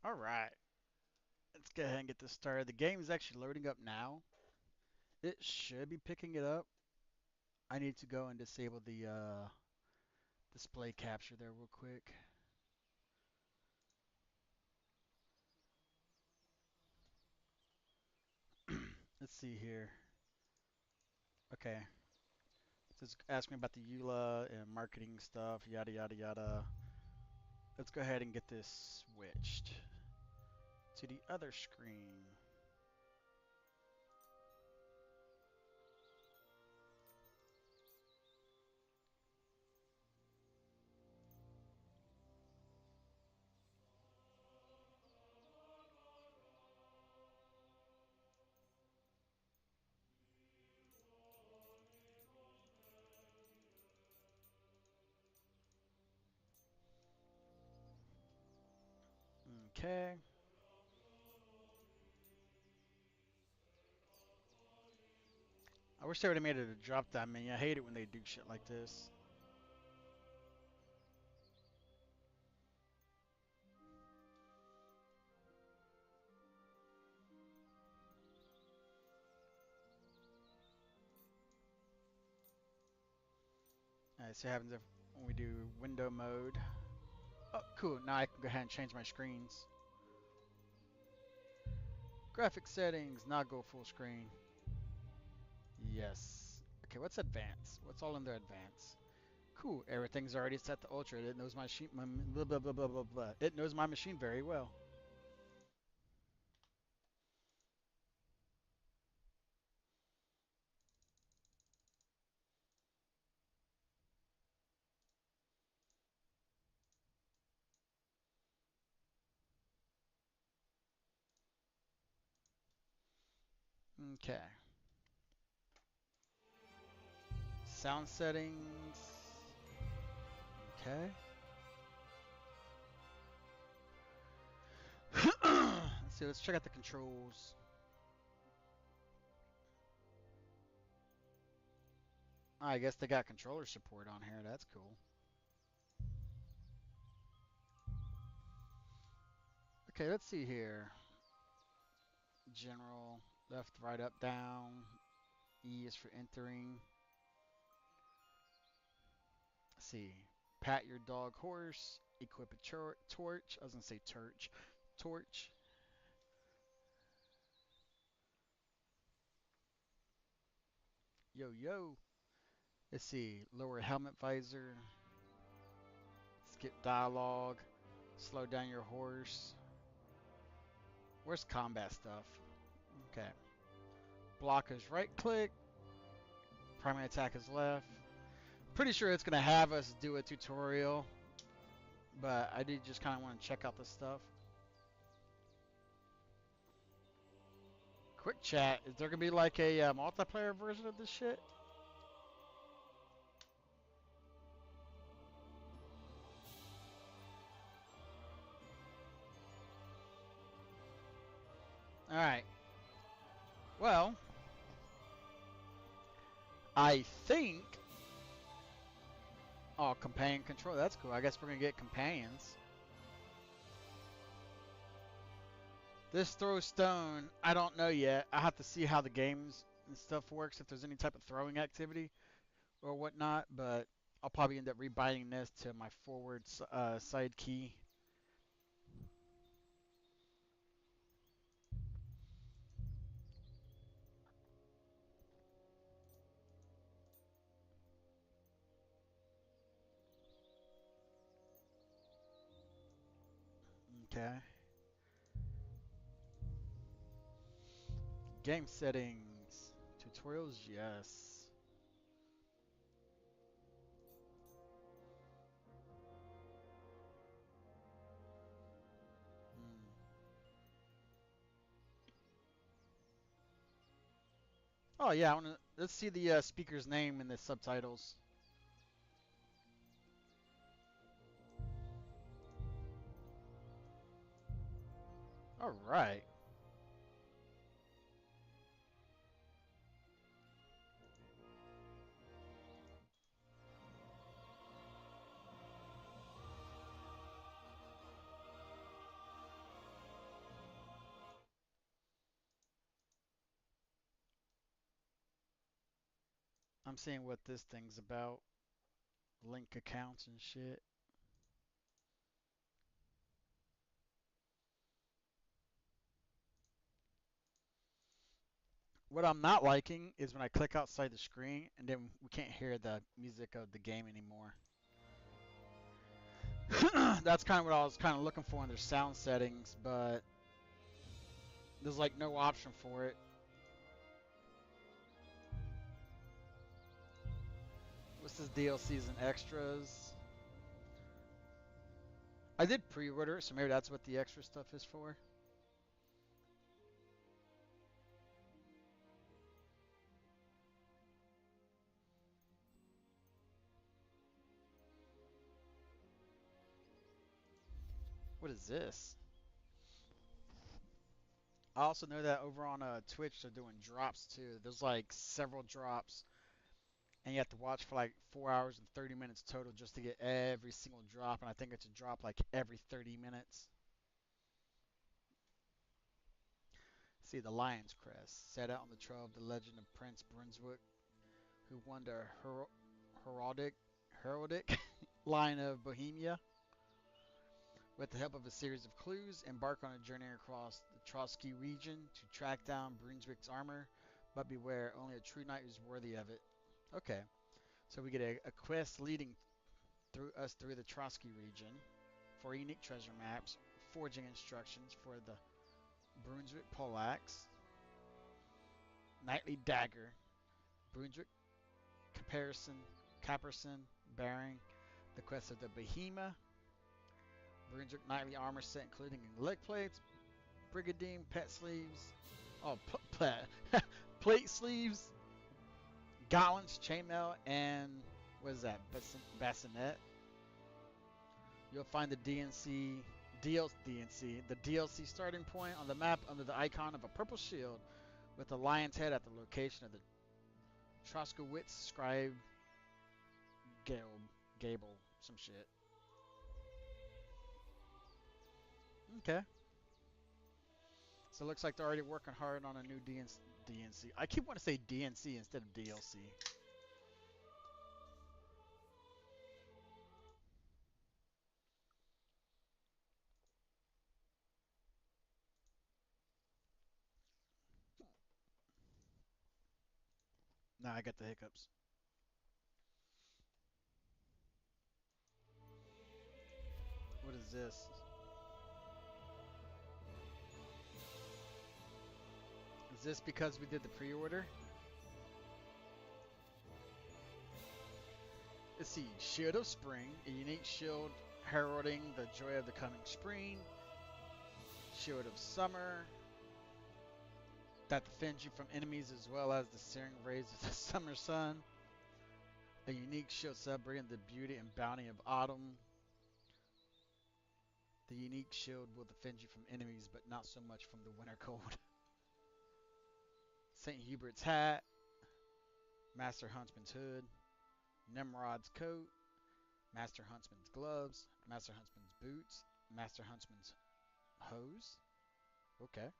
All right, let's go ahead and get this started. The game is actually loading up now. It should be picking it up. I need to go and disable the display capture there real quick. Let's see here. Okay, so it's asking me about the EULA and marketing stuff, yada yada yada. Let's go ahead and get this switched to the other screen. Okay. I wish they would have made it a drop down menu. I hate it when they do shit like this. Alright, so what happens if when we do window mode. Oh, cool. Now I can go ahead and change my screens. Graphic settings, not go full screen. Yes. Okay, what's advanced? What's all under advanced? Cool. Everything's already set to ultra. It knows my machine. Blah blah blah blah blah blah. It knows my machine very well. Okay. Sound settings. Okay. Let's see. Let's check out the controls. I guess they got controller support on here. That's cool. Okay, let's see here. General, left, right, up, down. E is for entering. Let's see. Pat your dog horse. Equip a torch. I was going to say torch. Torch. Yo, yo. Let's see. Lower helmet visor. Skip dialogue. Slow down your horse. Where's combat stuff? Okay. Block is right click. Primary attack is left. Pretty sure it's going to have us do a tutorial. But I did just kind of want to check out this stuff. Quick chat. Is there going to be like a multiplayer version of this shit? Alright. Well, I think... Oh, companion control. That's cool. I guess we're going to get companions. This throw stone, I don't know yet. I have to see how the games and stuff works, if there's any type of throwing activity or whatnot, but I'll probably end up rebinding this to my forward side key. Okay. Game settings. Tutorials, yes. Hmm. Oh yeah, let's see the speaker's name in the subtitles. All right. I'm seeing what this thing's about. Link accounts and shit. What I'm not liking is when I click outside the screen and then we can't hear the music of the game anymore. That's kind of what I was kind of looking for in their sound settings, but there's like no option for it. What's this DLCs and extras? I did pre-order, so maybe that's what the extra stuff is for. What is this? I also know that over on Twitch they're doing drops too. There's like several drops, and you have to watch for like 4 hours and 30 minutes total just to get every single drop. And I think it's a drop like every 30 minutes. See the Lion's Crest, set out on the trail of the legend of Prince Brunswick, who won the heraldic line of Bohemia. With the help of a series of clues, embark on a journey across the Trotsky region to track down Brunswick's armor, but beware, only a true knight is worthy of it. Okay, so we get a quest leading through the Trotsky region, 4 unique treasure maps, forging instructions for the Brunswick poleaxe, knightly dagger, Brunswick caparison bearing, the quest of the Bohemia, Brunswick knightly armor set including leg plates, brigandine, pet sleeves, oh, plate sleeves, gauntlets, chainmail, and what is that? Bassinet. You'll find the DLC starting point on the map under the icon of a purple shield with a lion's head at the location of the Troskowitz scribe Gable, some shit. Okay. So it looks like they're already working hard on a new DNC. I keep wanting to say DNC instead of DLC. Nah, I got the hiccups. What is this? Is this because we did the pre-order? Let's see. Shield of Spring, a unique shield heralding the joy of the coming spring. Shield of Summer, that defends you from enemies as well as the searing rays of the summer sun. A unique shield celebrating the beauty and bounty of autumn. The unique shield will defend you from enemies, but not so much from the winter cold. St. Hubert's hat, Master Huntsman's hood, Nimrod's coat, Master Huntsman's gloves, Master Huntsman's boots, Master Huntsman's hose. Okay.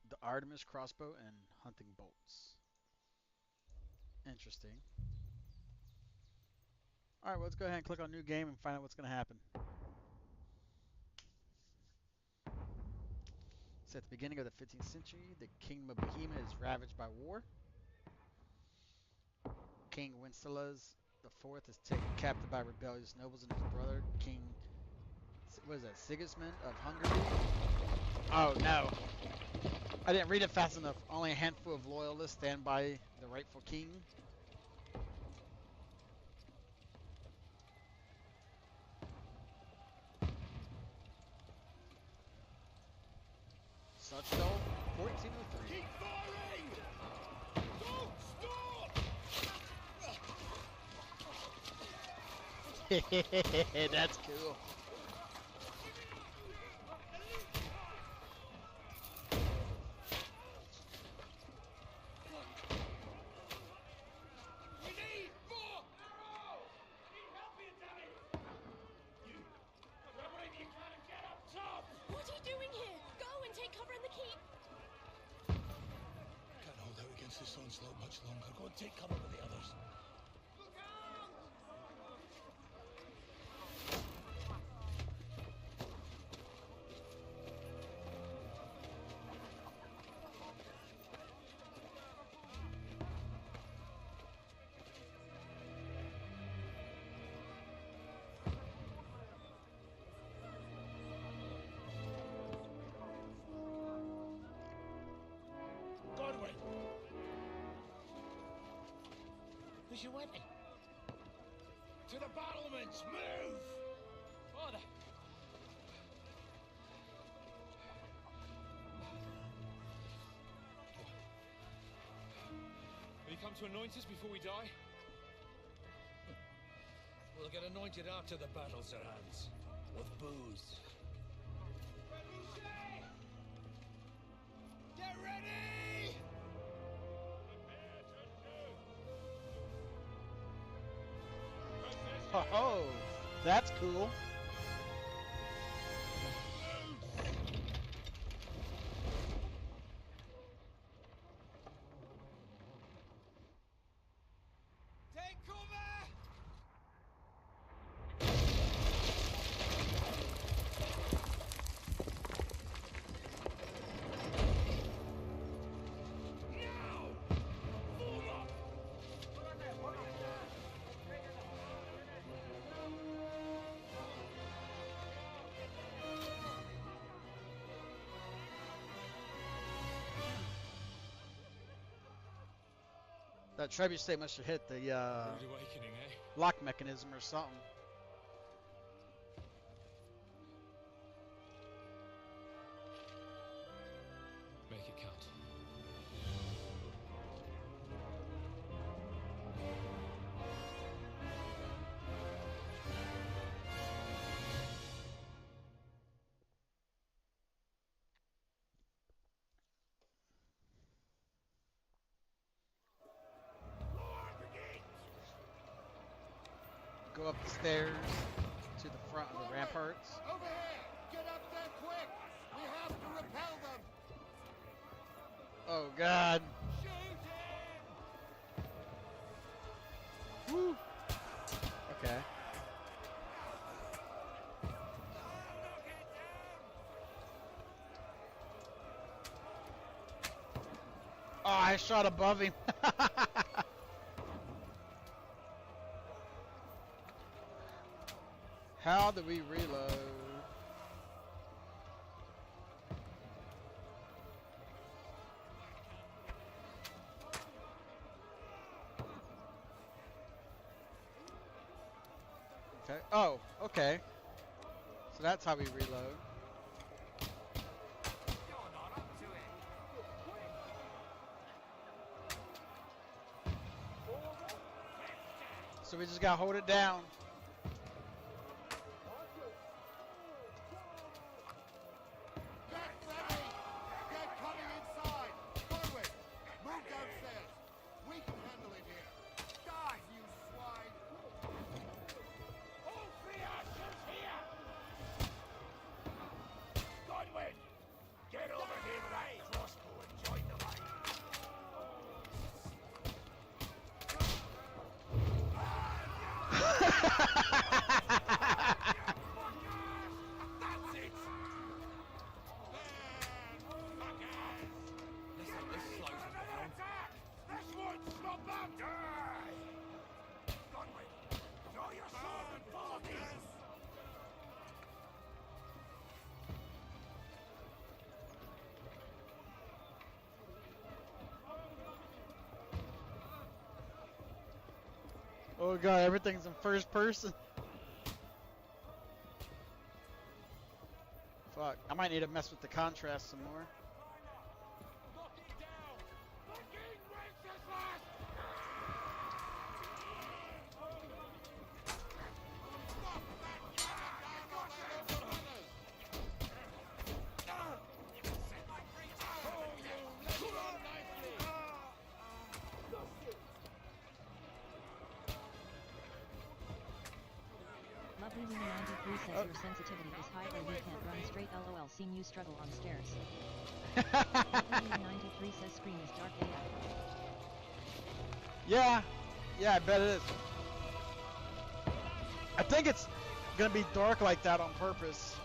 The Artemis crossbow and hunting bolts. Interesting. Alright, well, let's go ahead and click on new game and find out what's going to happen. So at the beginning of the 15th century, the kingdom of Bohemia is ravaged by war. King Wenceslaus IV is taken captive by rebellious nobles and his brother, King, what is that, Sigismund of Hungary? Oh no, I didn't read it fast enough. Only a handful of loyalists stand by the rightful king. Such though, 1403. Keep firing! Don't stop! That's cool. We need more arrows! Need help here, damn it! You, grab whatever you can and get up top! What are you doing here? Go and take cover in the keep. Can't hold out against lose this onslaught much longer. Go and take cover with the others. Godwin! Where's your weapon? To the battlements! Move! Father! Will you come to anoint us before we die? We'll get anointed after the battles are hands. With booze. Get ready! Oh, that's cool. Take cover! Now! Move up! That trebuchet must have hit the Rude awakening, eh? lock mechanism or something. Make it count. Go up the stairs to the front of the ramparts. Over here! Get up there quick! We have to repel them! Oh God. Shoot him! Woo. Okay. Oh, I shot above him. How do we reload? Okay. Oh, okay. So that's how we reload. So we just gotta hold it down. Get ready! They're coming inside! Godwin, move downstairs! We can handle it here! Die, you swine! All three archers here! Godwin! Get over here with that crossbow and join the line! That's it! Listen, this slows us down. Attack! This won't stop them! Die! Godwin, draw your sword and follow me! Oh God, everything's in first person. Fuck, I might need to mess with the contrast some more. Knock it down! Fucking Wenceslas! Stop that cannon down on the local runners! Set my breach! Oh, you let it go nicely! Lovely Luna 93 says your sensitivity is high or you can't run straight. LOL, seen you struggle on stairs. Lovely Luna 93 says screen is dark AF. Yeah, yeah, I bet it is. I think it's gonna be dark like that on purpose.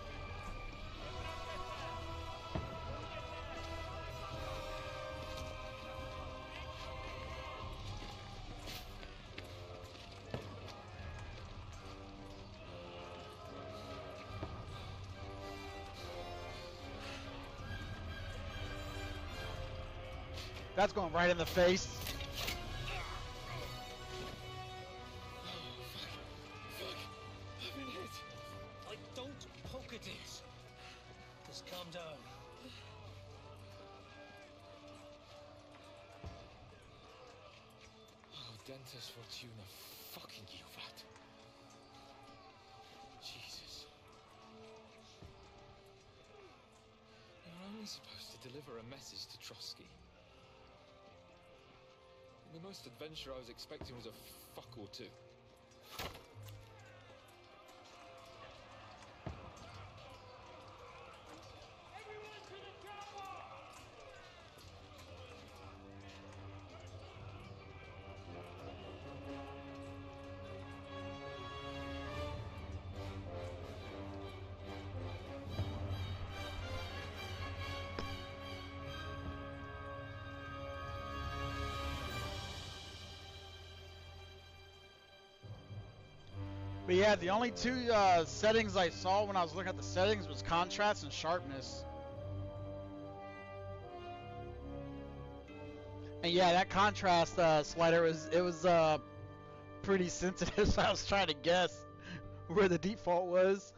That's going right in the face. Fuck. I've been hit. I don't poke at it. Just calm down. Oh, Dentist Fortuna, fucking you, vat. Jesus. You're only supposed to deliver a message to Trotsky. The most adventure I was expecting was a fuck or two. But yeah, the only two settings I saw when I was looking at the settings was contrast and sharpness. And yeah, that contrast slider was pretty sensitive, so I was trying to guess where the default was.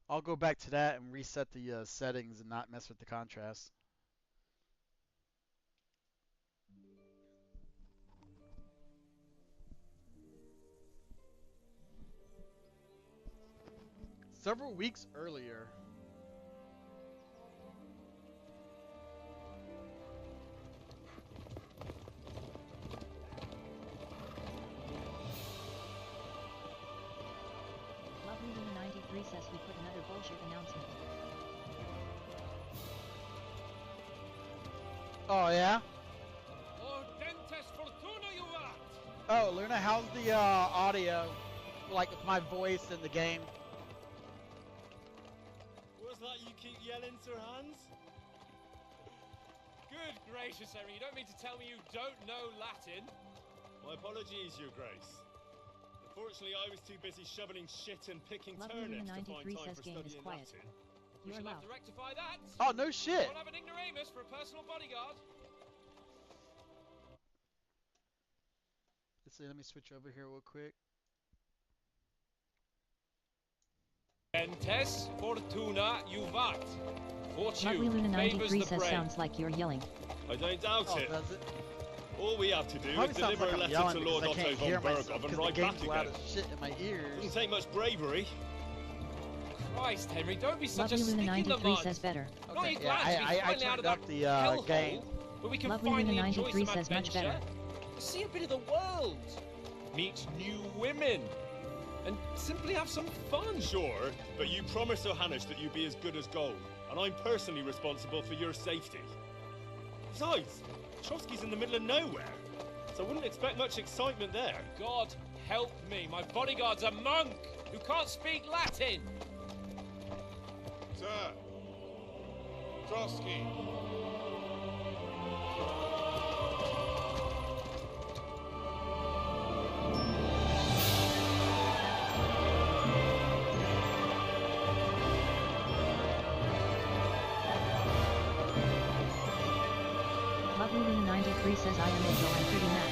I'll go back to that and reset the settings and not mess with the contrast. Several weeks earlier. Lovely Luna 93 says we put another bullshit announcement. Oh yeah? Oh, Dentist Fortuna, you vat! Oh, Luna, how's the audio? Like with my voice in the game? What's that you keep yelling, Sir Hans? Good gracious, Henry, you don't mean to tell me you don't know Latin? My apologies, Your Grace. Unfortunately, I was too busy shoveling shit and picking Lovely Luna turnips to find 93 time says for game is studying quiet. Latin. We You're shall have allowed. to rectify that. Oh, no shit. We'll have an ignoramus for a personal bodyguard. Let's see, let me switch over here real quick. Dentist Fortuna, you vat. Lovely Fortune Luna favors 93 the says brave. sounds like you're yelling. I don't doubt Oh, it. does it? All we have to do Probably is sounds deliver like a I'm letter yelling to because Lord I Otto can't von hear myself Bergov and because the ride back game's loud again. as shit in my ears. Doesn't take much bravery. Christ, Henry, don't be such Lovely a Luna stick in the 93 mud. says better. Not Okay, you yeah, glad to be I finally out turned of that up the hellhole game. where we can Lovely finally Luna enjoy 93 some says much adventure, better. see a bit of the world, meet new women, and simply have some fun. Sure, but you promised Johannes that you'd be as good as gold, and I'm personally responsible for your safety. Besides, Trotsky's in the middle of nowhere, so I wouldn't expect much excitement there. God help me, my bodyguard's a monk who can't speak Latin. Sir. Trotsky. Lovely Luna 93 says I am Angel, I'm pretty mad.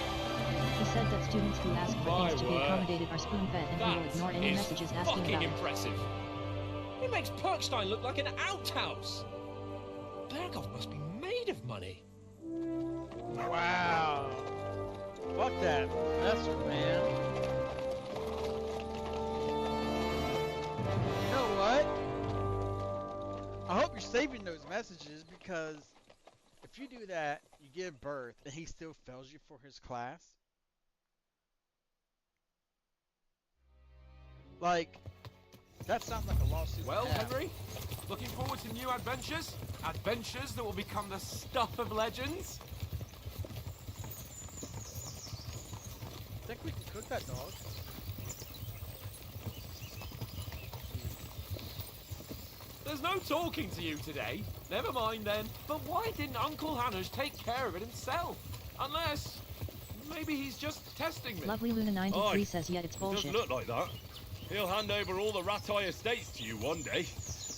He said that students who ask for My things to be word. accommodated are spoon-fed and he will That ignore any is messages asking fucking about it. impressive. It makes Perkstein look like an outhouse. Bergov must be made of money. Wow. Fuck that professor, man. You know what? I hope you're saving those messages because if you do that, you give birth, and he still fails you for his class. Like, that sounds like a lawsuit. Well, to have. Henry, looking forward to new adventures? Adventures that will become the stuff of legends? we can cook that dog. There's no talking to you today. Never mind then. But why didn't Uncle Hanush take care of it himself? Unless... maybe he's just testing me. Lovely Luna 93 Aye. says yet it's It does bullshit. look like that. He'll hand over all the Ratai estates to you one day.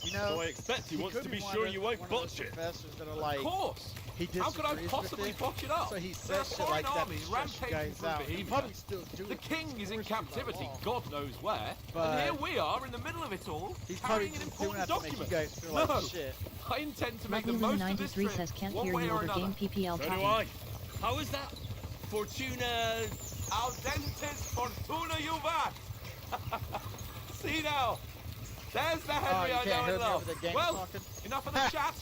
You know, So I expect he wants could to be one sure of you those- won't one of those botch it. professors that are Of like, course. he How could I disagrees with possibly it, botch it up? so he There are says shit foreign like that to armies shut you rampaging guys through out. He Bohemia. probably still do The it. king is in Forced you by captivity, law. God knows where. But and here we are in the middle of it all, He's probably carrying an just doing important that to make you document. guys feel like No. shit. I intend to make Lovely the Luna most of this 93 trip, says can't one hear way you or over another. game PPL So do talking. I. How is that? Fortuna... Audentes fortuna juvat. See now, there's the Henry you I can't know hear and me over love. the game Well, talking? enough of the chat.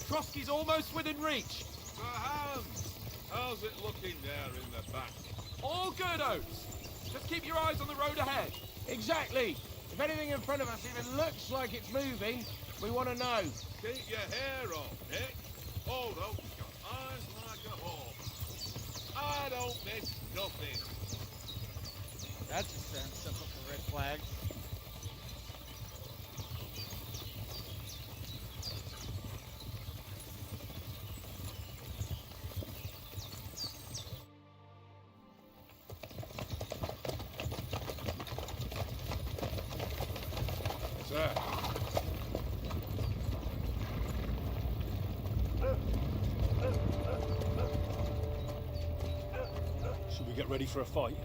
Trotsky's almost within reach. How's it looking there in the back? All good, Oates. Just keep your eyes on the road ahead. Exactly. If anything in front of us even looks like it's moving, we want to know. Keep your hair on, Nick. Hold up, you've got eyes like a hawk. I don't miss nothing. That just sounds simple for red flags. Sir. Should we get ready for a fight?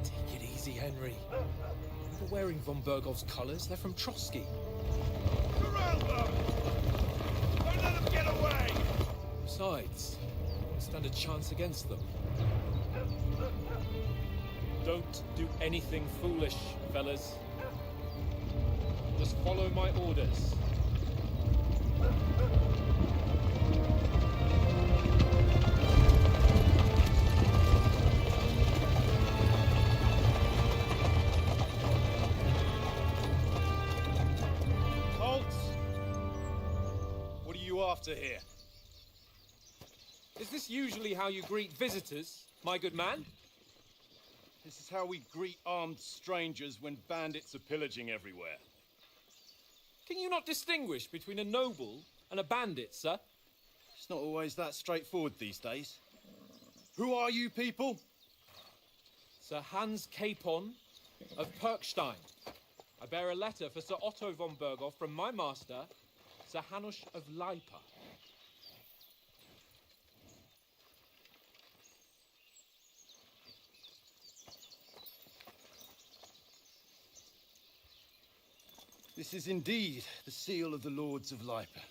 Take it easy, Henry. They're wearing von Bergov's colours. They're from Trotsky. Surround them! Don't let them get away! Besides, we stand a chance against them. Don't do anything foolish, fellas. Just follow my orders. Halt! What are you after here? Is this usually how you greet visitors, my good man? This is how we greet armed strangers when bandits are pillaging everywhere. Can you not distinguish between a noble and a bandit, sir? It's not always that straightforward these days. Who are you people? Sir Hans Capon of Perkstein. I bear a letter for Sir Otto von Berghoff from my master, Sir Hanush of Lipa. This is indeed the seal of the Lords of Lipa.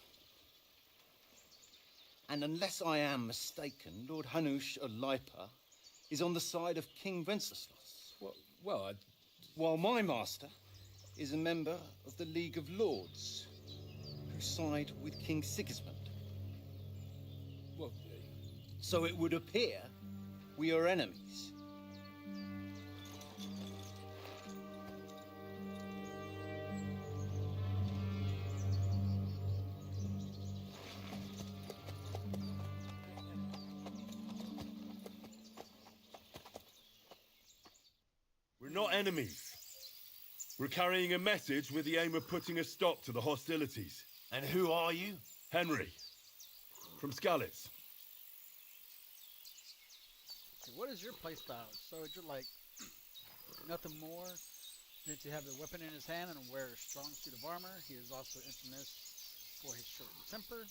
And unless I am mistaken, Lord Hanush of Lipa is on the side of King Wenceslas, Well, while my master is a member of the League of Lords, who side with King Sigismund. well, So it would appear we are enemies. We're not enemies. We're carrying a message with the aim of putting a stop to the hostilities. And who are you? Henry, from Skalitz. Okay, what is your playstyle? So you're like nothing more than to have a weapon in his hand and wear a strong suit of armor. He is also infamous for his short temper.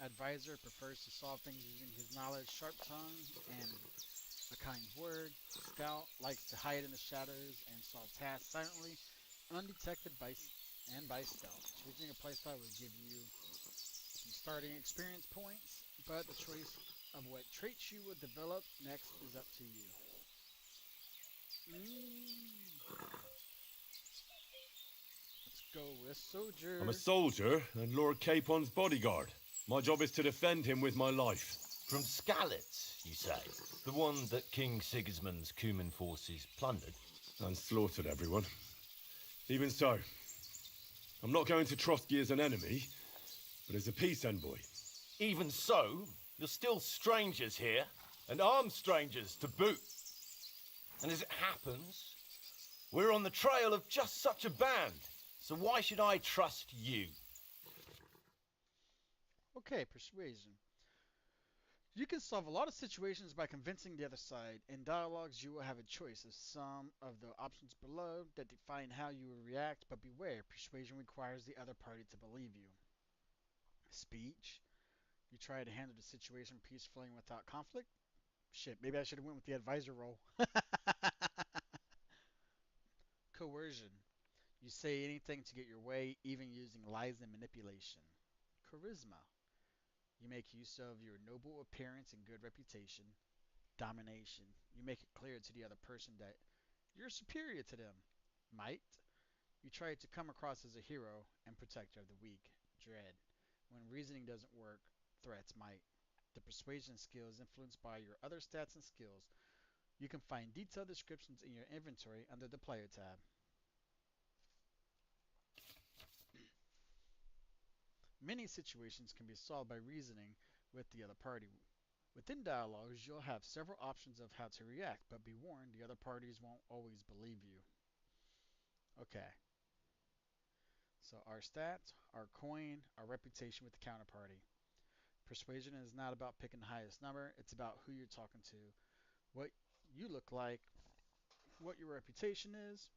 Advisor prefers to solve things using his knowledge, sharp tongue, and a kind word. Scout likes to hide in the shadows and solve tasks silently, undetected by stealth. Choosing a playstyle will give you some starting experience points, but the choice of what traits you would develop next is up to you. Let's go with soldier. I'm a soldier and Lord Capon's bodyguard. My job is to defend him with my life. From Skalitz, you say? The one that King Sigismund's Cuman forces plundered? And slaughtered everyone. Even so, I'm not going to Trotsky as an enemy, but as a peace envoy. Even so, you're still strangers here, and armed strangers to boot. And as it happens, we're on the trail of just such a band. So why should I trust you? Okay, persuasion. You can solve a lot of situations by convincing the other side. In dialogues, you will have a choice of some of the options below that define how you will react, but beware, persuasion requires the other party to believe you. Speech. You try to handle the situation peacefully and without conflict. Shit, maybe I should have went with the advisor role. Coercion. You say anything to get your way, even using lies and manipulation. Charisma. You make use of your noble appearance and good reputation. Domination. You make it clear to the other person that you're superior to them. Might. You try to come across as a hero and protector of the weak. Dread. When reasoning doesn't work, threats might. The persuasion skill is influenced by your other stats and skills. You can find detailed descriptions in your inventory under the player tab. Many situations can be solved by reasoning with the other party. Within dialogues, you'll have several options of how to react, but be warned, the other parties won't always believe you. Okay, so our stats, our coin, our reputation with the counterparty. Persuasion is not about picking the highest number, it's about who you're talking to, what you look like, what your reputation is.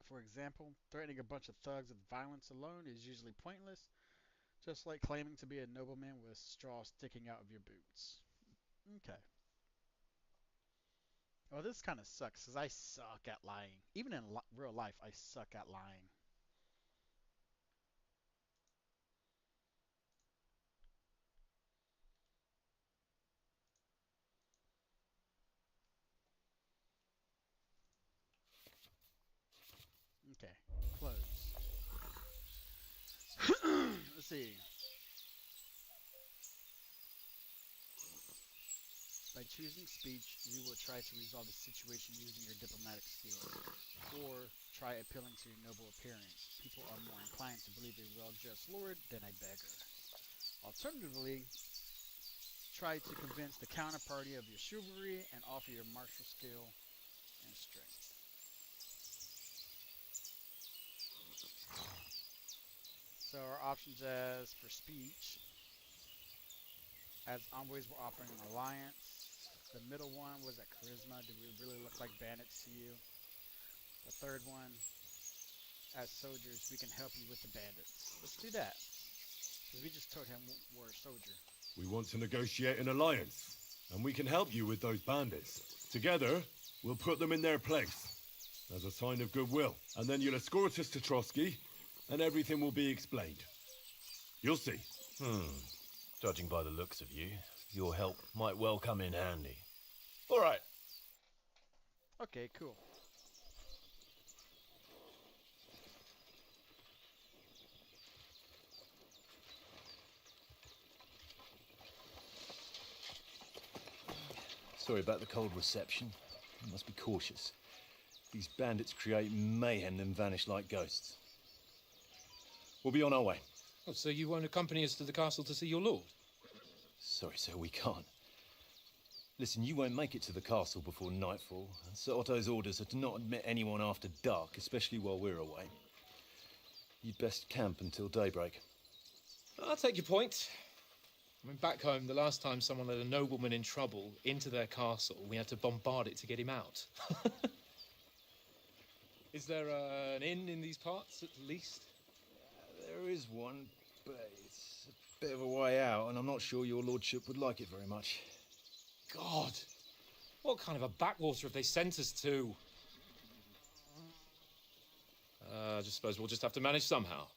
For example, threatening a bunch of thugs with violence alone is usually pointless, just like claiming to be a nobleman with straw sticking out of your boots. Okay. Oh, this kind of sucks because I suck at lying. Even in real life, I suck at lying. Okay, close. Let's see. By choosing speech, you will try to resolve the situation using your diplomatic skills, or try appealing to your noble appearance. People are more inclined to believe a well-dressed lord than a beggar. Alternatively, try to convince the counterparty of your chivalry and offer your martial skill and strength. So our options as for speech, as envoys we're offering an alliance. The middle one was at charisma. Do we really look like bandits to you? The third one, as soldiers, we can help you with the bandits. Let's do that. Because we just told him we're a soldier. We want to negotiate an alliance, and we can help you with those bandits. Together, we'll put them in their place, as a sign of goodwill. And then you'll escort us to Trotsky, and everything will be explained. You'll see. Judging by the looks of you, your help might well come in handy. All right. Okay, cool. Sorry about the cold reception. You must be cautious. These bandits create mayhem then vanish like ghosts. We'll be on our way. Oh, so you won't accompany us to the castle to see your lord? Sorry, sir, we can't. Listen, you won't make it to the castle before nightfall. Sir Otto's orders are to not admit anyone after dark, especially while we're away. You'd best camp until daybreak. I'll take your point. I mean, back home, the last time someone let a nobleman in trouble into their castle, we had to bombard it to get him out. Is there an inn in these parts, at least? There is one, but it's a bit of a way out, and I'm not sure your lordship would like it very much. God! What kind of a backwater have they sent us to? I just suppose we'll just have to manage somehow.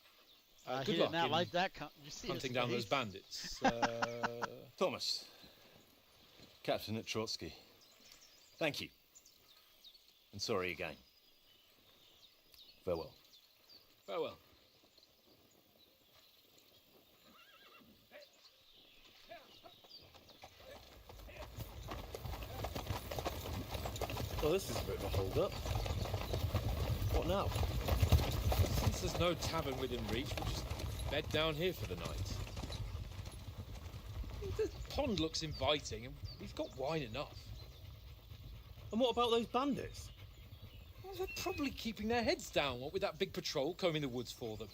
Good luck not in like that. You see hunting down those bandits. Thomas, Captain at Trotsky, thank you. And sorry again. Farewell. Farewell. Well, this is a bit of a hold-up. What now? Since there's no tavern within reach, we'll just bed down here for the night. The pond looks inviting, and we've got wine enough. And what about those bandits? Well, they're probably keeping their heads down, what with that big patrol combing the woods for them.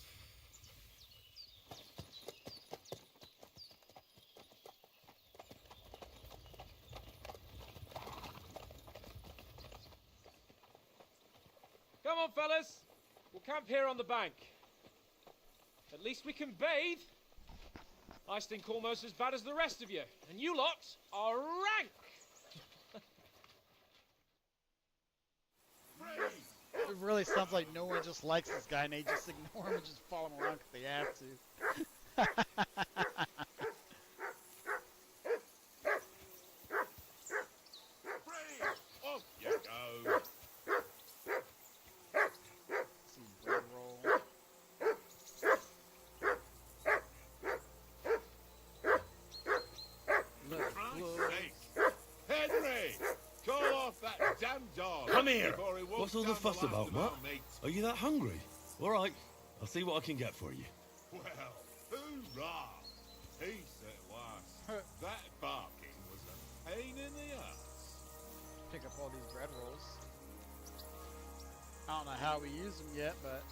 Come on, fellas. We'll camp here on the bank. At least we can bathe. I stink almost as bad as the rest of you, and you lot are rank. It really sounds like no one just likes this guy and they just ignore him and just follow him around because they have to. Off you go. See, bread roll. Christ's sake. Henry! Call off that damn dog. Come here! before he walks What's all the down fuss last about, of our Matt? mates. Are you that hungry? All right, I'll see what I can get for you. Well, hoorah! Peace at last. That barking was a pain in the ass. Pick up all these bread rolls. I don't know how we use them yet, but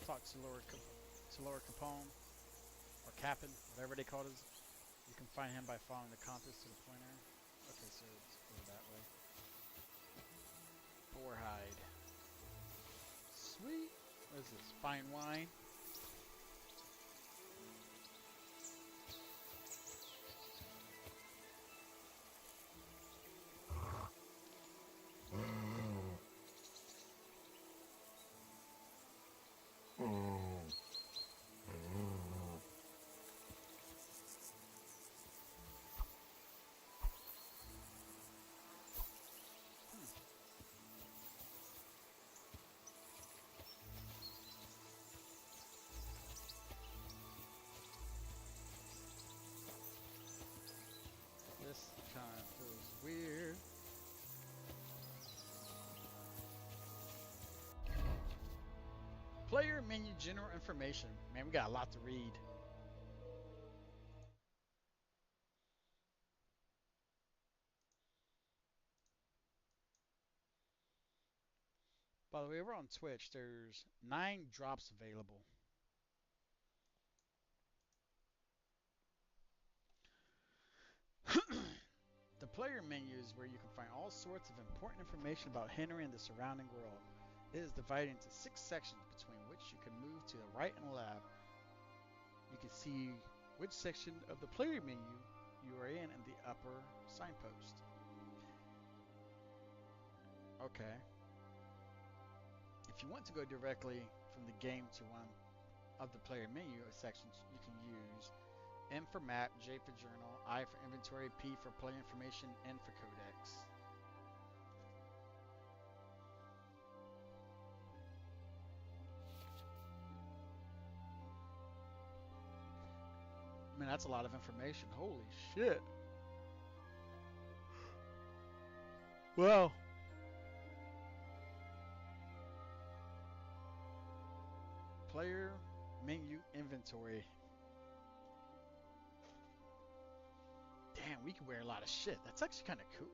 talk to Lower Capone or Captain, whatever they call it. You can find him by following the compass to the pointer. Okay, so let's go that way. Boar hide. Sweet. What is this? Fine wine. This kind of feels weird. Player menu general information. Man, we got a lot to read. By the way, we're on Twitch. There's 9 drops available. The player menu is where you can find all sorts of important information about Henry and the surrounding world. It is divided into 6 sections between which you can move to the right and left. You can see which section of the player menu you are in the upper signpost. Okay. If you want to go directly from the game to one of the player menu sections, you can use M for map, J for journal, I for inventory, P for player information, N for codex. Man, that's a lot of information. Holy shit. Well. Player menu inventory. Damn, we can wear a lot of shit. That's actually kind of cool.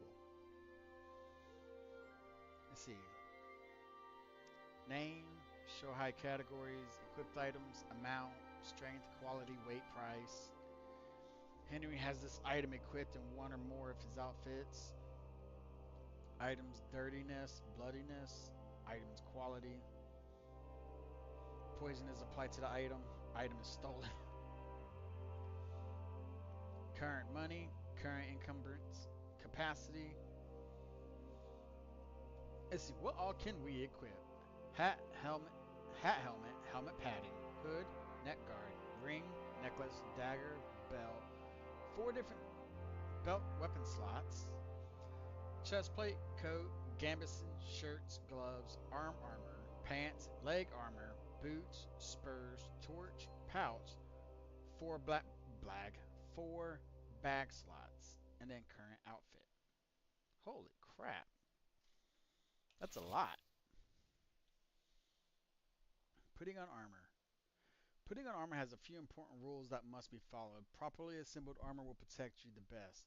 Let's see. Name, show high categories, equipped items, amount, strength, quality, weight, price. Henry has this item equipped in one or more of his outfits. Items dirtiness, bloodiness, items quality. Poison is applied to the item. Item is stolen. Current money, current encumbrance, capacity. Let's see, what all can we equip? Hat, helmet, helmet padding, hood, neck guard, ring, necklace, dagger, belt. 4 different belt weapon slots. Chest plate, coat, gambeson, shirts, gloves, armor, pants, leg armor, boots, spurs, torch, pouch, 4 4 bag slots, and then current outfit. Holy crap. That's a lot. Putting on armor. Putting on armor has a few important rules that must be followed. Properly assembled armor will protect you the best.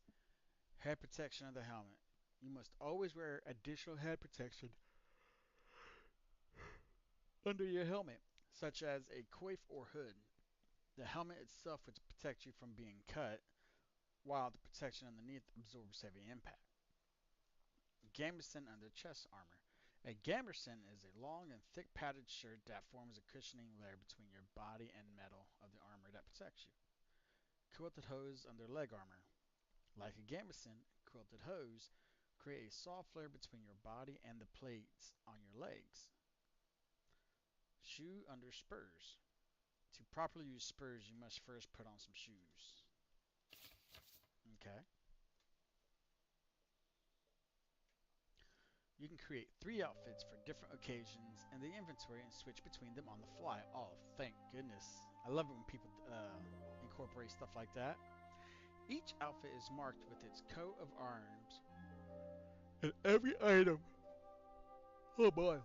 Head protection of the helmet. You must always wear additional head protection under your helmet, such as a coif or hood. The helmet itself would protect you from being cut, while the protection underneath absorbs heavy impact. Gambeson under chest armor. A gambeson is a long and thick padded shirt that forms a cushioning layer between your body and metal of the armor that protects you. Quilted hose under leg armor. Like a gambeson, quilted hose create a soft layer between your body and the plates on your legs. Shoe under spurs. To properly use spurs, you must first put on some shoes. Okay. You can create 3 outfits for different occasions in the inventory and switch between them on the fly. Oh, thank goodness. I love it when people incorporate stuff like that. Each outfit is marked with its coat of arms, and every item, oh boy,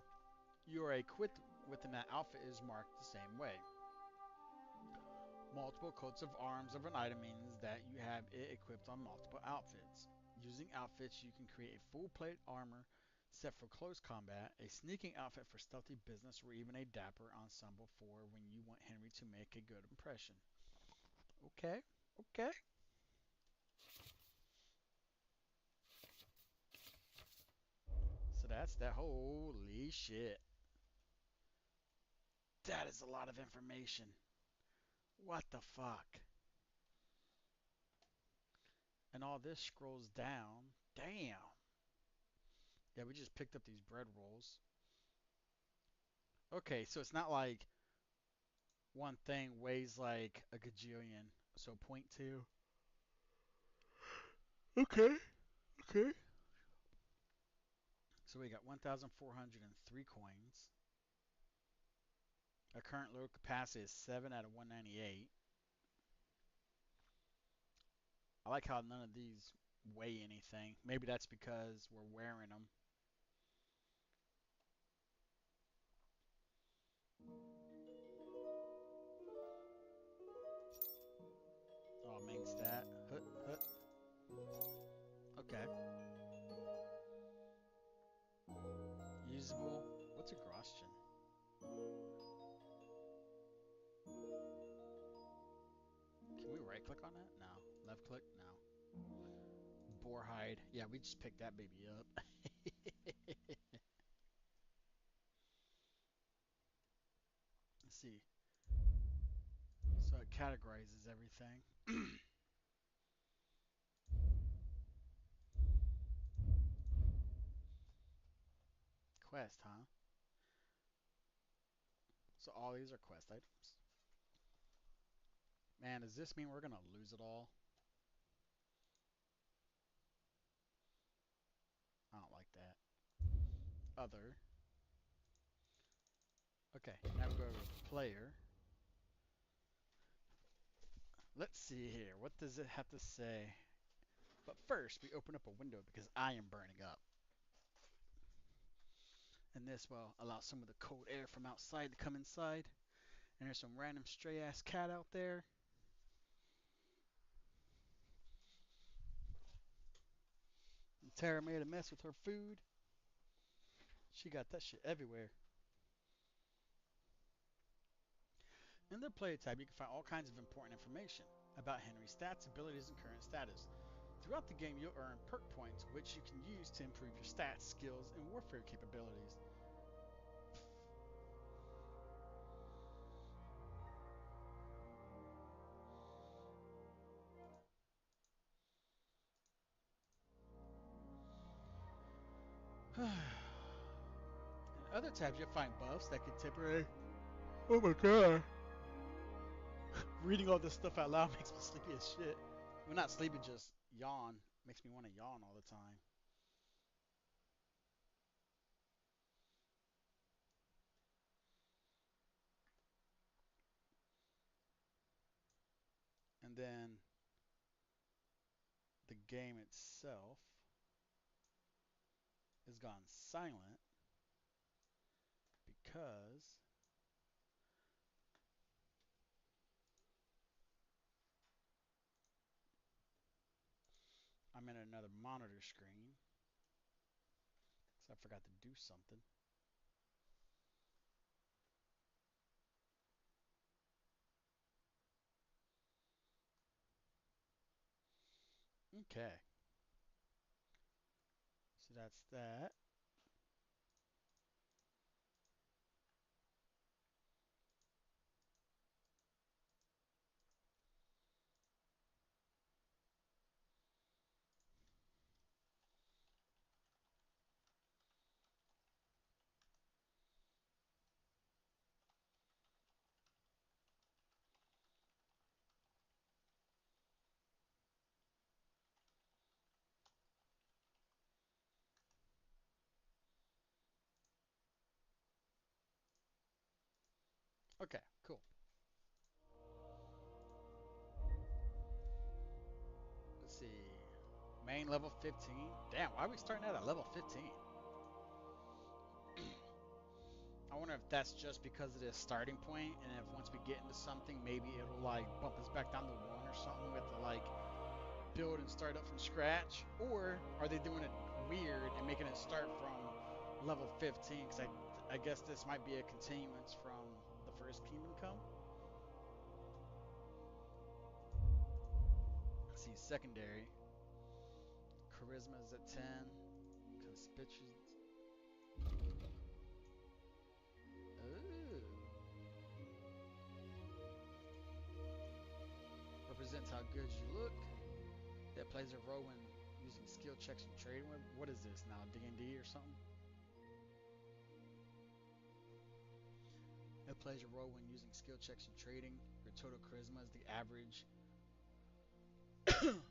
you are equipped within that outfit is marked the same way. Multiple coats of arms of an item means that you have it equipped on multiple outfits. Using outfits, you can create a full plate armor set for close combat, a sneaking outfit for stealthy business, or even a dapper ensemble for when you want Henry to make a good impression. Okay, okay. So that's that. Holy shit. That is a lot of information. What the fuck? And all this scrolls down. Damn. Yeah, we just picked up these bread rolls. Okay, so it's not like one thing weighs like a gajillion. So 0.2. Okay. Okay. So we got 1,403 coins. Our current load capacity is 7 out of 198. I like how none of these weigh anything. Maybe that's because we're wearing them. Oh, main stat. Hut, hut. Okay. Usable. What's a Groschen? Can we right click on that? No. Left click? No. Boar hide. Yeah, we just picked that baby up. Let's see. So it categorizes everything. Quest, huh? So all these are quest items. Man, does this mean we're gonna lose it all? I don't like that. Other. Okay, now we go over to player. Let's see here. What does it have to say? But first, we open up a window because I am burning up. And this will allow some of the cold air from outside to come inside. And there's some random stray ass cat out there. And Tara made a mess with her food. She got that shit everywhere. In the player tab, you can find all kinds of important information about Henry's stats, abilities, and current status. Throughout the game, you'll earn perk points, which you can use to improve your stats, skills, and warfare capabilities. In other tabs, you'll find buffs that can temporarily. Oh my god! Reading all this stuff out loud makes me sleepy as shit. Well, not sleepy, just yawn. Makes me want to yawn all the time. And then the game itself is gone silent because I'm in another monitor screen. So I forgot to do something. Okay. So that's that. Okay, cool. Let's see. Main level 15. Damn, why are we starting out at level 15? I wonder if that's just because of the starting point, and if once we get into something, maybe it'll like bump us back down to 1 or something. We have to like build and start up from scratch, or are they doing it weird and making it start from level 15? Because I guess this might be a continuance from the first Kingdom Come. Let's see, secondary. Charisma is at 10. Conspicuous. Ooh. Represents how good you look. That plays a role when using skill checks and trading. What is this now? D&D or something? It plays a role when using skill checks and trading. Your total charisma is the average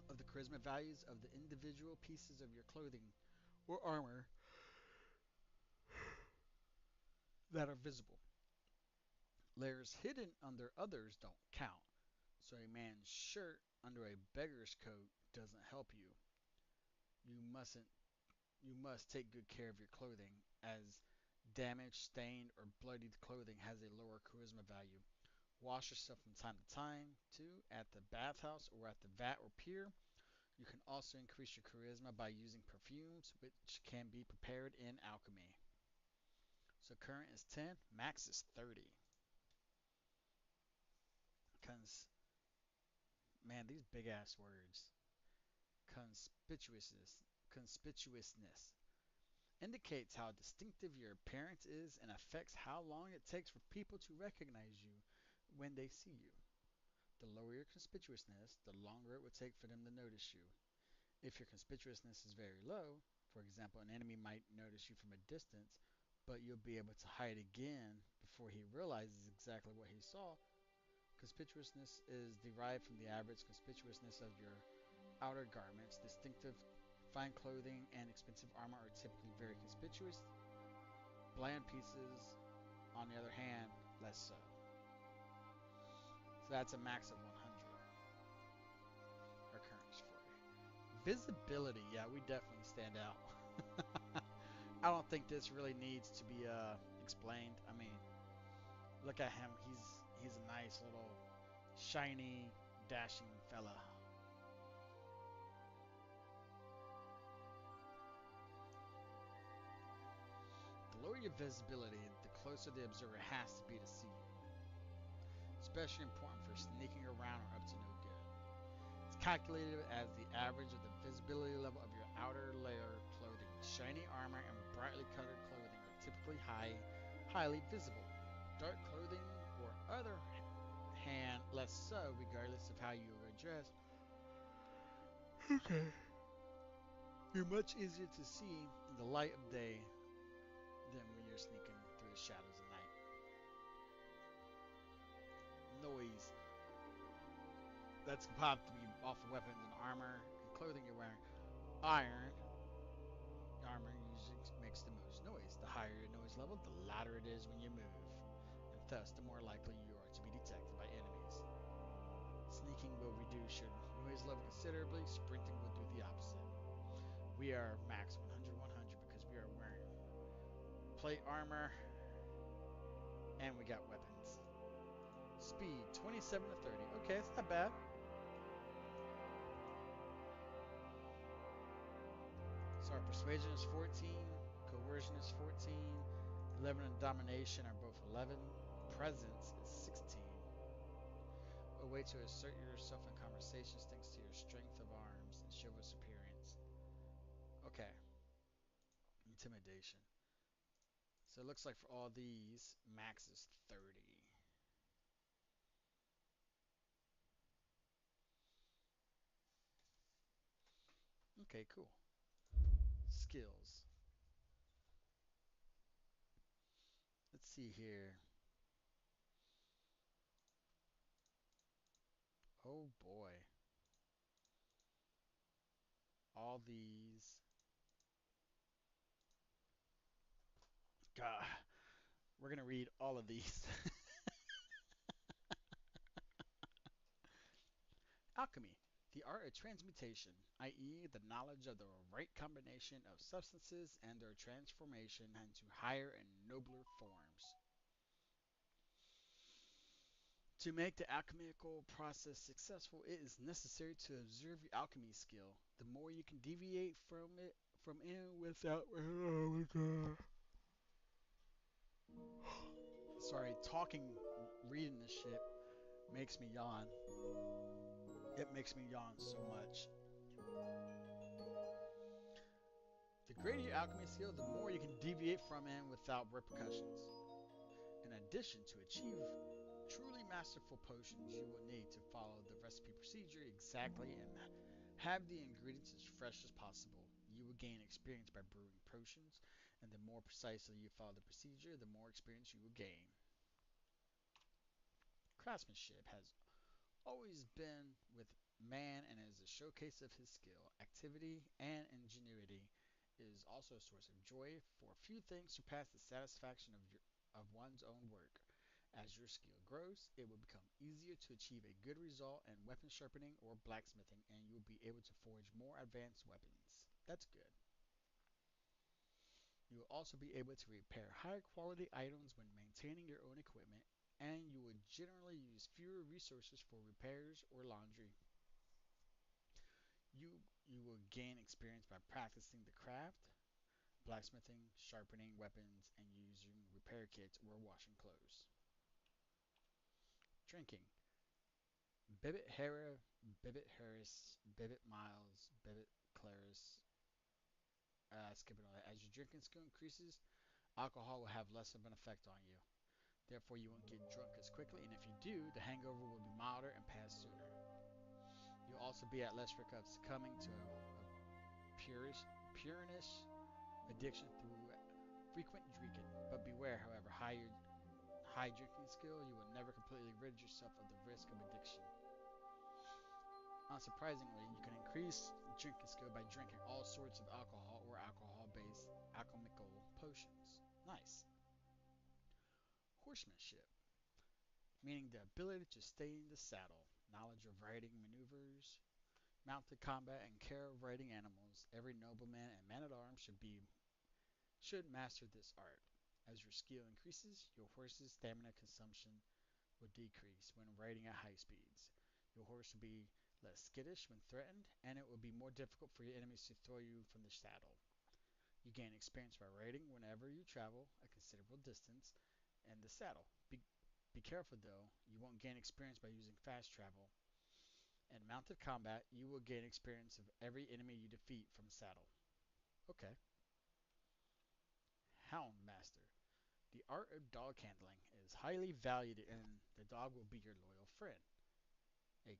of the charisma values of the individual pieces of your clothing or armor that are visible. Layers hidden under others don't count. So a man's shirt under a beggar's coat doesn't help you. You must take good care of your clothing, as damaged, stained, or bloodied clothing has a lower charisma value. Wash yourself from time to time, too, at the bathhouse or at the vat or pier. You can also increase your charisma by using perfumes, which can be prepared in alchemy. So current is 10, max is 30. Man, these big ass words. Conspicuousness indicates how distinctive your appearance is and affects how long it takes for people to recognize you when they see you. The lower your conspicuousness, the longer it would take for them to notice you. If your conspicuousness is very low, for example, an enemy might notice you from a distance, but you'll be able to hide again before he realizes exactly what he saw. Conspicuousness is derived from the average conspicuousness of your outer garments. Distinctive, fine clothing and expensive armor are typically very conspicuous. Bland pieces, on the other hand, less so. So that's a max of 100. Our current is 40. Visibility, yeah, we definitely stand out. I don't think this really needs to be explained. I mean, look at him. He's a nice little shiny, dashing fella. The lower your visibility, the closer the observer has to be to see you. Especially important for sneaking around or up to no good. It's calculated as the average of the visibility level of your outer layer of clothing. Shiny armor and brightly colored clothing are typically highly visible. Dark clothing or other hand, less so, regardless of how you are dressed. Okay. You're much easier to see in the light of day than when you're sneaking through the shadows of night. Noise. That's popped to be off of weapons and armor and clothing you're wearing. Iron. Armor usually makes the most noise. The higher your noise level, the louder it is when you move, and thus the more likely you are to be detected by enemies. Sneaking will reduce your noise level considerably. Sprinting will do the opposite. We are max 100 because we are wearing plate armor and we got weapons. Speed 27 to 30. Okay, it's not bad. So our persuasion is 14, coercion is 14, 11 and domination are both 11, presence is 16. A way to assert yourself in conversations thanks to your strength of arms and chivalrous appearance. Okay, intimidation. So it looks like for all these, max is 30. Okay, cool. Skills. Let's see here. Oh boy. All these. God, we're going to read all of these. Alchemy. The art of transmutation, i.e., the knowledge of the right combination of substances and their transformation into higher and nobler forms. To make the alchemical process successful, it is necessary to observe your alchemy skill. The more you can deviate from it without. Oh my god. Sorry, reading this shit makes me yawn. It makes me yawn so much. The greater your alchemy skill, the more you can deviate from it without repercussions. In addition, to achieve truly masterful potions, you will need to follow the recipe procedure exactly and have the ingredients as fresh as possible. You will gain experience by brewing potions, and the more precisely you follow the procedure, the more experience you will gain. Craftsmanship has always been with man and is a showcase of his skill, activity, and ingenuity. It is also a source of joy, for few things surpass the satisfaction of one's own work. As your skill grows, it will become easier to achieve a good result in weapon sharpening or blacksmithing, and you will be able to forge more advanced weapons. That's good. You will also be able to repair higher quality items when maintaining your own equipment, and you will generally use fewer resources for repairs or laundry. You will gain experience by practicing the craft, blacksmithing, sharpening weapons, and using repair kits or washing clothes. Drinking. Bibbit Hera, Bibbit Harris, Bibbit Miles, Bibbit Claris. Skipping all that. As your drinking skill increases, alcohol will have less of an effect on you. Therefore, you won't get drunk as quickly, and if you do, the hangover will be milder and pass sooner. You'll also be at less risk of succumbing to a purinish addiction through frequent drinking. But beware, however, high drinking skill, you will never completely rid yourself of the risk of addiction. Unsurprisingly, you can increase drinking skill by drinking all sorts of alcohol or alcohol-based alchemical potions. Nice. Horsemanship, meaning the ability to stay in the saddle, knowledge of riding maneuvers, mounted combat, and care of riding animals. Every nobleman and man-at-arms should master this art. As your skill increases, your horse's stamina consumption will decrease when riding at high speeds. Your horse will be less skittish when threatened, and it will be more difficult for your enemies to throw you from the saddle. You gain experience by riding whenever you travel a considerable distance in the saddle. Be careful though, you won't gain experience by using fast travel. In mounted combat, you will gain experience of every enemy you defeat from the saddle. Okay. Hound Master. The art of dog handling is highly valued, and the dog will be your loyal friend, a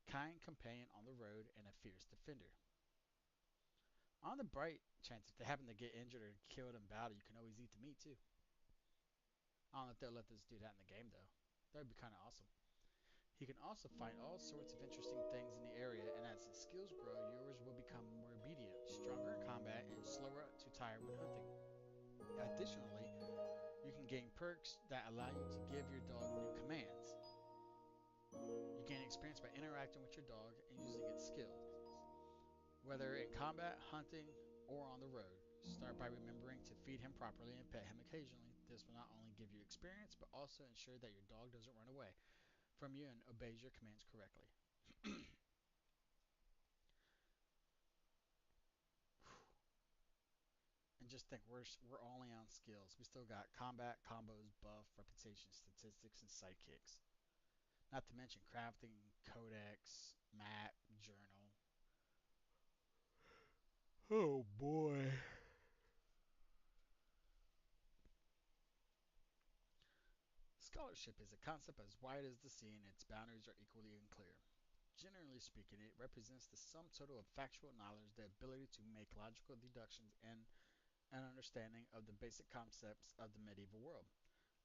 kind companion on the road, and a fierce defender. On the bright chance if they happen to get injured or killed in battle, you can always eat the meat too. I don't know if they'll let us do that in the game though. That would be kind of awesome. He can also find all sorts of interesting things in the area, and as his skills grow, yours will become more obedient, stronger in combat, and slower to tire when hunting. Additionally, you can gain perks that allow you to give your dog new commands. You gain experience by interacting with your dog and using its skills, whether in combat, hunting, or on the road. Start by remembering to feed him properly and pet him occasionally. This will not only give you experience, but also ensure that your dog doesn't run away from you and obeys your commands correctly. just think we're only on skills. We still got combat, combos, buff, reputation, statistics, and sidekicks. Not to mention crafting, codex, map, journal. Oh boy. Scholarship is a concept as wide as the sea and its boundaries are equally unclear. Generally speaking, it represents the sum total of factual knowledge, the ability to make logical deductions, and an understanding of the basic concepts of the medieval world.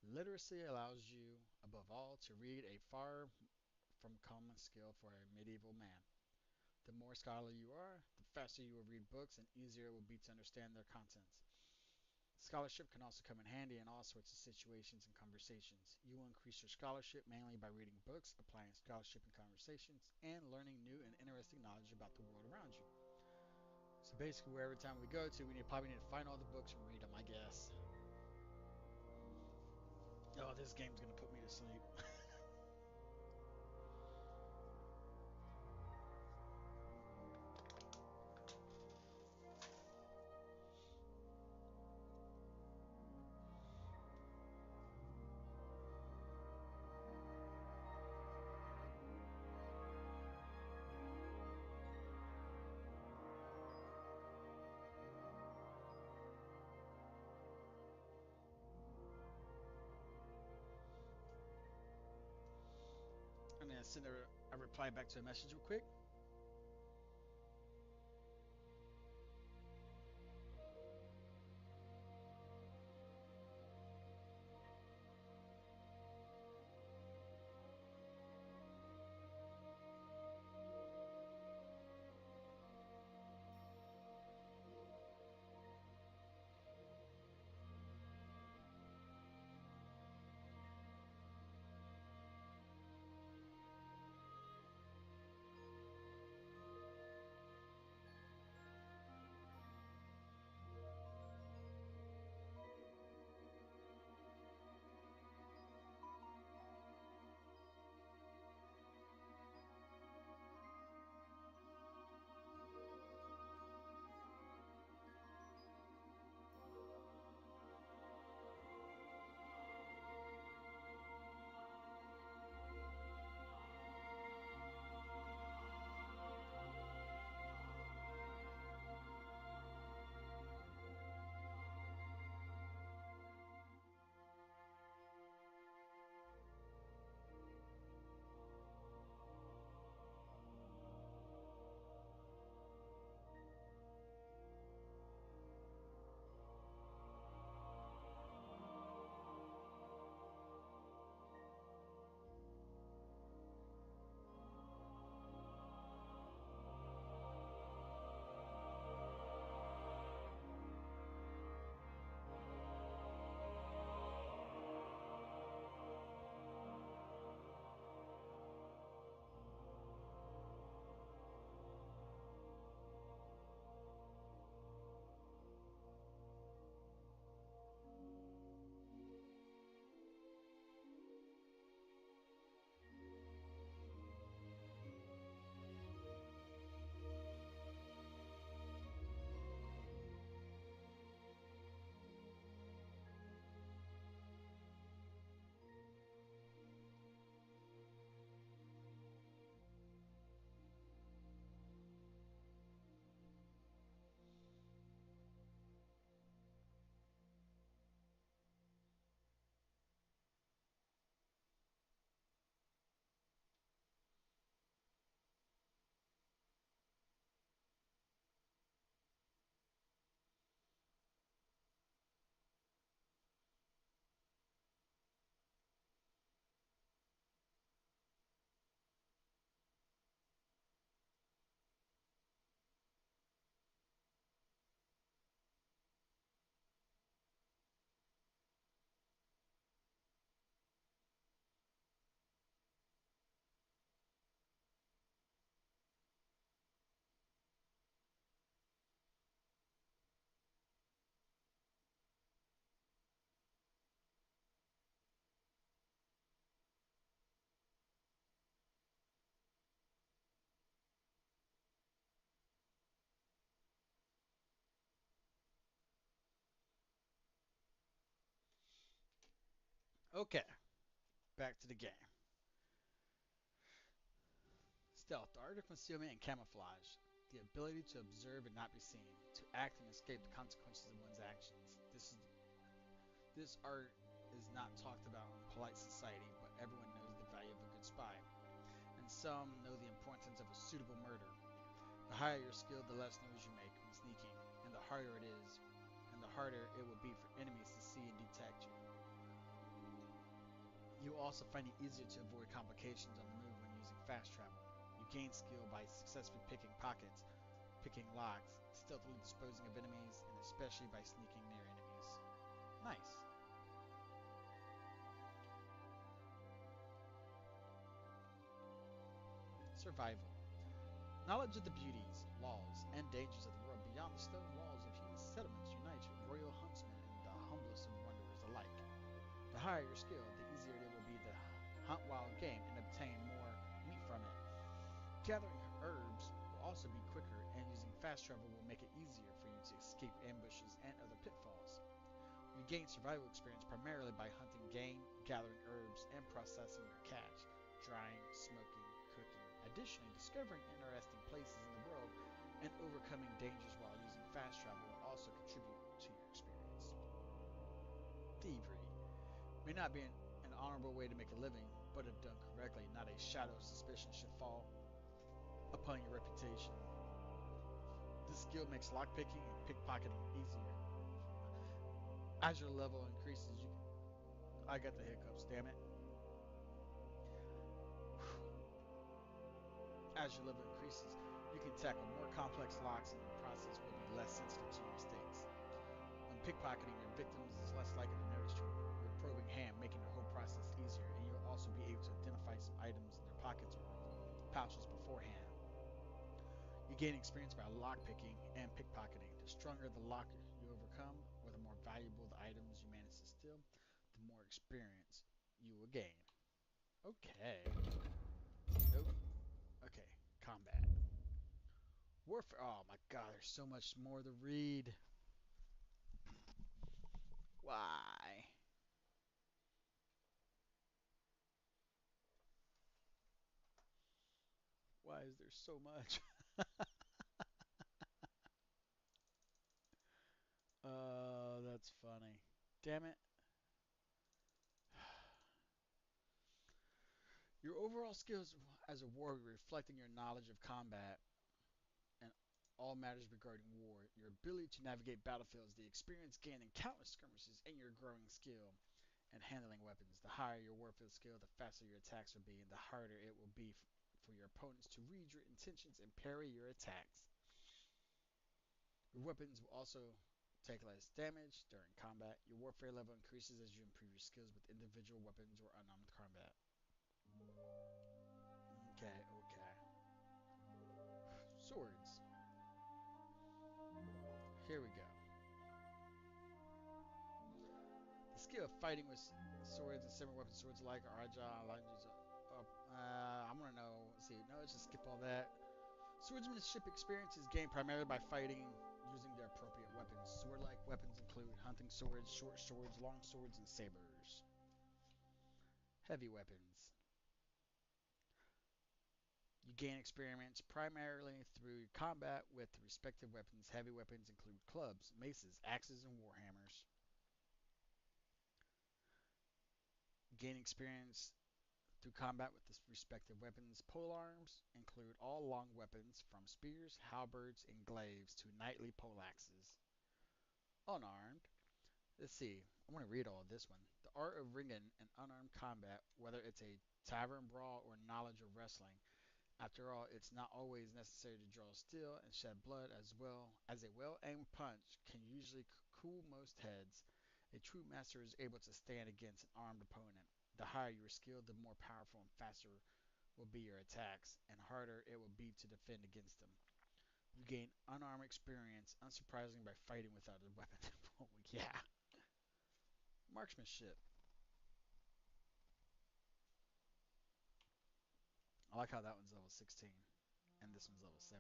Literacy allows you, above all, to read a far from common skill for a medieval man. The more scholarly you are, the faster you will read books and easier it will be to understand their contents. Scholarship can also come in handy in all sorts of situations and conversations. You will increase your scholarship mainly by reading books, applying scholarship in conversations, and learning new and interesting knowledge about the world around you. So basically, wherever time we go to, probably need to find all the books and read them, I guess. Oh, this game's gonna put me to sleep. I'm gonna send a reply back to a message real quick. Okay, back to the game. Stealth, the art of concealment and camouflage. The ability to observe and not be seen, to act and escape the consequences of one's actions. This art is not talked about in polite society, but everyone knows the value of a good spy, and some know the importance of a suitable murder. The higher your skill, the less noise you make when sneaking, and the harder it will be for enemies to see and detect you. You will also find it easier to avoid complications on the move when using fast travel. You gain skill by successfully picking pockets, picking locks, stealthily disposing of enemies, and especially by sneaking near enemies. Nice. Survival. Knowledge of the beauties, laws, and dangers of the world beyond the stone walls of human settlements unites royal huntsmen and the humblest of wanderers alike. The higher your skill, the easier it will be to hunt wild game and obtain more meat from it. Gathering herbs will also be quicker, and using fast travel will make it easier for you to escape ambushes and other pitfalls. You gain survival experience primarily by hunting game, gathering herbs, and processing your catch, drying, smoking, cooking. Additionally, discovering interesting places in the world and overcoming dangers while using fast travel will also contribute to your experience. Thievery may not be an honorable way to make a living, but if done correctly, not a shadow of suspicion should fall upon your reputation. This skill makes lockpicking and pickpocketing easier. As your level increases, I got the hiccups, damn it. As your level increases, you can tackle more complex locks and the process will be less sensitive to your mistakes. When pickpocketing, your victims is less likely to notice your probing hand, making the whole process easier, and you'll also be able to identify some items in their pockets or pouches beforehand. You gain experience by lockpicking and pickpocketing. The stronger the lock you overcome, or the more valuable the items you manage to steal, the more experience you will gain. Okay. Nope. Okay. Combat. Warfare. Oh my god, there's so much more to read. Why? Why is there so much? That's funny. Damn it. Your overall skills as a warrior reflecting your knowledge of combat and all matters regarding war, your ability to navigate battlefields, the experience gained in countless skirmishes, and your growing skill in handling weapons. The higher your warfield skill, the faster your attacks will be, and the harder it will be for your opponents to read your intentions and parry your attacks. Your weapons will also take less damage during combat. Your warfare level increases as you improve your skills with individual weapons or unarmed combat. Okay. Swords. Here we go. The skill of fighting with swords and similar weapons, swords alike, are agile. I want to know. Let's see. No, let's just skip all that. Swordsmanship experience is gained primarily by fighting using the appropriate weapons. Sword-like weapons include hunting swords, short swords, long swords, and sabers. Heavy weapons. You gain experience primarily through combat with the respective weapons. Heavy weapons include clubs, maces, axes, and warhammers. Gain experience through combat with the respective weapons. Polearms include all long weapons from spears, halberds, and glaives to knightly poleaxes. Unarmed. Let's see. I want to read all of this one. The art of ringing an unarmed combat, whether it's a tavern brawl or knowledge of wrestling. After all, it's not always necessary to draw steel and shed blood, as well as a well-aimed punch can usually cool most heads. A true master is able to stand against an armed opponent. The higher your skill, the more powerful and faster will be your attacks, and harder it will be to defend against them. You gain unarmed experience, unsurprisingly, by fighting without a weapon. Oh, yeah. Marksmanship. I like how that one's level 16, and this one's level 17.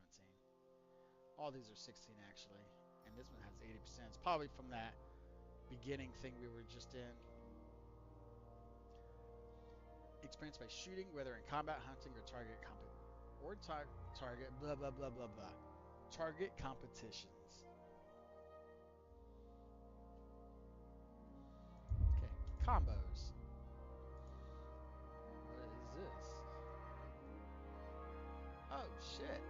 All these are 16 actually, and this one has 80%. It's probably from that beginning thing we were just in. experience by shooting, whether in combat, hunting, or target blah blah blah blah blah. Target competitions. Okay, combos. What is this? Oh shit.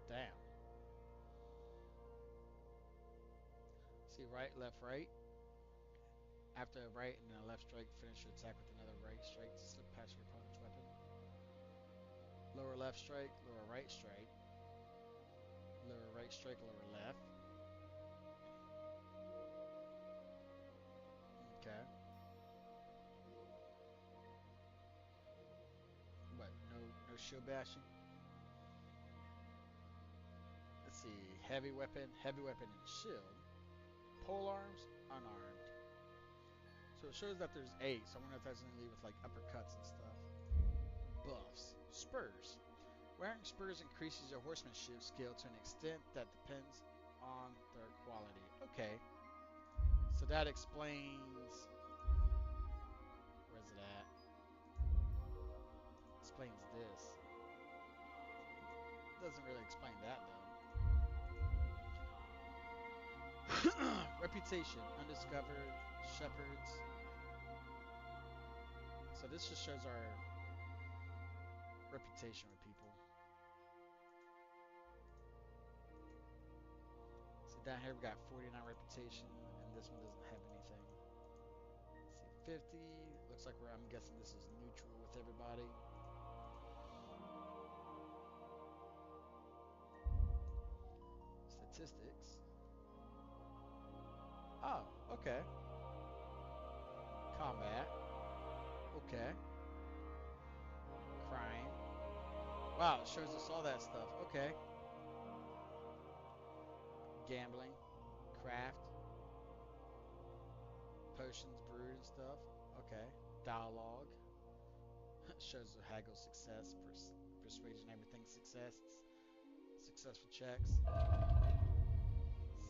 Damn. See, right, left, right. After a right and then a left strike, finish your attack with another right strike to slip past your opponent's weapon. Lower left strike, lower right strike. Lower right strike, lower left. Okay. What? No shield bashing? Let's see. Heavy weapon, and shield. Pole arms, unarmed. So it shows that there's 8, so I wonder if that's going to leave with like uppercuts and stuff. Buffs. Spurs. Wearing spurs increases your horsemanship skill to an extent that depends on their quality. Okay. So that explains... Where's it at? Explains this. Doesn't really explain that though. Reputation. Undiscovered. Shepherds. So this just shows our reputation with people. So down here we got 49 reputation, and this one doesn't have anything. Let's see, 50. Looks like I'm guessing this is neutral with everybody. Statistics. Oh, okay. Combat. Okay. Crime. Wow, it shows us all that stuff. Okay. Gambling. Craft. Potions brewed and stuff. Okay. Dialogue. Shows the haggle success. Persuasion, everything success. Successful checks.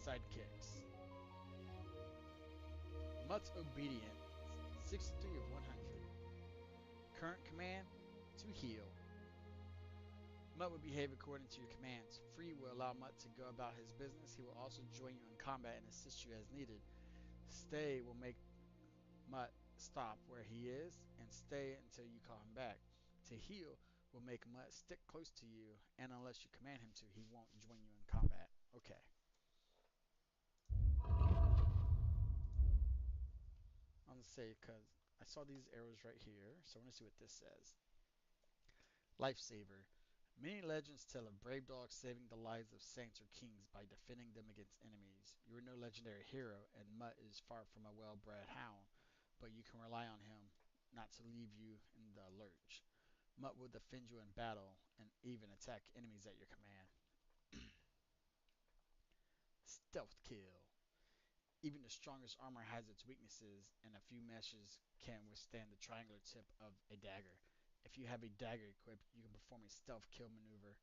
Sidekicks. Mutt's obedient. 63 of 100. Current command, to heal. Mutt will behave according to your commands. Free will allow Mutt to go about his business. He will also join you in combat and assist you as needed. Stay will make Mutt stop where he is and stay until you call him back. To heal will make Mutt stick close to you, and unless you command him to, he won't join you in combat. Okay. I'm going to say, because I saw these arrows right here, so I want to see what this says. Lifesaver. Many legends tell of brave dogs saving the lives of saints or kings by defending them against enemies. You are no legendary hero, and Mutt is far from a well-bred hound, but you can rely on him not to leave you in the lurch. Mutt will defend you in battle and even attack enemies at your command. Stealth kill. Even the strongest armor has its weaknesses, and a few meshes can withstand the triangular tip of a dagger. If you have a dagger equipped, you can perform a stealth kill maneuver.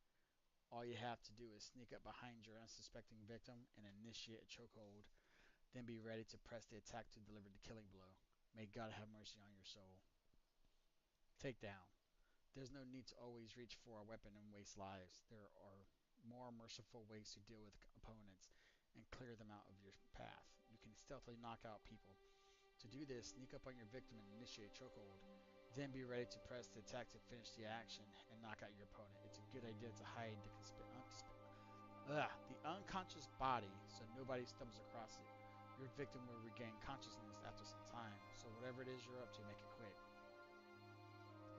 All you have to do is sneak up behind your unsuspecting victim and initiate a chokehold. Then be ready to press the attack to deliver the killing blow. May God have mercy on your soul. Takedown. There's no need to always reach for a weapon and waste lives. There are more merciful ways to deal with opponents and clear them out of your path. You can stealthily knock out people. To do this, sneak up on your victim and initiate chokehold. Then be ready to press the attack to finish the action and knock out your opponent. It's a good idea to hide the unconscious body so nobody stumbles across it. Your victim will regain consciousness after some time, so whatever it is you're up to, make it quick.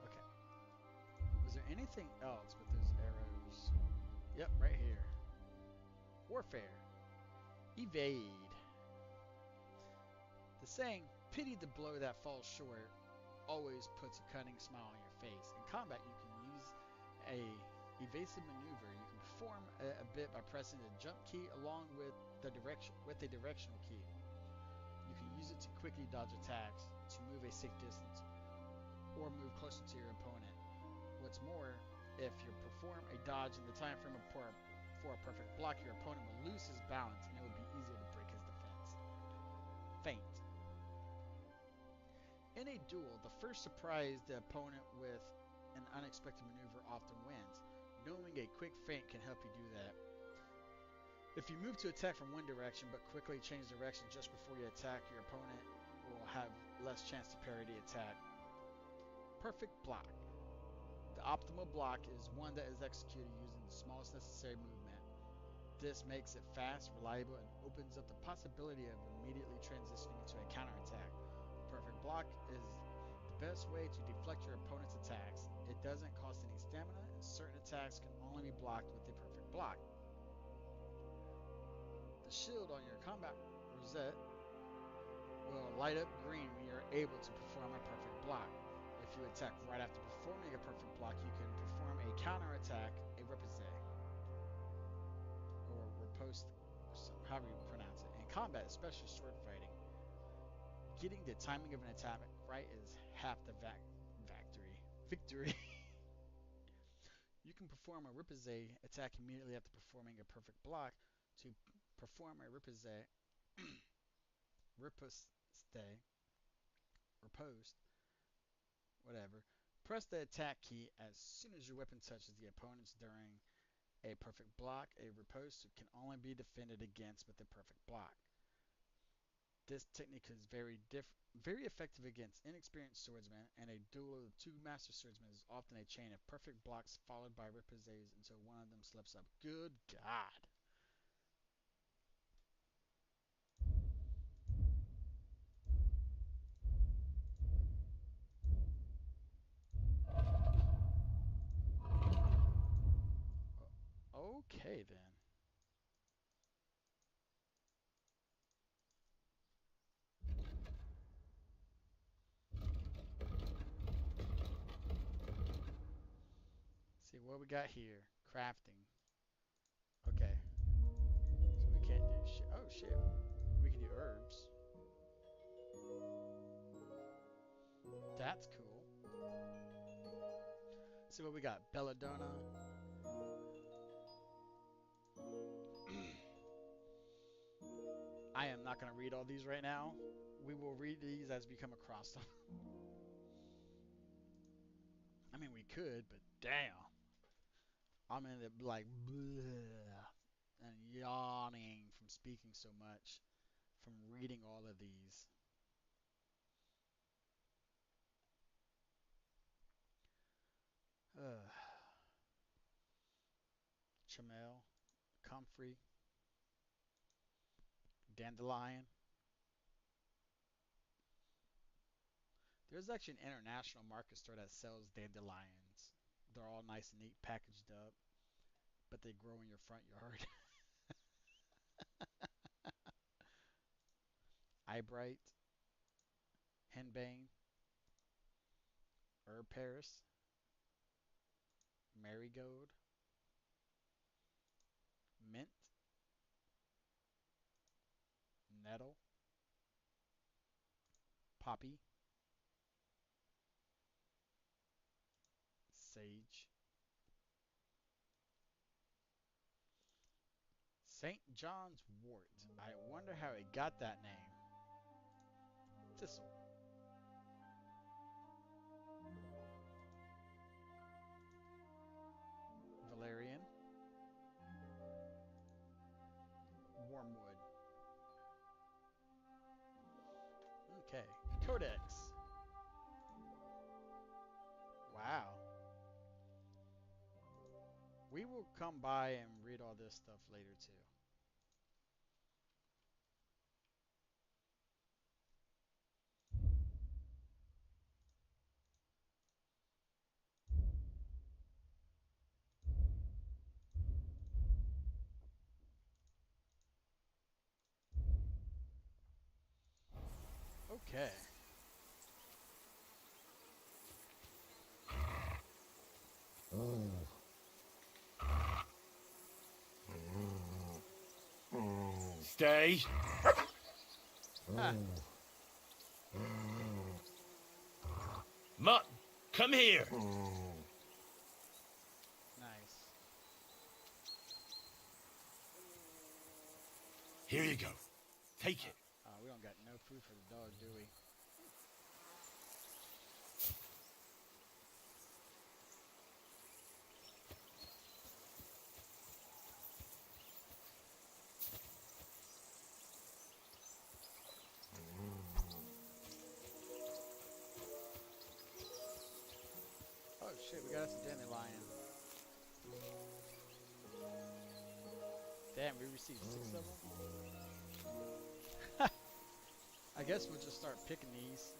Okay. Was there anything else with those arrows? Yep, right here. Warfare. Evade. The saying, pity the blow that falls short, always puts a cunning smile on your face. In combat, you can use a evasive maneuver. You can perform a bit by pressing the jump key along with a directional key. You can use it to quickly dodge attacks, to move a safe distance, or move closer to your opponent. What's more, if you perform a dodge in the time frame for before a perfect block, your opponent will lose his balance and it will be easier to break his defense. Feint. In a duel, the first surprise the opponent with an unexpected maneuver often wins. Knowing a quick feint can help you do that. If you move to attack from one direction but quickly change direction just before you attack, your opponent will have less chance to parry the attack. Perfect block. The optimal block is one that is executed using the smallest necessary movement. This makes it fast, reliable, and opens up the possibility of immediately transitioning into a counterattack. Perfect block is the best way to deflect your opponent's attacks. It doesn't cost any stamina, and certain attacks can only be blocked with a perfect block. The shield on your combat rosette will light up green when you're able to perform a perfect block. If you attack right after performing a perfect block, you can perform a counterattack, a repousse, or riposte, however you pronounce it. In combat, especially sword fighting, getting the timing of an attack right is half the victory. You can perform a repousse attack immediately after performing a perfect block. To perform a riposte, whatever, press the attack key as soon as your weapon touches the opponent's during a perfect block. A riposte can only be defended against with a perfect block. This technique is very effective against inexperienced swordsmen, and a duel of two master swordsmen is often a chain of perfect blocks followed by ripousses until one of them slips up. Good God. Okay, then. See what we got here. Crafting. Okay. So we can't do shit. Oh, shit. We can do herbs. That's cool. See what we got. Belladonna. I am not going to read all these right now. We will read these as we come across them. I mean, we could, but damn. I'm in the like bleh, and yawning from speaking so much, from reading all of these. Chamel, comfrey, dandelion. There's actually an international market store that sells dandelions. They're all nice and neat, packaged up, but they grow in your front yard. Eyebright, henbane, herb paris, marigold, mint, nettle, poppy, sage, St. John's wort. I wonder how it got that name. Thistle. Valerian. Wormwood. Okay. Codex. Wow. We will come by and read all this stuff later too. Okay. Stay. Ah. Mutt, come here. Nice. Here you go. Take it. We don't got no food for the dog, do we? Oh shit, we got us a dandelion. Damn, we received 6 of them? I guess we'll just start picking these.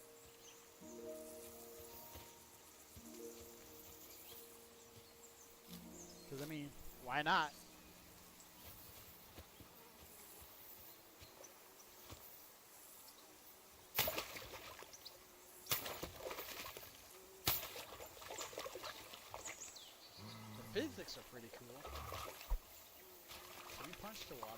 Because, I mean, why not? The physics are pretty cool. Can you punch the water?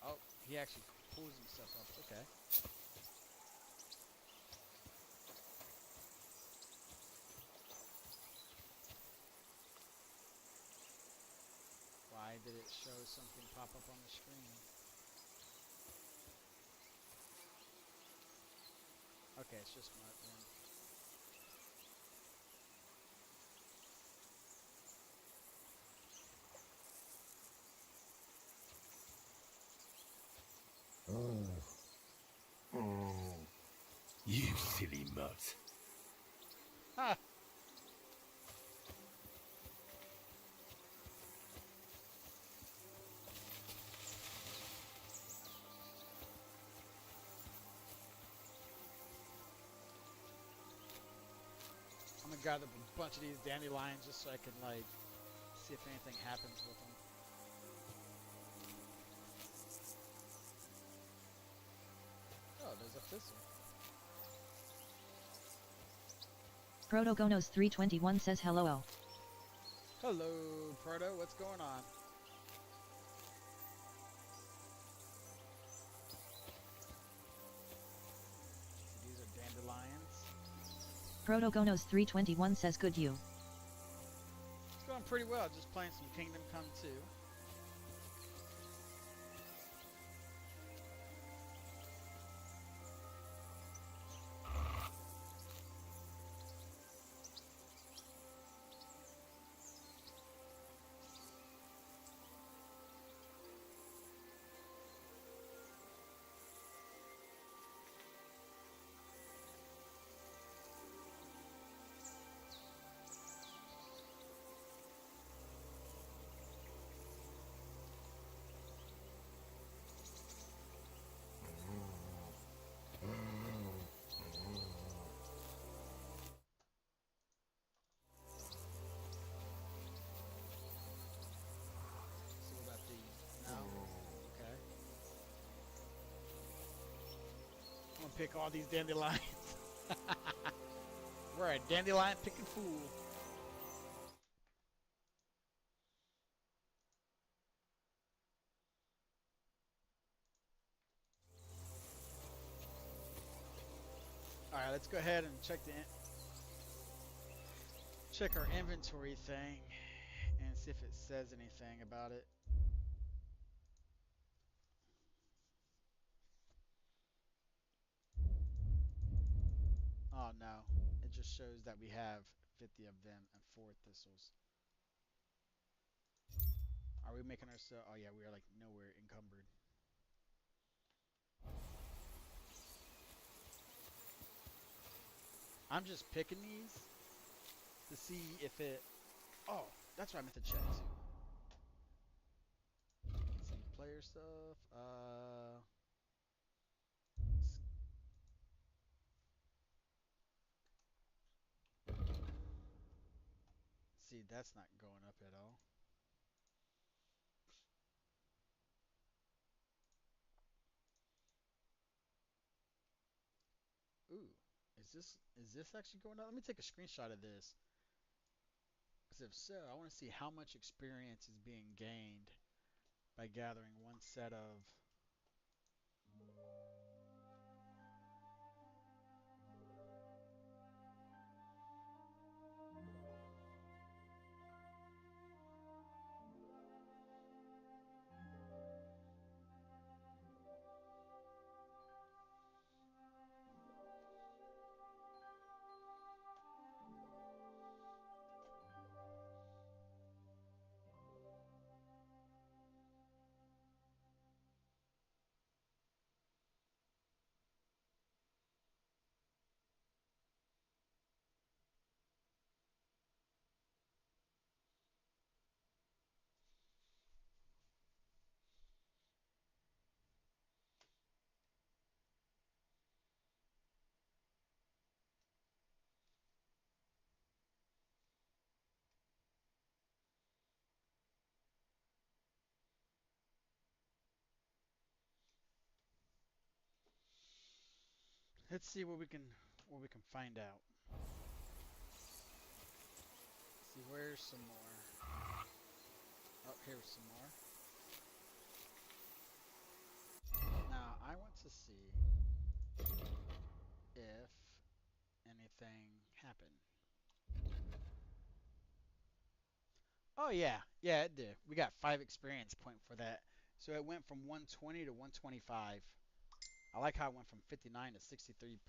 Oh, he actually pulls himself up. Okay. Why did it show something pop up on the screen? Okay, it's just mud then. You silly mutt. Ha! I'm gonna gather a bunch of these dandelions just so I can, like, see if anything happens with them. Oh, there's a thistle. Protogonos 321 says hello. Hello, Proto. What's going on? These are dandelions. Protogonos 321 says good you. It's going pretty well. Just playing some Kingdom Come 2. See what about these? No? Okay. I'm gonna pick all these dandelions. We're a dandelion picking fool. Alright, let's go ahead and check our inventory thing and see if it says anything about it. Oh no, it just shows that we have 50 of them and 4 thistles. Are we making ourselves? Oh yeah, we are like nowhere encumbered. I'm just picking these to see if it. Oh, that's what I meant to check too. Some player stuff. See, that's not going up at all. Ooh, is this actually going up? Let me take a screenshot of this. Because if so, I want to see how much experience is being gained by gathering one set of let's see what we can find out. See where's some more. Oh, here's some more. Now I want to see if anything happened. Oh yeah, yeah it did. We got 5 experience point for that. So it went from 120 to 125. I like how it went from 59 to 63%.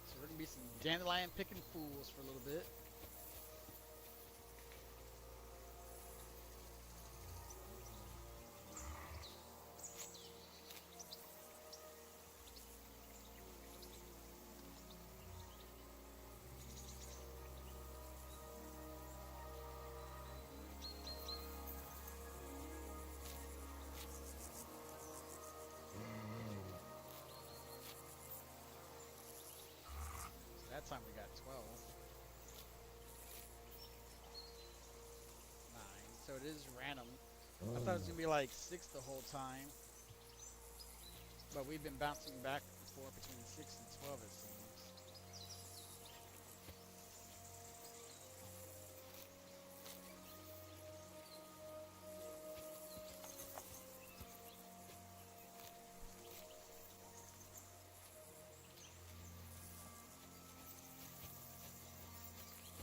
So we're gonna be some dandelion picking fools for a little bit. So that time we got 12. 9. So it is random. I thought it was gonna be like 6 the whole time. But we've been bouncing back and forth between 6 and 12 it seems.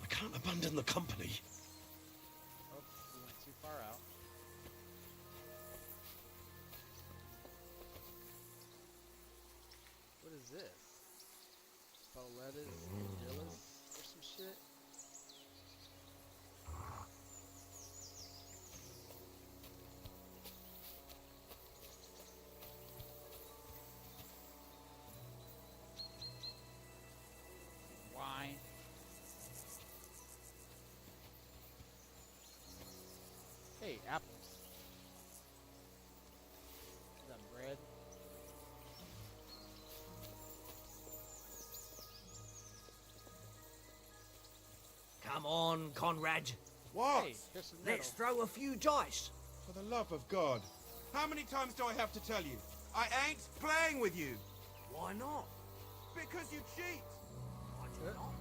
I can't abandon the company. Oh, we went too far out. What is this? Boletas, Dillis, or some shit? Wine. Hey, apples. Is that bread? Come on, Conrad. What? Hey, here's some Let's metal. throw a few dice. For the love of God. How many times do I have to tell you? I ain't playing with you. Why not? Because you cheat. I do not.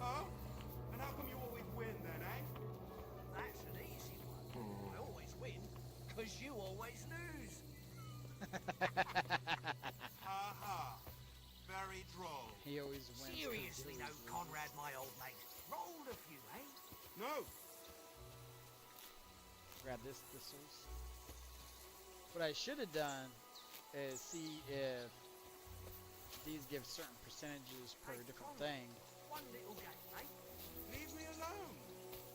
Huh? And how come you always win then, eh? That's an easy one. I always win, because you always lose. Ha ha. Very droll. He always wins. 'cause he Seriously always though, loses. Conrad, my old mate. Rolled a few, eh? No. Grab this thistles. What I should have done is see if these give certain percentages per different thing. One little game, eh? Leave me alone.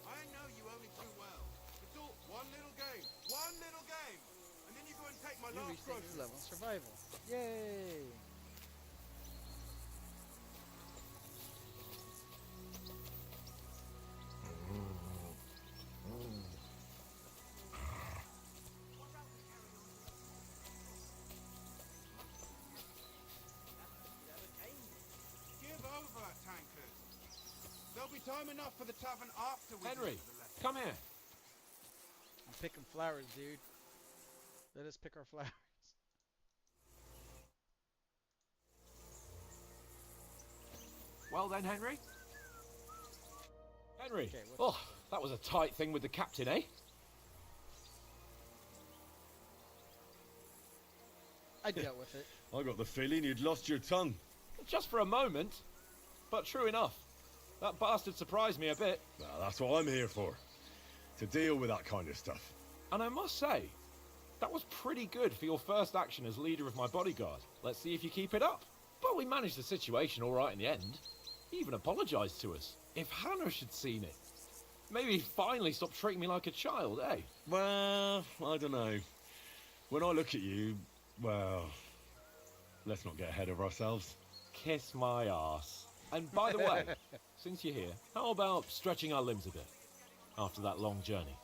I know you only too well. It's all one little game. One little game. And then you go and take my You last reached a new groceries. level in survival. Yay! Give over, tankers. There'll be time enough for the tavern after we Henry, do the lesson. come here. I'm picking flowers, dude. Let us pick our flowers. Well then, Henry? Henry, Okay, what's Oh, that was a tight thing with the captain, eh? I dealt with it. I got the feeling you'd lost your tongue. Just for a moment. But true enough. That bastard surprised me a bit. Well, that's what I'm here for. To deal with that kind of stuff. And I must say, that was pretty good for your first action as leader of my bodyguard. Let's see if you keep it up. But we managed the situation all right in the end. He even apologised to us. If Hanush had seen it, maybe he'd finally stop treating me like a child, eh? Well, I don't know. When I look at you, well, let's not get ahead of ourselves. Kiss my arse. And by the way, since you're here, how about stretching our limbs a bit after that long journey?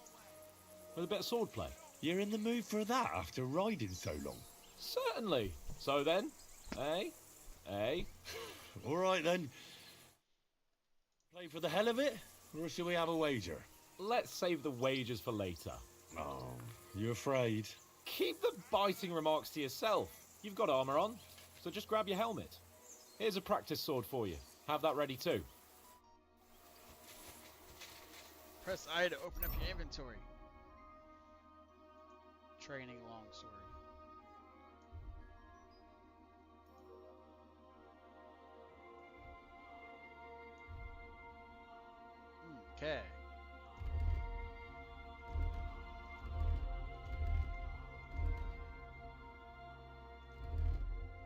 With a bit of swordplay? You're in the mood for that after riding so long? Certainly. So then, eh? Eh? All right then. Play for the hell of it, or shall we have a wager? Let's save the wagers for later. Oh, you afraid? Keep the biting remarks to yourself. You've got armour on, so just grab your helmet. Here's a practice sword for you. Have that ready too. Press I to open up your inventory. Training longsword. Okay.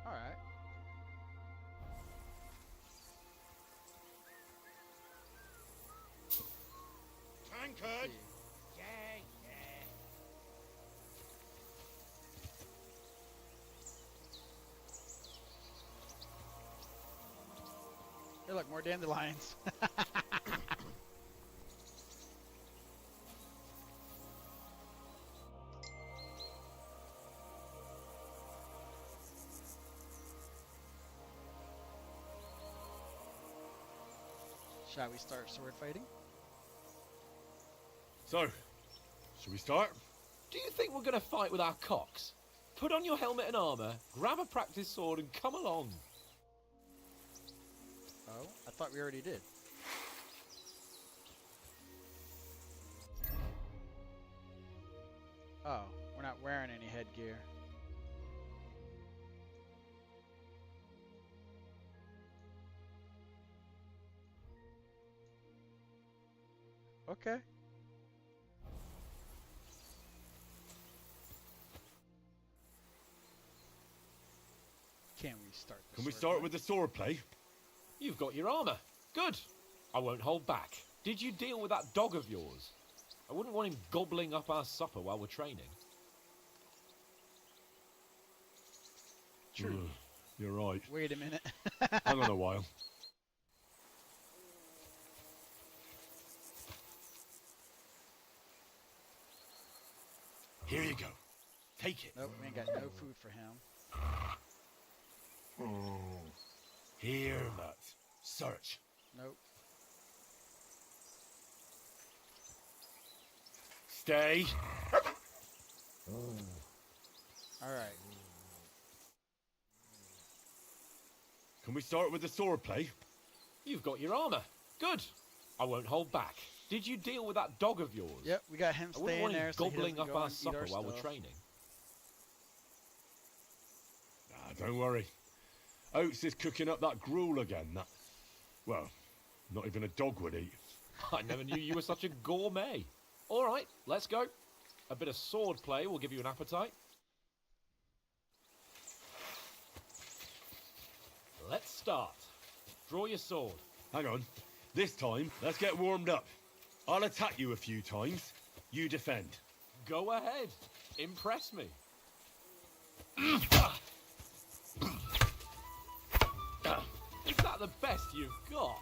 All right. Tankard! Yeah, yeah. Hey, look, more dandelions. Shall we start sword fighting? So, should we start? Do you think we're going to fight with our cocks? Put on your helmet and armour, grab a practice sword and come along. Oh, I thought we already did. Oh, we're not wearing any headgear. Okay. Can we start? Can we start with the sword play? You've got your armour. Good. I won't hold back. Did you deal with that dog of yours? I wouldn't want him gobbling up our supper while we're training. True. You're right. Wait a minute. Hang on a while. Here you go. Take it. Nope, we ain't got no food for him. Here, Matt. Search. Nope. Stay. All right. Can we start with the sword play? You've got your armour. Good. I won't hold back. Did you deal with that dog of yours? Yep, we got him I wouldn't staying want him there so he gobbling doesn't up go our and eat supper our while we're stuff. training. Don't worry. Oates is cooking up that gruel again. That, well, not even a dog would eat. I never knew you were such a gourmet. All right, let's go. A bit of sword play will give you an appetite. Let's start. Draw your sword. Hang on. This time, let's get warmed up. I'll attack you a few times. You defend. Go ahead. Impress me. Is that the best you've got?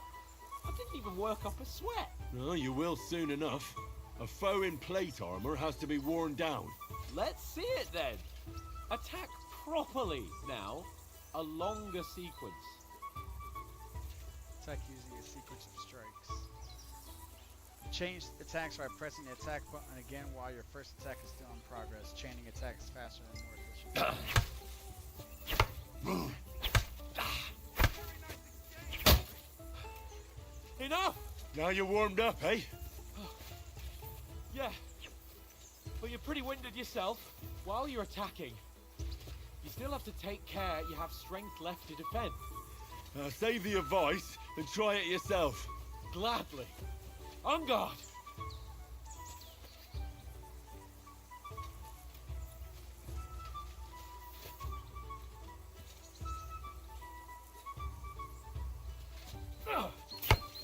I didn't even work up a sweat. Oh, you will soon enough. A foe in plate armor has to be worn down. Let's see it then. Attack properly now. A longer sequence. Attack using a sequence of strikes. Change attacks by pressing the attack button again while your first attack is still in progress. Chaining attacks faster and more efficient. Now you're warmed up, eh? Yeah. But you're pretty winded yourself. While you're attacking, you still have to take care you have strength left to defend. Save the advice and try it yourself. Gladly. On guard!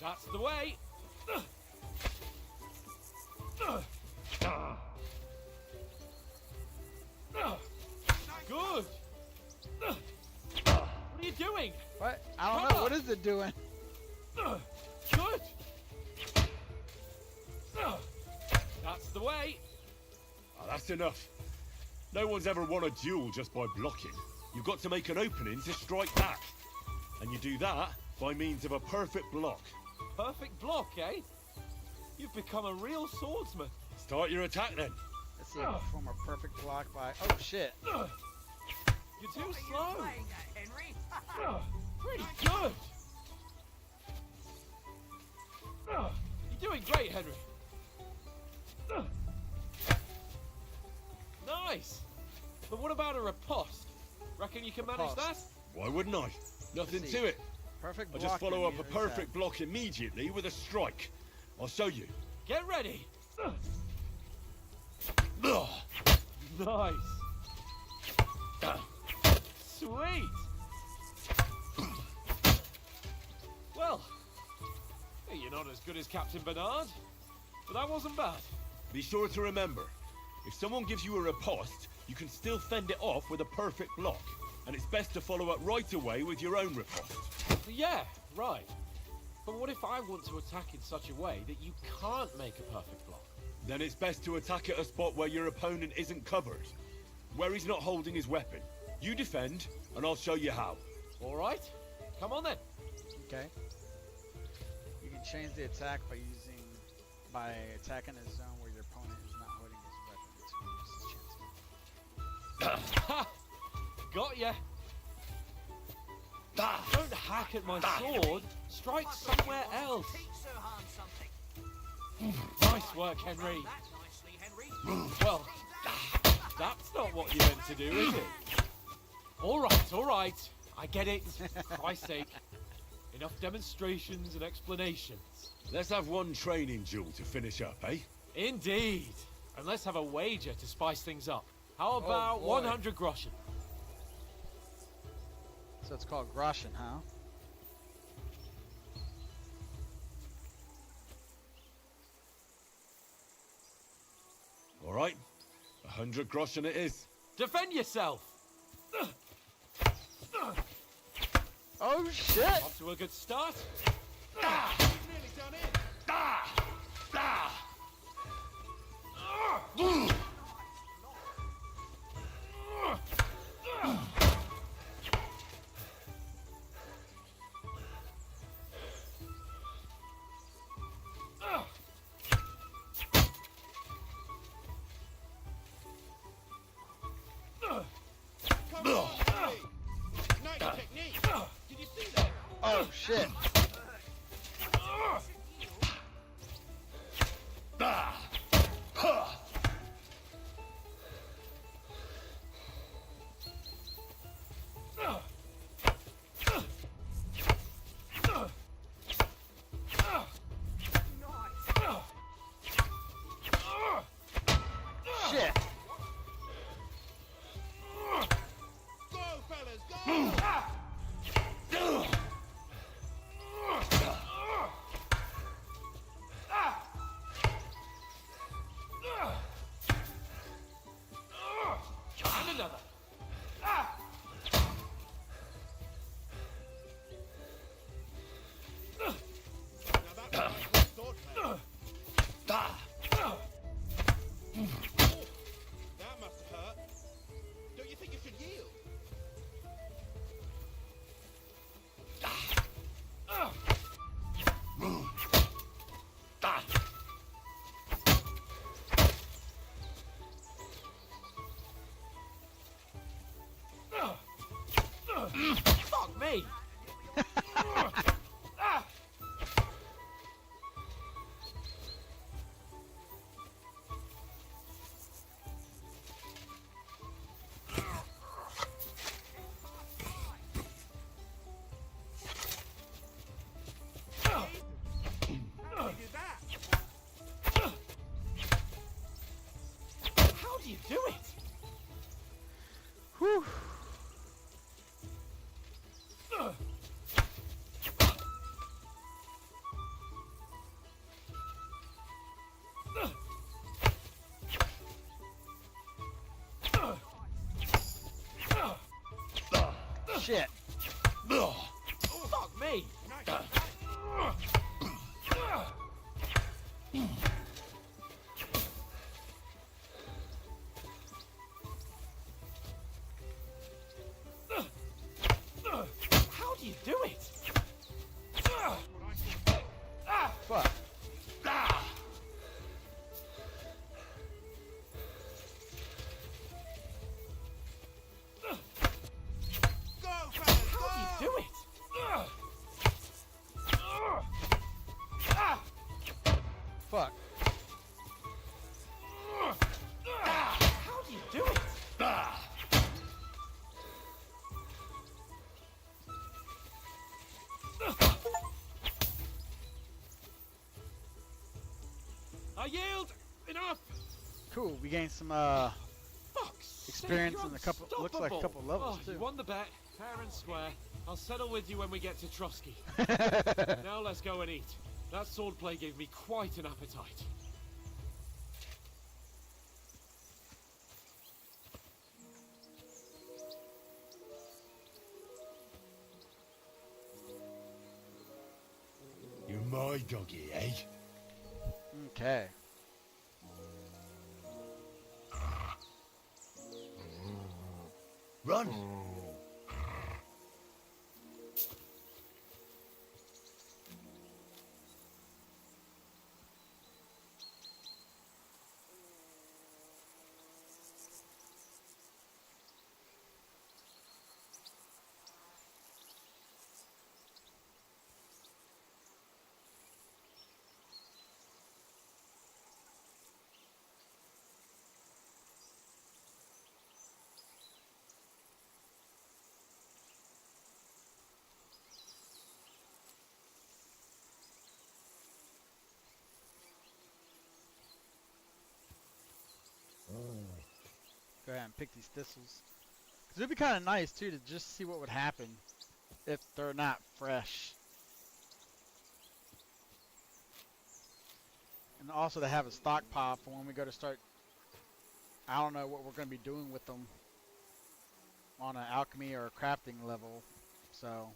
That's the way! Good! What are you doing? What? I don't Come know. What on. is it doing? Good! That's the way! That's enough. No one's ever won a duel just by blocking. You've got to make an opening to strike back. And you do that by means of a perfect block. Perfect block, eh? You've become a real swordsman. Start your attack then. Let's see. Perform a perfect block by. Oh shit. You're too What are slow. you playing at, Henry? Pretty good. You're doing great, Henry. Nice. But what about a riposte? Reckon you can manage that? Riposte. Why wouldn't I? Nothing Let's see. to it. Perfect I block. just follow up a meter is perfect block immediately with a strike. I'll show you. Get ready. Nice. Sweet. Well, hey, you're not as good as Captain Bernard, but that wasn't bad. Be sure to remember, if someone gives you a riposte, you can still fend it off with a perfect block. And it's best to follow up right away with your own riposte. Yeah, right. But what if I want to attack in such a way that you can't make a perfect block? Then it's best to attack at a spot where your opponent isn't covered. Where he's not holding his weapon. You defend, and I'll show you how. All right. Come on then. Okay. You can change the attack by attacking a zone where your opponent is not holding his weapon. Ha! Got ya. Don't hack at my sword. Strike somewhere else. Teach Sir Hans something. Nice work, Henry. That nicely, Henry. Well, that's not what you meant to do, is it? All right. I get it. For Christ's sake. Enough demonstrations and explanations. Let's have one training duel to finish up, eh? Indeed. And let's have a wager to spice things up. How about boy. 100 groschen? So it's called Groschen, huh? All right. 100 groschen it is. Defend yourself. Oh shit! Off to a good start. Nearly done in. Come on, Henry. Nice technique. Did you see that? Oh shit! Shit! Go, fellas, go! shit. Fuck me! How do you do it? Fuck. Go, fellas, How do you do it? Fuck. How do you do it? I yield! Enough! Cool. We gained some Fuck's experience sake, in you're a couple. Looks like a couple unstoppable. levels Oh, too. you won the bet, fair and square. I'll settle with you when we get to Trotsky. Now let's go and eat. That swordplay gave me quite an appetite. You're my doggy, eh? Okay. Run! Go ahead and pick these thistles. 'Cause it'd be kind of nice too to just see what would happen if they're not fresh. And also to have a stockpile for when we go to start. I don't know what we're going to be doing with them on an alchemy or a crafting level. So,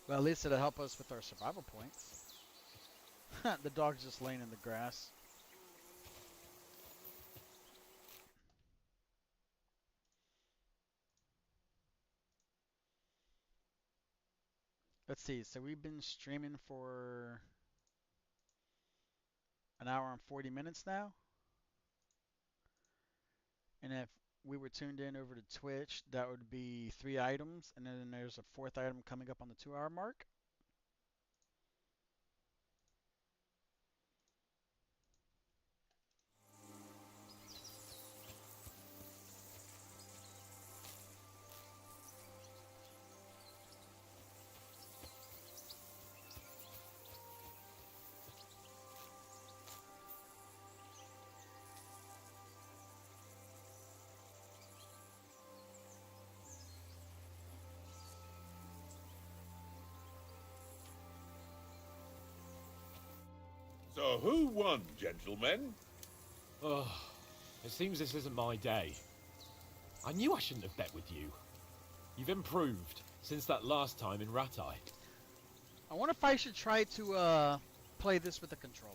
well, at least it'll help us with our survival points. The dog's just laying in the grass. Let's see. So we've been streaming for an hour and 40 minutes now. And if we were tuned in over to Twitch, that would be 3 items. And then there's a 4th item coming up on the 2-hour mark. So who won, gentlemen? Oh, it seems this isn't my day. I knew I shouldn't have bet with you. You've improved since that last time in Ratai. I wonder if I should try to play this with a controller.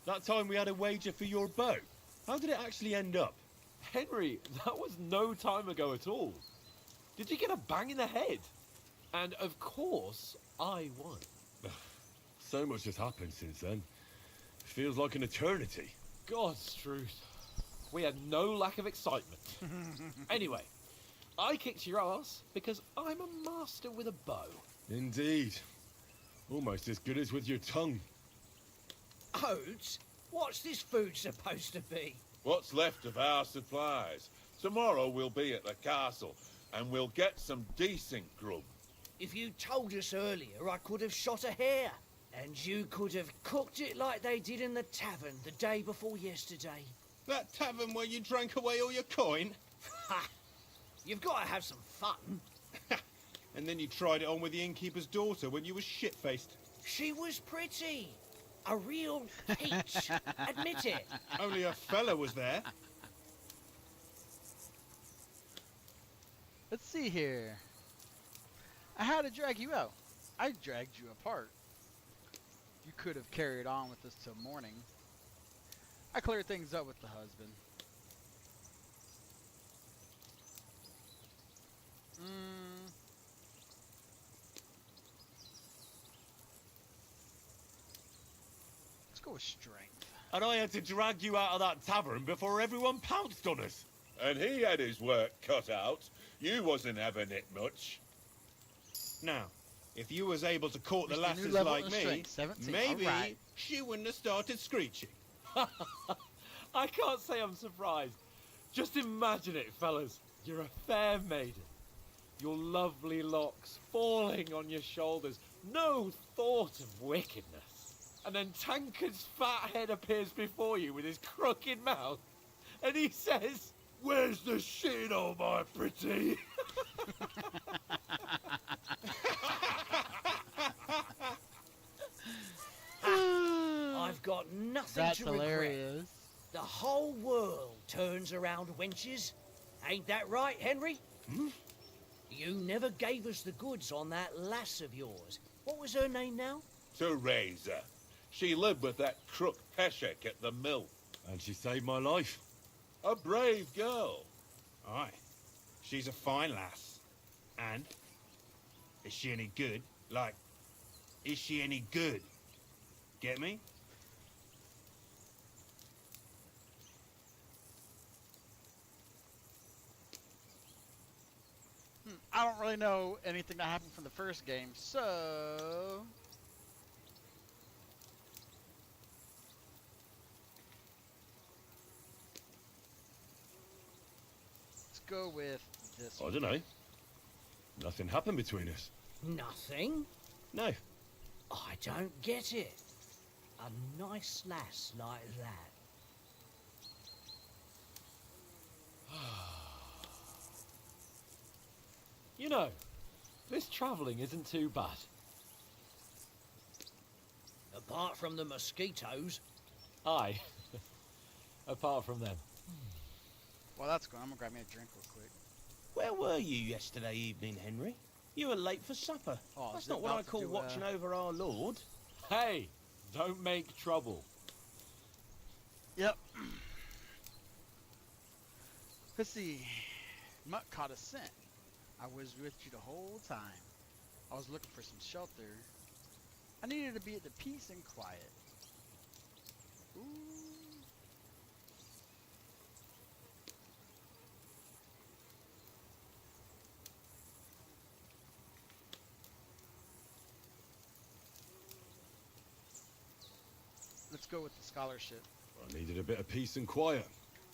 That time we had a wager for your bow. How did it actually end up? Henry, that was no time ago at all. Did you get a bang in the head? And of course, I won. So much has happened since then. Feels like an eternity. God's truth. We had no lack of excitement. Anyway, I kicked your ass because I'm a master with a bow. Indeed. Almost as good as with your tongue. Oats? What's this food supposed to be? What's left of our supplies. Tomorrow we'll be at the castle, and we'll get some decent grub. If you told us earlier, I could have shot a hare. And you could have cooked it like they did in the tavern the day before yesterday. That tavern where you drank away all your coin? Ha! You've got to have some fun. And then you tried it on with the innkeeper's daughter when you were shit-faced. She was pretty. A real peach. Admit it. Only a fella was there. Let's see here. I had to drag you out. I dragged you apart. You could have carried on with us till morning. I cleared things up with the husband. Let's go with strength. And I had to drag you out of that tavern before everyone pounced on us. And he had his work cut out. You wasn't having it much. Now, if you was able to court the Mr. New lasses level like in me, strength, 17. maybe Alright. she wouldn't have started screeching. I can't say I'm surprised. Just imagine it, fellas. You're a fair maiden. Your lovely locks falling on your shoulders. No thought of wickedness. And then Tankard's fat head appears before you with his crooked mouth. And he says, Where's the shit, oh my pretty? I've got nothing That's to regret. hilarious. The whole world turns around wenches. Ain't that right, Henry? You never gave us the goods on that lass of yours. What was her name now? Teresa. She lived with that crook Peshek at the mill. And she saved my life. A brave girl. Aye. She's a fine lass. And? Is she any good? Like, is she any good? Get me? I don't really know anything that happened from the first game, so... let's go with this I one. don't know. Nothing happened between us. Nothing? No. I don't get it. A nice lass like that. you know, this travelling isn't too bad. Apart from the mosquitoes. Aye. Apart from them. Well, that's good. I'm gonna grab me a drink real quick. Where were you yesterday evening, Henry? You were late for supper. Oh, That's is it not what about I to call do, watching over our Lord. Hey, don't make trouble. Yep. Let's see. Mutt caught a scent. I was with you the whole time. I was looking for some shelter. I needed to be at the peace and quiet. Ooh. Let's go with the scholarship. I needed a bit of peace and quiet.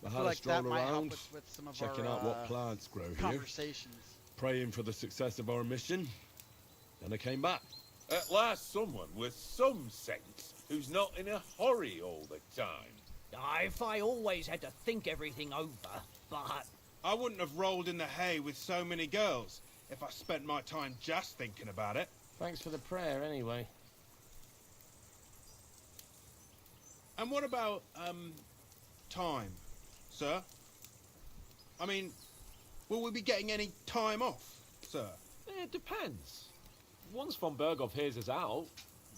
I I had feel a like stroll that might help around, us with some of checking our out what plants grow here, conversations. praying for the success of our mission. Then I came back. At last someone with some sense who's not in a hurry all the time. If I always had to think everything over, but... I wouldn't have rolled in the hay with so many girls if I spent my time just thinking about it. Thanks for the prayer, anyway. And what about, time, sir? I mean, will we be getting any time off, sir? It depends. Once von Berghoff hears us out,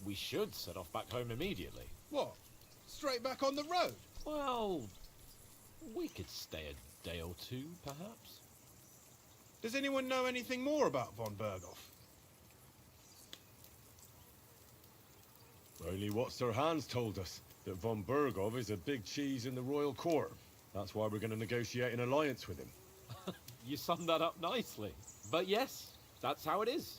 we should set off back home immediately. What? Straight back on the road? Well, we could stay a day or two, perhaps. Does anyone know anything more about von Berghoff? Only what Sir Hans told us, that von Berghoff is a big cheese in the royal court. That's why we're going to negotiate an alliance with him. You summed that up nicely. But yes, that's how it is.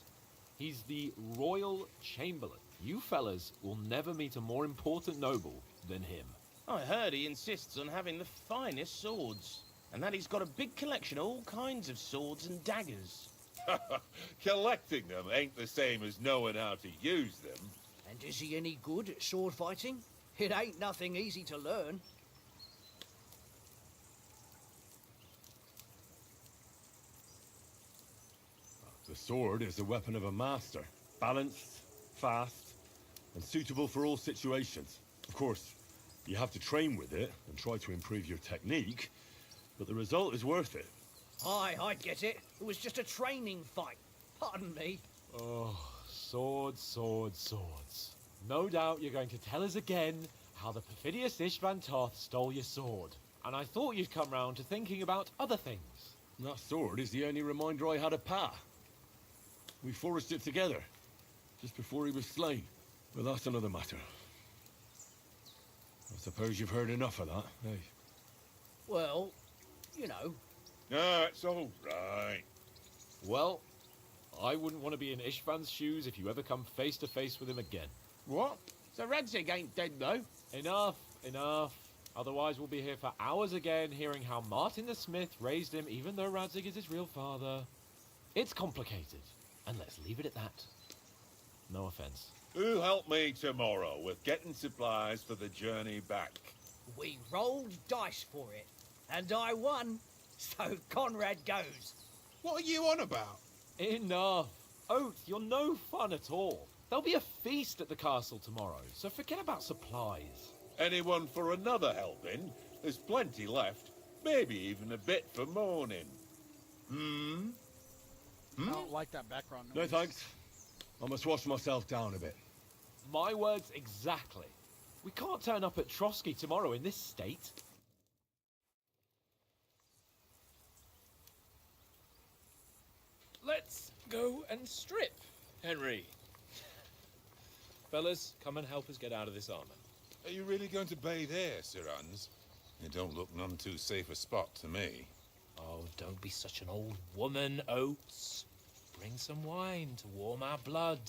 He's the Royal Chamberlain. You fellas will never meet a more important noble than him. I heard he insists on having the finest swords, and that he's got a big collection of all kinds of swords and daggers. Collecting them ain't the same as knowing how to use them. And is he any good at sword fighting? It ain't nothing easy to learn. The sword is the weapon of a master. Balanced, fast, and suitable for all situations. Of course, you have to train with it and try to improve your technique, but the result is worth it. Aye, I get it. It was just a training fight. Pardon me. Oh, swords, swords, swords. No doubt you're going to tell us again how the perfidious Ishvan Toth stole your sword. And I thought you'd come round to thinking about other things. That sword is the only reminder I had of Pa. We forged it together, just before he was slain. But that's another matter. I suppose you've heard enough of that, eh? Well, you know. No, it's all right. Well, I wouldn't want to be in Ishvan's shoes if you ever come face to face with him again. What? So Radzig ain't dead, though? Enough, enough. Otherwise we'll be here for hours again hearing how Martin the Smith raised him even though Radzig is his real father. It's complicated, and let's leave it at that. No offense. Who'll help me tomorrow with getting supplies for the journey back? We rolled dice for it, and I won. So Conrad goes. What are you on about? Enough. Oath, you're no fun at all. There'll be a feast at the castle tomorrow, so forget about supplies. Anyone for another helping? There's plenty left. Maybe even a bit for morning. I don't like that background No noise. thanks. I must wash myself down a bit. My words exactly. We can't turn up at Trotsky tomorrow in this state. Let's go and strip, Henry. Fellas, come and help us get out of this armor. Are you really going to bathe here, Sir Hans? It don't look none too safe a spot to me. Oh, don't be such an old woman, Oates. Bring some wine to warm our blood.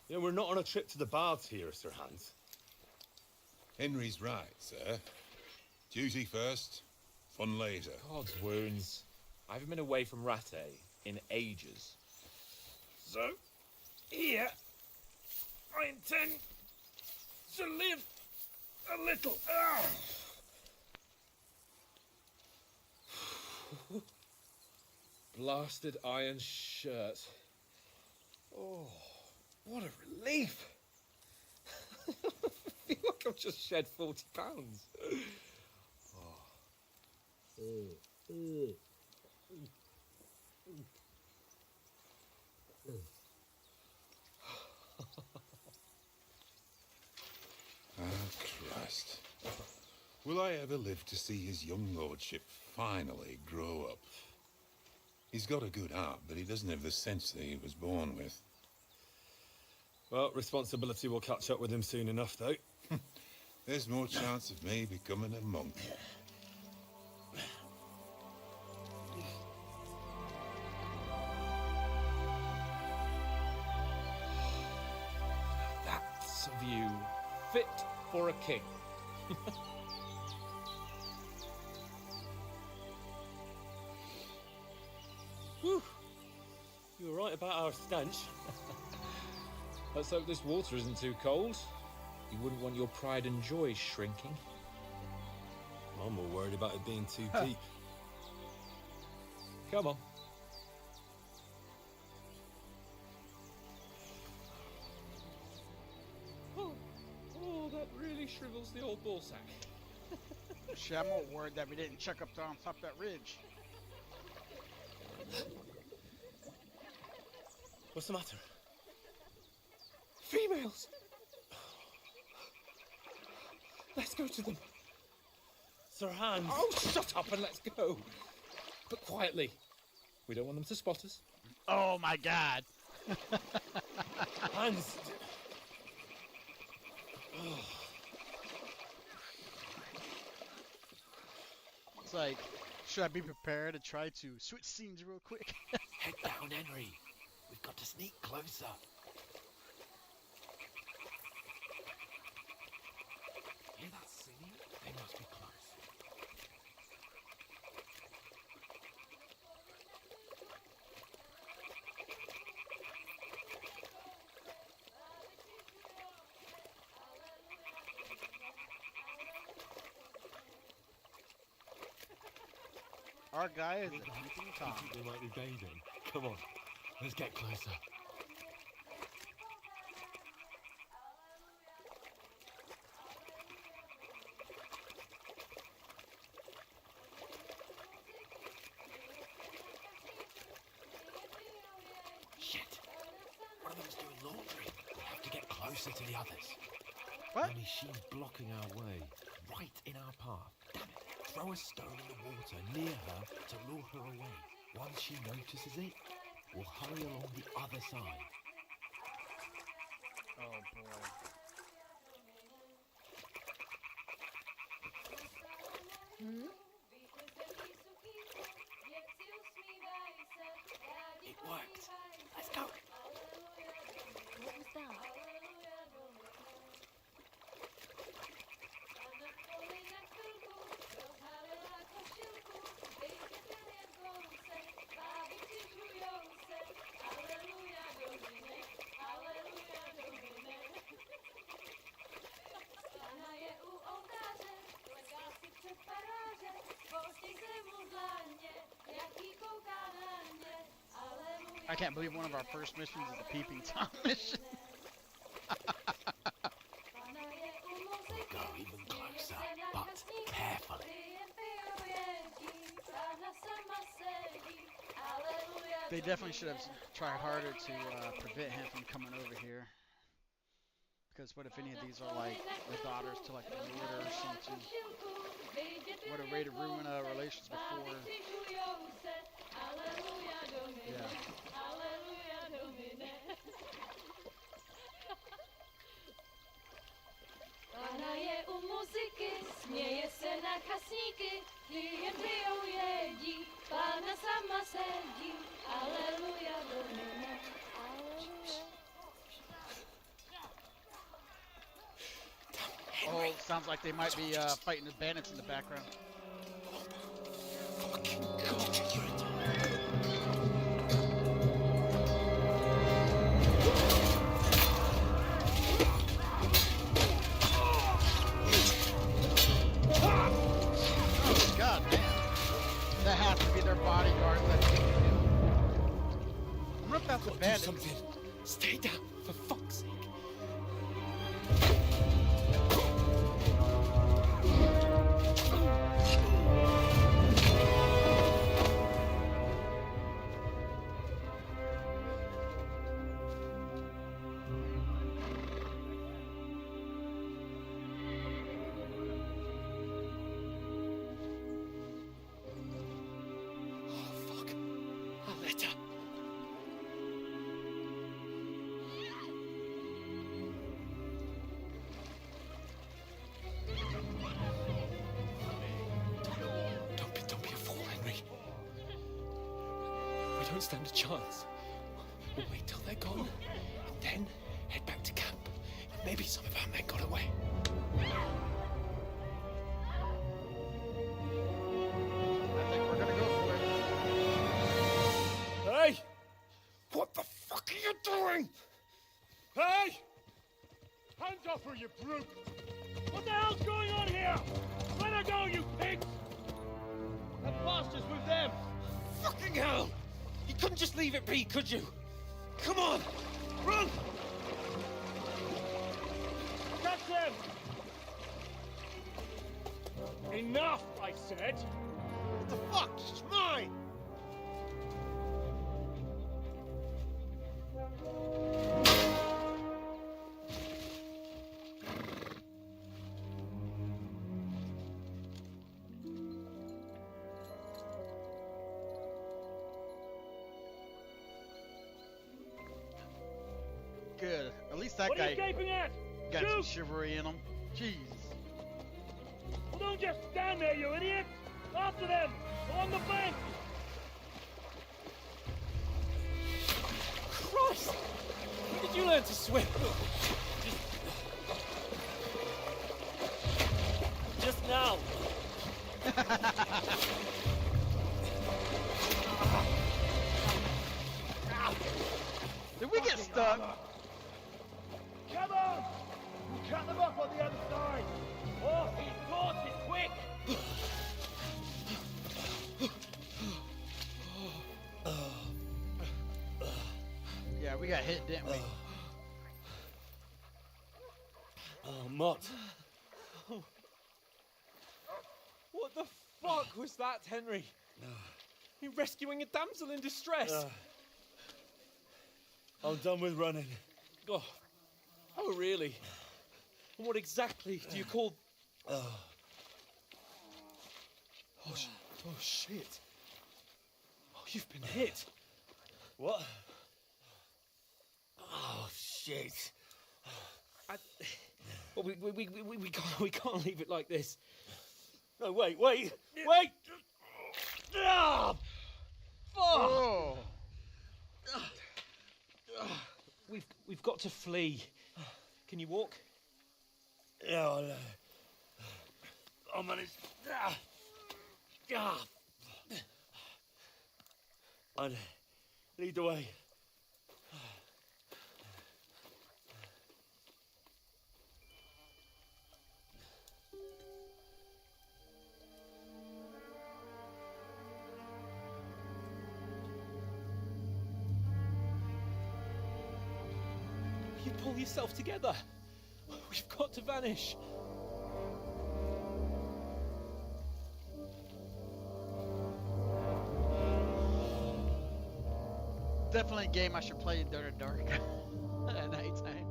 Yeah, we're not on a trip to the baths here, Sir Hans. Henry's right, sir. Duty first, fun later. God's wounds. I haven't been away from Rattay in ages. So, here, I intend to live a little. Blasted iron shirt. Oh, what a relief. I feel like I've just shed 40 pounds. Ah, Christ. Will I ever live to see his young lordship finally grow up? He's got a good heart, but he doesn't have the sense that he was born with. Well, responsibility will catch up with him soon enough, though. There's more chance of me becoming a monk. That's a view fit for a king. Whew. You were right about our stench. Let's hope this water isn't too cold. You wouldn't want your pride and joy shrinking. I'm more worried about it being too deep. Come on. Oh, that really shrivels the old ball sack. Shit, I'm more worried that we didn't check up on top of that ridge. What's the matter? Females! Let's go to them. Sir Hans! Oh, shut up and let's go. But quietly. We don't want them to spot us. Oh my god! Hans! It's like, should I be prepared to try to switch scenes real quick? Head down, Henry. We've got to sneak closer. Hear that singing? They must be close. Our guy is a peeping Tom. They might be bathing. Come on, let's get closer. Shit! One of them's doing laundry. We have to get closer to the others. What? Only she's blocking our way, right in our path. Damn it! Throw a stone in the water near her to lure her away. Once she notices it, we'll hurry along the other side. Oh boy. It worked. Let's go. What was that? I can't believe one of our first missions is the peeping Tom mission. We'll go even closer, but carefully. They definitely should have tried harder to prevent him from coming over here. Because what if any of these are like the daughters to like the Lord or something? What a way to ruin relations before. Yeah. Pana je u muzyky, směje se na chasníky, ty jen pijou jedí, Pána sama sedí, aleluja, domine, aleluja. Oh, sounds like they might be fighting the bandits in the background. Oh, God damn. That has to be their bodyguard. I wonder if that's the bandits. Stay down, for fuck's sake. Don't stand a chance. We'll wait till they're gone, and then head back to camp. Maybe some of our men got away. I think we're gonna go for it. Hey! What the fuck are you doing? Hey! Hands off her, you brute! What the hell's going on here? Let her go, you pigs! That bastard's with them! Fucking hell! You couldn't just leave it be, could you? Come on! Run! Catch them! Enough, I said! What the fuck? It's mine! Good. At least that What are guy you gaping at? got some Shoot! chivalry in him. Jeez. Well, don't just stand there, you idiot! After them! Along the bank! Christ! When did you learn to swim? Just now. Did we get stuck? Come on! Cut them off on the other side! Oh, he's caught it, quick! We got hit, didn't we? Oh, Mott. What the fuck was that, Henry? You rescuing a damsel in distress? I'm done with running. Oh, really? And what exactly do you call... Oh, shit. Oh, you've been hit. What? Oh, shit. Well, we can't leave it like this. No, wait! Ah! Oh! We've got to flee. Can you walk? Yeah, I'll manage. I'd lead the way. You pull yourself together. We've got to vanish. Definitely a game I should play in the dark at nighttime.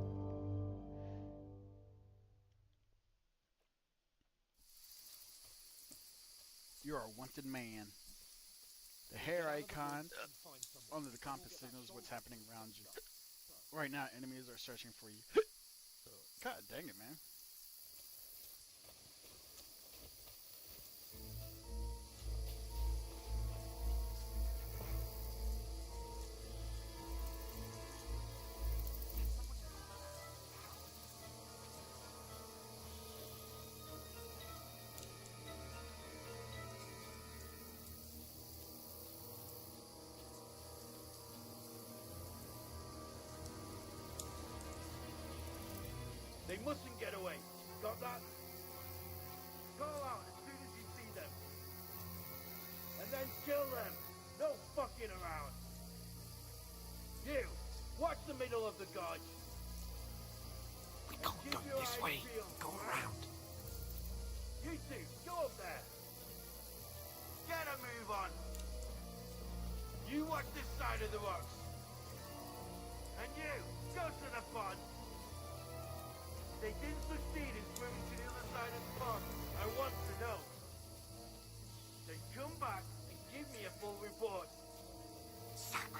You are a wanted man. The hair icon under the compass signals what's happening around you. Right now, enemies are searching for you. God dang it, man. They mustn't get away. Got that? Call out as soon as you see them. And then kill them. No fucking around. You, watch the middle of the gorge. We can't go this way. Go around. You two, go up there. Get a move on. You watch this side of the rocks. And you, go to the pond. They didn't succeed in swimming to the other side of the pond. I want to know. Then come back and give me a full report.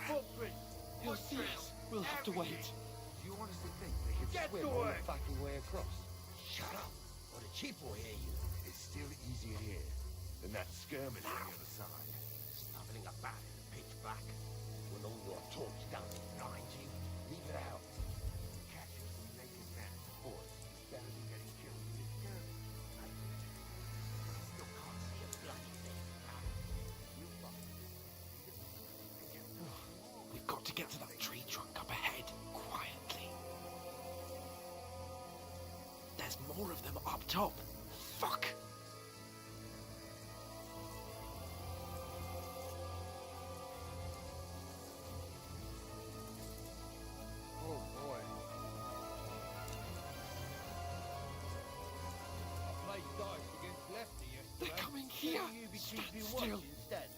Footprints. He'll see us. We'll have to wait. You want us to think they can swim all the fucking way across? Shut up, or the chief will hear you. It's still easier here than that skirmish on the other side. Snuffling about in the pitch black when all your talk's done blind you. Leave it out. Catching some naked man in the forest is better than getting killed in this skirmish. I can tell you. Still can't see a bloody thing. You We've got to get to that tree trunk up ahead, quietly. There's more of them up top. Fuck! Oh boy. I played dice against Lefty yesterday. They're coming here. You be Stand keeping still. watch instead.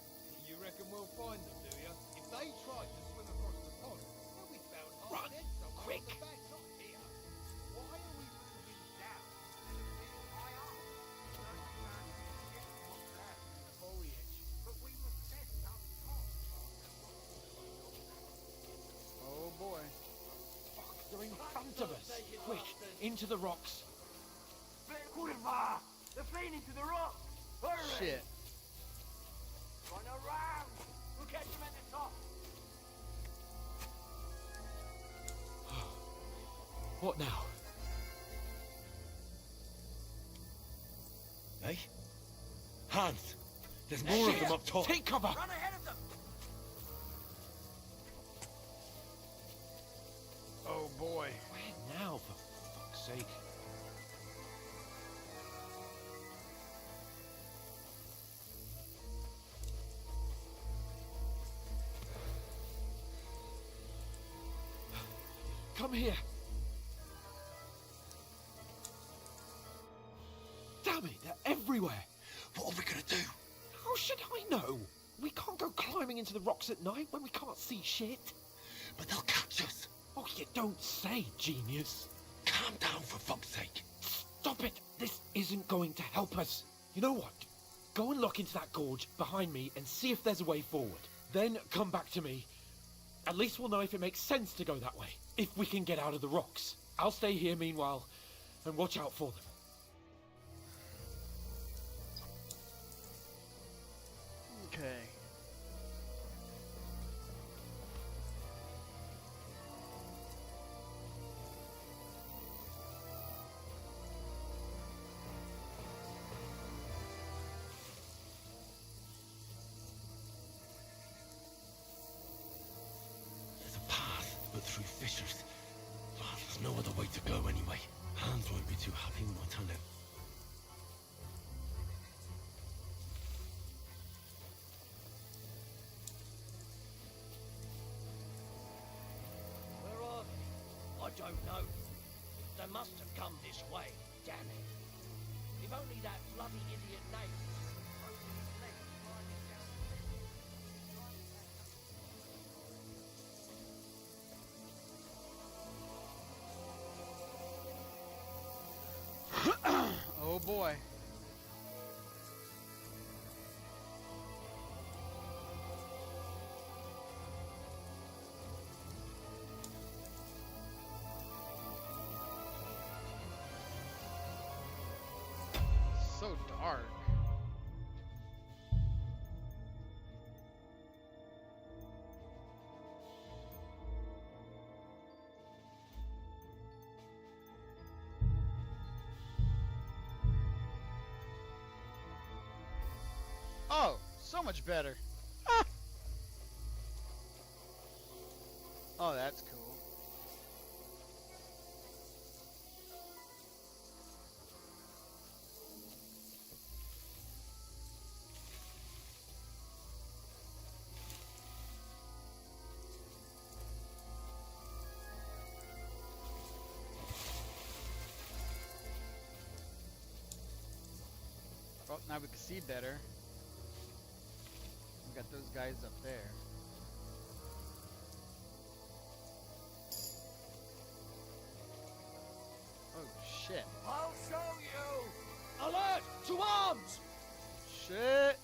You reckon we'll find them, do you? If they try to swim across the pond, they'll be found hard dead somewhere quick. on the bank, not here. Why are we moving down? It's high up. Foliage. But we must test up top. Oh boy. They're in front of us. Quick, into the rocks. Kurva! They're fleeing into the rock! Hurry! Shit. Run around! We'll catch them at the top! What now? Hey? Hans! There's more of them up top! Take cover! Run ahead of them! Oh boy. Where now, for fuck's sake? Come here. Damn it, they're everywhere. What are we gonna do? How should I know? We can't go climbing into the rocks at night when we can't see shit. But they'll catch us. Oh, you don't say, genius. Calm down, for fuck's sake. Stop it. This isn't going to help us. You know what? Go and look into that gorge behind me and see if there's a way forward. Then come back to me. At least we'll know if it makes sense to go that way. If we can get out of the rocks. I'll stay here meanwhile and watch out for them. Okay. There's a path, but through fissures. Well, there's no other way to go anyway. Hans won't be too happy when I tell him. Where are they? I don't know. They must have come this way, damn it. If only that bloody idiot Nate was broken his leg climbing down. Oh boy. So dark. Oh, so much better. Ah! Oh, that's cool. Oh, now we can see better. We got those guys up there. Oh shit. I'll show you! Alert! To arms! Shit.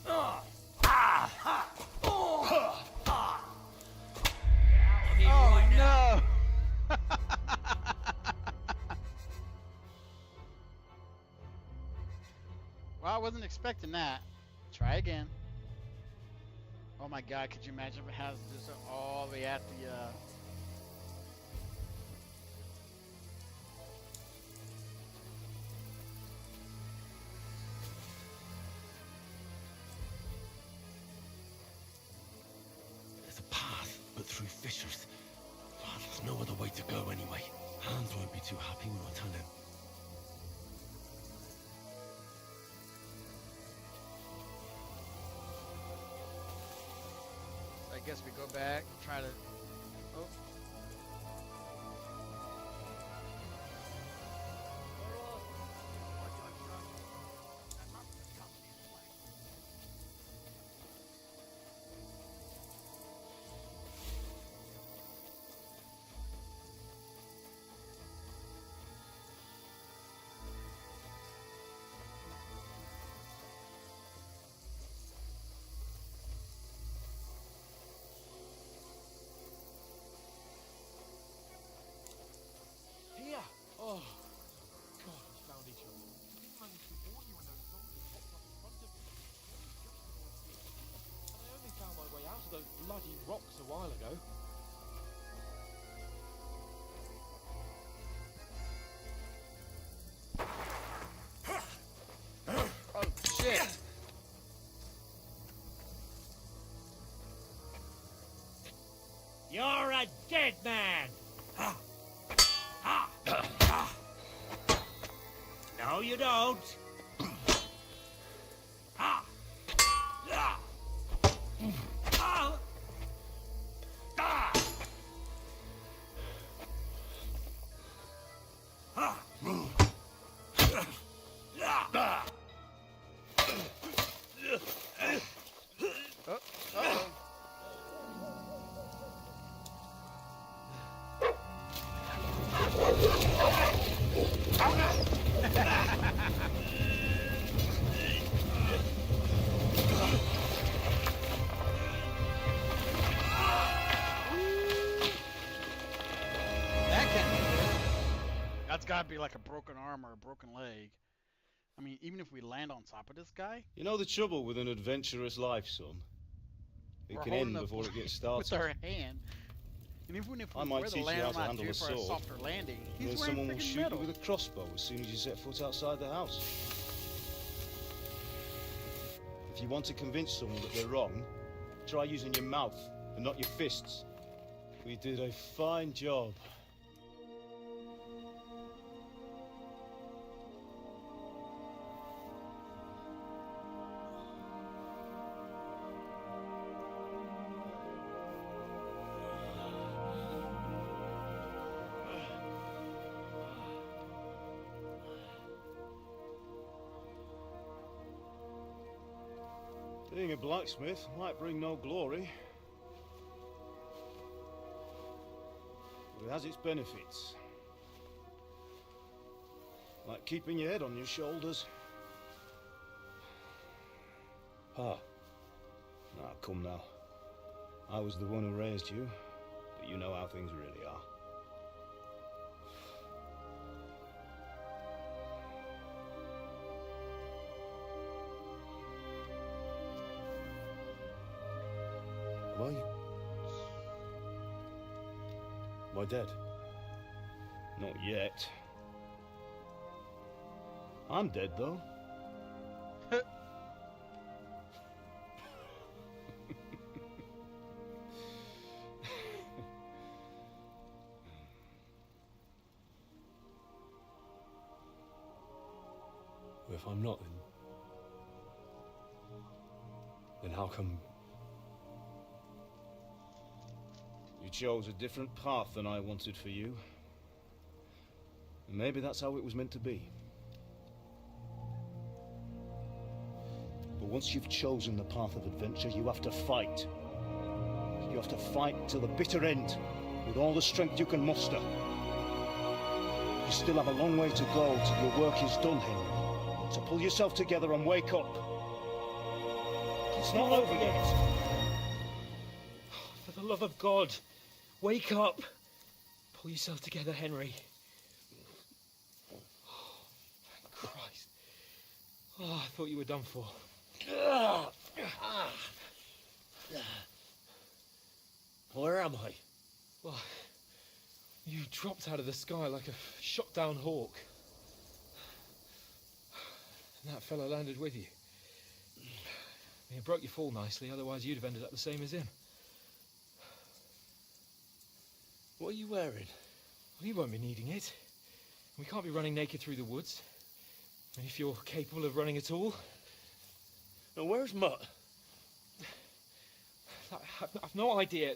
Ah! Ah! Ha! Oh! Ah! Get out of here Oh right now! no! Well, I wasn't expecting that. Try again. Oh my god, could you imagine if it has just all the way at the There's a path, but through fissures. Well, there's no other way to go anyway. Hans won't be too happy when I tell him. I guess we go back, try to. Oh. Here! Oh, God, we found each other. I didn't manage to warn you when those zombies popped up in front of me. And I only found my way out of those bloody rocks a while ago. Oh shit! You're a dead man! No, you don't. Ah. Ah. Ah. Ah. gotta be like a broken arm or a broken leg. I mean, even if we land on top of this guy, You know the trouble with an adventurous life, son? It we're can holding end a before it gets blade with started. our hand. And even if I we might were to teach you land how on to that handle dude a for a sword. softer landing, he's Then wearing someone will freaking shoot metal. you with a crossbow as soon as you set foot outside the house. If you want to convince someone that they're wrong, try using your mouth and not your fists. We did a fine job. Being a blacksmith might bring no glory, but it has its benefits. Like keeping your head on your shoulders. Pa, now come now. I was the one who raised you, but you know how things really are. Am I dead? Not yet. I'm dead, though. If I'm not, then how come you chose a different path than I wanted for you? And maybe that's how it was meant to be. But once you've chosen the path of adventure, you have to fight. You have to fight till the bitter end, with all the strength you can muster. You still have a long way to go till your work is done, Henry. So pull yourself together and wake up. It's not over yet. For the love of God, wake up. Pull yourself together, Henry. Oh, thank Christ. Oh, I thought you were done for. Where am I? Well, you dropped out of the sky like a shot-down hawk. And that fellow landed with you. He broke your fall nicely, otherwise you'd have ended up the same as him. What are you wearing? Well, you won't be needing it. We can't be running naked through the woods. And if you're capable of running at all. Now, where's Mutt? I've no idea.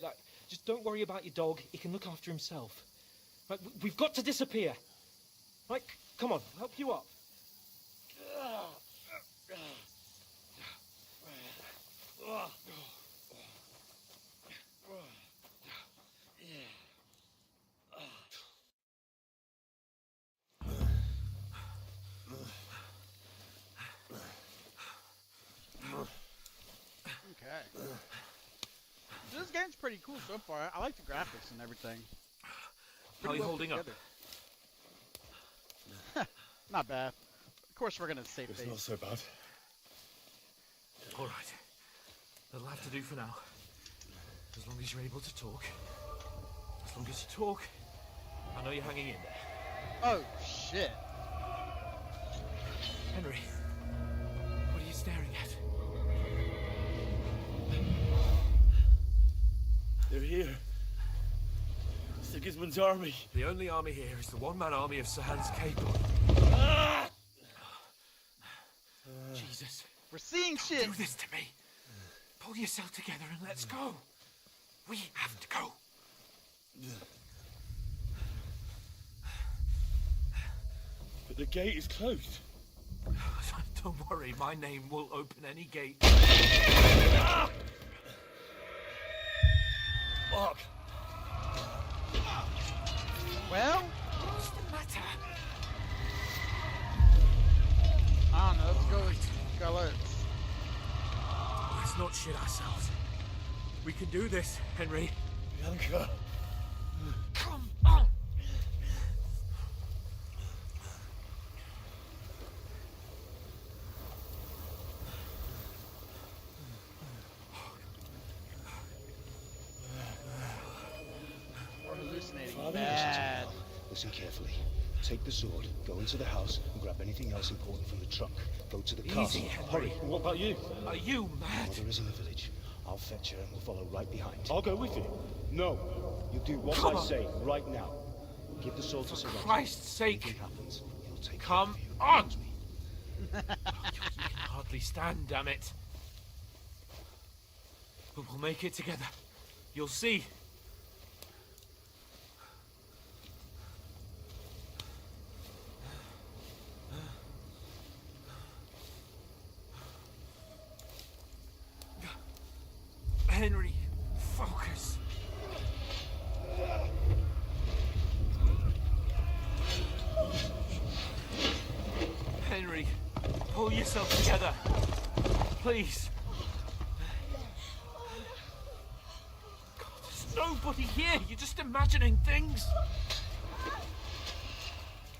Just don't worry about your dog. He can look after himself. Right, we've got to disappear. Right, come on, I'll help you up. Okay. This game's pretty cool so far. I like the graphics and everything. How are you holding up? Not bad. Of course, we're gonna save face. It's not so bad. All right. That'll have to do for now. As long as you're able to talk. As long as you talk, I know you're hanging in there. Oh, shit. Henry, what are you staring at? They're here. Sigismund's army. The only army here is the one-man army of Sahan's Cape. Ah! Jesus. We're seeing shit. Do this to me. Pull yourself together and let's go. We have to go. But the gate is closed. Don't worry, my name will open any gate. Fuck. Well, What's the matter? I don't know. Let's go with Galert. Let's not shit ourselves. We can do this, Henry. Bianca. Come on! Listen carefully. Take the sword, go into the house, and grab anything else important from the trunk. Go to the castle. Easy, Henry. Hurry. What about you? Are you mad? Mother is in the village. I'll fetch her and we'll follow right behind. I'll go with you. No. You do what Come I on. say, right now. Give the sword to Sir Roger. Christ's sake. Anything happens, he'll take Come on! You can hardly stand, damn it. But we'll make it together. You'll see. Henry, focus. Henry, pull yourself together. Please. God, there's nobody here. You're just imagining things.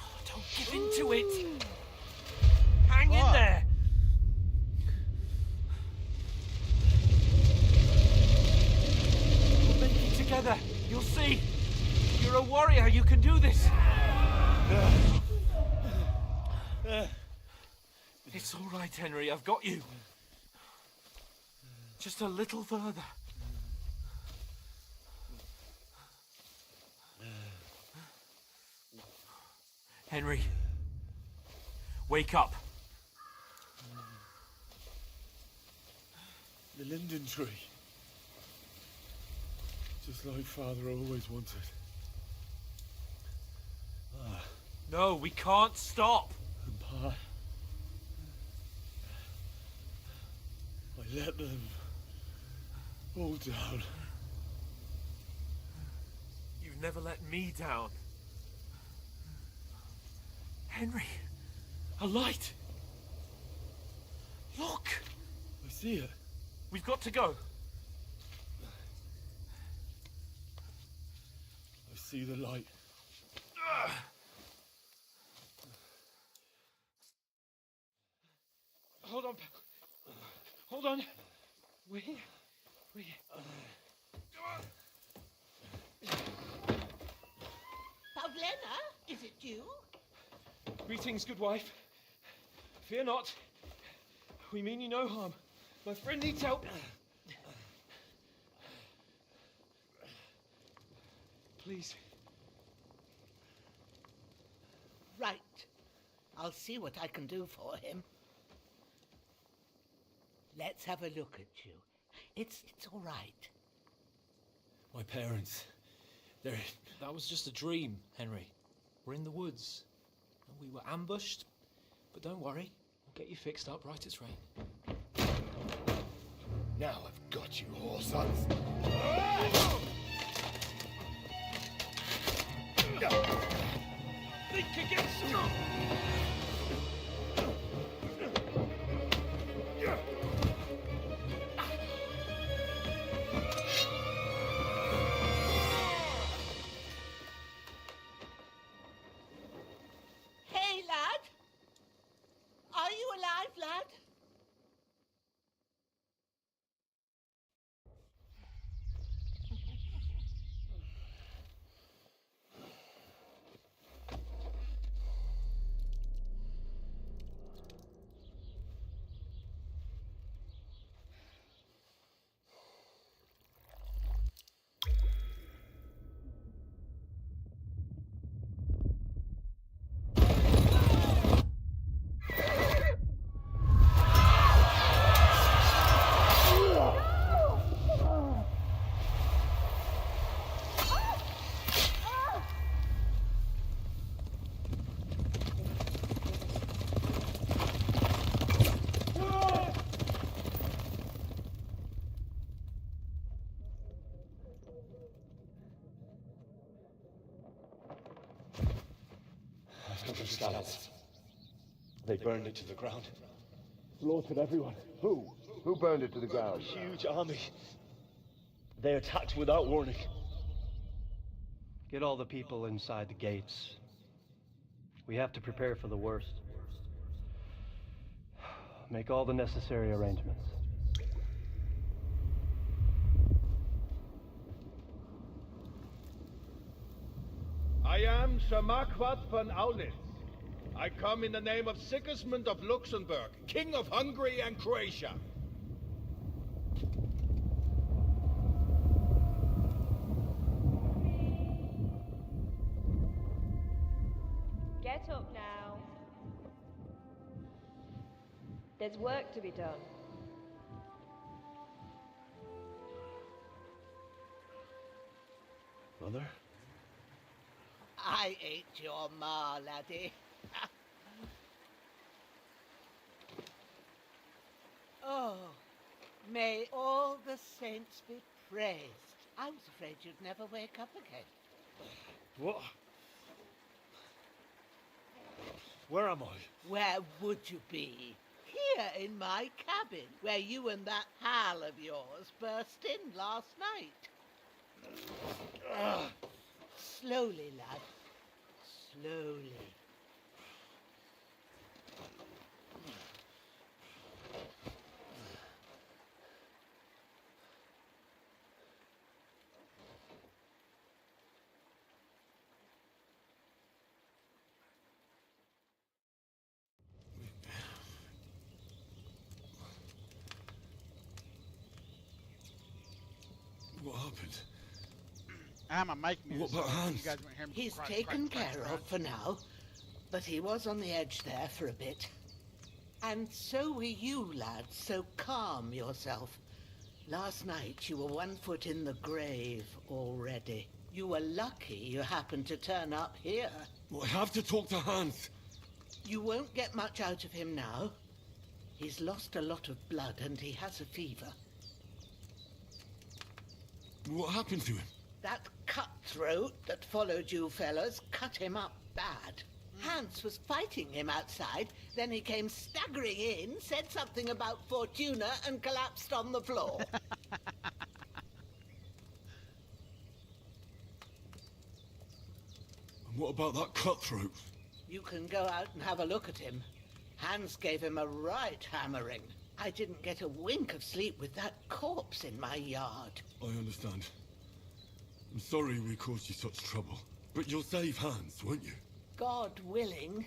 Oh, don't give in to it. Hang in there. We'll make it together. You'll see. You're a warrior. You can do this. It's all right, Henry. I've got you. Just a little further. Henry, wake up. The linden tree. Just like Father always wanted. No, we can't stop. And Pa, I let them all down. You've never let me down. Henry, a light. Look. I see it. We've got to go. I see the light. Hold on. Hold on. We're here. We're here. Pavlena, is it you? Greetings, good wife. Fear not. We mean you no harm. My friend needs help. Please. Right. I'll see what I can do for him. Let's have a look at you. It's all right. My parents. That was just a dream, Henry. We're in the woods. We were ambushed. But don't worry. We'll get you fixed up right as rain. Now I've got you, whore sons. Think again, strong. Hey, lad. Are you alive, lad? They burned it to the ground. Slaughtered everyone. Who? Who burned it to the ground? A huge army. They attacked without warning. Get all the people inside the gates. We have to prepare for the worst. Make all the necessary arrangements. I am Sir Marquardt von Aulitz. I come in the name of Sigismund of Luxembourg, King of Hungary and Croatia. Get up now. There's work to be done. Mother? I ain't your ma, laddie. Oh, may all the saints be praised. I was afraid you'd never wake up again. What? Where am I? Where would you be? Here in my cabin, where you and that pal of yours burst in last night. Slowly, lad. Slowly. What happened? I'm a mic mute, What so about Hans? you guys won't hear me. He's crunch, taken crunch, care crunch, of for now, but he was on the edge there for a bit. And so were you, lad, so calm yourself. Last night you were 1 foot in the grave already. You were lucky you happened to turn up here. Well, I have to talk to Hans. You won't get much out of him now. He's lost a lot of blood and he has a fever. What happened to him? That cutthroat that followed you fellas cut him up bad. Hans was fighting him outside, then he came staggering in, said something about Fortuna and collapsed on the floor. And what about that cutthroat? You can go out and have a look at him. Hans gave him a right hammering. I didn't get a wink of sleep with that corpse in my yard. I understand. I'm sorry we caused you such trouble. But you'll save Hans, won't you? God willing.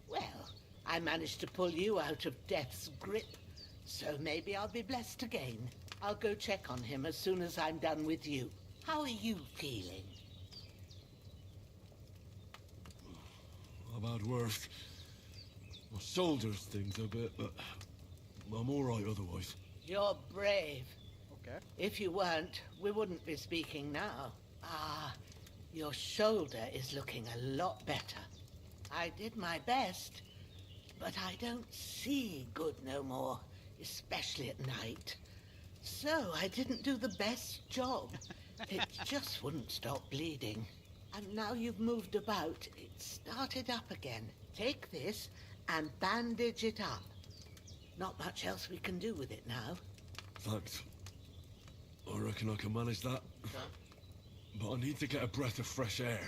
Well, I managed to pull you out of death's grip, so maybe I'll be blessed again. I'll go check on him as soon as I'm done with you. How are you feeling? I've had worse. My shoulder's things a bit, but I'm all right otherwise. You're brave. Okay. If you weren't, we wouldn't be speaking now. Ah, your shoulder is looking a lot better. I did my best, but I don't see good no more, especially at night. So I didn't do the best job. It just wouldn't stop bleeding. And now you've moved about, it started up again. Take this and bandage it up. Not much else we can do with it now. Thanks. I reckon I can manage that. But I need to get a breath of fresh air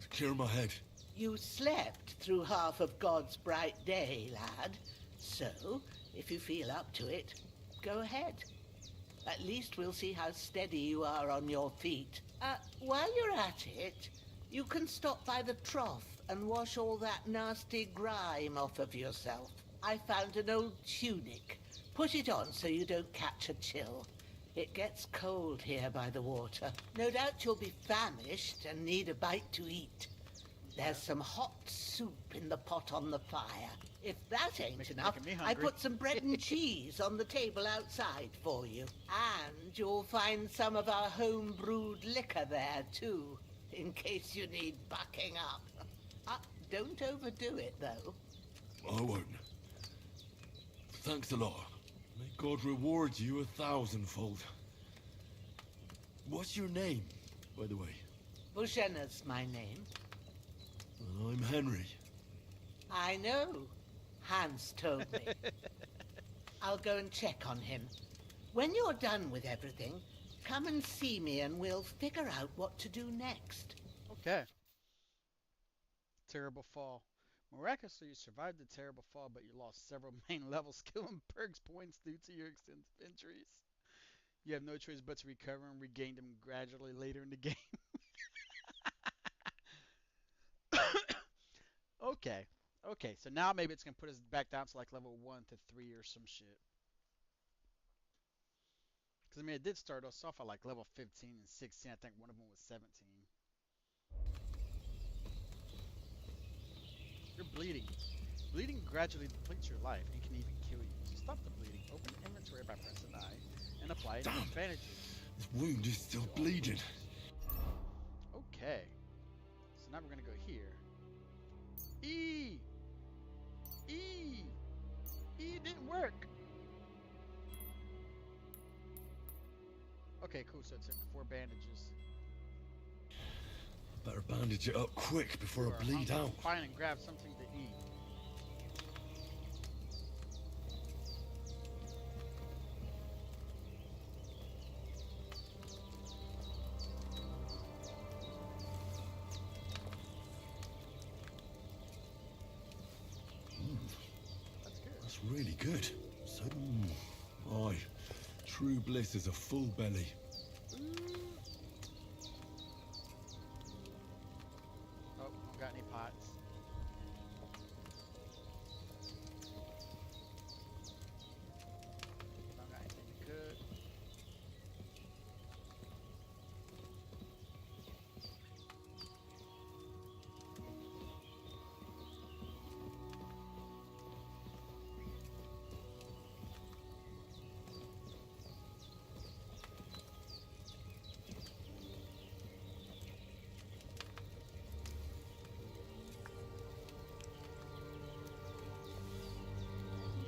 to clear my head. You slept through half of God's bright day, lad. So, if you feel up to it, go ahead. At least we'll see how steady you are on your feet. While you're at it, you can stop by the trough and wash all that nasty grime off of yourself. I found an old tunic. Put it on so you don't catch a chill. It gets cold here by the water. No doubt you'll be famished and need a bite to eat. There's some hot soup in the pot on the fire. If that ain't enough, I put some bread and cheese on the table outside for you. And you'll find some of our home-brewed liquor there, too, in case you need bucking up. Don't overdo it, though. I won't. Thanks a lot. May God reward you 1,000-fold. What's your name, by the way? Bushenna's my name. I'm Henry. I know. Hans told me. I'll go and check on him. When you're done with everything, come and see me and we'll figure out what to do next. Okay. Terrible fall. Miraculously, you survived the terrible fall, but you lost several main level skill and perks points due to your extensive injuries. You have no choice but to recover and regain them gradually later in the game. Okay. Okay, so now maybe it's going to put us back down to like level 1 to 3 or some shit. Because, I mean, it did start us off at like level 15 and 16. I think one of them was 17. You're bleeding. Bleeding gradually depletes your life and can even kill you. To stop the bleeding, open inventory by pressing I and apply new bandages. This wound is still bleeding. Okay. So now we're going to go here. E! E! E didn't work! Okay, cool. So it took 4 bandages. Better bandage it up quick before I bleed out. Find and grab something to eat. That's really good. So, aye, true bliss is a full belly. Oh, don't got any pots. Don't got anything to cook.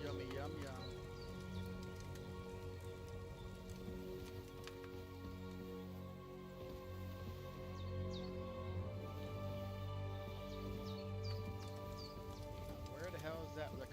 Yummy, yum, yum. Where the hell is that liquor?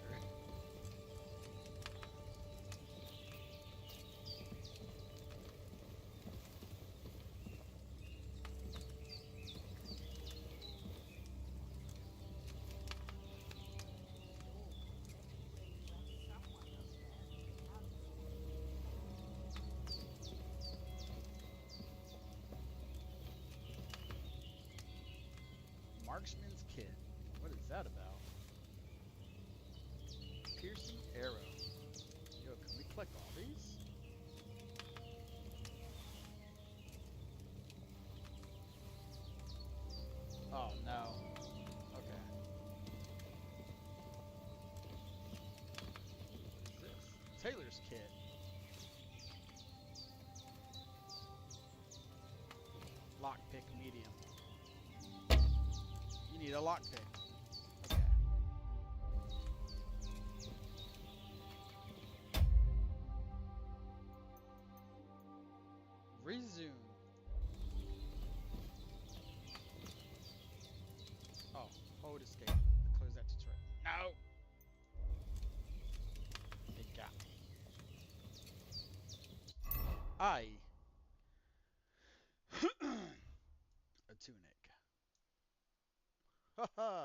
Marksman's kit. What is that about? Piercing arrow. Yo, can we collect all these? Oh no. Okay. What is this? Tailor's kit. Lockpick medium. You need a lockpick. Okay. Resume. Oh, hold escape. Close that tutorial. No! It got me. A tunic. Haha!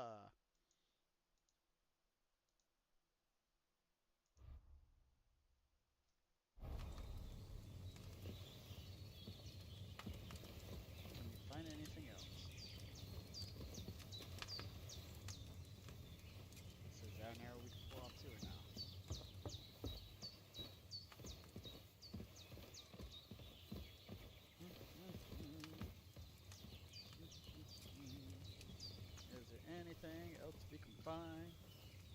Can we find anything else? So is that an arrow we can pull off too or now? Is there anything else we can find?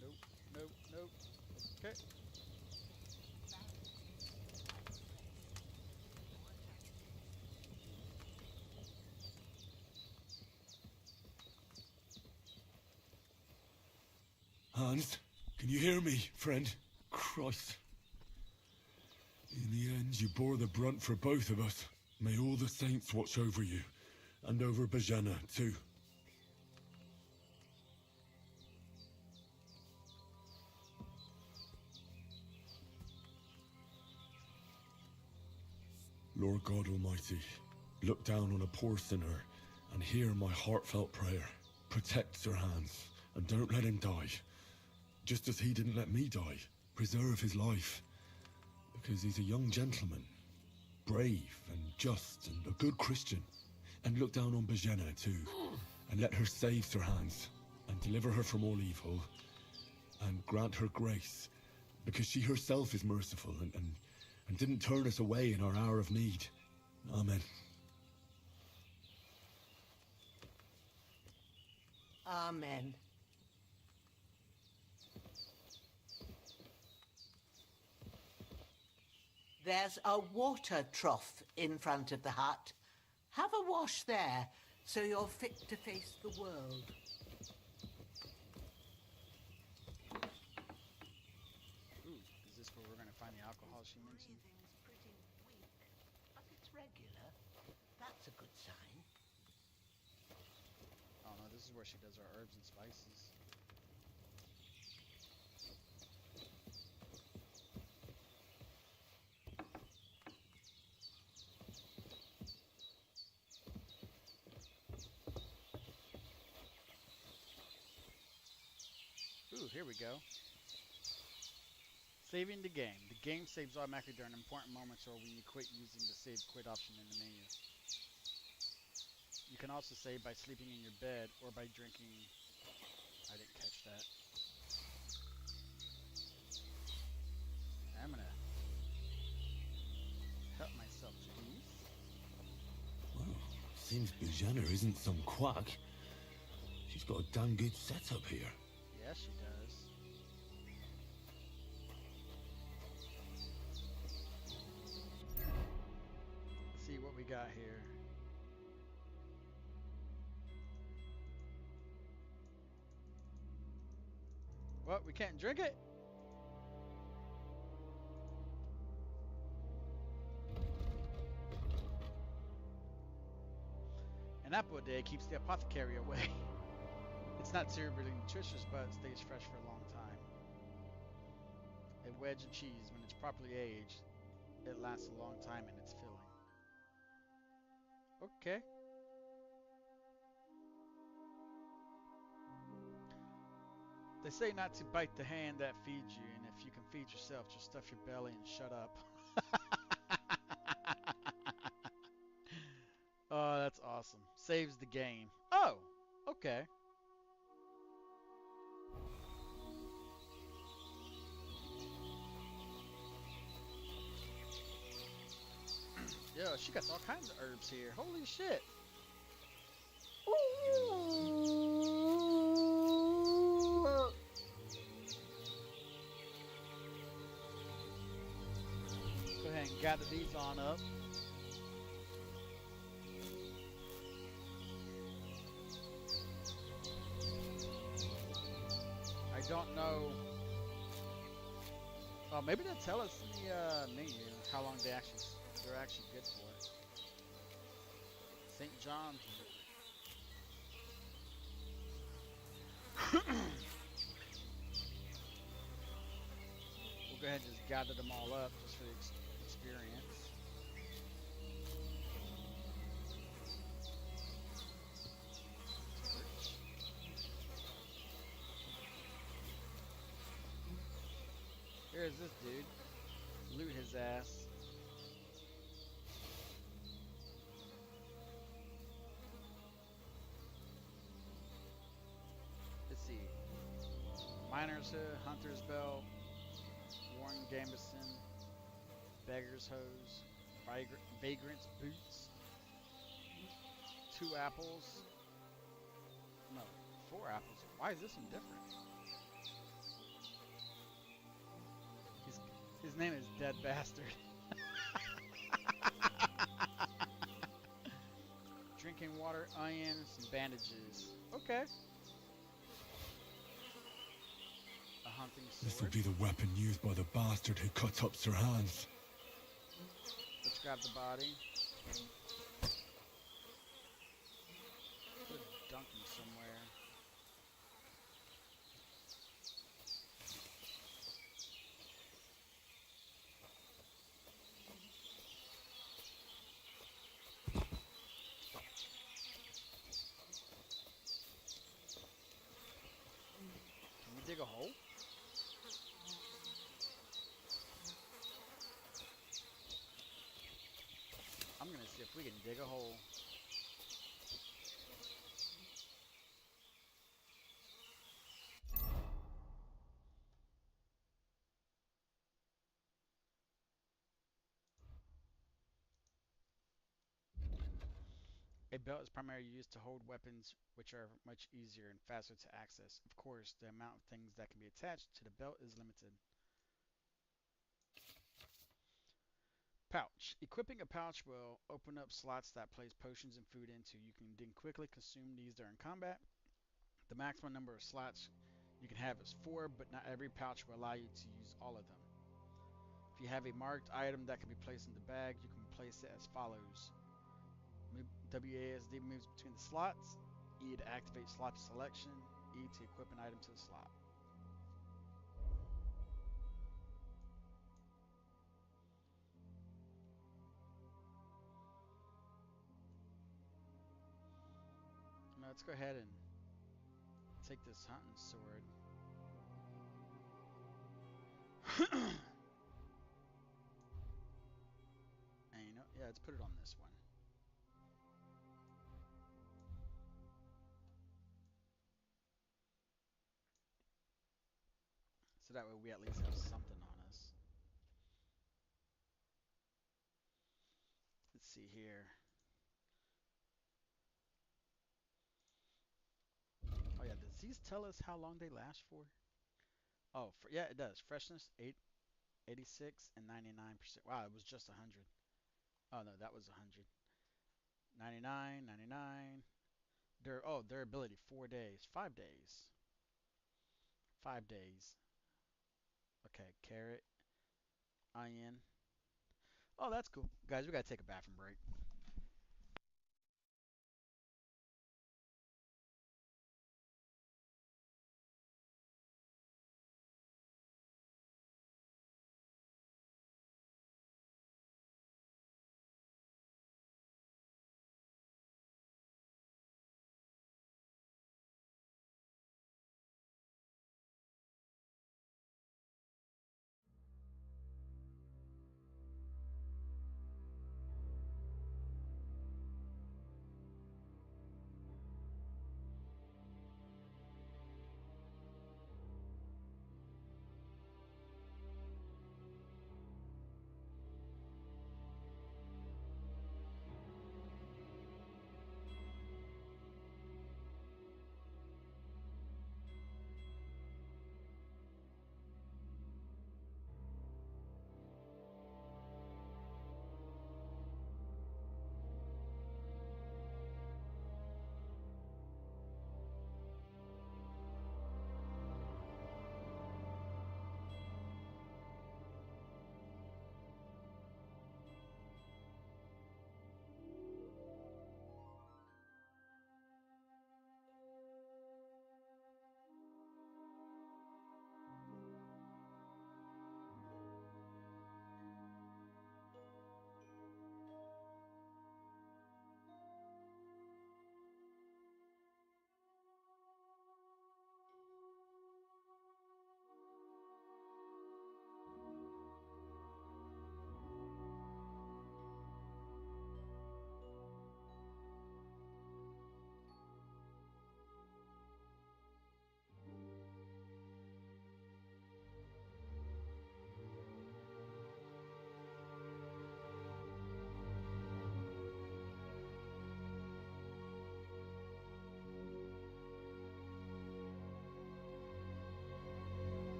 Nope, nope, nope. Okay. Hans, can you hear me, friend? Christ. In the end, you bore the brunt for both of us. May all the saints watch over you, and over Bajana, too. Lord God Almighty, look down on a poor sinner and hear my heartfelt prayer. Protect Sir Hans, and don't let him die. Just as he didn't let me die. Preserve his life. Because he's a young gentleman. Brave and just and a good Christian. And look down on Bajena too. And let her save Sir Hans. And and deliver her from all evil, and grant her grace, because she herself is merciful and didn't turn us away in our hour of need. Amen. Amen. There's a water trough in front of the hut. Have a wash there, so you're fit to face the world. Ooh, is this where we're going to find the alcohol she mentioned? Breathing's pretty weak, but it's regular. That's a good sign. Oh no, this is where she does her herbs and spices. Ooh, here we go. Saving the game. The game saves automatically during important moments or when you quit using the save quit option in the menu. You can also save by sleeping in your bed or by drinking. I didn't catch that. I'm gonna help myself to these. Well, seems Bujana isn't some quack. She's got a damn good setup here. Yes, she does. Let's see what we got here. What? We can't drink it? An apple a day keeps the apothecary away. It's not terribly nutritious, but it stays fresh for a long time. A wedge of cheese, when it's properly aged, it lasts a long time in its filling. Okay. They say not to bite the hand that feeds you, and if you can feed yourself, just stuff your belly and shut up. Oh, that's awesome. Saves the game. Oh, okay. Yo, she got all kinds of herbs here. Holy shit. Go ahead and gather these on up. I don't know. Oh, maybe they'll tell us in the menu how long they're actually good for. St. John's. We'll go ahead and just gather them all up just for the experience. Here's this dude. Loot his ass. Let's see. Miner's Hood, Hunter's Belt, Warren Gambison, Beggar's Hose, Vagrant's Boots, 2 apples. No, 4 apples. Why is this one different? His name is Dead Bastard. Drinking water, onions, and bandages. Okay. A hunting sword. This will be the weapon used by the bastard who cut up Sir Hans. Let's grab the body. Could dunk him somewhere. Dig a hole? I'm gonna see if we can dig a hole. A belt is primarily used to hold weapons, which are much easier and faster to access. Of course, the amount of things that can be attached to the belt is limited. Pouch. Equipping a pouch will open up slots that place potions and food into. You can then quickly consume these during combat. The maximum number of slots you can have is 4, but not every pouch will allow you to use all of them. If you have a marked item that can be placed in the bag, you can place it as follows. WASD moves between the slots. E to activate slot selection. E to equip an item to the slot. Now let's go ahead and take this hunting sword. And you know, yeah, let's put it on this one. So that way we at least have something on us. Let's see here. Oh yeah, does these tell us how long they last for? Oh, yeah, it does. Freshness 86 and 99%. Wow, it was just 100. Oh no, that was 100. 99, 99. Durability 4 days, 5 days. 5 days. Okay, carrot, onion. Oh, that's cool. Guys, we gotta take a bathroom break.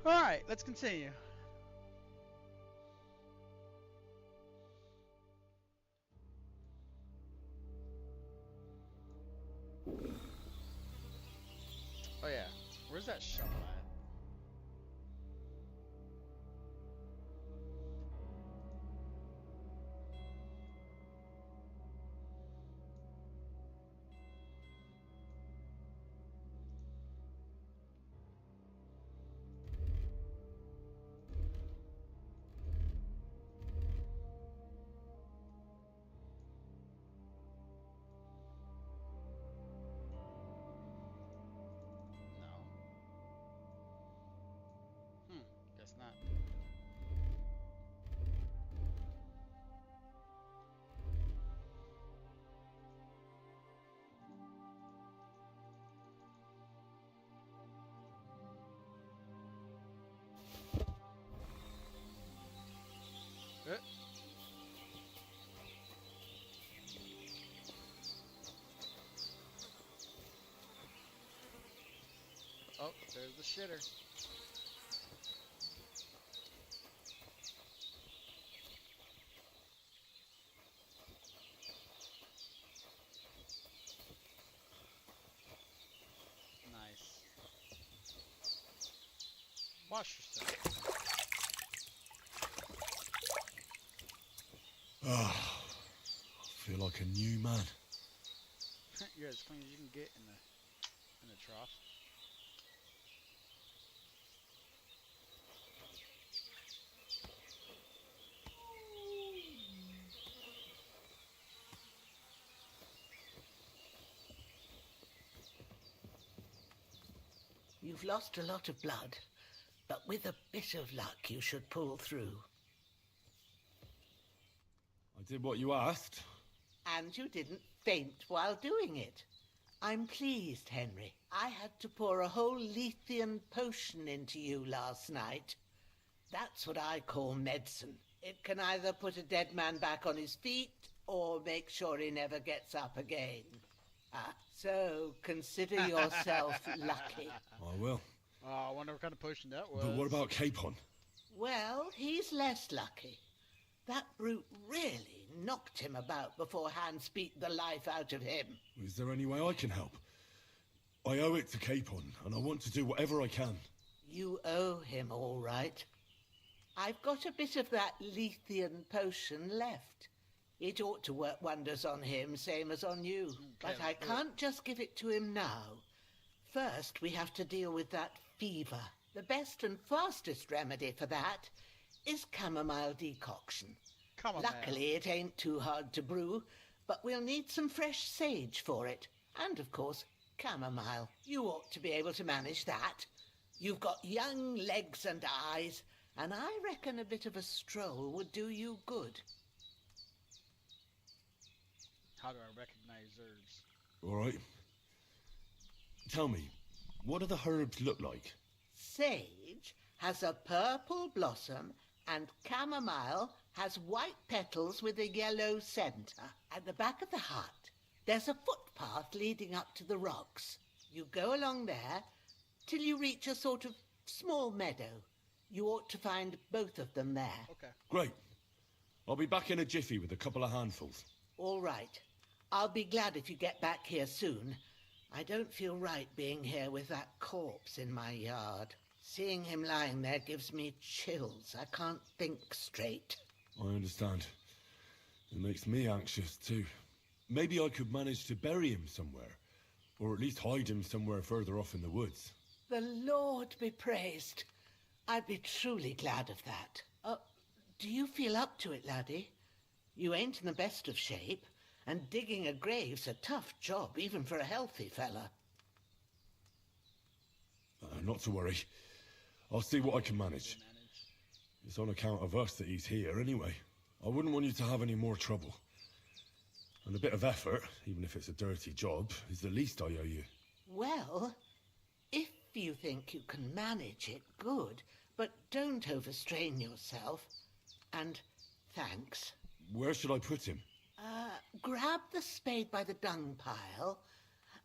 All right, let's continue. Oh yeah, where's that shovel at? No. Oh, there's the shitter. Nice. Wash yourself. Ah, I feel like a new man. You're as clean as you can get in the trough. You've lost a lot of blood, but with a bit of luck you should pull through. I did what you asked. And you didn't faint while doing it. I'm pleased, Henry. I had to pour a whole Lethean potion into you last night. That's what I call medicine. It can either put a dead man back on his feet or make sure he never gets up again. So consider yourself lucky. I will. Oh, I wonder what kind of potion that was. But what about Capon? Well, he's less lucky. That brute really knocked him about before Hans beat the life out of him. Is there any way I can help? I owe it to Capon, and I want to do whatever I can. You owe him, all right. I've got a bit of that Lethean potion left. It ought to work wonders on him, same as on you. But I can't just give it to him now. First, we have to deal with that fever. The best and fastest remedy for that is chamomile decoction. Luckily, it ain't too hard to brew, but we'll need some fresh sage for it. And, of course, chamomile. You ought to be able to manage that. You've got young legs and eyes, and I reckon a bit of a stroll would do you good. How do I recognize herbs? All right. Tell me, what do the herbs look like? Sage has a purple blossom and chamomile has white petals with a yellow centre. At the back of the hut, there's a footpath leading up to the rocks. You go along there till you reach a sort of small meadow. You ought to find both of them there. Okay. Great. I'll be back in a jiffy with a couple of handfuls. All right. I'll be glad if you get back here soon. I don't feel right being here with that corpse in my yard. Seeing him lying there gives me chills. I can't think straight. I understand. It makes me anxious too. Maybe I could manage to bury him somewhere. Or at least hide him somewhere further off in the woods. The Lord be praised. I'd be truly glad of that. Do you feel up to it, laddie? You ain't in the best of shape, and digging a grave's a tough job, even for a healthy fella. Not to worry. I'll see what I can manage. It's on account of us that he's here anyway. I wouldn't want you to have any more trouble. And a bit of effort, even if it's a dirty job, is the least I owe you. Well, if you think you can manage it, good. But don't overstrain yourself. And thanks. Where should I put him? Grab the spade by the dung pile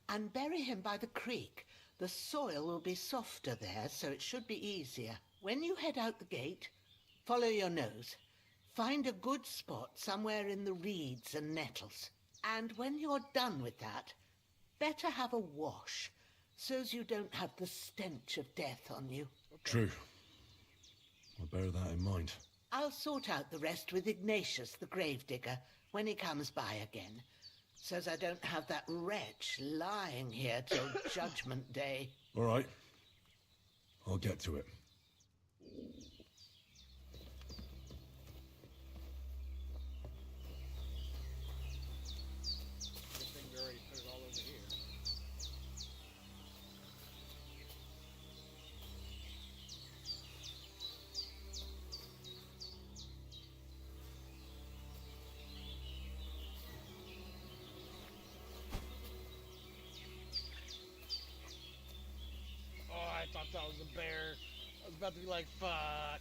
and bury him by the creek. The soil will be softer there, so it should be easier. When you head out the gate, follow your nose. Find a good spot somewhere in the reeds and nettles. And when you're done with that, better have a wash, so's you don't have the stench of death on you. True. I'll bear that in mind. I'll sort out the rest with Ignatius, the gravedigger, when he comes by again, so's I don't have that wretch lying here till Judgment Day. All right. I'll get to it. Good thing we already put it all over here. I thought that was a bear. I was about to be like, fuck.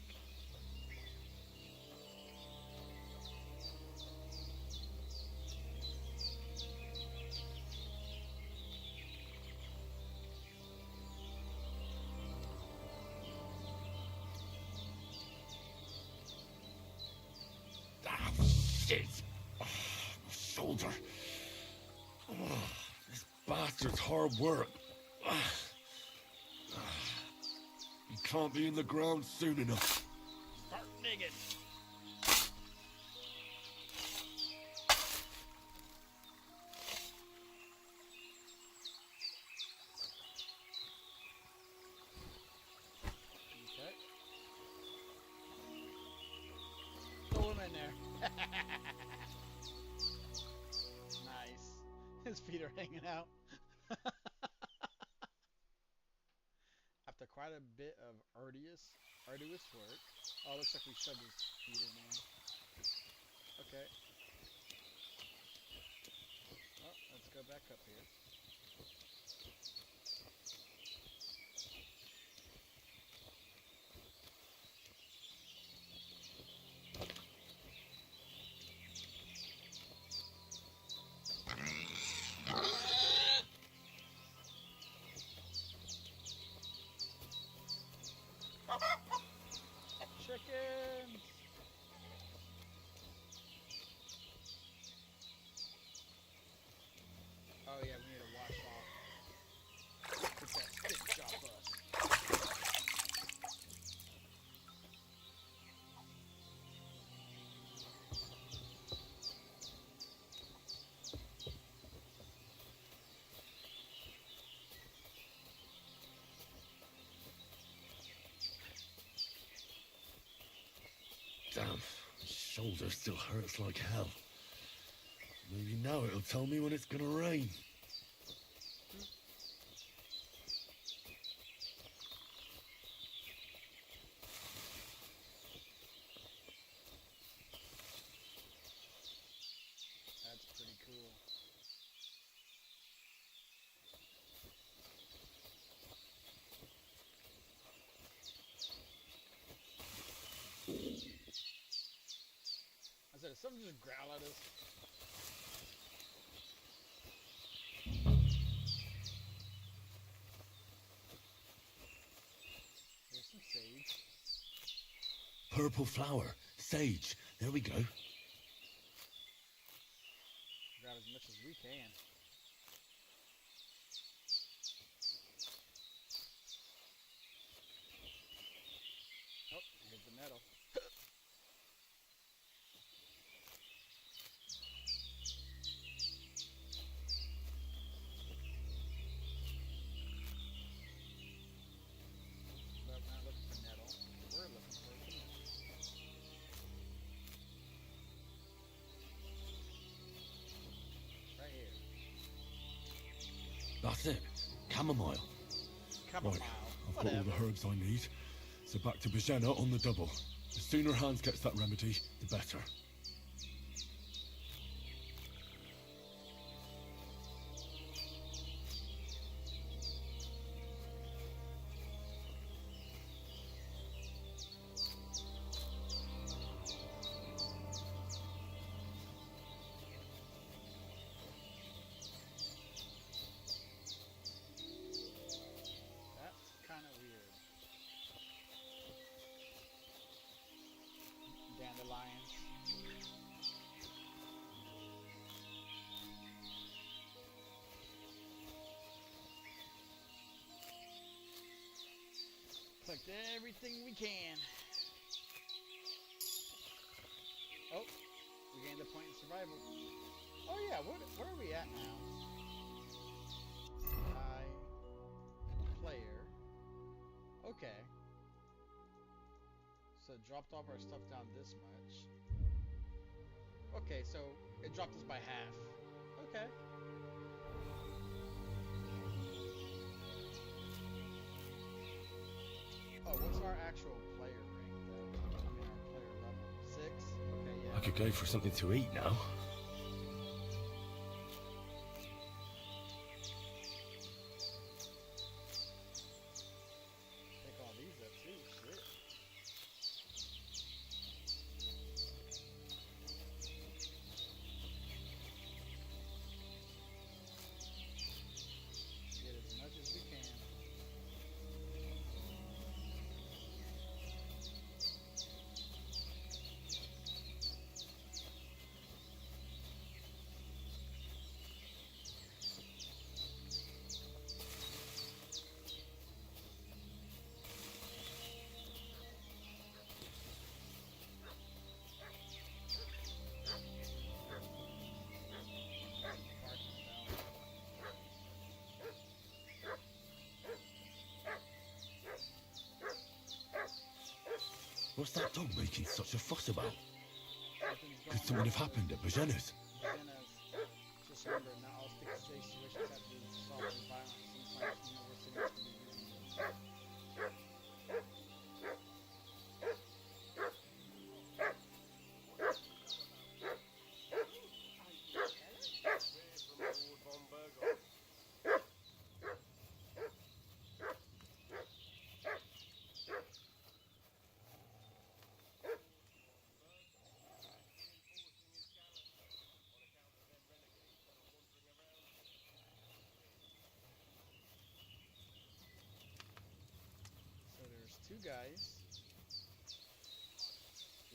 after hard work. You can't be in the ground soon enough. Start digging. Okay. Throw him in there. Nice. His feet are hanging out. After quite a bit of arduous work. Oh, looks like we shoved his feet in there. Okay. Well, let's go back up here. Chickens! Oh yeah, we need to wash off. Put that stench off us. Damn, my shoulder still hurts like hell. Maybe now it'll tell me when it's gonna rain. That's pretty cool. I said, did something just growl at us? There's some sage. Purple flower, sage. There we go. Grab as much as we can. Oh, here's the nettle. But we're not looking for nettle. We're looking for vanilla. Right here. That's it. Chamomile. Chamomile. Right, I've got all the herbs I need. So back to Bajena on the double. The sooner Hans gets that remedy, the better. That's kind of weird. Dandelions. Collect everything we can. Oh, we gained a point in survival. Oh yeah, where are we at now? Player. Okay. So it dropped off our stuff down this much. Okay, so it dropped us by half. Okay. Oh, what's our actual player rank though? I mean our player level. 6? Okay, yeah. I could go for something to eat now. Take all these up too, shit. Get as much as we can. What's that dog making such a fuss about? Something's Could going something have happened at Bajena's? Just remember, not all sticky situations have to be solved through violence. Sometimes universal solutions can be reasonable. So there's two guys.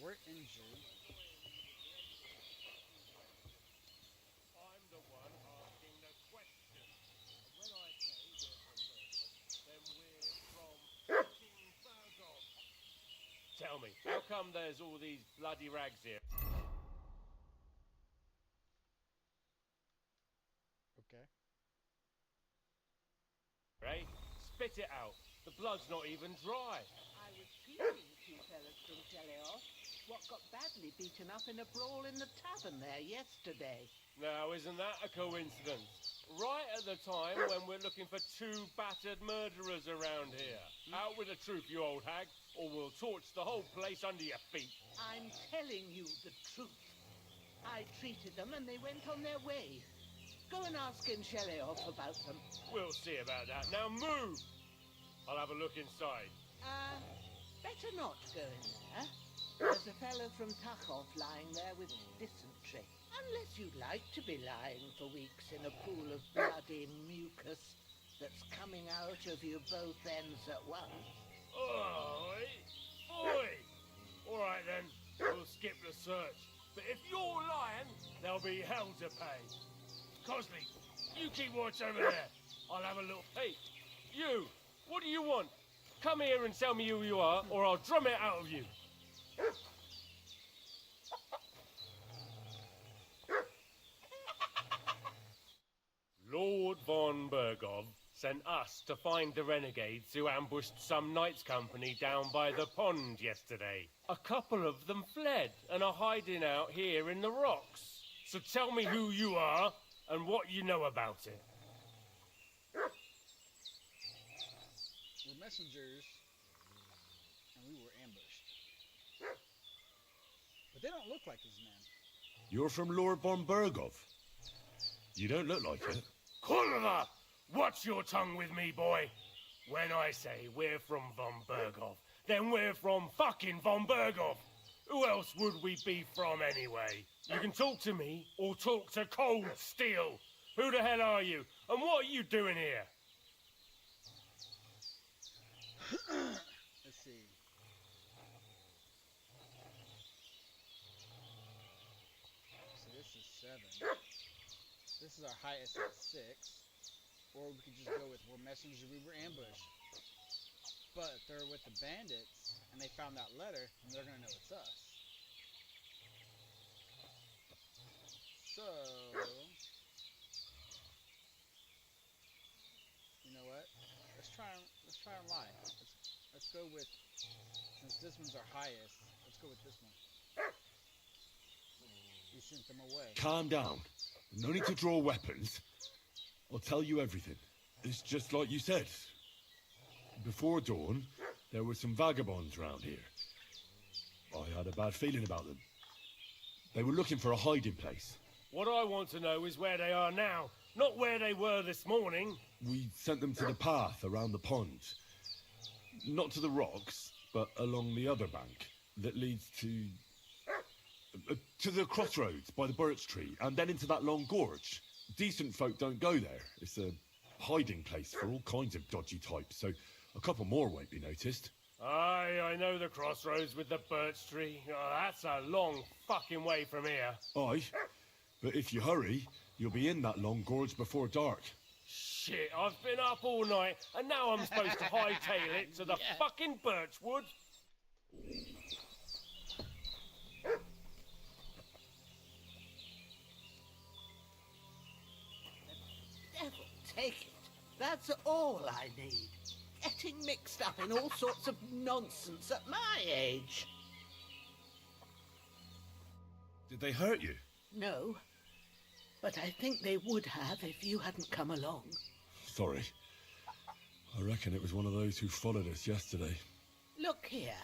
We're injured. I'm the one asking the question. And when I say we're from Burgos, then we're from fucking Burgos. Tell me, how come there's all these bloody rags here? Okay. Ray, spit it out. The blood's not even dry. I was treating two fellas from Cheleos, what got badly beaten up in a brawl in the tavern there yesterday. Now, isn't that a coincidence? Right at the time when we're looking for two battered murderers around here. Out with the truth, you old hag, or we'll torch the whole place under your feet. I'm telling you the truth. I treated them and they went on their way. Go and ask in Cheleos about them. We'll see about that. Now move! I'll have a look inside. Better not go in there. There's a fellow from Tachov lying there with dysentery. Unless you'd like to be lying for weeks in a pool of bloody mucus that's coming out of you both ends at once. Oi! Oi! Alright then, we'll skip the search. But if you're lying, there'll be hell to pay. Cosley, you keep watch over there. I'll have a look. Hey, you! What do you want? Come here and tell me who you are, or I'll drum it out of you. Lord von Bergov sent us to find the renegades who ambushed some knights' company down by the pond yesterday. A couple of them fled and are hiding out here in the rocks. So tell me who you are and what you know about it. We're messengers, and we were ambushed. But they don't look like his men. You're from Lord von Bergov. You don't look like it. Kurva! Watch your tongue with me, boy. When I say we're from von Bergov, then we're from fucking von Bergov. Who else would we be from anyway? You can talk to me or talk to Cold Steel. Who the hell are you? And what are you doing here? Let's see. So this is 7. This is our highest at 6. Or we could just go with we're messengers, we were ambushed. But if they're with the bandits and they found that letter, then they're gonna know it's us. So you know what? Let's try and lie. Let's go with, since this one's our highest, let's go with this one. We sent them away. Calm down. No need to draw weapons. I'll tell you everything. It's just like you said. Before dawn, there were some vagabonds round here. I had a bad feeling about them. They were looking for a hiding place. What I want to know is where they are now, not where they were this morning. We sent them to the path around the pond. Not to the rocks, but along the other bank that leads to the crossroads by the birch tree, and then into that long gorge. Decent folk don't go there. It's a hiding place for all kinds of dodgy types, so a couple more won't be noticed. Aye, I know the crossroads with the birch tree. Oh, that's a long fucking way from here. Aye, but if you hurry, you'll be in that long gorge before dark. Shit, I've been up all night, and now I'm supposed to hightail it to the fucking birchwood? Devil take it. That's all I need. Getting mixed up in all sorts of nonsense at my age. Did they hurt you? No, but I think they would have if you hadn't come along. Sorry. I reckon it was one of those who followed us yesterday. Look here.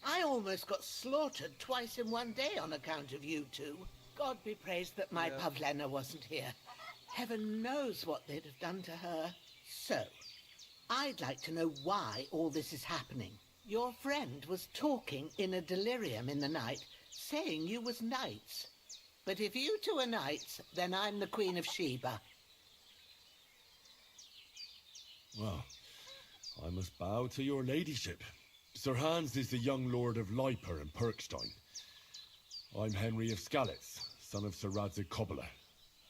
I almost got slaughtered twice in one day on account of you two. God be praised that my Pavlena wasn't here. Heaven knows what they'd have done to her. So, I'd like to know why all this is happening. Your friend was talking in a delirium in the night, saying you was knights. But if you two are knights, then I'm the Queen of Sheba. Well, I must bow to your ladyship. Sir Hans is the young lord of Leiper and Perkstein. I'm Henry of Skalitz, son of Sir Radzig Kobyla,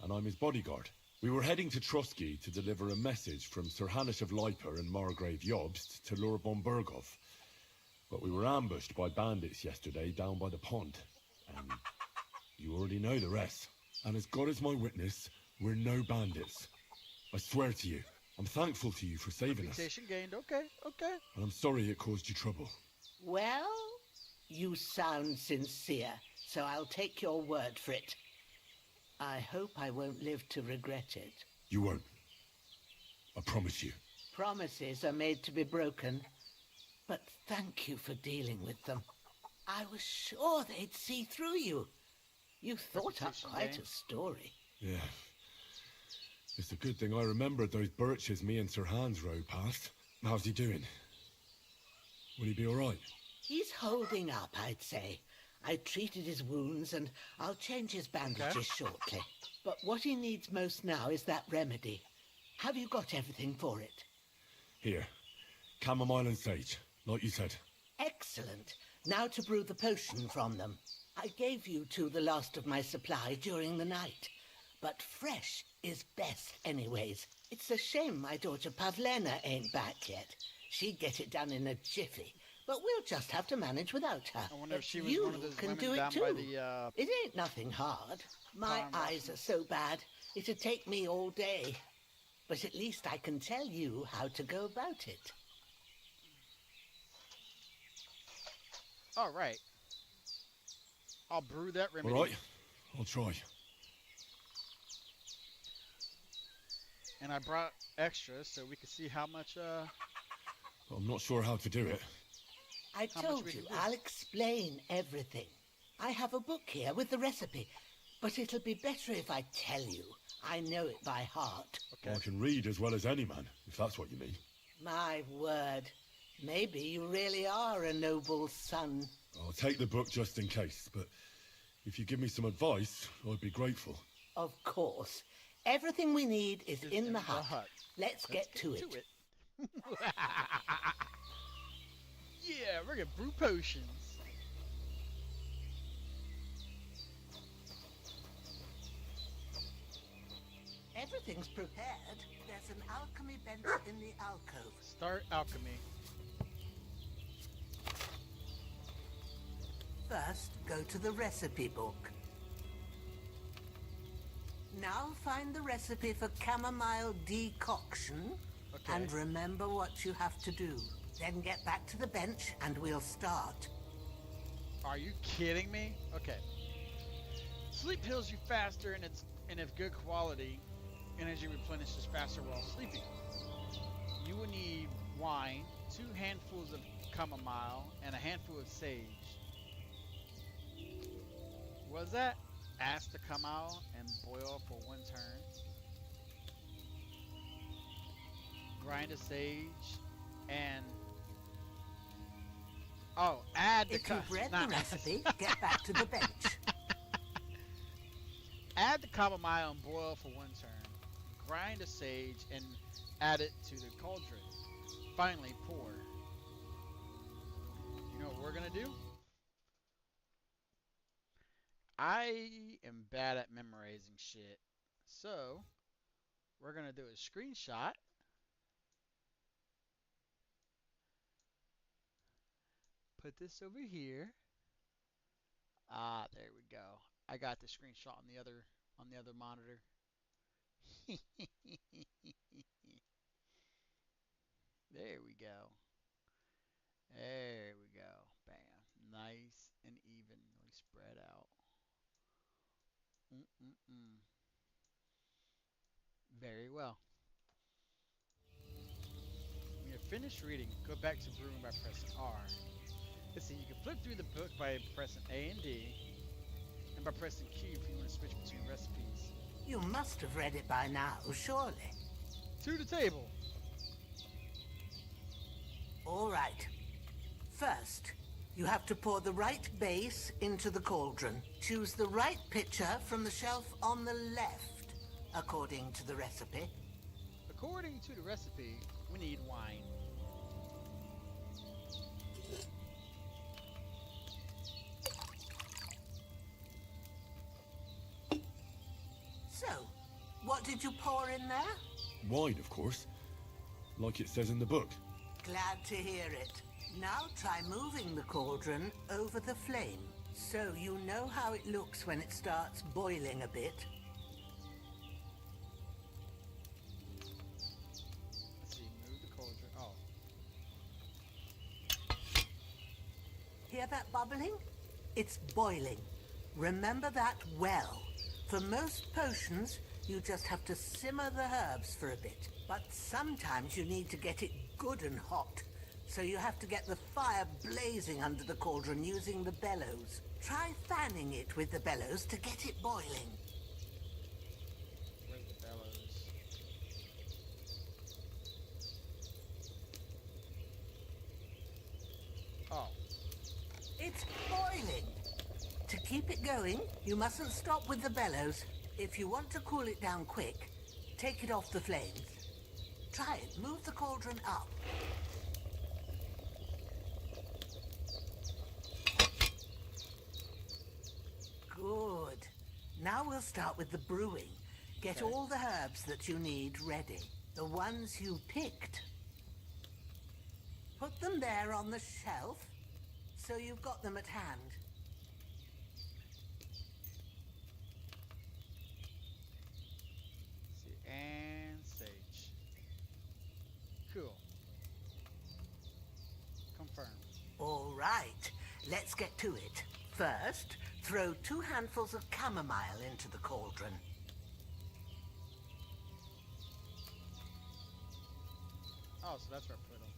and I'm his bodyguard. We were heading to Trusky to deliver a message from Sir Hanish of Leiper and Margrave Jobst to Lord von Bergov. But we were ambushed by bandits yesterday down by the pond, and you already know the rest. And as God is my witness, we're no bandits. I swear to you. I'm thankful to you for saving us. Reputation gained. Okay, okay. And I'm sorry it caused you trouble. Well, you sound sincere, so I'll take your word for it. I hope I won't live to regret it. You won't. I promise you. Promises are made to be broken, but thank you for dealing with them. I was sure they'd see through you. You thought up quite a story. Yeah. It's a good thing I remembered those birches me and Sir Hans rode past. How's he doing? Will he be all right? He's holding up, I'd say. I treated his wounds and I'll change his bandages shortly. But what he needs most now is that remedy. Have you got everything for it? Here. Chamomile and sage, like you said. Excellent. Now to brew the potion from them. I gave you two the last of my supply during the night. But fresh is best anyways. It's a shame my daughter Pavlena ain't back yet. She'd get it done in a jiffy. But we'll just have to manage without her. I wonder if she was you one of those can women do it down too. by the, It ain't nothing hard. My eyes are so bad, it'd take me all day. But at least I can tell you how to go about it. All right. I'll brew that remedy. All right. I'll try. And I brought extras so we could see how much, But I'm not sure how to do it. I told you, I'll explain everything. I have a book here with the recipe, but it'll be better if I tell you. I know it by heart. I can read as well as any man, if that's what you mean. My word. Maybe you really are a noble son. I'll take the book just in case, but if you give me some advice, I'd be grateful. Of course. Everything we need is in the hut. Let's get to it. Yeah, we're gonna brew potions. Everything's prepared. There's an alchemy bench in the alcove. Start alchemy. First, go to the recipe book. Now find the recipe for chamomile decoction, and remember what you have to do. Then get back to the bench and we'll start. Are you kidding me? Okay. Sleep heals you faster and it's good quality. Energy replenishes faster while sleeping. You will need wine, 2 handfuls of chamomile, and a handful of sage. What's that? Ask the chamomile and boil for 1 turn. Grind a sage and add the If you've read the recipe, get back to the bench. Add the chamomile and boil for 1 turn. Grind a sage and add it to the cauldron. Finally, pour. You know what we're gonna do? I am bad at memorizing shit. So, we're gonna do a screenshot. Put this over here. Ah, there we go. I got the screenshot on the other monitor. There we go. There we go. Bam. Nice and evenly spread out. Hmm. Very well. When you're finished reading, go back to brewing by pressing R. Let's see, you can flip through the book by pressing A and D, and by pressing Q if you want to switch between recipes. You must have read it by now, surely. To the table. All right. First, you have to pour the right base into the cauldron. Choose the right pitcher from the shelf on the left, according to the recipe. According to the recipe, we need wine. So, what did you pour in there? Wine, of course. Like it says in the book. Glad to hear it. Now try moving the cauldron over the flame, so you know how it looks when it starts boiling a bit. Let's see, move the cauldron. Oh. Hear that bubbling? It's boiling. Remember that well. For most potions, you just have to simmer the herbs for a bit. But sometimes you need to get it good and hot. So you have to get the fire blazing under the cauldron using the bellows. Try fanning it with the bellows to get it boiling. Where's the bellows? Oh. It's boiling. To keep it going, you mustn't stop with the bellows. If you want to cool it down quick, take it off the flames. Try it. Move the cauldron up. Good. Now we'll start with the brewing. Get Okay. all the herbs that you need ready. The ones you picked. Put them there on the shelf, so you've got them at hand. Let's see, and sage. Cool. Confirm. All right, let's get to it. First, throw 2 handfuls of chamomile into the cauldron. Oh, so that's where I put them.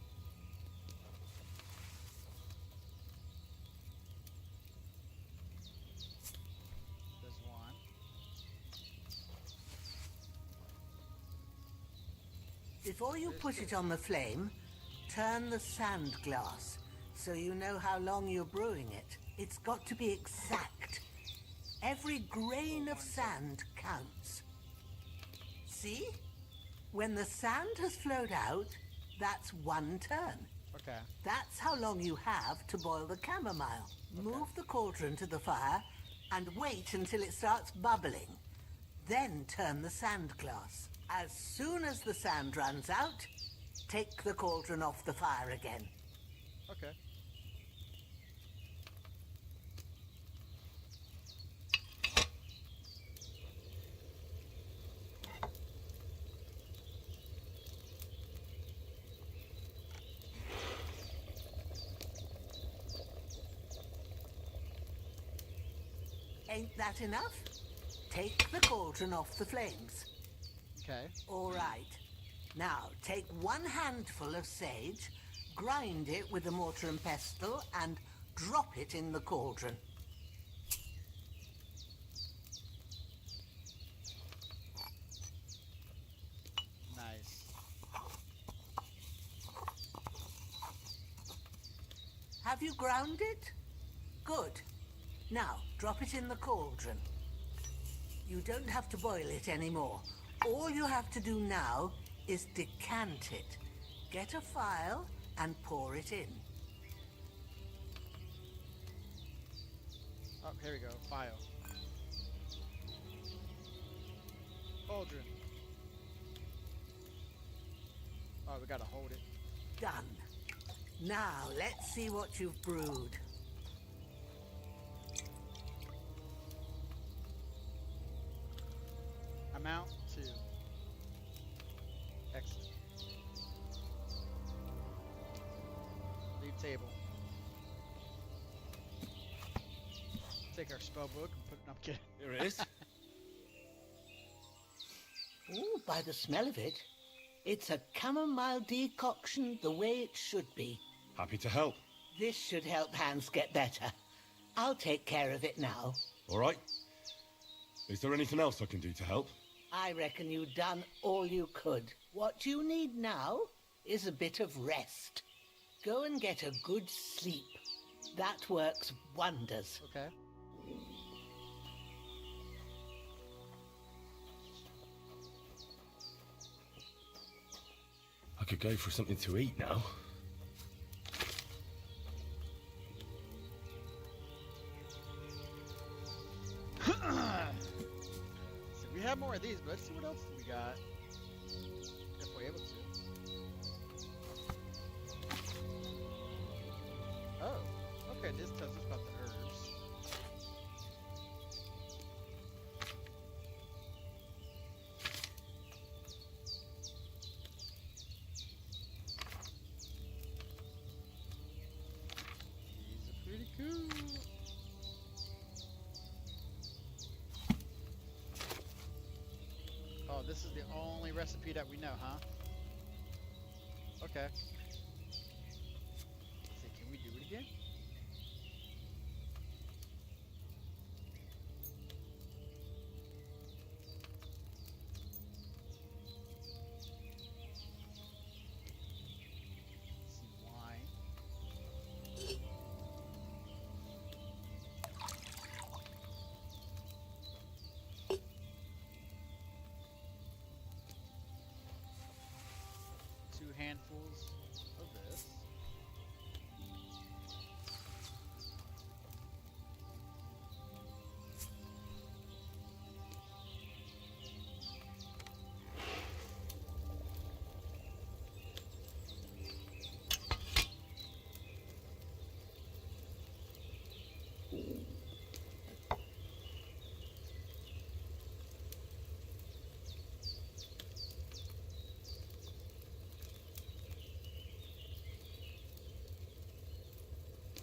There's one. Before you put it on the flame, turn the sand glass so you know how long you're brewing it. It's got to be exact. Every grain of sand counts. See? When the sand has flowed out, that's 1 turn. Okay. That's how long you have to boil the chamomile. Move the cauldron to the fire and wait until it starts bubbling. Then turn the sand glass. As soon as the sand runs out, take the cauldron off the fire again. Okay. Ain't that enough? Take the cauldron off the flames. Okay. All right. Now, take 1 handful of sage, grind it with a mortar and pestle, and drop it in the cauldron. Nice. Have you ground it? Good. Now, drop it in the cauldron. You don't have to boil it anymore. All you have to do now is decant it. Get a phial and pour it in. Oh, here we go. File. Cauldron. Oh, we gotta hold it. Done. Now, let's see what you've brewed. Amount 2. Exit. Leave table. Take our spell book and put it. No, I'm kidding. Here it is. Ooh, by the smell of it, it's a chamomile decoction the way it should be. Happy to help. This should help Hans get better. I'll take care of it now. All right. Is there anything else I can do to help? I reckon you've done all you could. What you need now is a bit of rest. Go and get a good sleep. That works wonders. Okay. I could go for something to eat now. So we have more of these, but let's see what else we got. If we're able to. Oh, okay, this tells us about the herbs. These are pretty cool. Oh, this is the only recipe that we know, huh? Okay. Let's see, can we do it again? Let's see, wine. Two handfuls of this.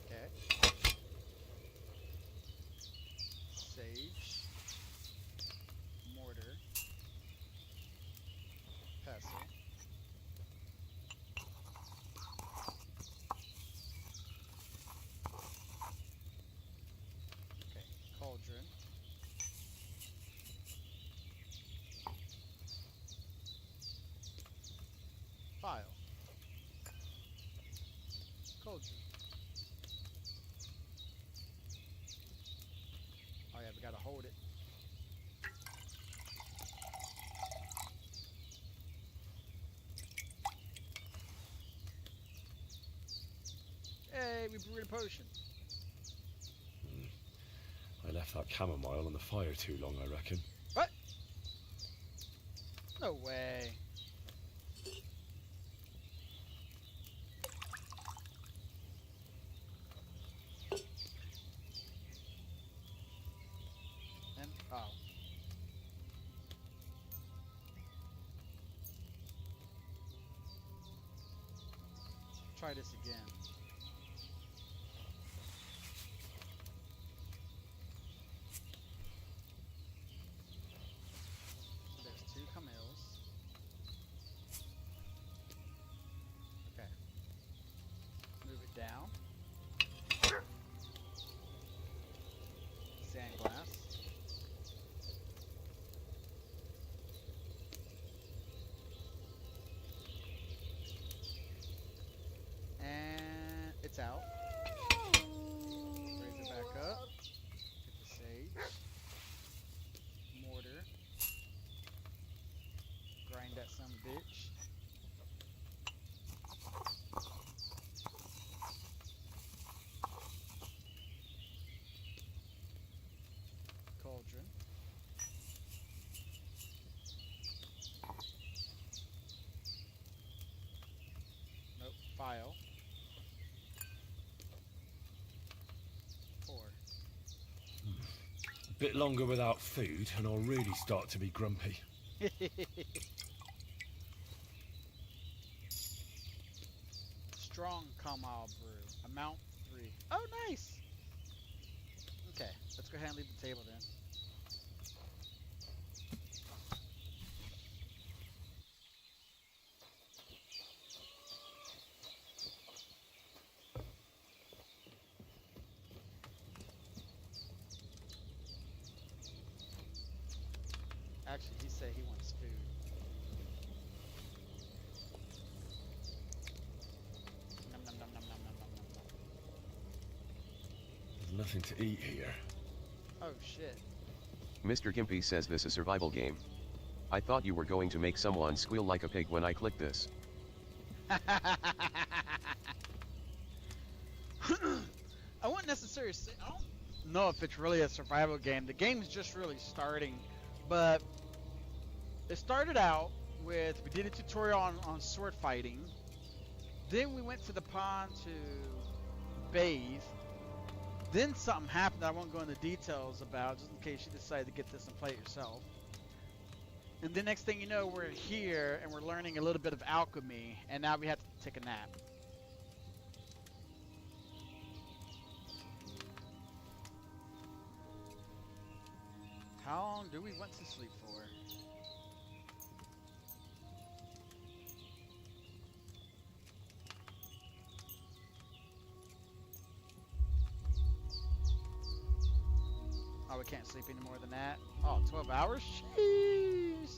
Okay. Sage. Mortar. Pestle. Okay. Cauldron. File. Cauldron. Oh yeah, we gotta hold it. Hey, we brewed a potion. I left that chamomile on the fire too long, I reckon. What? No way. And oh. Try this again. There's two camels. Okay. Move it down. Sand glass. And it's out. Raise it back up. Get the sage. Mortar. Grind that some bitch. Cauldron. Nope. File. Pour. A bit longer without food, and I'll really start to be grumpy. Strong chamomile brew. Amount 3. Oh, nice. Okay, let's go ahead and leave the table then. say he wants food. Nom, nom, nom, nom, nom, nom, nom, nom, nom. There's nothing to eat here. Oh shit. Mr. Gimpy says this is a survival game. I thought you were going to make someone squeal like a pig when I clicked this. I wouldn't necessarily say, I don't know if it's really a survival game. The game's just really starting, but it started out with, we did a tutorial on sword fighting, then we went to the pond to bathe, then something happened that I won't go into details about, just in case you decide to get this and play it yourself. And then next thing you know, we're here and we're learning a little bit of alchemy, and now we have to take a nap. How long do we want to sleep for? Oh, we can't sleep any more than that? Oh, 12 hours? Jeez!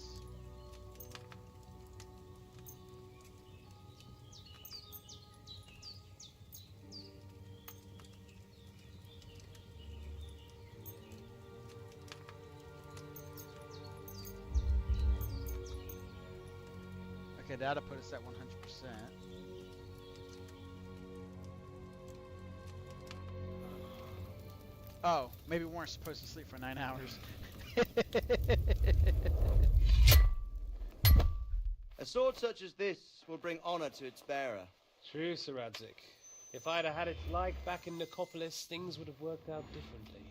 Okay, that'll put us at 100%. Oh, maybe we weren't supposed to sleep for 9 hours. A sword such as this will bring honor to its bearer. True, Sir Radzik. If I'd have had it like back in Nicopolis, things would have worked out differently.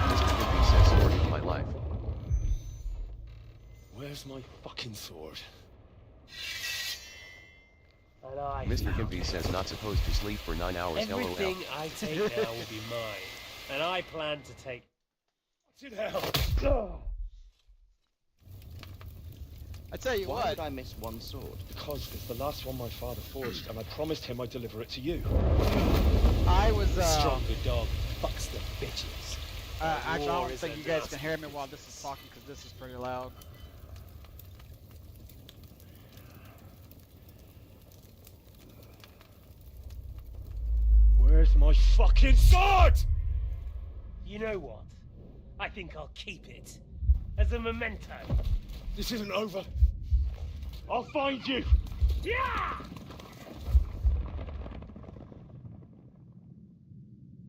Mr. Gimpy says sword in my life. Where's my fucking sword? And I Mr. Gimpy says not supposed to sleep for 9 hours. Everything LOL. I take now will be mine. And I plan to take... What's in hell? I tell you Why what. did I miss one sword? Because it's the last one my father forged, and I promised him I'd deliver it to you. I was, Stronger dog fucks the bitches. actually, I War don't is think a you guys dust. can hear me while this is talking, because this is pretty loud. Where's my fucking sword? You know what? I think I'll keep it. As a memento. This isn't over. I'll find you. Yeah!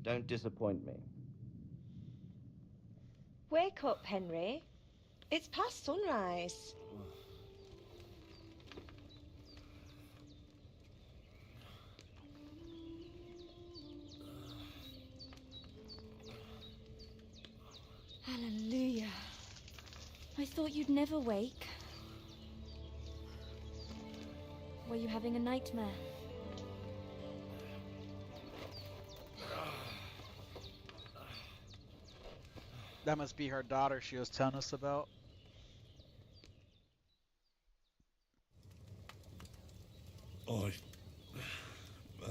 Don't disappoint me. Wake up, Henry. It's past sunrise. Hallelujah. I thought you'd never wake. Were you having a nightmare? That must be her daughter she was telling us about. I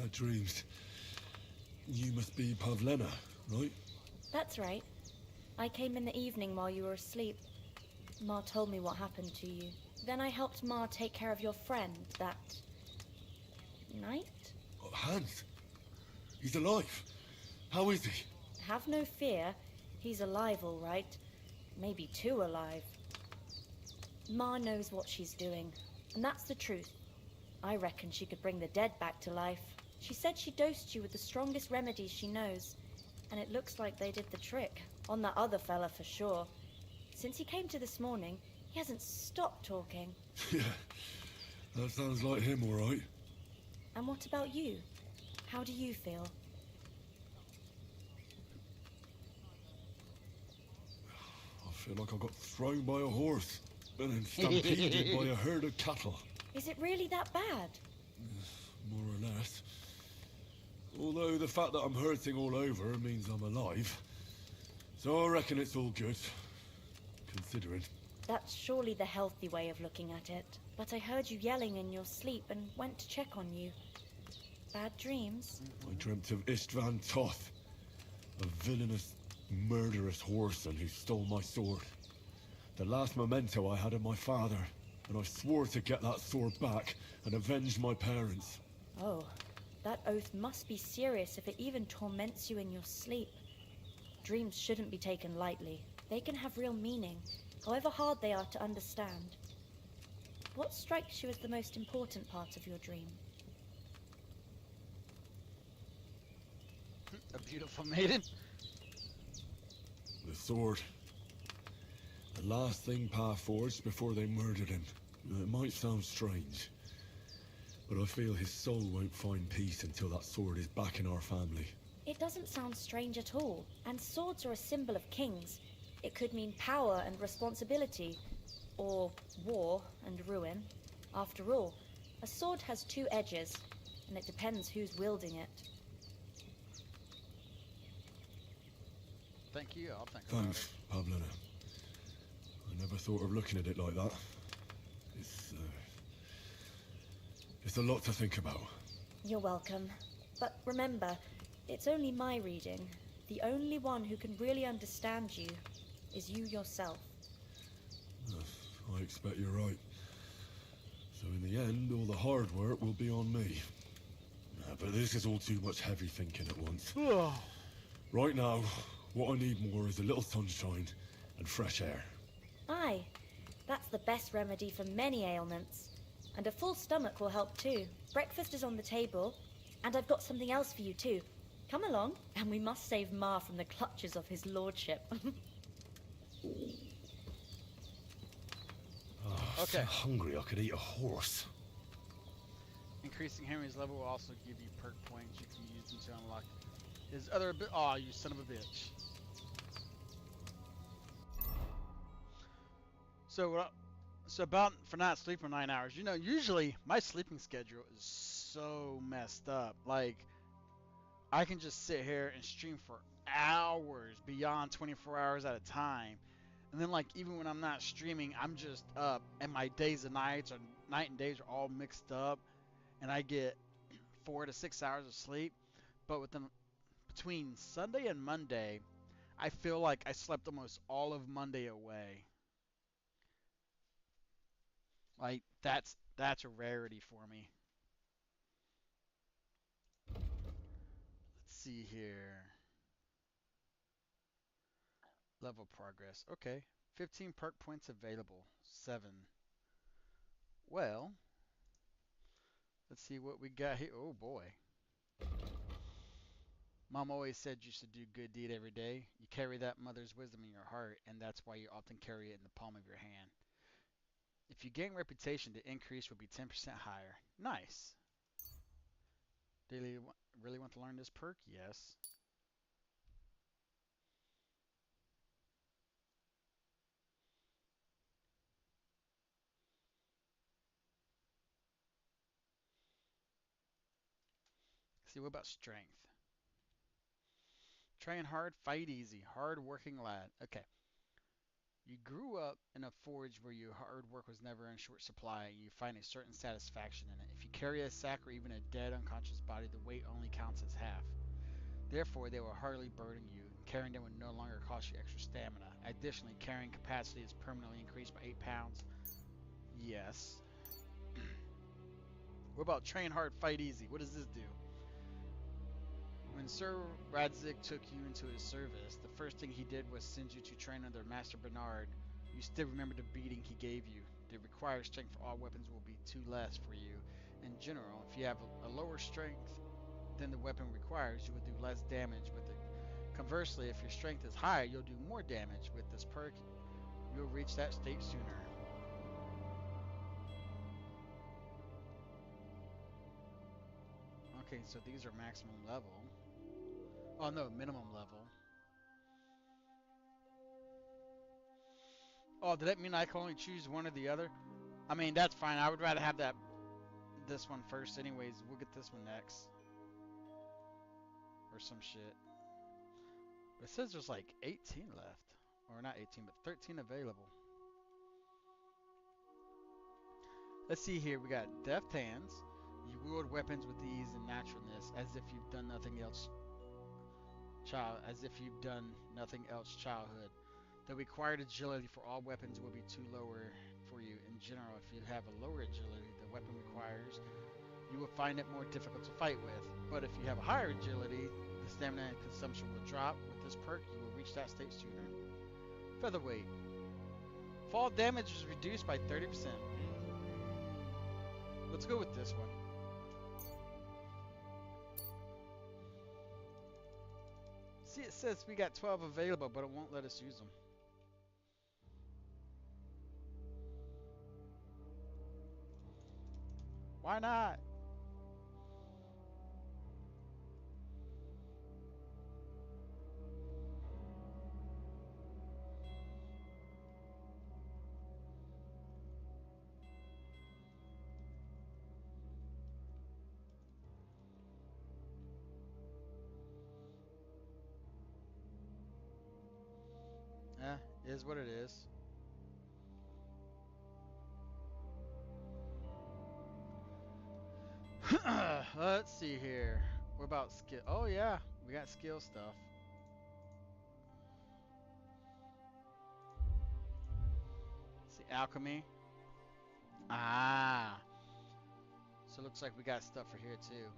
had dreams. You must be Pavlena, right? That's right. I came in the evening while you were asleep. Ma told me what happened to you. Then I helped Ma take care of your friend that night? Oh, Hans. He's alive. How is he? Have no fear. He's alive, all right. Maybe too alive. Ma knows what she's doing, and that's the truth. I reckon she could bring the dead back to life. She said she dosed you with the strongest remedies she knows, and it looks like they did the trick. On that other fella for sure. Since he came to this morning, he hasn't stopped talking. Yeah, that sounds like him, all right. And what about you? How do you feel? I feel like I got thrown by a horse and then stampeded by a herd of cattle. Is it really that bad? More or less. Although the fact that I'm hurting all over means I'm alive. So I reckon it's all good. Considering. That's surely the healthy way of looking at it. But I heard you yelling in your sleep and went to check on you. Bad dreams? I dreamt of Istvan Toth. A villainous murderous whoreson who stole my sword. The last memento I had of my father, and I swore to get that sword back and avenge my parents. Oh, that oath must be serious if it even torments you in your sleep. Dreams shouldn't be taken lightly. They can have real meaning, however hard they are to understand. What strikes you as the most important part of your dream? A beautiful maiden. The sword. The last thing Pa forged before they murdered him. It might sound strange, but I feel his soul won't find peace until that sword is back in our family. It doesn't sound strange at all, and swords are a symbol of kings. It could mean power and responsibility, or war and ruin. After all, a sword has two edges, and it depends who's wielding it. Thank you, I'll think about Thanks, Pavlina. I never thought of looking at it like that. It's a lot to think about. You're welcome. But remember, it's only my reading. The only one who can really understand you is you yourself. I expect you're right. So in the end, all the hard work will be on me. But this is all too much heavy thinking at once. Right now, what I need more is a little sunshine and fresh air. Aye, that's the best remedy for many ailments. And a full stomach will help too. Breakfast is on the table, and I've got something else for you too. Come along, and we must save Ma from the clutches of his lordship. Okay. I'm so hungry I could eat a horse. Increasing Henry's level will also give you perk points. You can use them to unlock his other bit. Oh, you son of a bitch. So about for not sleeping 9 hours. You know, usually my sleeping schedule is so messed up. Like, I can just sit here and stream for hours beyond 24 hours at a time. And then, like, even when I'm not streaming, I'm just up, and my days and nights or night and days are all mixed up, and I get 4 to 6 hours of sleep. But between Sunday and Monday, I feel like I slept almost all of Monday away. Like, that's a rarity for me. Let's see here. Level progress. Okay. 15 perk points available. 7. Well, let's see what we got here. Oh boy. Mom always said you should do good deed every day. You carry that mother's wisdom in your heart, and that's why you often carry it in the palm of your hand. If you gain reputation, the increase will be 10% higher. Nice. Do you really want to learn this perk? Yes. See, what about strength? Train hard, fight easy. Hard working lad. Okay. You grew up in a forge where your hard work was never in short supply, and you find a certain satisfaction in it. If you carry a sack or even a dead, unconscious body, the weight only counts as half. Therefore, they will hardly burden you, and carrying them would no longer cost you extra stamina. Additionally, carrying capacity is permanently increased by 8 pounds. Yes. What about train hard, fight easy? What does this do? When Sir Radzig took you into his service, the first thing he did was send you to train under Master Bernard. You still remember the beating he gave you. The required strength for all weapons will be 2 less for you. In general, if you have a lower strength than the weapon requires, you will do less damage with it. Conversely, if your strength is higher, you'll do more damage. With this perk, you'll reach that state sooner. Okay, so these are maximum level. Oh no, minimum level. Oh, did that mean I can only choose one or the other? I mean, that's fine. I would rather have this one first anyways. We'll get this one next. Or some shit. But it says there's like 18 left. Or not 18, but 13 available. Let's see here. We got deft hands. You wield weapons with ease and naturalness, as if you've done nothing else. child, as if you've done nothing else childhood. The required agility for all weapons will be too lower for you. In general, if you have a lower agility the weapon requires, you will find it more difficult to fight with. But if you have a higher agility, the stamina consumption will drop. With this perk, you will reach that state sooner. Featherweight. Fall damage is reduced by 30%. Let's go with this one. See, it says we got 12 available, but it won't let us use them. Why not? Is what it is. Let's see here. What about skill? Oh yeah, we got skill stuff. Let's see, alchemy. Ah. So it looks like we got stuff for here too.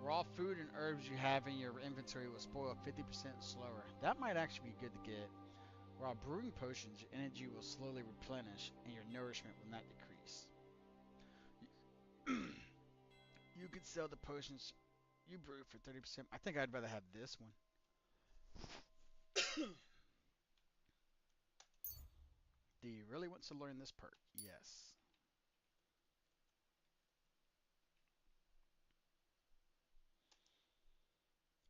Raw food and herbs you have in your inventory will spoil 50% slower. That might actually be good to get. While brewing potions, your energy will slowly replenish and your nourishment will not decrease. You could sell the potions you brew for 30%. I think I'd rather have this one. Do you really want to learn this perk? Yes.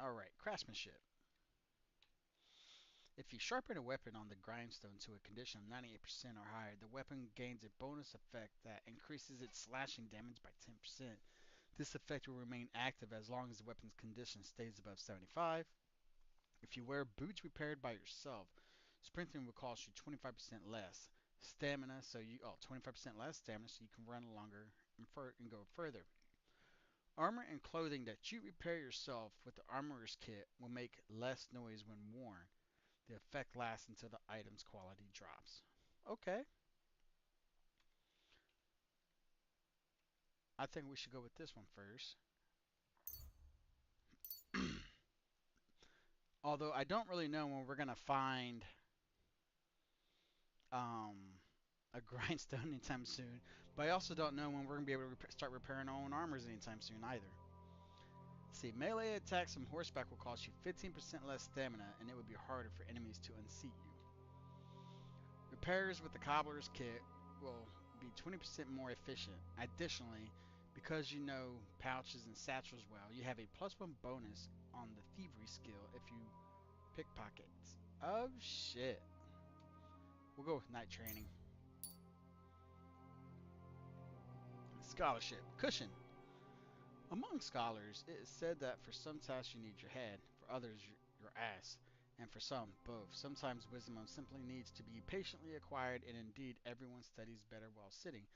Alright, craftsmanship. If you sharpen a weapon on the grindstone to a condition of 98% or higher, the weapon gains a bonus effect that increases its slashing damage by 10%. This effect will remain active as long as the weapon's condition stays above 75. If you wear boots repaired by yourself, sprinting will cost you 25% less stamina, so you 25% less stamina, so you can run longer and go further. Armor and clothing that you repair yourself with the armorer's kit will make less noise when worn. The effect lasts until the item's quality drops. Okay. I think we should go with this one first. Although I don't really know when we're going to find a grindstone anytime soon. But I also don't know when we're going to be able to start repairing our own armors anytime soon either. Let's see, melee attacks from horseback will cost you 15% less stamina, and it would be harder for enemies to unseat you. Repairs with the cobbler's kit will be 20% more efficient. Additionally, because you know pouches and satchels well, you have a +1 bonus on the thievery skill if you pickpockets. Oh shit. We'll go with night training. Scholarship. Cushion. Among scholars, it is said that for some tasks you need your head, for others your ass, and for some, both. Sometimes wisdom simply needs to be patiently acquired, and indeed, everyone studies better while sitting.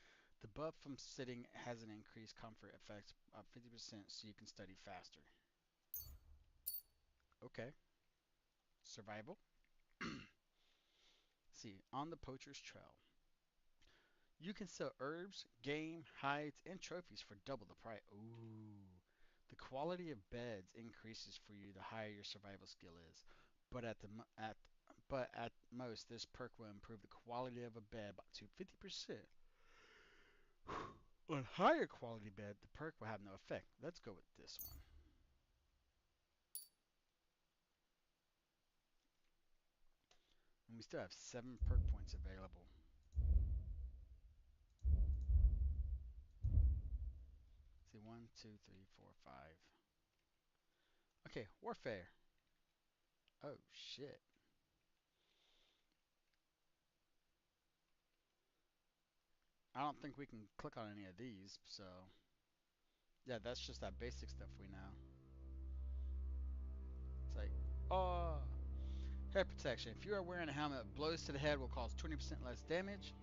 The buff from sitting has an increased comfort effect of 50%, so you can study faster. Okay. Survival. See, on the poacher's trail. You can sell herbs, game, hides, and trophies for double the price. Ooh. The quality of beds increases for you the higher your survival skill is. But at most, this perk will improve the quality of a bed to 50%. On higher quality bed, the perk will have no effect. Let's go with this one. And we still have 7 perk points available. See, 1, 2, 3, 4, 5. Okay, warfare. Oh, shit. I don't think we can click on any of these, so... Yeah, that's just that basic stuff we know. It's like, oh... Head protection. If you are wearing a helmet, blows to the head will cause 20% less damage.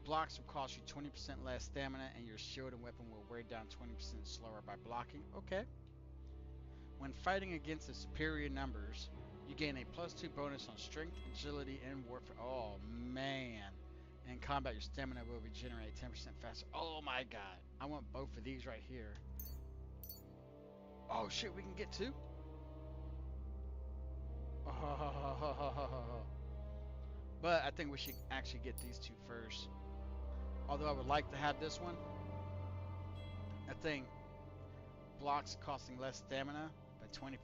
Blocks will cost you 20% less stamina, and your shield and weapon will wear down 20% slower by blocking. Okay. When fighting against the superior numbers, you gain a +2 bonus on strength, agility, and warfare. Oh man. In combat, your stamina will regenerate 10% faster. Oh my god. I want both of these right here. Oh shit, we can get two? But I think we should actually get these two first. Although I would like to have this one. I think blocks costing less stamina by 20%.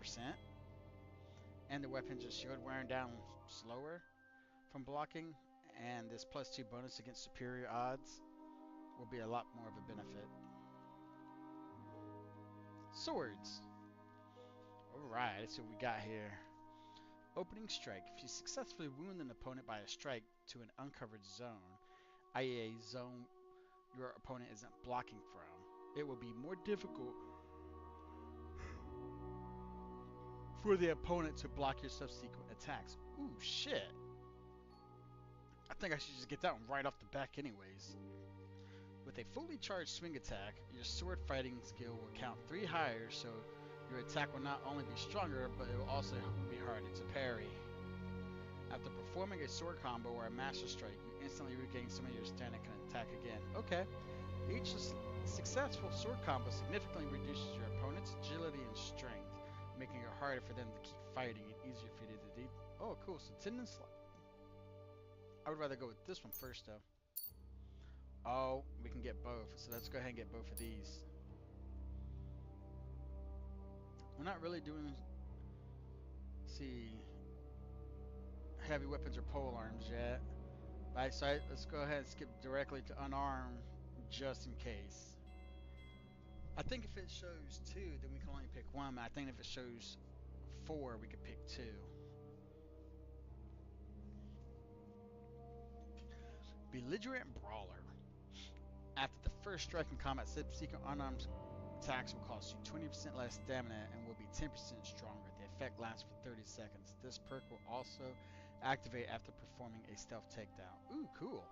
And the weapons and shield wearing down slower from blocking. And this +2 bonus against superior odds will be a lot more of a benefit. Swords. Alright, let's see what we got here. Opening strike. If you successfully wound an opponent by a strike to an uncovered zone, i.e. a zone your opponent isn't blocking from, it will be more difficult for the opponent to block your subsequent attacks. Ooh, shit. I think I should just get that one right off the back anyways. With a fully charged swing attack, your sword fighting skill will count 3 higher, so your attack will not only be stronger, but it will also be harder to parry. After performing a sword combo or a master strike, you instantly regain some of your stamina and can attack again. Okay. Each successful sword combo significantly reduces your opponent's agility and strength, making it harder for them to keep fighting and easier for you to do. Oh, cool. So tendon slot. I would rather go with this one first, though. Oh, we can get both. So let's go ahead and get both of these. We're not really doing, see, heavy weapons or pole arms yet. Right, so let's go ahead and skip directly to unarmed just in case. I think if it shows 2, then we can only pick 1. I think if it shows 4, we could pick 2. Belligerent Brawler. After the first strike in combat, subsequent unarmed attacks will cost you 20% less stamina and will be 10% stronger. The effect lasts for 30 seconds. This perk will also activate after performing a stealth takedown. Ooh, cool.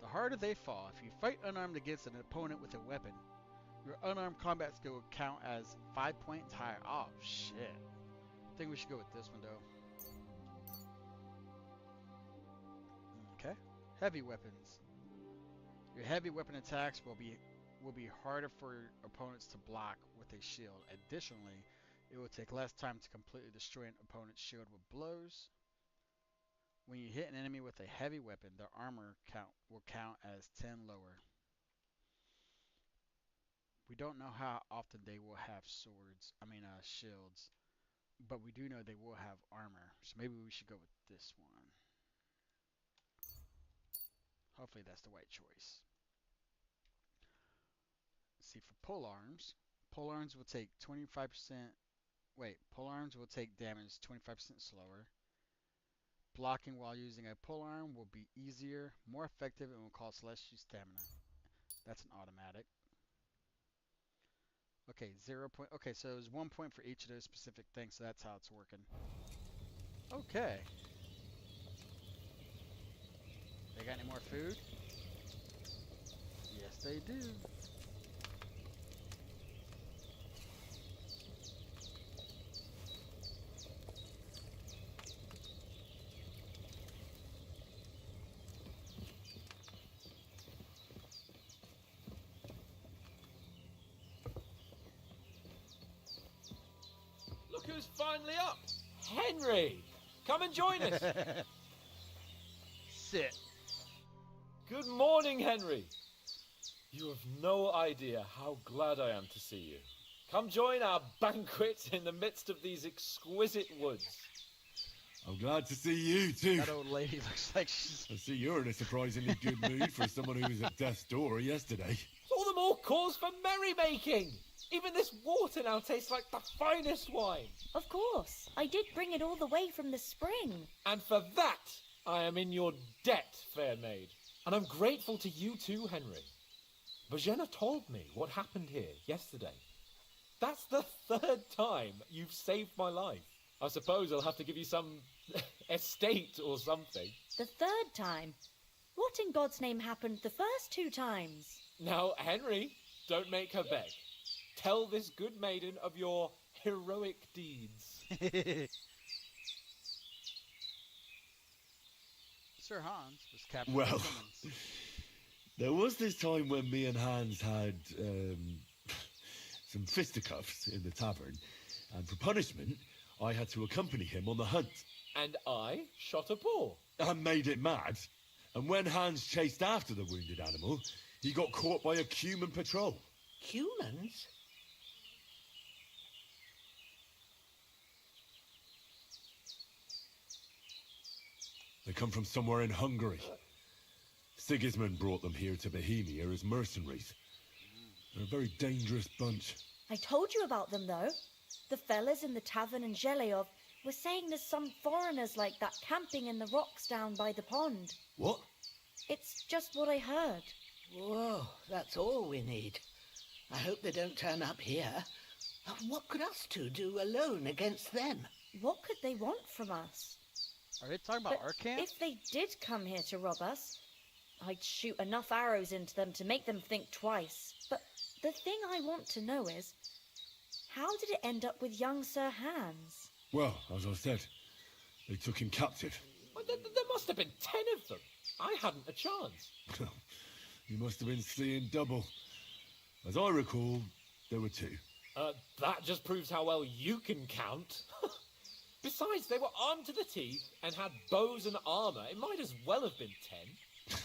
The harder they fall. If you fight unarmed against an opponent with a weapon, your unarmed combat skill will count as 5 points higher. Oh, shit. I think we should go with this one, though. Okay. Heavy weapons. Your heavy weapon attacks will be harder for opponents to block with a shield. Additionally, it will take less time to completely destroy an opponent's shield with blows. When you hit an enemy with a heavy weapon, their armor will count as 10 lower. We don't know how often they will have shields, but we do know they will have armor. So maybe we should go with this one. Hopefully that's the right choice. Let's see, for pole arms will take 25%. Wait, pole arms will take damage 25% slower. Blocking while using a pole arm will be easier, more effective, and will cost less stamina. That's an automatic. Okay, 0 point. Okay, so there's 1 point for each of those specific things, so that's how it's working. Okay. They got any more food? Yes, they do. Look who's finally up! Henry! Come and join us! Sit. Good morning, Henry! You have no idea how glad I am to see you. Come join our banquet in the midst of these exquisite woods. I'm glad to see you too. That old lady looks like she's... I see you're in a surprisingly good mood for someone who was at death's door yesterday. All the more cause for merrymaking! Even this water now tastes like the finest wine. Of course. I did bring it all the way from the spring. And for that, I am in your debt, fair maid. And I'm grateful to you too, Henry. Bajena told me what happened here yesterday. That's the 3rd time you've saved my life. I suppose I'll have to give you some estate or something. The 3rd time? What in God's name happened the first 2 times? Now, Henry, don't make her beg. Tell this good maiden of your heroic deeds. Sir Hans was captured Well, by Clemens. there was this time when me and Hans had some fisticuffs in the tavern, and for punishment, I had to accompany him on the hunt. And I shot a boar. And made it mad. And when Hans chased after the wounded animal, he got caught by a human patrol. Humans? They come from somewhere in Hungary. Sigismund brought them here to Bohemia as mercenaries. They're a very dangerous bunch. I told you about them, though. The fellas in the tavern in Zheleov were saying there's some foreigners like that camping in the rocks down by the pond. What? It's just what I heard. Whoa, that's all we need. I hope they don't turn up here. What could us two do alone against them? What could they want from us? Are they talking about our camp? If they did come here to rob us, I'd shoot enough arrows into them to make them think twice. But the thing I want to know is, how did it end up with young Sir Hans? Well, as I said, they took him captive. Well, there must have been 10 of them. I hadn't a chance. You must have been seeing double. As I recall, there were 2. That just proves how well you can count. Besides, they were armed to the teeth and had bows and armour. It might as well have been 10.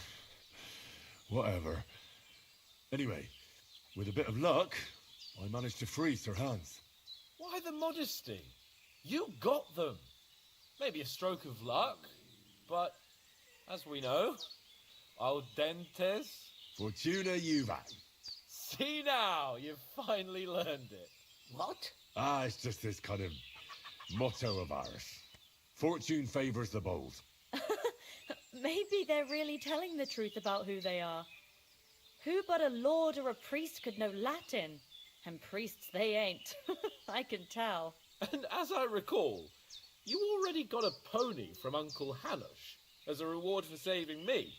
Whatever. Anyway, with a bit of luck, I managed to free Sir Hans. Why the modesty? You got them. Maybe a stroke of luck, but as we know, al dentes. Fortuna juvat. See now, you've finally learned it. What? It's just this kind of motto of ours. Fortune favours the bold. Maybe they're really telling the truth about who they are. Who but a lord or a priest could know Latin? And priests they ain't. I can tell. And as I recall, you already got a pony from Uncle Hanush as a reward for saving me.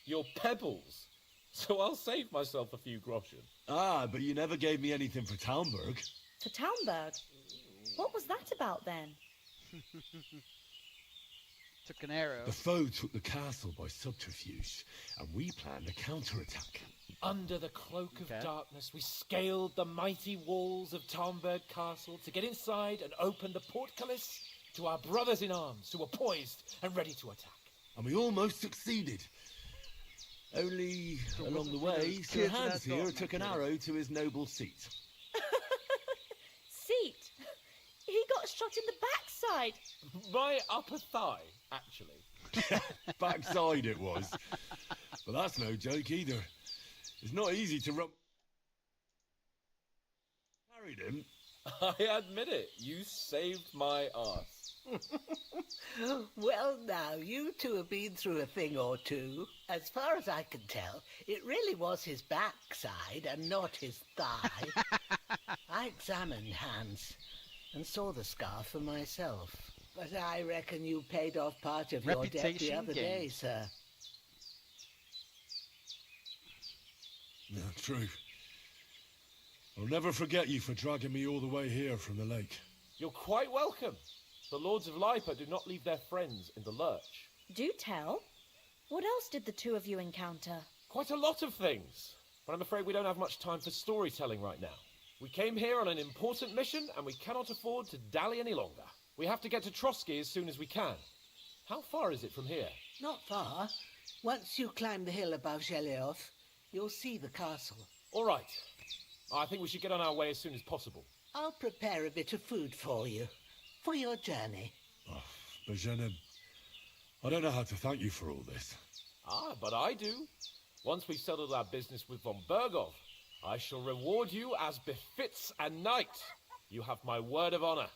Your pebbles. So I'll save myself a few groschen. But you never gave me anything for Talmberg. For Talmberg? What was that about then? Took an arrow. The foe took the castle by subterfuge, and we planned a counterattack. Under the cloak of darkness, we scaled the mighty walls of Talmberg Castle to get inside and open the portcullis to our brothers in arms, who were poised and ready to attack. And we almost succeeded. Only, along the way, Sir Hans here took an arrow to his noble seat. Seat? He got shot in the backside. My upper thigh, actually. Backside it was. But that's no joke either. It's not easy to run. Carried him. I admit it. You saved my arse. Well, now, you two have been through a thing or two. As far as I can tell, it really was his backside and not his thigh. I examined Hans and saw the scar for myself. But I reckon you paid off part of your debt the other day, sir. No, true. I'll never forget you for dragging me all the way here from the lake. You're quite welcome. The Lords of Lipa do not leave their friends in the lurch. Do tell. What else did the two of you encounter? Quite a lot of things. But I'm afraid we don't have much time for storytelling right now. We came here on an important mission, and we cannot afford to dally any longer. We have to get to Trotsky as soon as we can. How far is it from here? Not far. Once you climb the hill above Zheleov, you'll see the castle. All right. I think we should get on our way as soon as possible. I'll prepare a bit of food for you, for your journey. Oh, Bozhena, I don't know how to thank you for all this. But I do. Once we've settled our business with von Bergov, I shall reward you as befits a knight. You have my word of honor.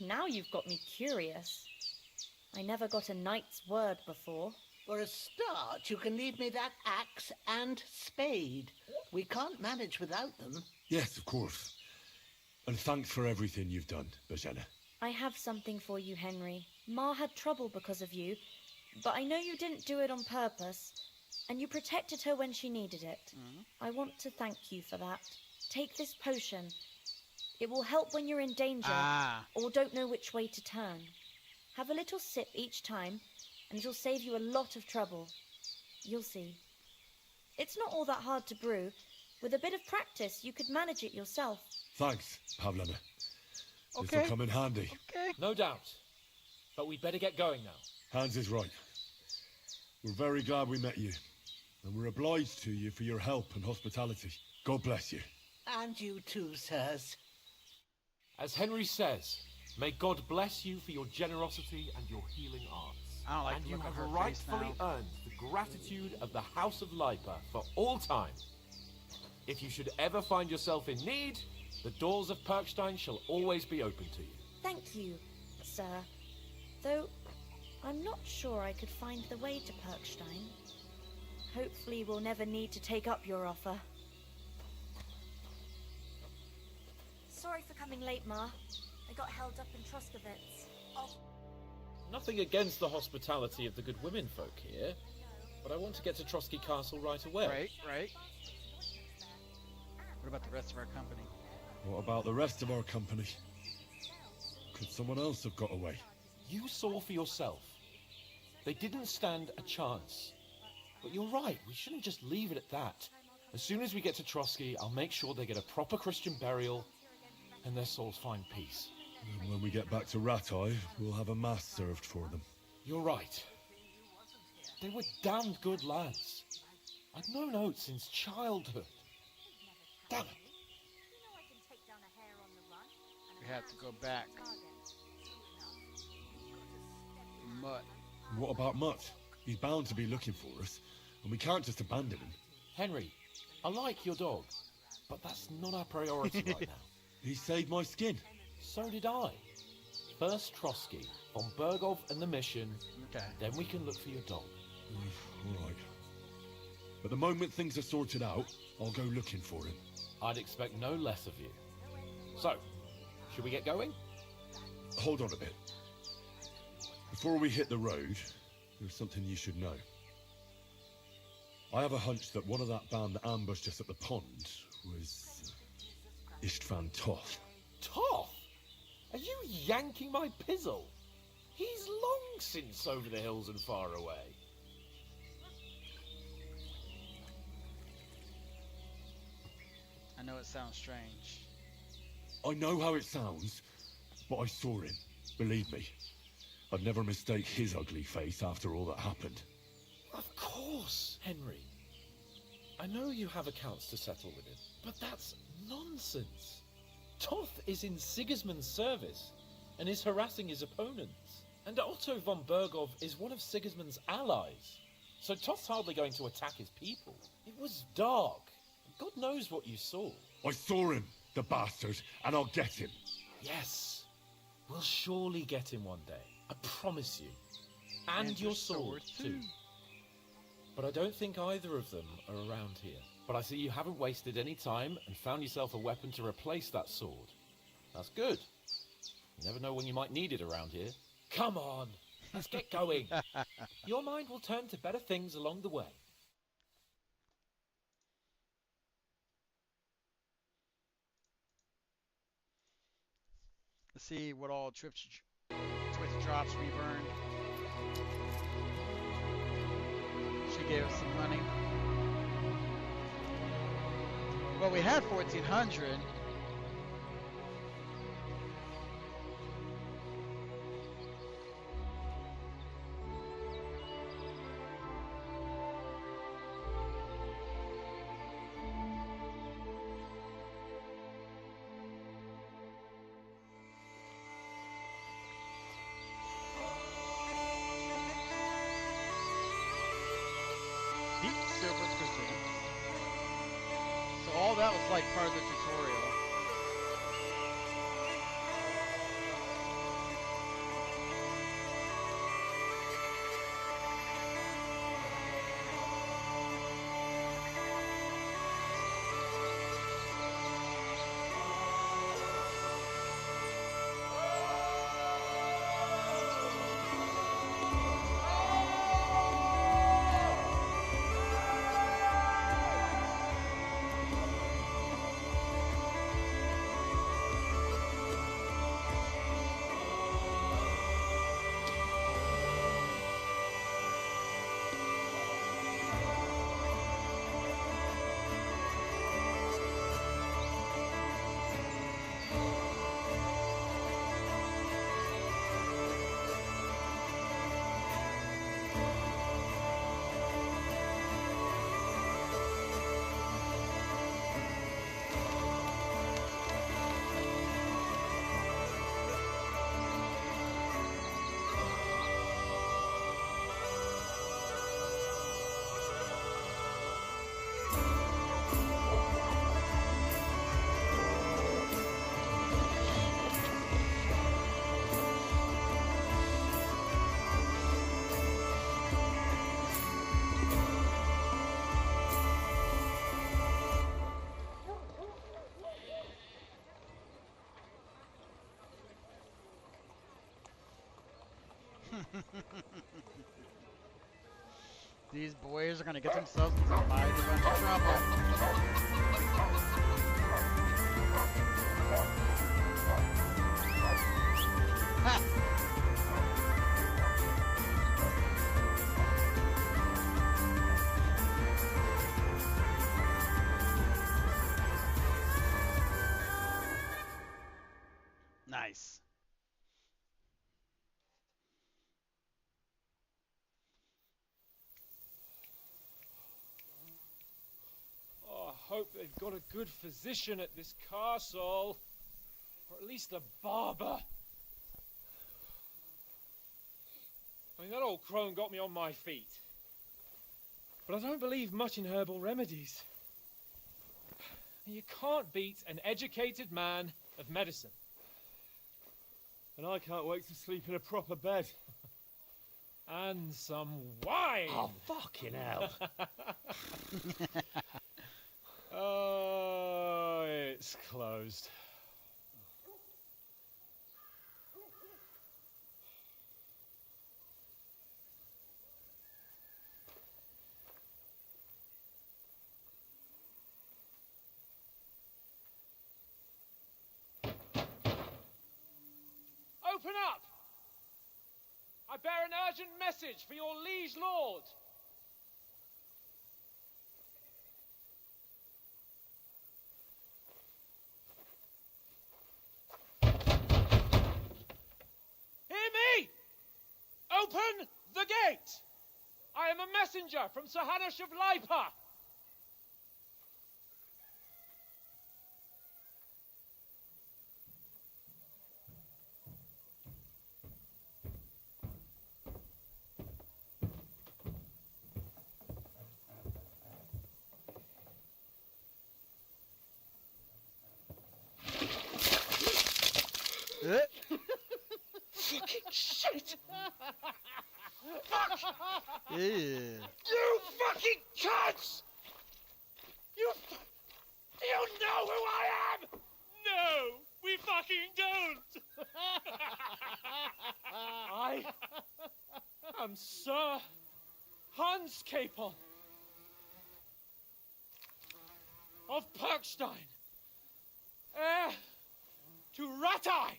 Now you've got me curious. I never got a knight's word before. For a start, you can leave me that axe and spade. We can't manage without them. Yes, of course. And thanks for everything you've done, Bozhena. I have something for you, Henry. Ma had trouble because of you, but I know you didn't do it on purpose, and you protected her when she needed it. I want to thank you for that. Take this potion. It will help when you're in danger or don't know which way to turn. Have a little sip each time, and it'll save you a lot of trouble. You'll see. It's not all that hard to brew. With a bit of practice, you could manage it yourself. Thanks, Pavlena. Okay. This'll come in handy. No doubt. But we'd better get going now. Hans is right. We're very glad we met you. And we're obliged to you for your help and hospitality. God bless you. And you too, sirs. As Henry says, may God bless you for your generosity and your healing arts. I don't like and the you look on have her face rightfully now. earned the gratitude of the House of Lipa for all time. If you should ever find yourself in need, the doors of Perkstein shall always be open to you. Thank you, sir. Though, I'm not sure I could find the way to Perkstein. Hopefully we'll never need to take up your offer. Sorry for coming late, Ma. I got held up in Troskowitz. Nothing against the hospitality of the good women folk here, but I want to get to Trotsky Castle right away. Right. What about the rest of our company? What about the rest of our company? Could someone else have got away? You saw for yourself. They didn't stand a chance. But you're right, we shouldn't just leave it at that. As soon as we get to Trotsky, I'll make sure they get a proper Christian burial and their souls find peace. And when we get back to Ratai, we'll have a mass served for them. You're right. They were damned good lads. I've known Oates since childhood. Damn it. We have to go back. Mutt. What about Mutt? He's bound to be looking for us, and we can't just abandon him. Henry, I like your dog, but that's not our priority right now. He saved my skin. So did I. First Trotsky, von Bergov and the mission, then we can look for your dog. All right. But the moment things are sorted out, I'll go looking for him. I'd expect no less of you. So, should we get going? Hold on a bit. Before we hit the road, there's something you should know. I have a hunch that one of that band that ambushed us at the pond was Istvan Toth. Toth? Are you yanking my pizzle? He's long since over the hills and far away. I know it sounds strange. I know how it sounds, but I saw him. Believe me. I'd never mistake his ugly face after all that happened. Of course, Henry. I know you have accounts to settle with him, but that's nonsense. Toth is in Sigismund's service and is harassing his opponents. And Otto von Bergov is one of Sigismund's allies. So Toth's hardly going to attack his people. It was dark. God knows what you saw. I saw him, the bastard, and I'll get him. Yes. We'll surely get him one day. I promise you. And your sword, too. But I don't think either of them are around here. But I see you haven't wasted any time and found yourself a weapon to replace that sword. That's good. You never know when you might need it around here. Come on, let's get going. Your mind will turn to better things along the way. Let's see what all Twitch drops we've earned. She gave us some money. Well, we had 1,400. Deep silver crystal. So all that was like part of the tutorial. These boys are gonna get themselves into a mighty bunch of trouble. Ha! Nice. Oh, I hope they've got a good physician at this castle. Or at least a barber. I mean, that old crone got me on my feet. But I don't believe much in herbal remedies. You can't beat an educated man of medicine. And I can't wait to sleep in a proper bed. And some wine! Oh, fucking hell. Oh, it's closed. Open up! I bear an urgent message for your liege lord. Hear me! Open the gate! I am a messenger from Sir Hanush of Lipa. Fucking shit! Fuck! Yeah. You fucking cunts! Do you know who I am? No, we fucking don't. I am Sir Hans Capon of Perkstein, heir to Ratai.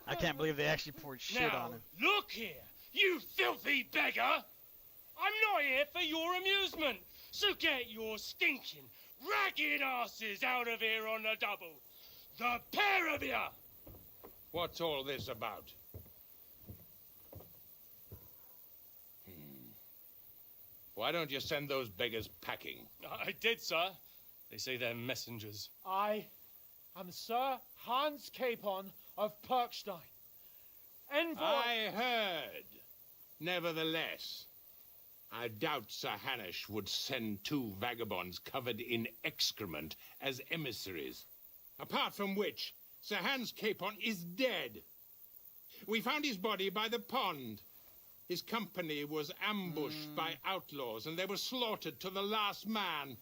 I can't believe they actually poured shit Now, on him. look here, you filthy beggar! I'm not here for your amusement, so get your stinking, ragged asses out of here on the double. The pair of you! What's all this about? Why don't you send those beggars packing? I did, sir. They say they're messengers. I am Sir Hans Capon of Perkstein, envoy. I heard. Nevertheless, I doubt Sir Hanush would send two vagabonds covered in excrement as emissaries. Apart from which, Sir Hans Capon is dead. We found his body by the pond. His company was ambushed by outlaws, and they were slaughtered to the last man.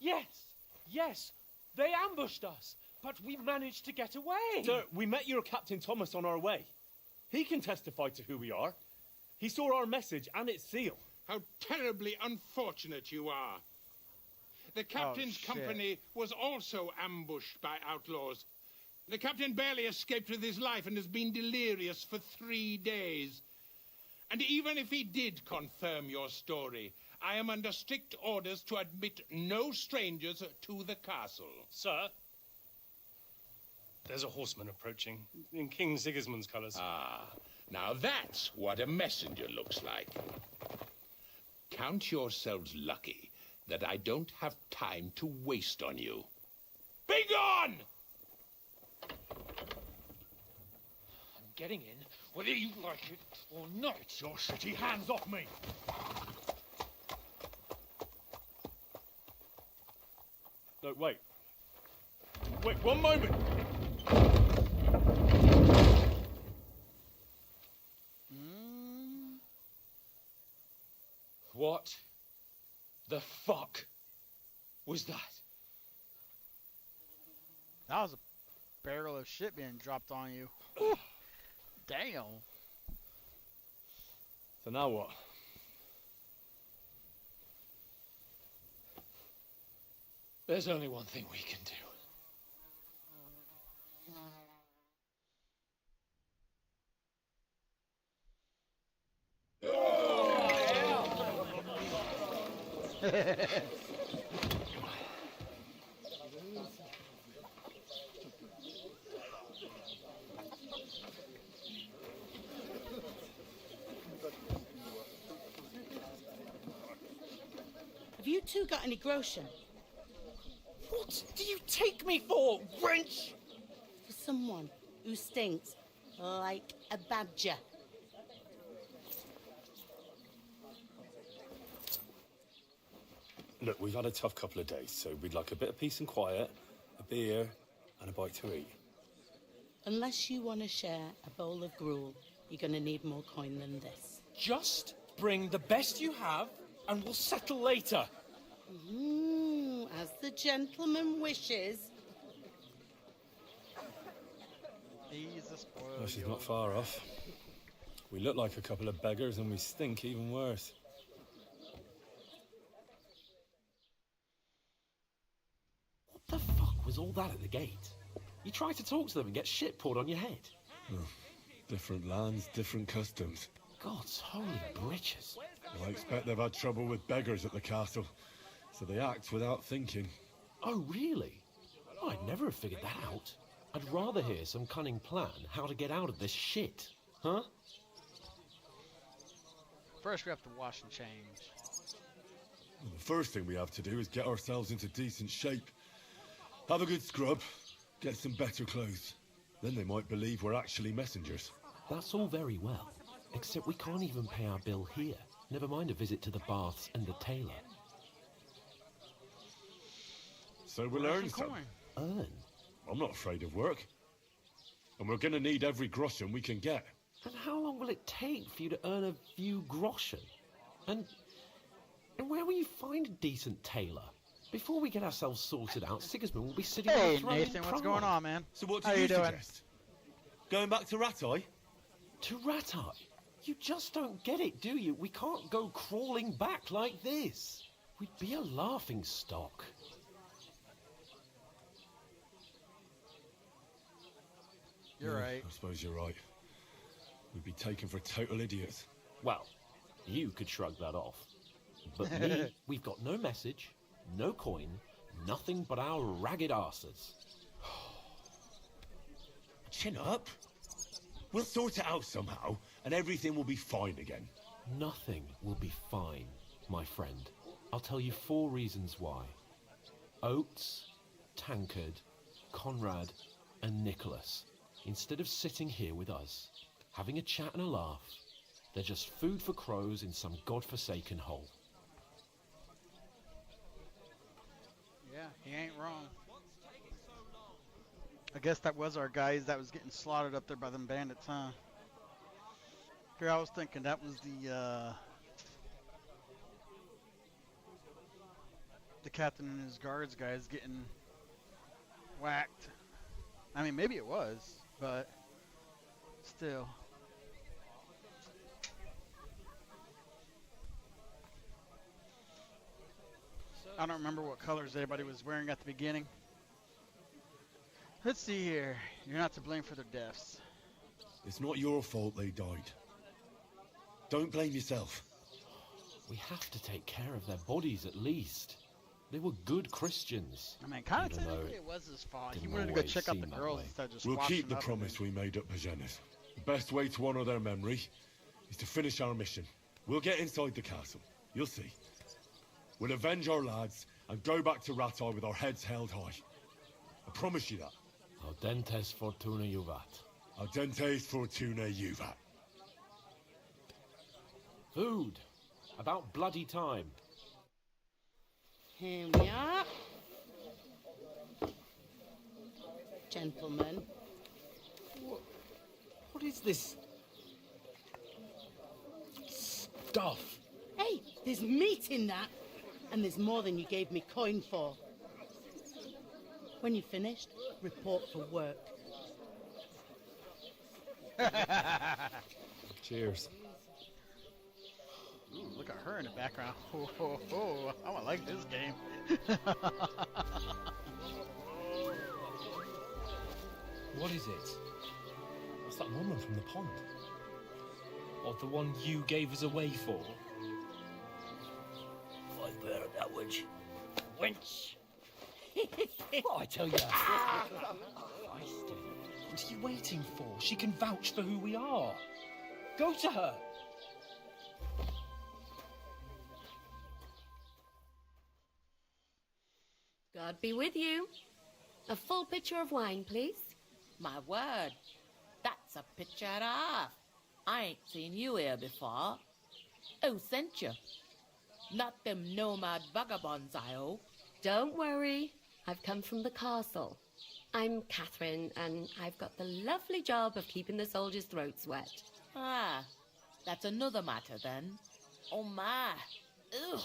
Yes, they ambushed us, but we managed to get away. Sir, we met your Captain Thomas on our way. He can testify to who we are. He saw our message and its seal. How terribly unfortunate you are. The captain's company was also ambushed by outlaws. The captain barely escaped with his life and has been delirious for 3 days. And even if he did confirm your story, I am under strict orders to admit no strangers to the castle. Sir, there's a horseman approaching in King Sigismund's colours. Ah, now that's what a messenger looks like. Count yourselves lucky that I don't have time to waste on you. Be gone! I'm getting in, whether you like it or not. Your shitty hands off me! No, wait. Wait, one moment! What the fuck was that? That was a barrel of shit being dropped on you. Whew. Damn. So now what? There's only one thing we can do. Have you two got any groschen? What do you take me for, wench? For someone who stinks like a badger. Look, we've had a tough couple of days, so we'd like a bit of peace and quiet, a beer, and a bite to eat. Unless you want to share a bowl of gruel, you're going to need more coin than this. Just bring the best you have, and we'll settle later. As the gentleman wishes. He's a spoiled. Well, she's not far off. We look like a couple of beggars, and we stink even worse. What the fuck was all that at the gate? You tried to talk to them and get shit poured on your head. Oh, different lands, different customs. God's holy britches. Well, I expect they've had trouble with beggars at the castle, so they act without thinking. Oh, really? I'd never have figured that out. I'd rather hear some cunning plan how to get out of this shit. Huh? First, we have to wash and change. Well, the first thing we have to do is get ourselves into decent shape. Have a good scrub, get some better clothes. Then they might believe we're actually messengers. That's all very well, except we can't even pay our bill here. Never mind a visit to the baths and the tailor. So we'll earn some. Earn? I'm not afraid of work. And we're gonna need every groschen we can get. And how long will it take for you to earn a few groschen? And where will you find a decent tailor? Before we get ourselves sorted out, Sigismund will be sitting on Hey the throne Nathan, in what's pride. going on, man? So what How do you doing? suggest? Going back to Ratai? To Ratai? You just don't get it, do you? We can't go crawling back like this. We'd be a laughing stock. You're right. I suppose you're right. We'd be taken for total idiots. Well, you could shrug that off. But me, we've got no message, no coin, nothing but our ragged arses. Chin up. We'll sort it out somehow, and everything will be fine again. Nothing will be fine, my friend. I'll tell you 4 reasons why. Oates, Tankard, Conrad, and Nicholas, instead of sitting here with us, having a chat and a laugh, they're just food for crows in some godforsaken hole. Yeah, he ain't wrong. I guess that was our guys that was getting slaughtered up there by them bandits, huh? Here, I was thinking that was the captain and his guards guys getting whacked. I mean, maybe it was, but still. I don't remember what colors everybody was wearing at the beginning. Let's see here. You're not to blame for their deaths. It's not your fault they died. Don't blame yourself. We have to take care of their bodies at least. They were good Christians. I mean, kind of even though technically it was his fault. He didn't wanted to go always check out the seem that girls way. instead of just We'll washing keep the up and promise we made up, Pagenis. The best way to honor their memory is to finish our mission. We'll get inside the castle. You'll see. We'll avenge our lads and go back to Ratai with our heads held high. I promise you that. Audentes fortuna juvat. Audentes fortuna juvat. Food. About bloody time. Here we are. Gentlemen. What is this stuff? Hey, there's meat in that. And there's more than you gave me coin for. When you're finished, report for work. Cheers. Ooh, look at her in the background. Ho, ho, ho. I don't like this game. What is it? What's that woman from the pond? Or the one you gave us away for? I've heard that witch. Wench! What I tell you? What are you waiting for? She can vouch for who we are. Go to her. God be with you. A full pitcher of wine, please. My word, that's a picture and a half. I ain't seen you here before. Who sent you? Not them nomad vagabonds, I hope. Don't worry. I've come from the castle. I'm Catherine, and I've got the lovely job of keeping the soldiers' throats wet. Ah, that's another matter then. Oh my. Ugh.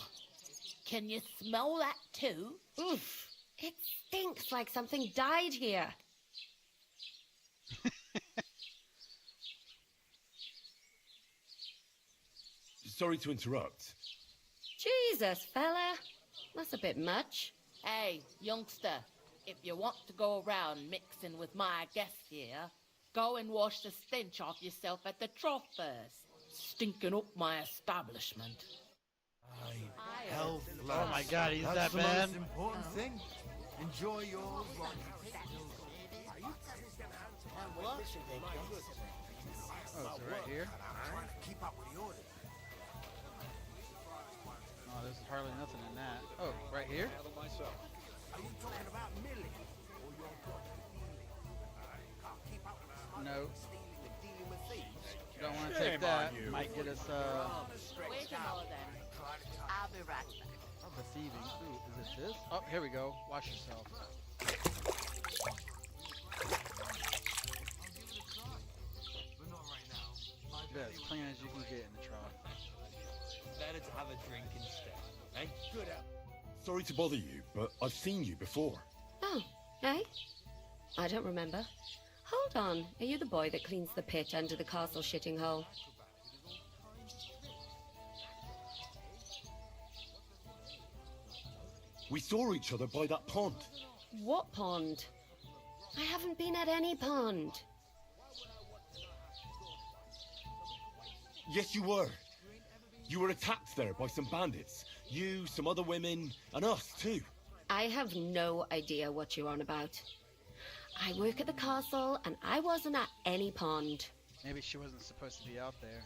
Can you smell that too? Oof. It stinks like something died here. Sorry to interrupt. Jesus, fella. That's a bit much. Hey, youngster, if you want to go around mixing with my guests here, go and wash the stench off yourself at the trough first. Stinking up my establishment. Health, Oh my God, he's That's that the bad? most important thing. Enjoy yours. Oh, is it right here? Keep up with the order. Oh, there's hardly nothing in that. Oh, right here? Are you talking about Millie? Or your daughter? Keep up with No. stealing and dealing with thieves? Don't want to take that. Might get us, Wait a moment then. I'll be right back. the thieving. Ooh, is it this? Oh, here we go. Wash yourself. Yeah, as clean as you can get in the trough. Better to have a drink instead. Hey, good up. Sorry to bother you, but I've seen you before. Oh, eh? I don't remember. Hold on. Are you the boy that cleans the pit under the castle shitting hole? We saw each other by that pond. What pond? I haven't been at any pond. Yes, you were. You were attacked there by some bandits. You, some other women, and us too. I have no idea what you're on about. I work at the castle, and I wasn't at any pond. Maybe she wasn't supposed to be out there.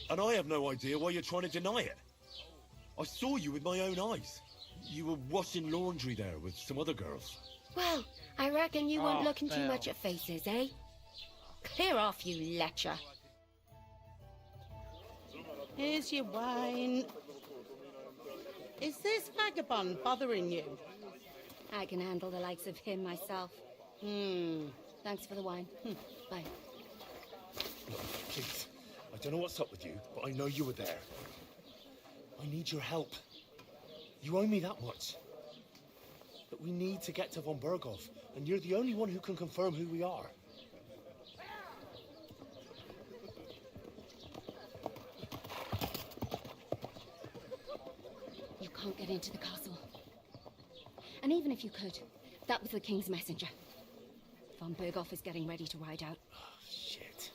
And I have no idea why you're trying to deny it. I saw you with my own eyes. You were washing laundry there with some other girls. Well, I reckon you weren't Oh, looking too fail. much at faces, eh? Clear off, you lecher. Here's your wine. Is this vagabond bothering you? I can handle the likes of him myself. Thanks for the wine. Bye. Please, I don't know what's up with you, but I know you were there. I need your help. You owe me that much. But we need to get to von Berghoff, and you're the only one who can confirm who we are. You can't get into the castle. And even if you could, that was the king's messenger. Von Berghoff is getting ready to ride out. Shit.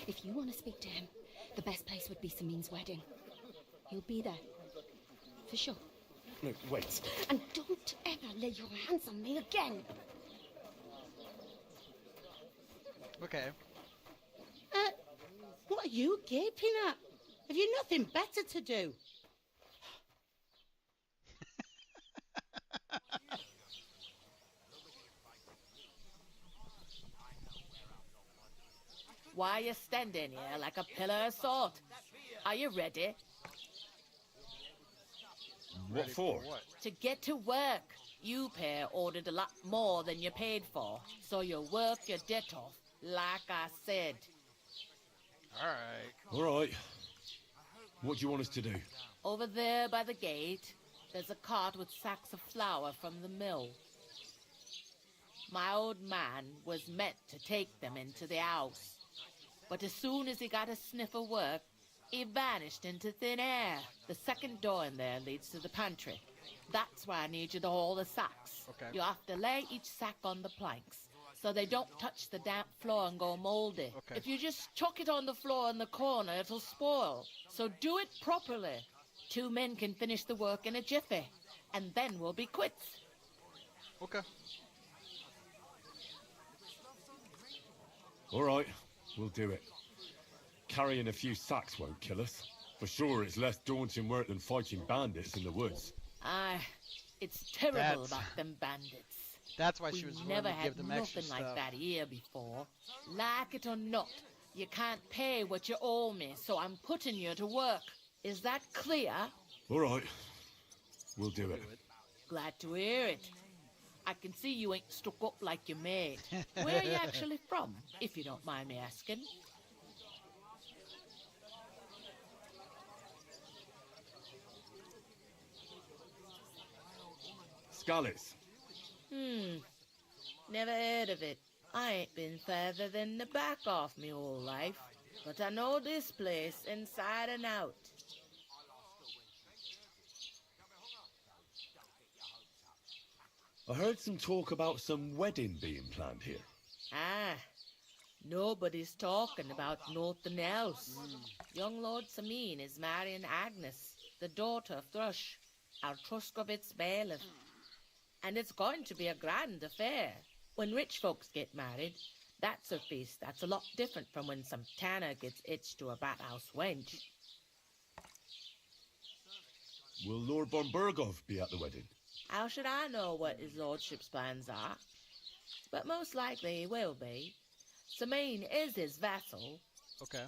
If you want to speak to him, the best place would be Samin's wedding. He'll be there. For sure. No, wait. And don't ever lay your hands on me again. Okay. What are you gaping at? Have you nothing better to do? Why are you standing here like a pillar of salt? Are you ready? What for? To get to work. You pair ordered a lot more than you paid for, so you work your debt off, like I said. Alright. All right. What do you want us to do? Over there by the gate, there's a cart with sacks of flour from the mill. My old man was meant to take them into the house, but as soon as he got a sniff of work, he vanished into thin air. The second door in there leads to the pantry. That's where I need you to haul the sacks. Okay. You have to lay each sack on the planks so they don't touch the damp floor and go moldy. Okay. If you just chuck it on the floor in the corner, it'll spoil. So do it properly. 2 men can finish the work in a jiffy, and then we'll be quits. Okay. All right, we'll do it. Carrying a few sacks won't kill us. For sure, it's less daunting work than fighting bandits in the woods. Aye, it's terrible That's- about them bandits. That's why she We was willing never to had give them extra nothing like stuff. that here before. Like it or not, you can't pay what you owe me, so I'm putting you to work. Is that clear? All right, we'll do it. Glad to hear it. I can see you ain't stuck up like your mate. Where are you actually from, if you don't mind me asking? Scallis. Never heard of it. I ain't been further than the back off me whole life, but I know this place inside and out. I heard some talk about some wedding being planned here. Ah, nobody's talking about nothing else. Young Lord Samin is marrying Agnes, the daughter of Thrush, our Truskovitz bailiff. And it's going to be a grand affair. When rich folks get married, that's a feast that's a lot different from when some tanner gets hitched to a bat-house wench. Will Lord von Burgov be at the wedding? How should I know what his lordship's plans are? But most likely he will be. Samin is his vassal. Okay.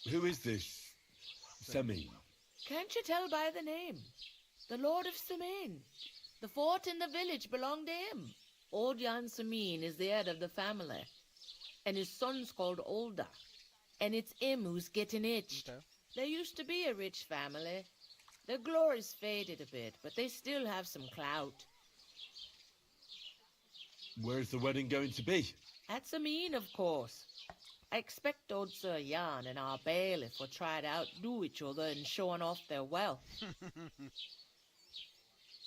Who is this Semin? Can't you tell by the name? The Lord of Samin. The fort in the village belonged to him. Old Jan Samin is the head of the family. And his son's called Olda. And it's him who's getting hitched. Okay. There used to be a rich family. Their glory's faded a bit, but they still have some clout. Where's the wedding going to be? At Samin, of course. I expect old Sir Jan and our bailiff will try to outdo each other in showing off their wealth.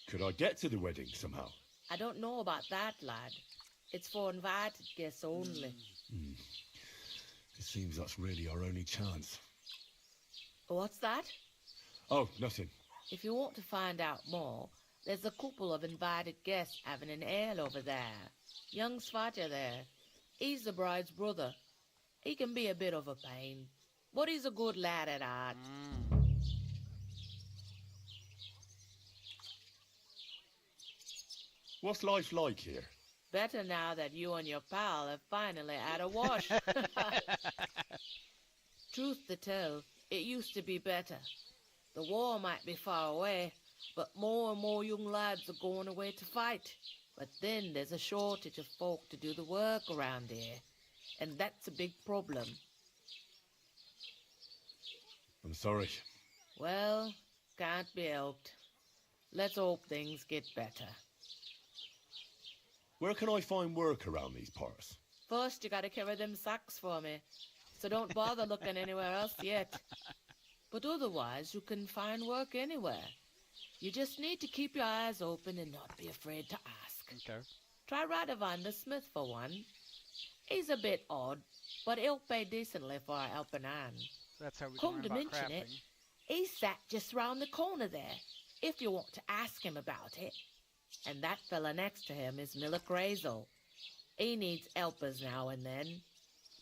Could I get to the wedding somehow? I don't know about that, lad. It's for invited guests only. It seems that's really our only chance. What's that? Oh, nothing. If you want to find out more, there's a couple of invited guests having an ale over there. Young Svatja there. He's the bride's brother. He can be a bit of a pain, but he's a good lad at heart. What's life like here? Better now that you and your pal have finally had a wash. Truth to tell, it used to be better. The war might be far away, but more and more young lads are going away to fight. But then there's a shortage of folk to do the work around here, and that's a big problem. I'm sorry. Well, can't be helped. Let's hope things get better. Where can I find work around these parts? First, you gotta carry them sacks for me, so don't bother looking anywhere else yet. But otherwise, you can find work anywhere. You just need to keep your eyes open and not be afraid to ask. Okay. Try Radovan the Smith for one. He's a bit odd, but he'll pay decently for a helping hand. That's how we Come learn to about mention crafting. it, he sat just round the corner there, if you want to ask him about it. And that fella next to him is Miller Crazel. He needs helpers now and then,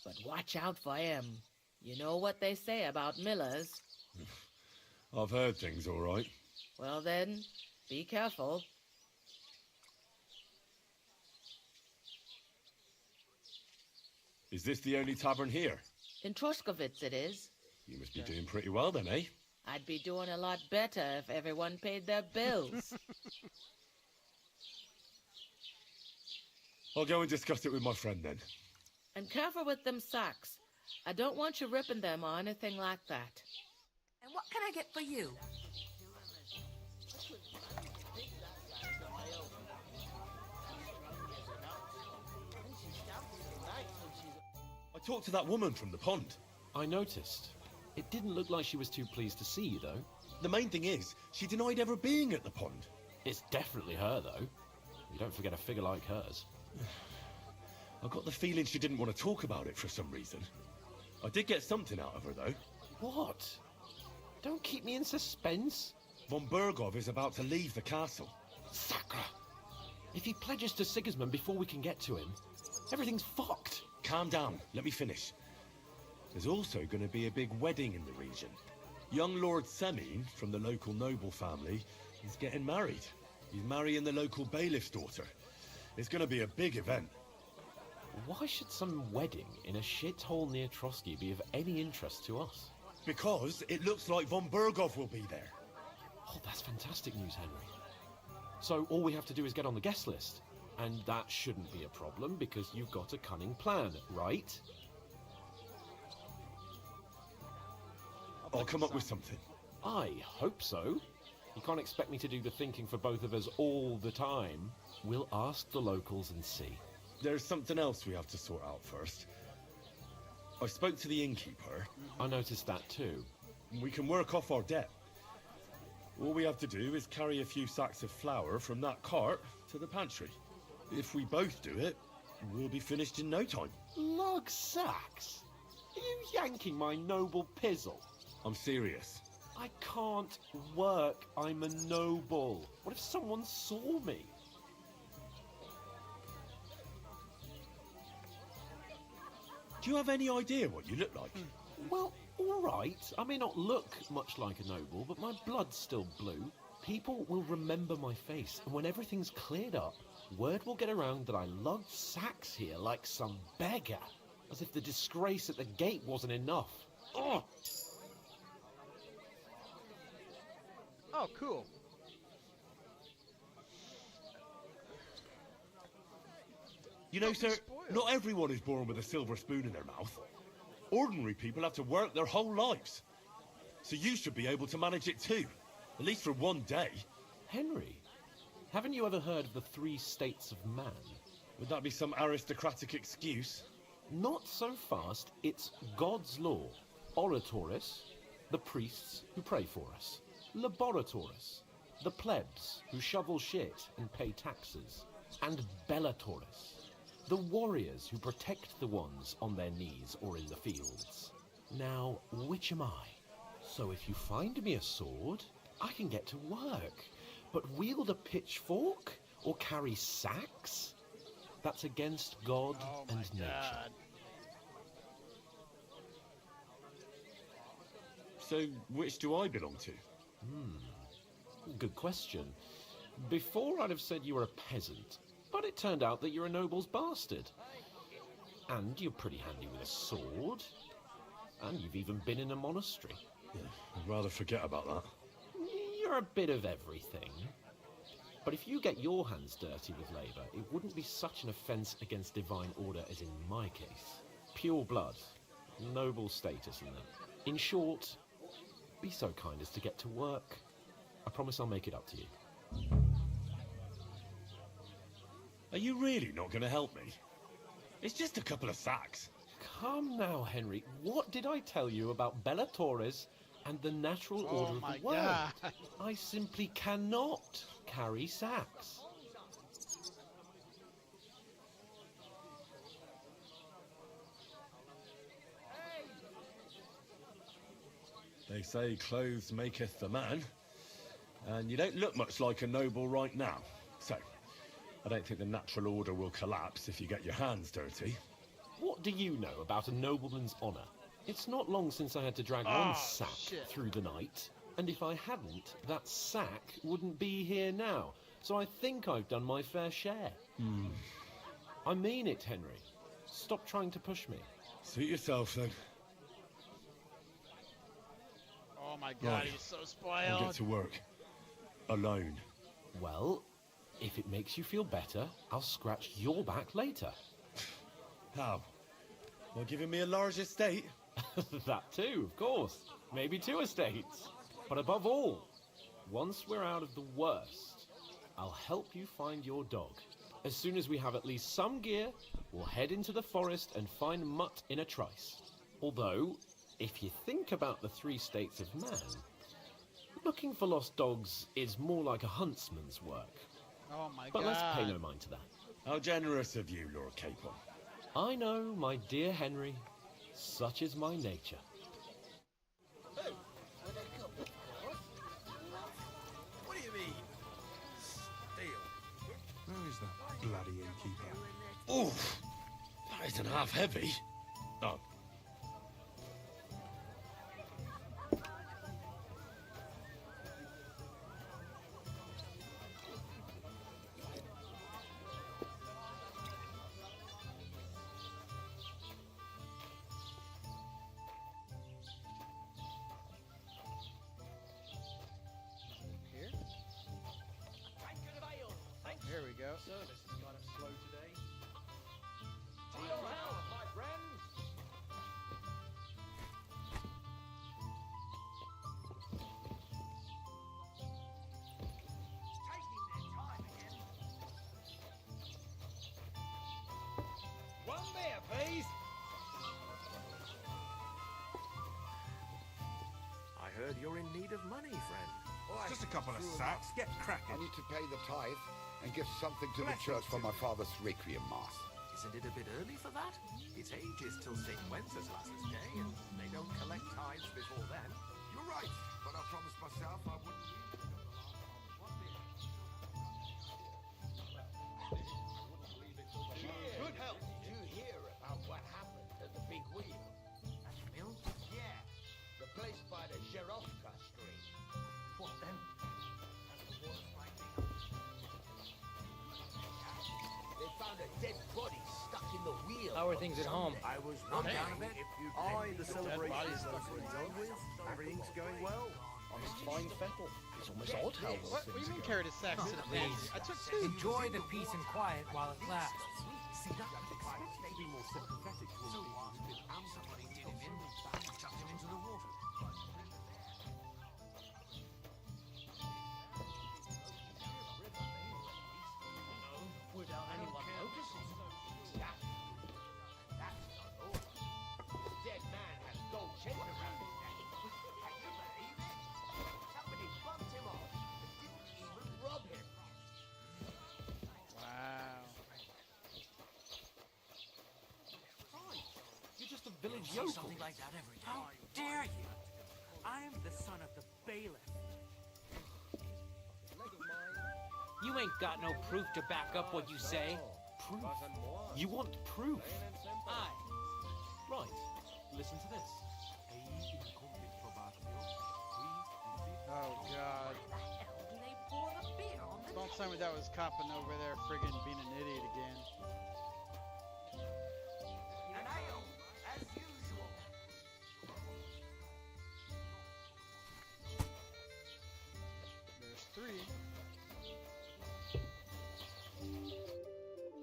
but watch out for him. You know what they say about Millers. I've heard things all right. Well then, be careful. Is this the only tavern here? In Truskovitz it is. You must be doing pretty well then, eh? I'd be doing a lot better if everyone paid their bills. I'll go and discuss it with my friend then. And careful with them sacks. I don't want you ripping them or anything like that. And what can I get for you? talked to that woman from the pond. I noticed. It didn't look like she was too pleased to see you, though. The main thing is, she denied ever being at the pond. It's definitely her, though. You don't forget a figure like hers. I got the feeling she didn't want to talk about it for some reason. I did get something out of her, though. What? Don't keep me in suspense. Von Bergov is about to leave the castle. Sacre! If he pledges to Sigismund before we can get to him, everything's fucked. Calm down. Let me finish. There's also going to be a big wedding in the region. Young Lord Semine, from the local noble family, is getting married. He's marrying the local bailiff's daughter. It's going to be a big event. Why should some wedding in a shithole near Trotsky be of any interest to us? Because it looks like von Bergov will be there. Oh, that's fantastic news, Henry. So all we have to do is get on the guest list. And that shouldn't be a problem because you've got a cunning plan, right? I'll come up with something. I hope so. You can't expect me to do the thinking for both of us all the time. We'll ask the locals and see. There's something else we have to sort out first. I spoke to the innkeeper. I noticed that too. We can work off our debt. All we have to do is carry a few sacks of flour from that cart to the pantry. If we both do it, we'll be finished in no time. Lug sacks? Are you yanking my noble pizzle? I'm serious. I can't work. I'm a noble. What if someone saw me? Do you have any idea what you look like? Well, all right. I may not look much like a noble, but my blood's still blue. People will remember my face, and when everything's cleared up, word will get around that I lugged sacks here like some beggar, as if the disgrace at the gate wasn't enough. Ugh! Oh, cool. You know, sir, not everyone is born with a silver spoon in their mouth. Ordinary people have to work their whole lives. So you should be able to manage it too, at least for one day. Henry, haven't you ever heard of the 3 states of man? Would that be some aristocratic excuse? Not so fast. It's God's law. Oratoris, the priests who pray for us. Laboratoris, the plebs who shovel shit and pay taxes. And Bellatoris, the warriors who protect the ones on their knees or in the fields. Now, which am I? So if you find me a sword, I can get to work. But wield a pitchfork or carry sacks? That's against God and nature. So, which do I belong to? Good question. Before I'd have said you were a peasant, but it turned out that you're a noble's bastard. And you're pretty handy with a sword. And you've even been in a monastery. Yeah, I'd rather forget about that. You're a bit of everything. But if you get your hands dirty with labour, it wouldn't be such an offence against divine order as in my case. Pure blood, noble status and that. In short, be so kind as to get to work. I promise I'll make it up to you. Are you really not going to help me? It's just a couple of sacks. Come now, Henry. What did I tell you about Bellatoris and the natural order of the world? God. I simply cannot carry sacks. They say clothes maketh the man. And you don't look much like a noble right now. So, I don't think the natural order will collapse if you get your hands dirty. What do you know about a nobleman's honour? It's not long since I had to drag one sack through the night. And if I hadn't, that sack wouldn't be here now. So I think I've done my fair share. I mean it, Henry. Stop trying to push me. Suit yourself, then. Oh my God, Right. he's so I'll spoiled. get to work. Alone. Well, if it makes you feel better, I'll scratch your back later. How? By giving me a large estate? That too, of course. Maybe 2 estates. But above all, once we're out of the worst, I'll help you find your dog. As soon as we have at least some gear, we'll head into the forest and find Mutt in a trice. Although, if you think about the 3 states of man, looking for lost dogs is more like a huntsman's work. Oh my But god. let's pay no mind to that. How generous of you, Lord Capon. I know, my dear Henry. Such is my nature. What do you mean? Steal. Where is that bloody innkeeper? Oof! That isn't half heavy. Oh. Here? There we go. Service is kind of slow today. To your health, my friends! One beer, please. I heard you're in need of money, friend. Just a couple of sacks. Get cracking. I need to pay the tithe and give something to the church for my father's requiem mass. Isn't it a bit early for that? It's ages till St. Wenceslas's Day, and they don't collect tithes before then. You're right, but I promised myself I wouldn't leave. Good health. Did you hear about what happened at the big wheel? At the mill? Yeah. The place by the Sherovka Street. What then? They found a dead body stuck in the wheel. How are things at home? I was run down a bit. The celebration's done with. Everything's going well. On a fine fettle. It's almost odd how well What do you mean carried a sack to the Please. I took 2. Enjoy the peace and quiet while it lasts. See, that was expected to be more sympathetic to him. Somebody did him in and chucked him into the water. Without anyone noticing. That's not all. The dead man has gold chain around his neck. Can you believe it? Somebody bumped him off and didn't even rob him. Wow. You're just a village See yokel. something like that every day. How dare you? I am the son of the bailiff. You ain't got no proof to back up what you say. Proof? You want proof? Aye. Right. Listen to this. Oh god. Don't tell me that was Coppin over there friggin' being an idiot again. An ale, as usual. There's 3.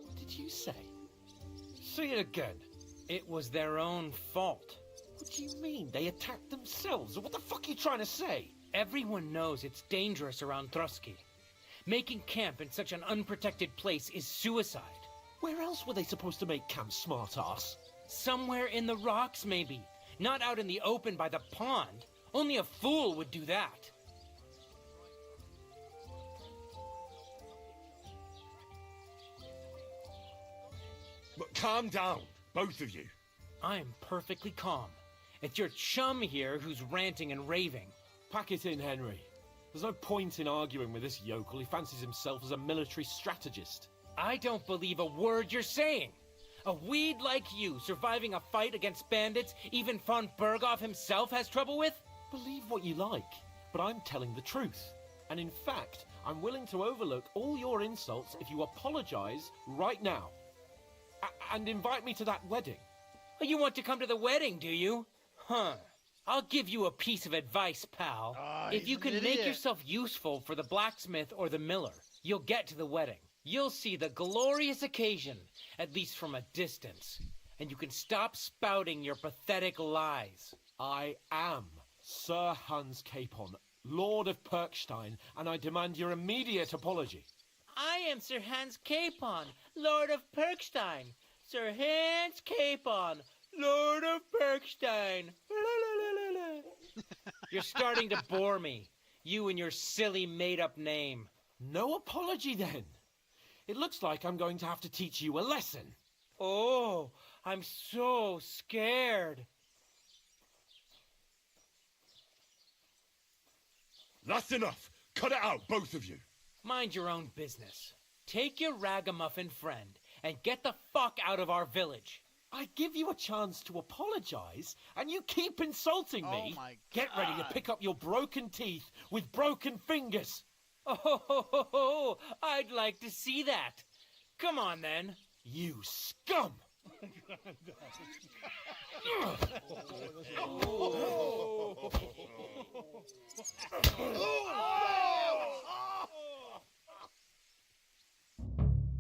What did you say? Say it again. It was their own fault. What do you mean? They attacked themselves? What the fuck are you trying to say? Everyone knows it's dangerous around Trotsky. Making camp in such an unprotected place is suicide. Where else were they supposed to make camp, smartass? Somewhere in the rocks, maybe. Not out in the open by the pond. Only a fool would do that. But calm down, both of you. I'm perfectly calm. It's your chum here who's ranting and raving. Pack it in, Henry. There's no point in arguing with this yokel. He fancies himself as a military strategist. I don't believe a word you're saying. A weed like you surviving a fight against bandits even von Berghoff himself has trouble with? Believe what you like, but I'm telling the truth. And in fact, I'm willing to overlook all your insults if you apologize right now. And invite me to that wedding. Oh, you want to come to the wedding, do you? Huh. I'll give you a piece of advice, pal. If you can make yourself useful for the blacksmith or the miller, you'll get to the wedding. You'll see the glorious occasion, at least from a distance. And you can stop spouting your pathetic lies. I am Sir Hans Capon, Lord of Perkstein, and I demand your immediate apology. I am Sir Hans Capon, Lord of Perkstein. Sir Hans Capon, Lord of Perkstein. You're starting to bore me. You and your silly made-up name. No apology, then. It looks like I'm going to have to teach you a lesson. Oh, I'm so scared. That's enough. Cut it out, both of you. Mind your own business. Take your ragamuffin friend and get the fuck out of our village. I give you a chance to apologize, and you keep insulting me. Oh my Get ready to God. pick up your broken teeth with broken fingers. Oh, I'd like to see that. Come on, then. You scum!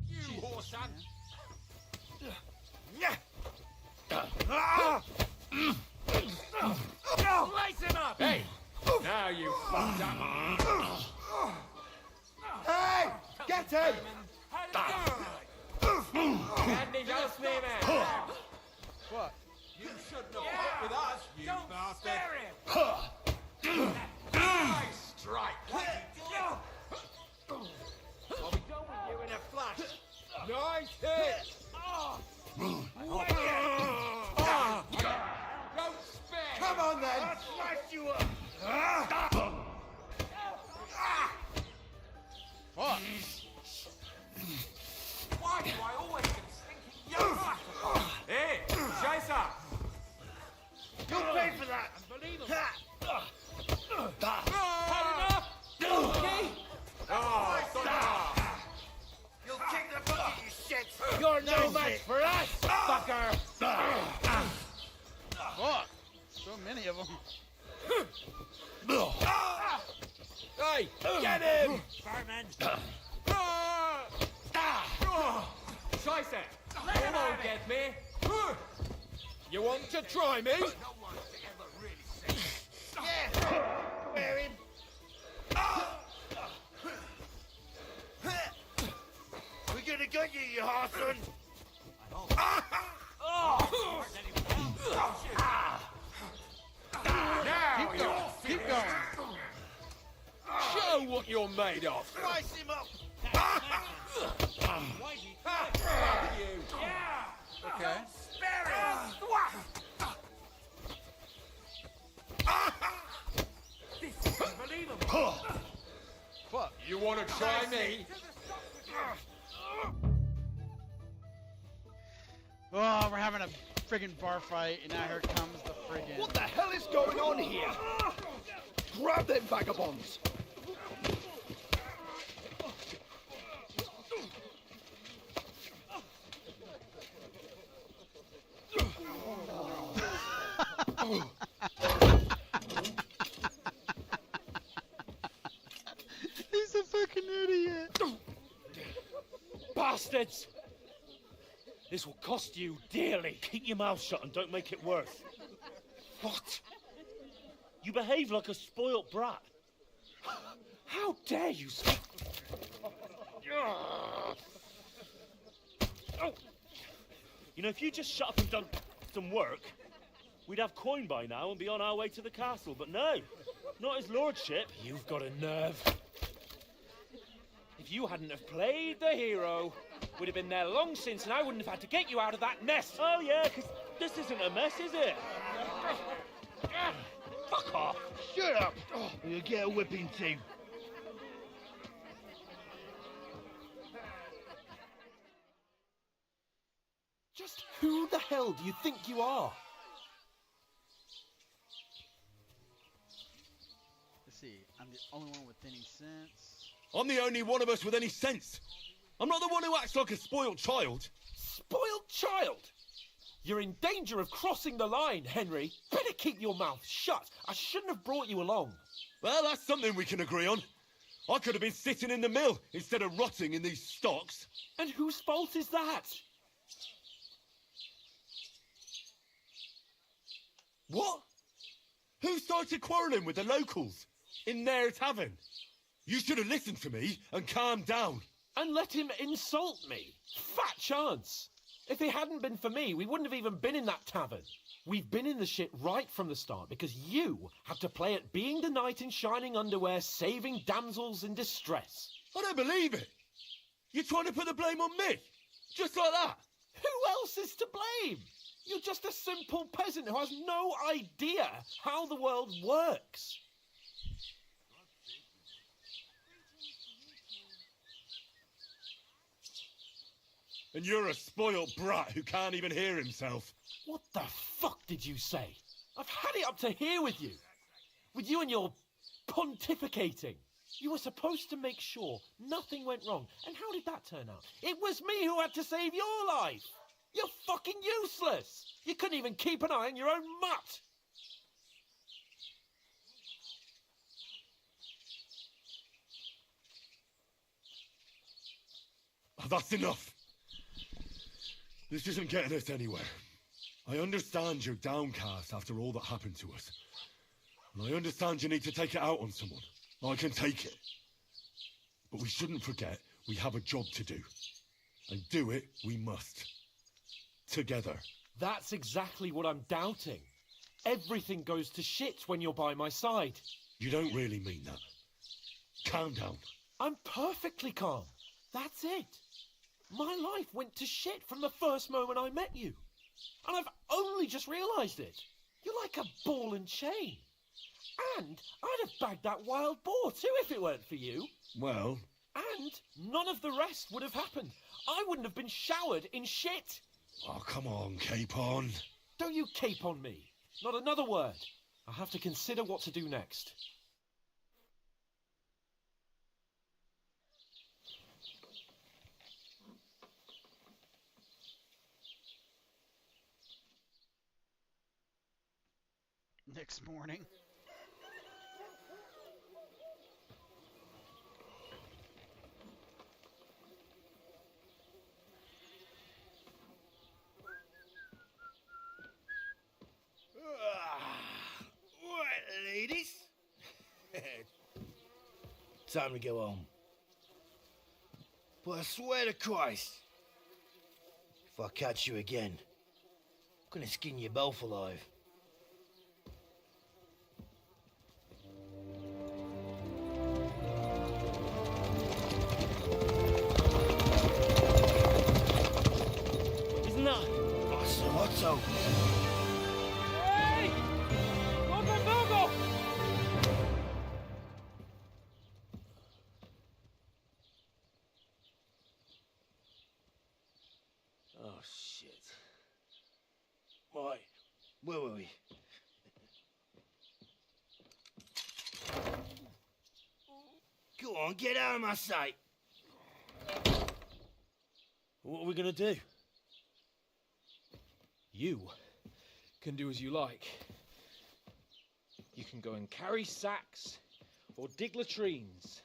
You horse son! Lace him up! Hey! Now you fucked up. Hey! Get him! What? You shouldn't have fought with us, you bastard! Spare him! Nice strike! I'll be done with you in a flash! Nice hit! Don't spare! Come on then! I'll smash you up! Fuck. Why do I always get stinking young? Hey, Chaser! You'll pay for that! Unbelievable! Okay? Oh, You'll kick the bucket, you shit! You're no match for us, fucker! Fuck. So many of them. Hey, get him! Fireman! Scheiße! You won't get me! You want to try me? Yeah! Wear him! We're gonna get you, you harson! Now Keep going. show what you're made of! Slice him up! Okay. This is unbelievable! Fuck. You want to try me? Oh, we're having a friggin' bar fight, and now here comes the friggin'. What the hell is going on here? Grab them vagabonds! He's a fucking idiot. Bastards! This will cost you dearly. Keep your mouth shut and don't make it worse. What? You behave like a spoilt brat. How dare you speak? Oh. You know, if you just shut up and done some work, we'd have coin by now and be on our way to the castle. But no, not his lordship. You've got a nerve. If you hadn't have played the hero, we'd have been there long since and I wouldn't have had to get you out of that mess. Oh yeah, because this isn't a mess, is it? Fuck off. Shut up! Or you'll get a whipping too. Just who the hell do you think you are? Let's see. I'm the only one with any sense. I'm the only one of us with any sense. I'm not the one who acts like a spoiled child. Spoiled child? You're in danger of crossing the line, Henry. Better keep your mouth shut. I shouldn't have brought you along. Well, that's something we can agree on. I could have been sitting in the mill instead of rotting in these stocks. And whose fault is that? What? Who started quarrelling with the locals in their tavern? You should have listened to me and calmed down. And let him insult me. Fat chance. If it hadn't been for me, we wouldn't have even been in that tavern. We've been in the shit right from the start because you have to play at being the knight in shining underwear, saving damsels in distress. I don't believe it. You're trying to put the blame on me? Just like that? Who else is to blame? You're just a simple peasant who has no idea how the world works. And you're a spoilt brat who can't even hear himself. What the fuck did you say? I've had it up to here with you. With you and your pontificating. You were supposed to make sure nothing went wrong. And how did that turn out? It was me who had to save your life. You're fucking useless. You couldn't even keep an eye on your own mutt. Oh, that's enough. This isn't getting us anywhere. I understand you're downcast after all that happened to us. And I understand you need to take it out on someone. I can take it. But we shouldn't forget we have a job to do. And do it we must. Together. That's exactly what I'm doubting. Everything goes to shit when you're by my side. You don't really mean that. Calm down. I'm perfectly calm. That's it. My life went to shit from the first moment I met you. And I've only just realised it. You're like a ball and chain. And I'd have bagged that wild boar too if it weren't for you. Well... And none of the rest would have happened. I wouldn't have been showered in shit. Oh, come on, Capon. Don't you cape on me. Not another word. I have to consider what to do next. Next morning. Right, ladies. Time to go home. But I swear to Christ, if I catch you again, I'm gonna skin you both alive. Isn't that? Otto. Hey! Open Bogo! Oh, shit. Right, where were we? Go on, get out of my sight. What are we gonna do? You can do as you like. You can go and carry sacks or dig latrines.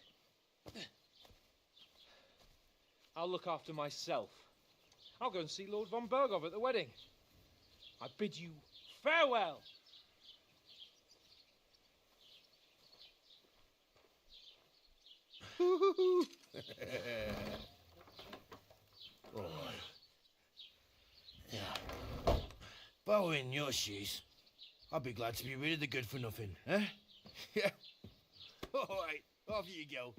I'll look after myself. I'll go and see Lord von Bergov at the wedding. I bid you farewell. All right. Yeah. If I were in your shoes, I'd be glad to be rid of the good for nothing, eh? Yeah. All right, off you go.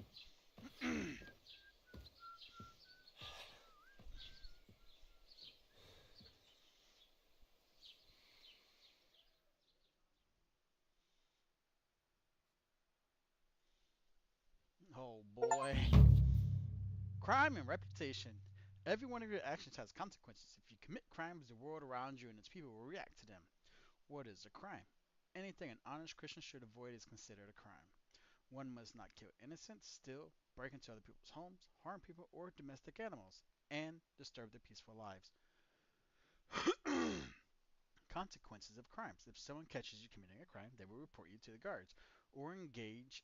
Oh boy. Crime and reputation. Every one of your actions has consequences. If you commit crimes, the world around you and its people will react to them. What is a crime? Anything an honest Christian should avoid is considered a crime. One must not kill innocents, steal, break into other people's homes, harm people or domestic animals, and disturb their peaceful lives. Consequences of crimes. If someone catches you committing a crime, they will report you to the guards or engage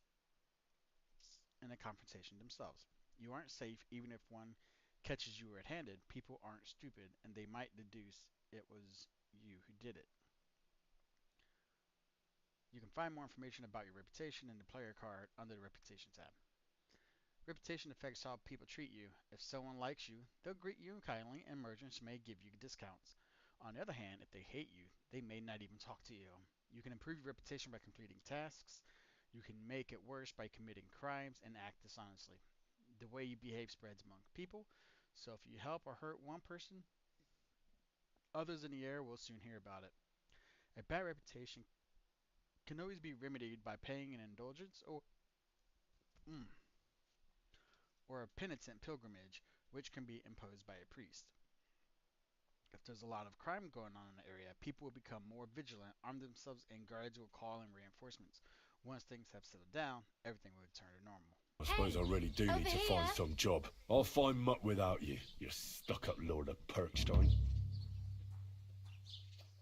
in a confrontation themselves. You aren't safe even if one catches you red-handed. People aren't stupid and they might deduce it was you who did it. You can find more information about your reputation in the player card under the reputation tab. Reputation affects how people treat you. If someone likes you, they'll greet you kindly and merchants may give you discounts. On the other hand, if they hate you, they may not even talk to you. You can improve your reputation by completing tasks. You can make it worse by committing crimes and act dishonestly. The way you behave spreads among people, so if you help or hurt one person, others in the area will soon hear about it. A bad reputation can always be remedied by paying an indulgence mm, or a penitent pilgrimage, which can be imposed by a priest. If there's a lot of crime going on in the area, people will become more vigilant, arm themselves, and guards will call in reinforcements. Once things have settled down, everything will return to normal. I suppose I really do need to find some job. I'll find muck without you, you stuck-up Lord of Perkstein.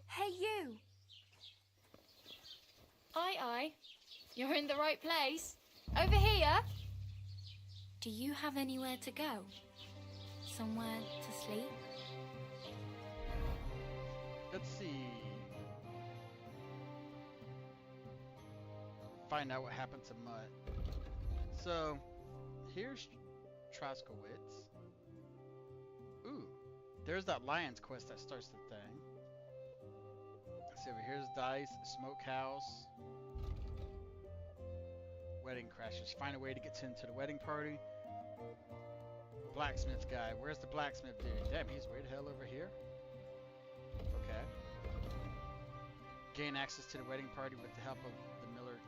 Hey, you! Aye. You're in the right place. Over here. Do you have anywhere to go? Somewhere to sleep? Let's see. Find out what happened to Mutt. So, here's Traskowitz. Ooh, there's that Lion's Quest that starts the thing. Let's see over here's Dice, Smokehouse, Wedding Crashers. Find a way to get into the wedding party. Blacksmith guy. Where's the blacksmith dude? Damn, he's way the hell over here. Okay. Gain access to the wedding party with the help of the miller.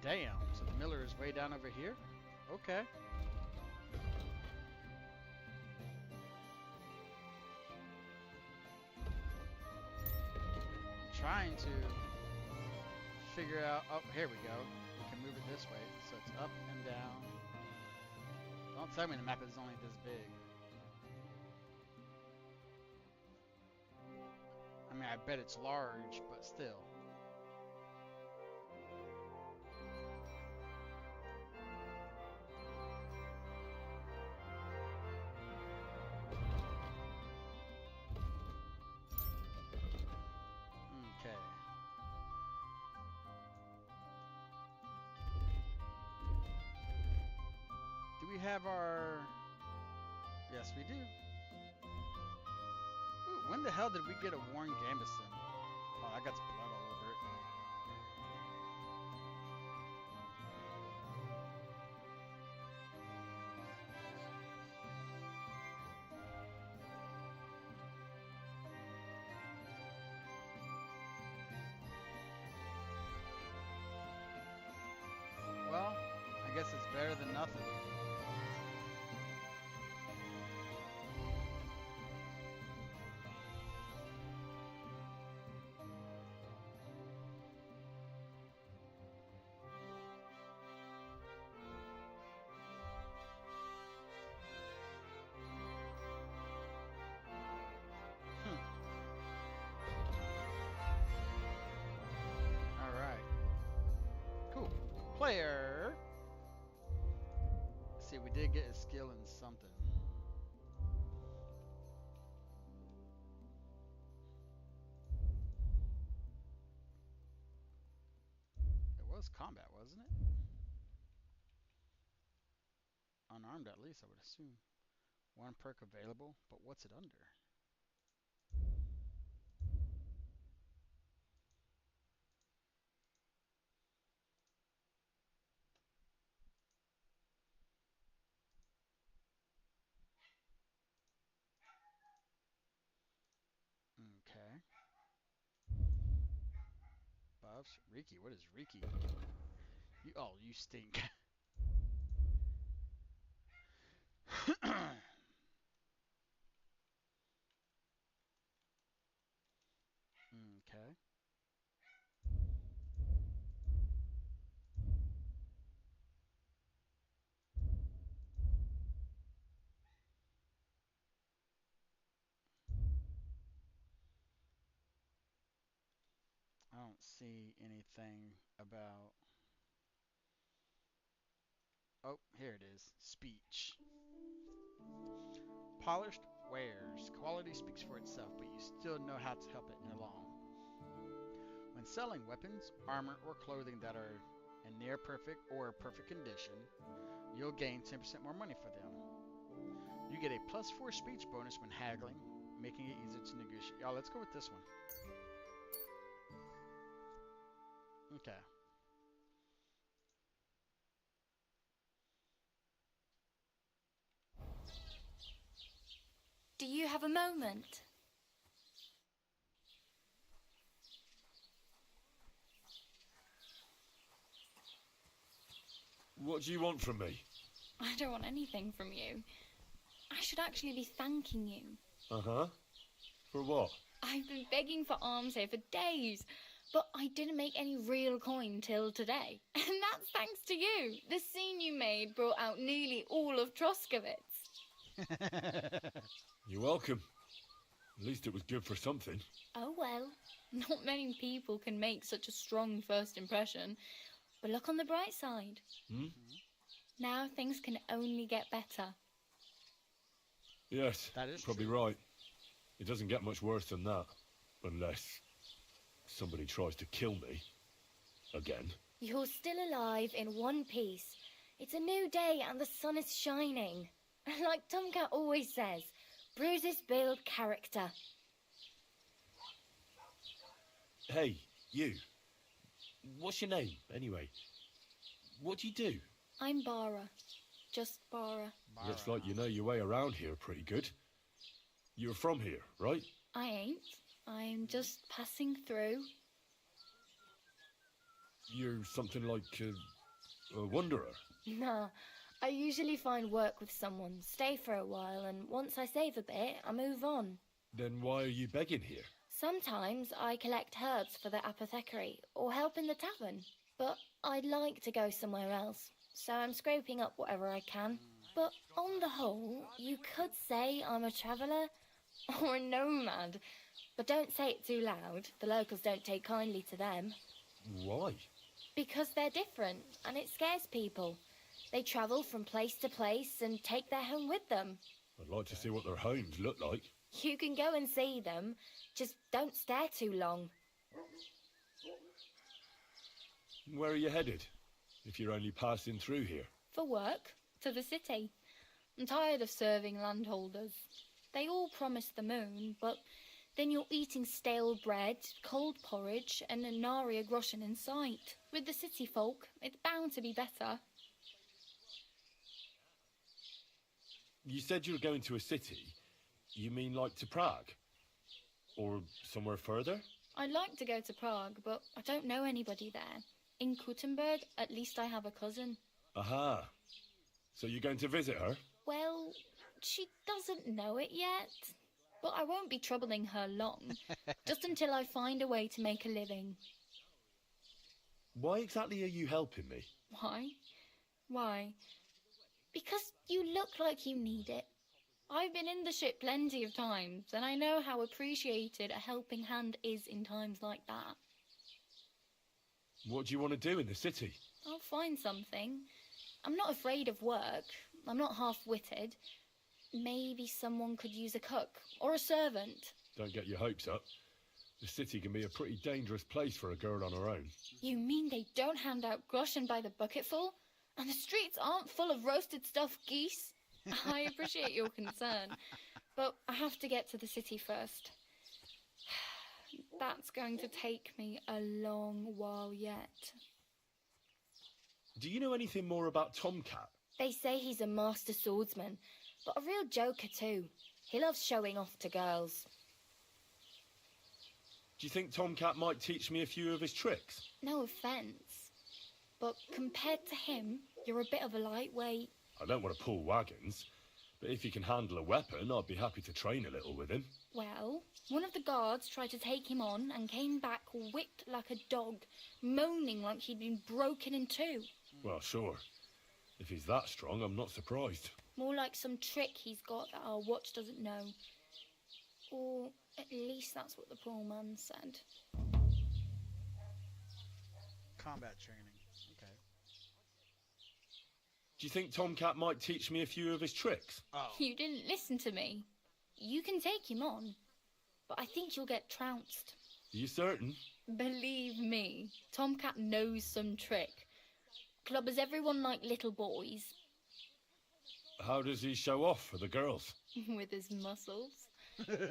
Damn, so the miller is way down over here? Okay. Trying to figure out. Oh, here we go. We can move it this way. So it's up and down. Don't tell me the map is only this big. I mean, I bet it's large, but still. Okay. Do we have our... Yes, we do. Ooh, when the hell did we get a Warren Gambison? Oh, I got some blood all over it. Well, I guess it's better than nothing. Alright. Cool. Player. Let's see, we did get a skill in something. It was combat, wasn't it? Unarmed at least, I would assume. One perk available, but what's it under? Okay. Buffs. Riki, what is Riki? You, oh, you stink. Okay. I don't see anything about... Oh, here it is. Speech. Polished wares. Quality speaks for itself, but you still know how to help it along. When selling weapons, armor, or clothing that are in near perfect or perfect condition, you'll gain 10% more money for them. You get a +4 speech bonus when haggling, making it easier to negotiate. Y'all, let's go with this one. Okay. Do you have a moment? What do you want from me? I don't want anything from you. I should actually be thanking you. Uh-huh. For what? I've been begging for alms here for days, but I didn't make any real coin till today. And that's thanks to you. The scene you made brought out nearly all of Troskowitz. You're welcome. At least it was good for something. Oh well, not many people can make such a strong first impression. But look on the bright side. Hmm? Now things can only get better. Yes, that is probably true. right. It doesn't get much worse than that. Unless somebody tries to kill me. Again. You're still alive in one piece. It's a new day and the sun is shining. Like Tomcat always says, bruises build character. Hey, you. What's your name, anyway? What do you do? I'm Bara. Just Bara. Looks like you know your way around here pretty good. You're from here, right? I ain't. I'm just passing through. You're something like a wanderer. Nah, I usually find work with someone, stay for a while, and once I save a bit, I move on. Then why are you begging here? Sometimes I collect herbs for the apothecary, or help in the tavern. But I'd like to go somewhere else, so I'm scraping up whatever I can. But on the whole, you could say I'm a traveller, or a nomad. But don't say it too loud, the locals don't take kindly to them. Why? Because they're different, and it scares people. They travel from place to place and take their home with them. I'd like to see what their homes look like. You can go and see them, just don't stare too long. Where are you headed, if you're only passing through here? For work, to the city. I'm tired of serving landholders. They all promise the moon, but then you're eating stale bread, cold porridge, and a nary a groschen in sight. With the city folk, it's bound to be better. You said you were going to a city. You mean like to Prague? Or somewhere further? I'd like to go to Prague, but I don't know anybody there. In Kuttenberg, at least I have a cousin. Aha. So you're going to visit her? Well, she doesn't know it yet. But I won't be troubling her long, just until I find a way to make a living. Why exactly are you helping me? Why? Why? Because you look like you need it. I've been in the ship plenty of times, and I know how appreciated a helping hand is in times like that. What do you want to do in the city? I'll find something. I'm not afraid of work. I'm not half-witted. Maybe someone could use a cook or a servant. Don't get your hopes up. The city can be a pretty dangerous place for a girl on her own. You mean they don't hand out groschen by the bucketful? And the streets aren't full of roasted stuffed geese? I appreciate your concern, but I have to get to the city first. That's going to take me a long while yet. Do you know anything more about Tomcat? They say he's a master swordsman, but a real joker too. He loves showing off to girls. Do you think Tomcat might teach me a few of his tricks? No offence, but compared to him, you're a bit of a lightweight. I don't want to pull wagons, but if he can handle a weapon, I'd be happy to train a little with him. Well, one of the guards tried to take him on and came back whipped like a dog, moaning like he'd been broken in two. Well, sure. If he's that strong, I'm not surprised. More like some trick he's got that our watch doesn't know. Or at least that's what the poor man said. Combat training. Okay. Do you think Tomcat might teach me a few of his tricks? Oh. You didn't listen to me. You can take him on, but I think you'll get trounced. Are you certain? Believe me, Tomcat knows some trick. clubbers everyone like little boys. How does he show off for the girls? With his muscles.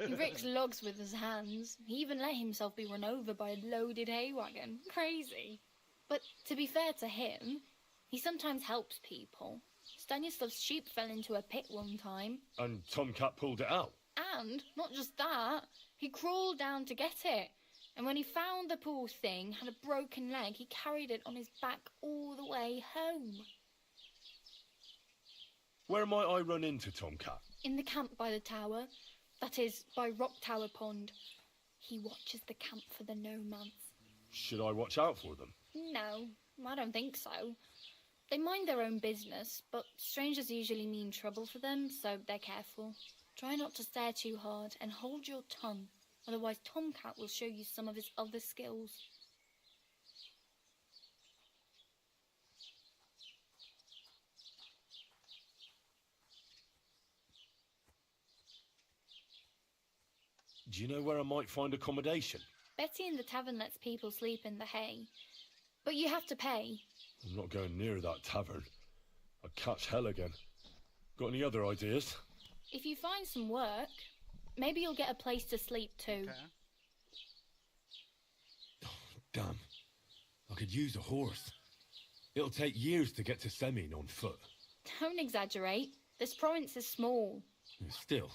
He breaks logs with his hands. He even let himself be run over by a loaded hay wagon. Crazy. But to be fair to him, he sometimes helps people. Stanislav's sheep fell into a pit one time. And Tomcat pulled it out? And, not just that, he crawled down to get it. And when he found the poor thing had a broken leg, he carried it on his back all the way home. Where might I run into Tomcat? In the camp by the tower. That is, by Rock Tower Pond. He watches the camp for the nomads. Should I watch out for them? No, I don't think so. They mind their own business, but strangers usually mean trouble for them, so they're careful. Try not to stare too hard and hold your tongue, otherwise Tomcat will show you some of his other skills. Do you know where I might find accommodation? Betty in the tavern lets people sleep in the hay, but you have to pay. I'm not going near that tavern. I'd catch hell again. Got any other ideas? If you find some work, maybe you'll get a place to sleep too. Okay. Damn. I could use a horse. It'll take years to get to Semin on foot. Don't exaggerate. This province is small. Still,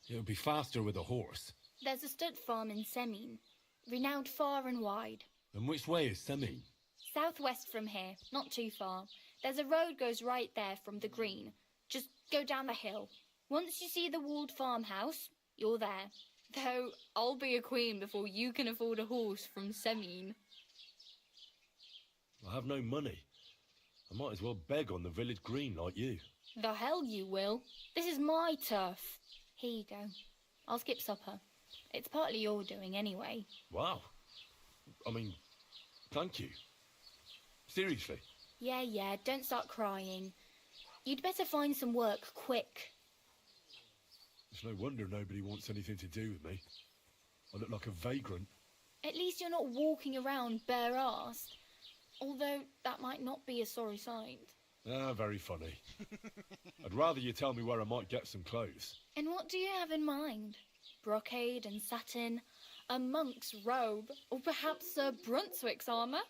it'll be faster with a horse. There's a stud farm in Semin, renowned far and wide. And which way is Semin? Southwest from here, not too far. There's a road goes right there from the green. Just go down the hill. Once you see the walled farmhouse, you're there. Though I'll be a queen before you can afford a horse from Semin. I have no money. I might as well beg on the village green like you. The hell you will. This is my turf. Here you go. I'll skip supper. It's partly your doing anyway. Wow. I mean, thank you. Seriously. Yeah, don't start crying. You'd better find some work quick. It's no wonder nobody wants anything to do with me. I look like a vagrant. At least you're not walking around bare-assed. Although that might not be a sorry sight. Ah, very funny. I'd rather you tell me where I might get some clothes. And what do you have in mind? Brocade and satin, a monk's robe, or perhaps Sir Brunswick's armour?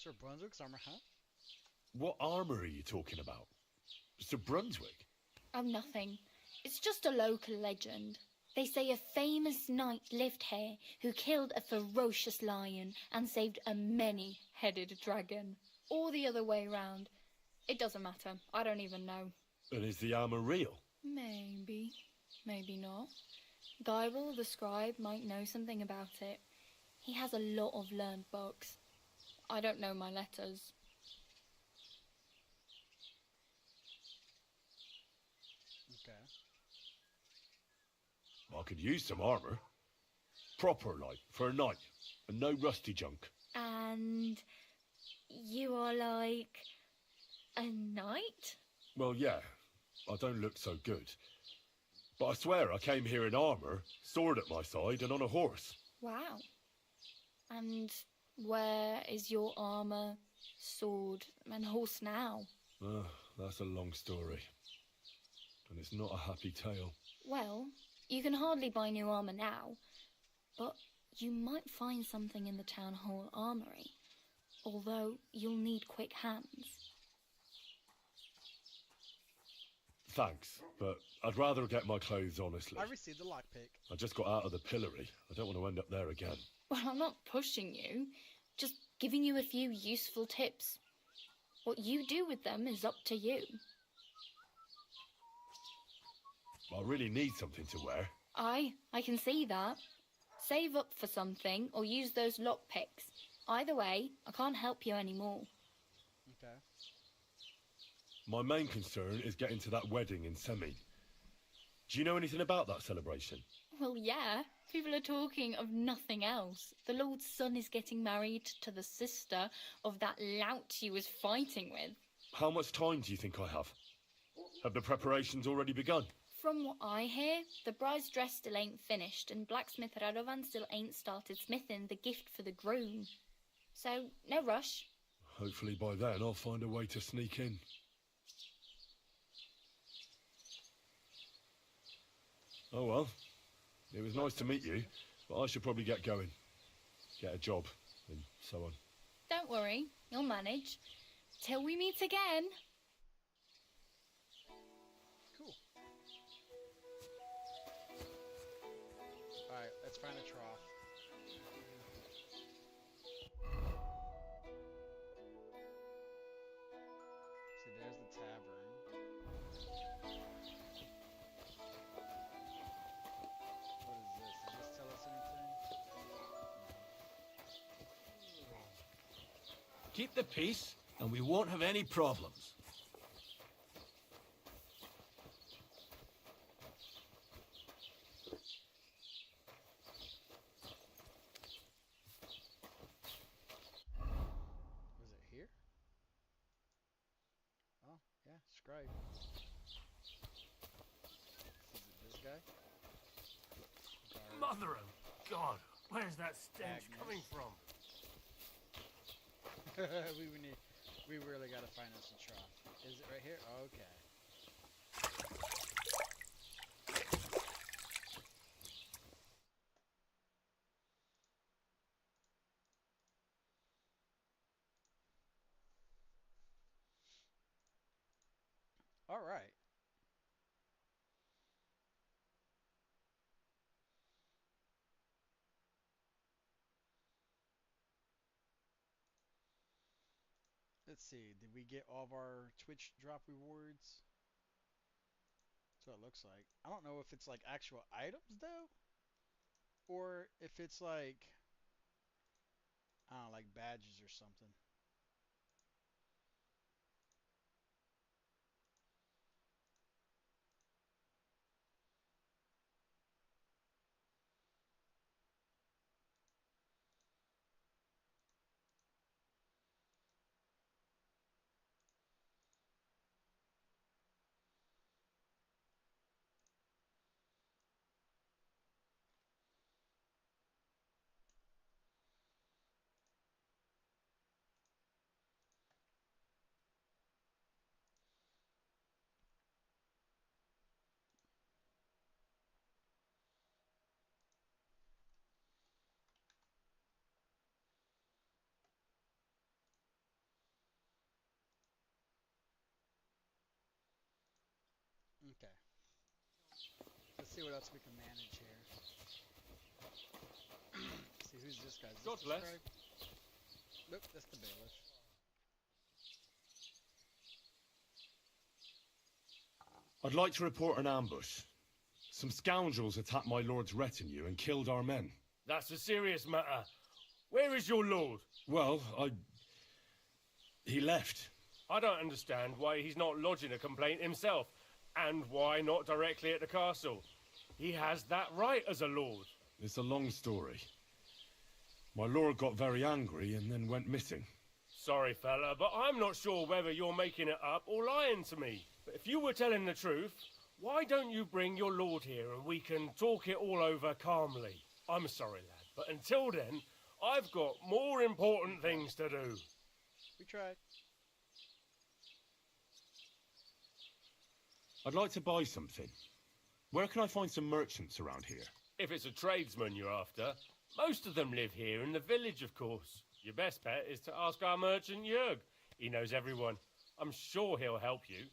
Sir Brunswick's armor, huh? What armour are you talking about? Sir Brunswick? Oh, nothing. It's just a local legend. They say a famous knight lived here who killed a ferocious lion and saved a many-headed dragon. Or the other way round. It doesn't matter. I don't even know. And is the armour real? Maybe. Maybe not. Gybel, the scribe, might know something about it. He has a lot of learned books. I don't know my letters. Okay. I could use some armour. Proper, like, for a knight. And no rusty junk. And you are like a knight? Well, yeah. I don't look so good. But I swear I came here in armour, sword at my side, and on a horse. Wow. And where is your armour, sword, and horse now? That's a long story. And it's not a happy tale. Well, you can hardly buy new armour now, but you might find something in the town hall armoury, although you'll need quick hands. Thanks, but I'd rather get my clothes honestly. I received the lockpick. I just got out of the pillory. I don't want to end up there again. Well, I'm not pushing you, just giving you a few useful tips. What you do with them is up to you. I really need something to wear. I can see that. Save up for something or use those lockpicks. Either way, I can't help you anymore. Okay. My main concern is getting to that wedding in Semin. Do you know anything about that celebration? Well, yeah. People are talking of nothing else. The Lord's son is getting married to the sister of that lout he was fighting with. How much time do you think I have? Have the preparations already begun? From what I hear, the bride's dress still ain't finished, and blacksmith Radovan still ain't started smithing the gift for the groom. So, no rush. Hopefully by then I'll find a way to sneak in. Oh well, it was nice to meet you, but I should probably get going. Get a job, and so on. Don't worry, you'll manage. Till we meet again. Cool. Alright, let's find a trough. See, there's the tavern. What is this? Does this tell us anything? Keep the peace, and we won't have any problems. Was it here? Oh, yeah, scribe. Is it this guy? Guard. Mother of God, where's that stench Agnes. coming from? we really gotta find us a trough. Is it right here? Okay. All right. Let's see. Did we get all of our Twitch drop rewards? That's what it looks like. I don't know if it's like actual items though, or if it's like, I don't know, like badges or something. Okay. Let's see what else we can manage here. See who's this guy? Is God this bless. the scribe? Nope, that's the bailiff. I'd like to report an ambush. Some scoundrels attacked my lord's retinue and killed our men. That's a serious matter. Where is your lord? Well, he left. I don't understand why he's not lodging a complaint himself, and why not directly at the castle. He has that right as a lord. It's a long story. My lord got very angry and then went missing. Sorry, fella, but I'm not sure whether you're making it up or lying to me. But if you were telling the truth, why don't you bring your lord here and we can talk it all over calmly? I'm sorry, lad, but until then, I've got more important things to do. We tried. I'd like to buy something. Where can I find some merchants around here? If it's a tradesman you're after, most of them live here in the village, of course. Your best bet is to ask our merchant Jörg. He knows everyone. I'm sure he'll help you.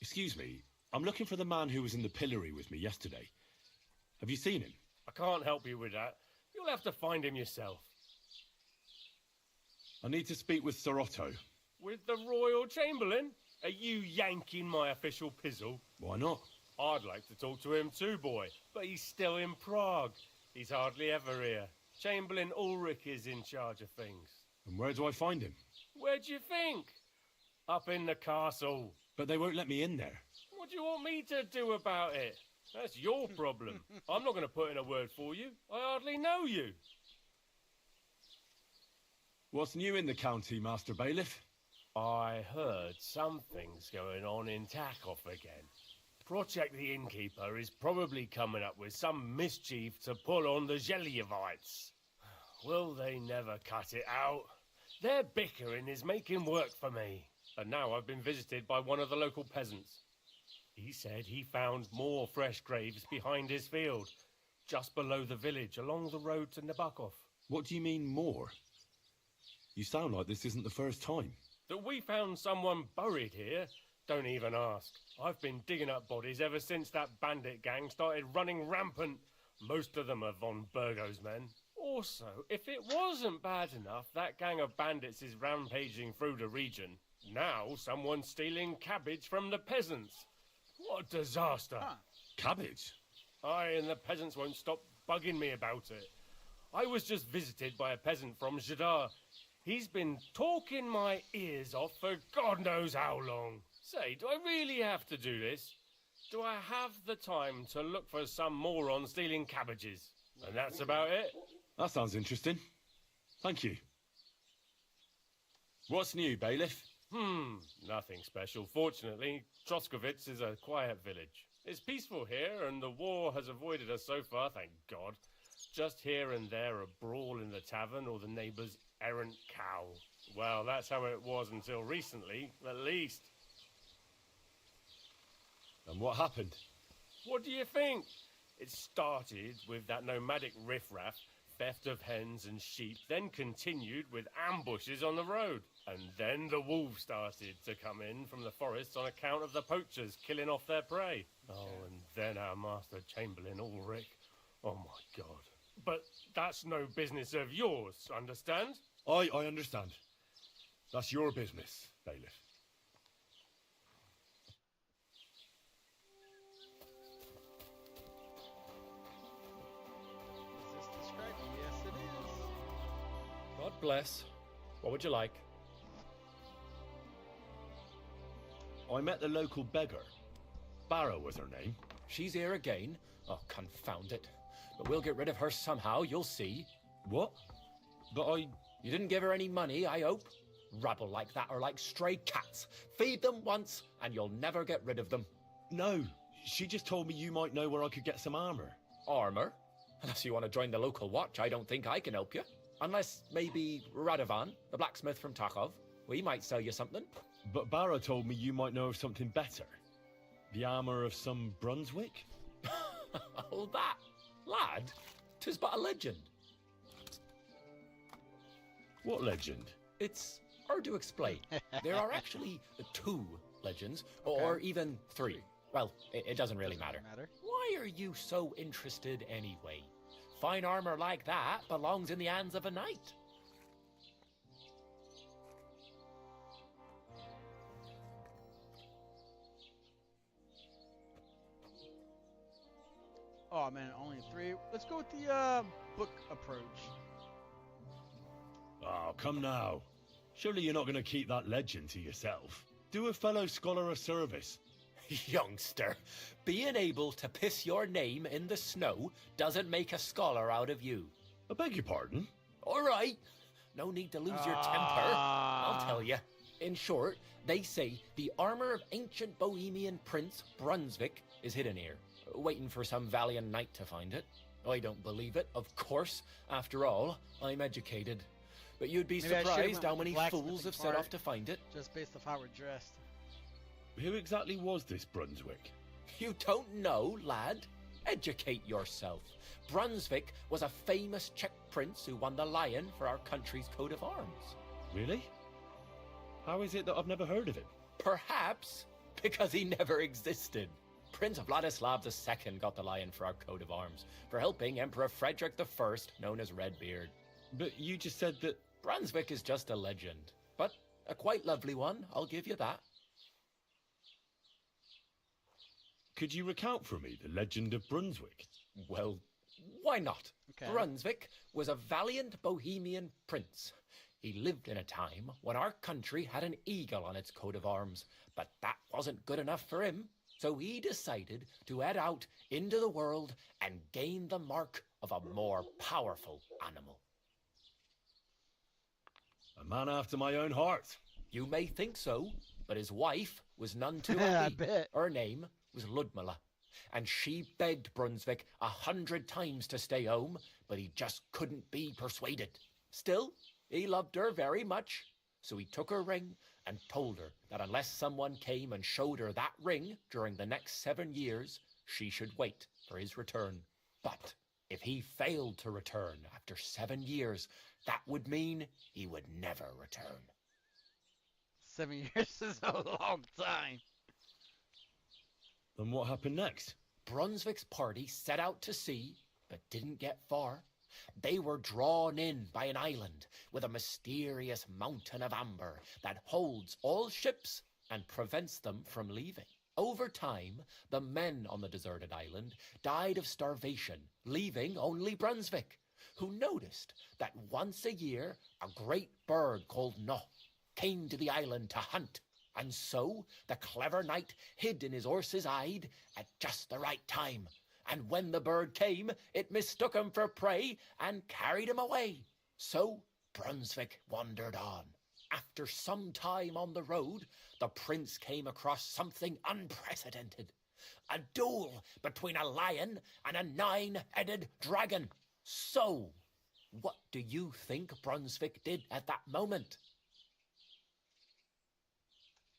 Excuse me, I'm looking for the man who was in the pillory with me yesterday. Have you seen him? I can't help you with that. You'll have to find him yourself. I need to speak with Sir Otto. With the Royal Chamberlain? Are you yanking my official pizzle? Why not? I'd like to talk to him too, boy, but he's still in Prague. He's hardly ever here. Chamberlain Ulrich is in charge of things. And where do I find him? Where do you think? Up in the castle. But they won't let me in there. What do you want me to do about it? That's your problem. I'm not going to put in a word for you. I hardly know you. What's new in the county, Master Bailiff? I heard something's going on in Takov again. Project the Innkeeper is probably coming up with some mischief to pull on the Zelievites. Will they never cut it out? Their bickering is making work for me. And now I've been visited by one of the local peasants. He said he found more fresh graves behind his field, just below the village, along the road to Nabokov. What do you mean, more? You sound like this isn't the first time. That we found someone buried here? Don't even ask. I've been digging up bodies ever since that bandit gang started running rampant. Most of them are von Burgo's men. Also, if it wasn't bad enough, that gang of bandits is rampaging through the region. Now someone's stealing cabbage from the peasants. What a disaster. Cabbage? Aye, and the peasants won't stop bugging me about it. I was just visited by a peasant from Jadar. He's been talking my ears off for God knows how long. Say, do I really have to do this? Do I have the time to look for some moron stealing cabbages? And that's about it. That sounds interesting. Thank you. What's new, bailiff? Nothing special. Fortunately, Troskovitz is a quiet village. It's peaceful here, and the war has avoided us so far, thank God. Just here and there a brawl in the tavern or the neighbour's errant cow. Well, that's how it was until recently, at least. And what happened? What do you think? It started with that nomadic riffraff, theft of hens and sheep, then continued with ambushes on the road. And then the wolves started to come in from the forests on account of the poachers killing off their prey. Oh, and then our master Chamberlain Ulrich. Oh my God. But that's no business of yours, understand? I understand. That's your business, bailiff. Is this described? Yes, it is. God bless. What would you like? I met the local beggar. Barrow was her name. She's here again? Oh, confound it. But we'll get rid of her somehow, you'll see. What? But You didn't give her any money, I hope? Rabble like that are like stray cats. Feed them once, and you'll never get rid of them. No, she just told me you might know where I could get some armor. Armor? Unless you want to join the local watch, I don't think I can help you. Unless maybe Radovan, the blacksmith from Takov. We might sell you something. But Barrow told me you might know of something better. The armor of some Brunswick? Oh, that. Lad, 'tis but a legend. What legend? It's hard to explain. There are actually 2 legends, or even 3. Well, it doesn't really matter. Why are you so interested anyway? Fine armor like that belongs in the hands of a knight. Oh man, only 3. Let's go with the book approach. Oh, come now. Surely you're not going to keep that legend to yourself. Do a fellow scholar a service. Youngster, being able to piss your name in the snow doesn't make a scholar out of you. I beg your pardon? All right. No need to lose your temper. I'll tell you. In short, they say the armor of ancient Bohemian Prince Brunswick is hidden here, waiting for some valiant knight to find it. I don't believe it, of course. After all, I'm educated. But you'd be surprised how many fools have set off to find it. Just based off how we're dressed. Who exactly was this Brunswick? You don't know, lad? Educate yourself. Brunswick was a famous Czech prince who won the lion for our country's coat of arms. Really? How is it that I've never heard of him? Perhaps because he never existed. Prince Vladislav II got the lion for our coat of arms for helping Emperor Frederick I, known as Redbeard. But you just said that... Brunswick is just a legend, but a quite lovely one, I'll give you that. Could you recount for me the legend of Brunswick? Well, why not? Okay. Brunswick was a valiant Bohemian prince. He lived in a time when our country had an eagle on its coat of arms, but that wasn't good enough for him. So he decided to head out into the world and gain the mark of a more powerful animal. A man after my own heart. You may think so, but his wife was none too I happy. bet. Her name was Ludmilla, and she begged Brunswick 100 times to stay home, but he just couldn't be persuaded. Still, he loved her very much, so he took her ring and told her that unless someone came and showed her that ring during the next 7 years, she should wait for his return. But if he failed to return after 7 years, that would mean he would never return. 7 years is a long time. Then what happened next? Brunswick's party set out to sea, but didn't get far. They were drawn in by an island with a mysterious mountain of amber that holds all ships and prevents them from leaving. Over time, the men on the deserted island died of starvation, leaving only Brunswick, who noticed that once a year a great bird called Noh came to the island to hunt. And so the clever knight hid in his horse's hide at just the right time. And when the bird came, it mistook him for prey and carried him away. So Brunswick wandered on. After some time on the road, the prince came across something unprecedented. A duel between a lion and a 9-headed dragon. So, what do you think Brunswick did at that moment?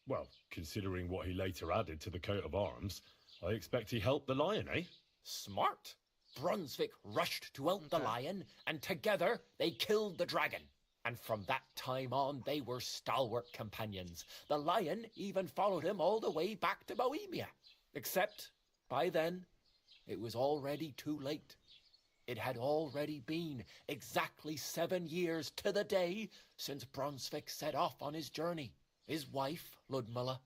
Well, considering what he later added to the coat of arms, I expect he helped the lion, eh? Smart. Brunswick rushed to help the lion, and together they killed the dragon. And from that time on, they were stalwart companions. The lion even followed him all the way back to Bohemia. Except, by then, it was already too late. It had already been exactly 7 years to the day since Brunswick set off on his journey. His wife, Ludmilla,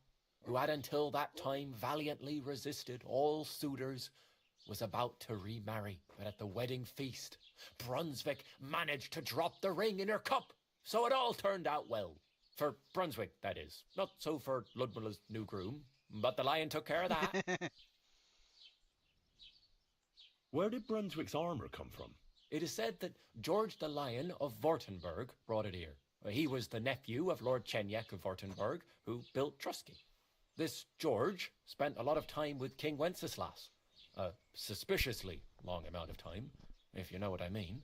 who had until that time valiantly resisted all suitors, was about to remarry. But at the wedding feast, Brunswick managed to drop the ring in her cup. So it all turned out well. For Brunswick, that is. Not so for Ludmilla's new groom, but the lion took care of that. Where did Brunswick's armour come from? It is said that George the Lion of Württemberg brought it here. He was the nephew of Lord Chenyek of Württemberg, who built Trusky. This George spent a lot of time with King Wenceslas. A suspiciously long amount of time, if you know what I mean.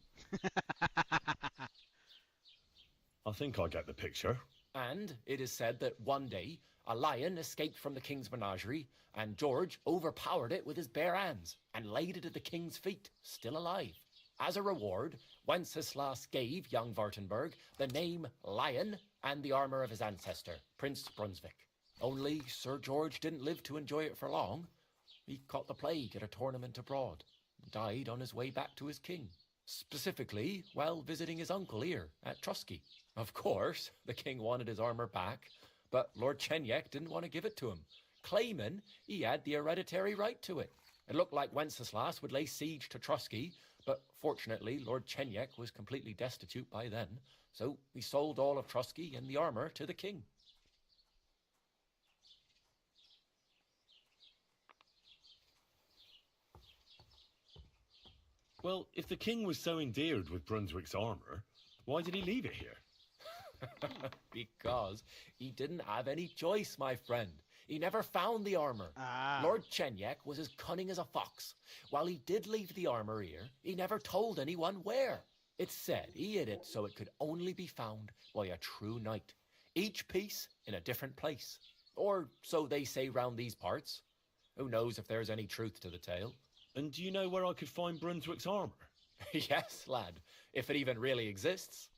I think I get the picture. And it is said that one day, a lion escaped from the king's menagerie, and George overpowered it with his bare hands and laid it at the king's feet, still alive. As a reward, Wenceslas gave young Württemberg the name Lion and the armour of his ancestor, Prince Brunswick. Only Sir George didn't live to enjoy it for long. He caught the plague at a tournament abroad, and died on his way back to his king. Specifically, while visiting his uncle here at Trusky. Of course, the king wanted his armour back, but Lord Chenyek didn't want to give it to him, claiming he had the hereditary right to it. It looked like Wenceslas would lay siege to Trusky, but fortunately Lord Chenyek was completely destitute by then, so he sold all of Trusky and the armour to the king. Well, if the king was so endeared with Brunswick's armour, why did he leave it here? Because he didn't have any choice, my friend. He never found the armour. Lord Chenyek was as cunning as a fox. While he did leave the armour here, he never told anyone where. It's said he hid it so it could only be found by a true knight. Each piece in a different place. Or so they say round these parts. Who knows if there's any truth to the tale? And do you know where I could find Brunswick's armour? Yes, lad, if it even really exists.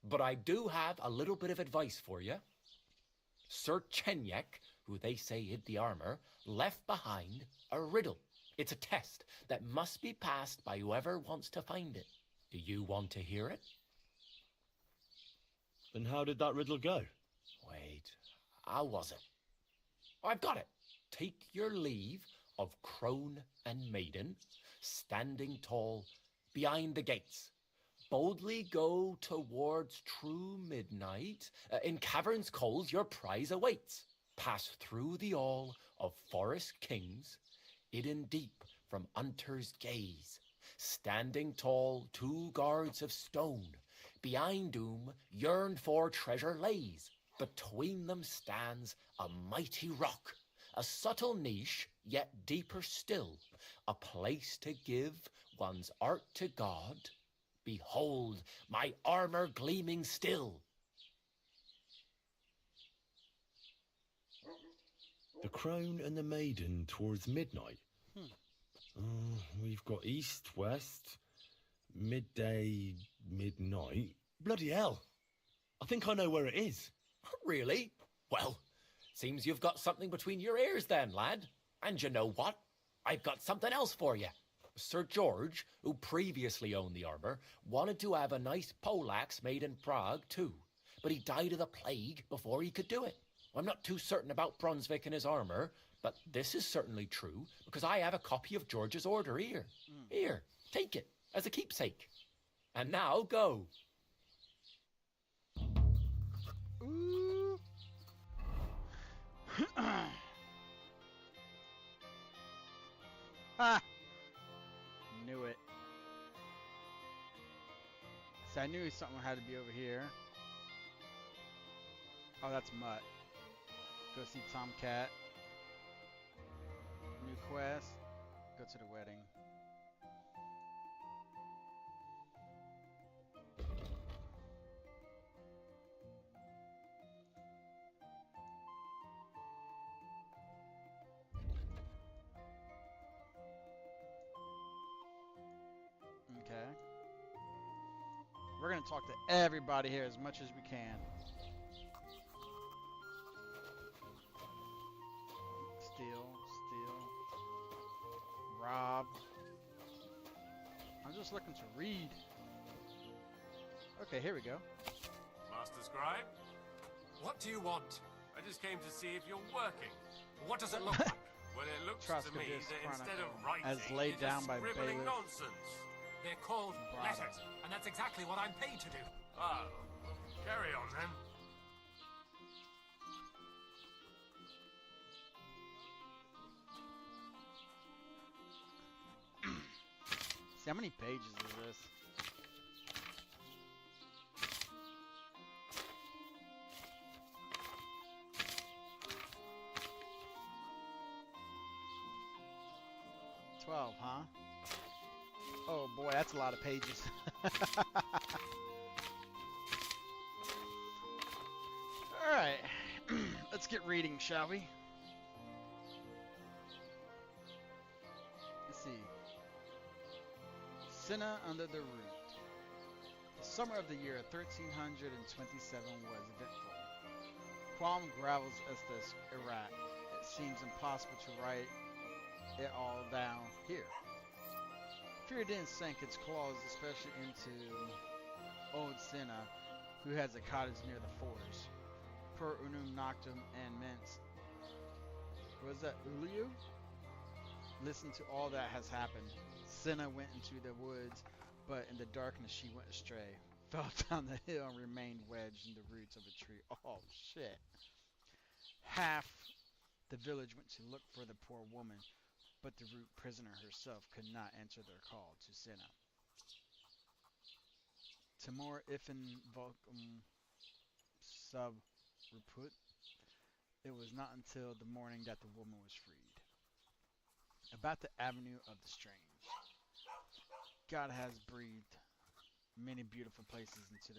But I do have a little bit of advice for you. Sir Chenyek, who they say hid the armour, left behind a riddle. It's a test that must be passed by whoever wants to find it. Do you want to hear it? Then how did that riddle go? Wait, how was it? I've got it. Take your leave of crone and maiden, standing tall behind the gates. Boldly go towards true midnight. In caverns cold your prize awaits. Pass through the all of forest kings, hidden deep from hunter's gaze. Standing tall, 2 guards of stone, behind whom yearned for treasure lays. Between them stands a mighty rock, a subtle niche, yet deeper still, a place to give one's art to God. Behold, my armor gleaming still. The crown and the maiden towards midnight. We've got east, west, midday, midnight. Bloody hell. I think I know where it is. Really? Well, seems you've got something between your ears then, lad. And you know what? I've got something else for you. Sir George, who previously owned the armor, wanted to have a nice poleaxe made in Prague too, but he died of the plague before he could do it. I'm not too certain about Brunswick and his armor, but this is certainly true, because I have a copy of George's order here. Here, take it, as a keepsake. And now, go. Ooh. Ha! Knew it. See, I knew something had to be over here. Oh, that's Mutt. Go see Tomcat. New quest. Go to the wedding. Okay. We're gonna talk to everybody here as much as we can. Steal. Rob. I'm just looking to read. Okay, here we go. Master Scribe, what do you want? I just came to see if you're working. What does it look like? Well, it looks to me that instead of writing, as laid down by scribbling bailiff. nonsense. They're called letters, and that's exactly what I'm paid to do. Oh, carry on then. See, how many pages is this? $12, huh? Oh boy, that's a lot of pages. Alright, let's get reading, shall we? Let's see. Cinna under the root. The summer of the year 1327 was eventful. Qualm gravels as this Iraq. It seems impossible to write it all down here. Fear then sank its claws especially into old Cinna, who has a cottage near the forest. Per unum noctum and mens. Was that Uliu? Listen to all that has happened. Cinna went into the woods, but in the darkness she went astray, fell down the hill and remained wedged in the roots of a tree. Oh shit. Half the village went to look for the poor woman, but the root prisoner herself could not answer their call to Cinna. Timor ifin vocum sub reput. It was not until the morning that the woman was freed. About the avenue of the strange. God has breathed many beautiful places into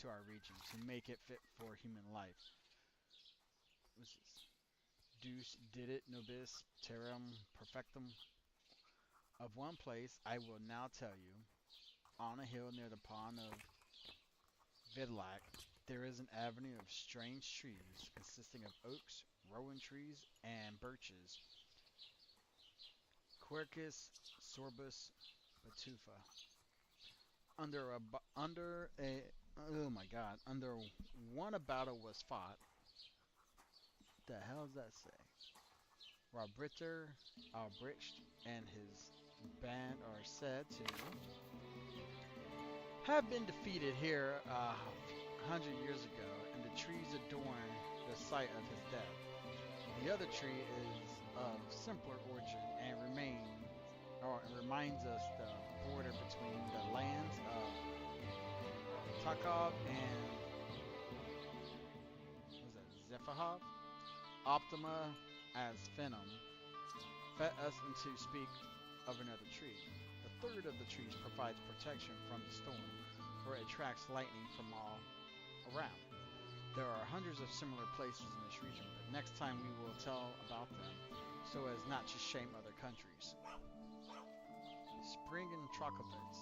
our region, to make it fit for human life. What's this? Deus didit nobis terram perfectum. Of one place I will now tell you. On a hill near the pond of Vidlac, there is an avenue of strange trees consisting of oaks, rowan trees, and birches. Quercus sorbus batufa. Under one a battle was fought. The hell does that say? Robritter, Albrecht, and his band are said to have been defeated here 100 years ago, and the trees adorn the site of his death. The other tree is of simpler origin and reminds us the border between the lands of Takov and Nifahov, Optima as Venom, fed us into speak of another tree. The third of the trees provides protection from the storm, for it attracts lightning from all around. There are hundreds of similar places in this region, but next time we will tell about them, so as not to shame other countries. Spring in Trokovets.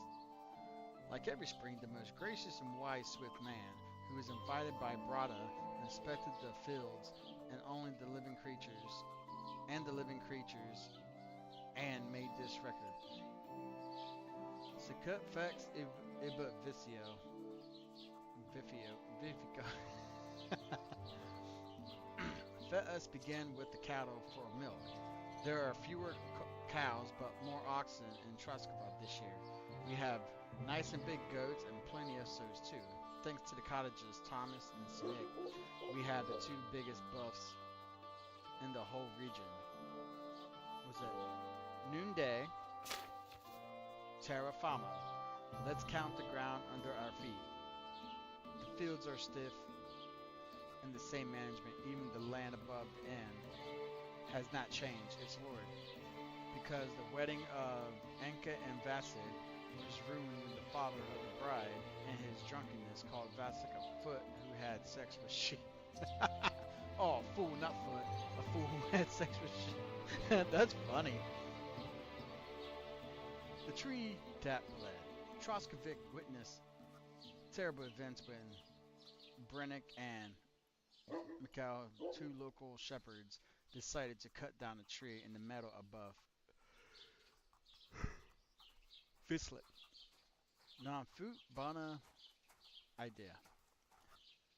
Like every spring, the most gracious and wise swift man, who was invited by Brada, inspected the fields and only the living creatures, and made this record. Sekut fex ibut vifico. Let us begin with the cattle for milk. There are fewer cows but more oxen in Troskova this year. We have nice and big goats and plenty of sows too. Thanks to the cottages Thomas and Snick, we had the two biggest buffs in the whole region. Was it noonday? Terra Fama. Let's count the ground under our feet. The fields are stiff and the same management, even the land above the end has not changed its lord. Because the wedding of Enka and Vasek was ruined when the father of the bride, in his drunkenness, called Vasek a foot who had sex with sheep. Oh, fool, not foot. A fool who had sex with sheep. That's funny. The tree that bled. Troskovic witnessed terrible events when Brennick and Mikhail, two local shepherds, decided to cut down a tree in the meadow above Vislet. Non-food bana idea.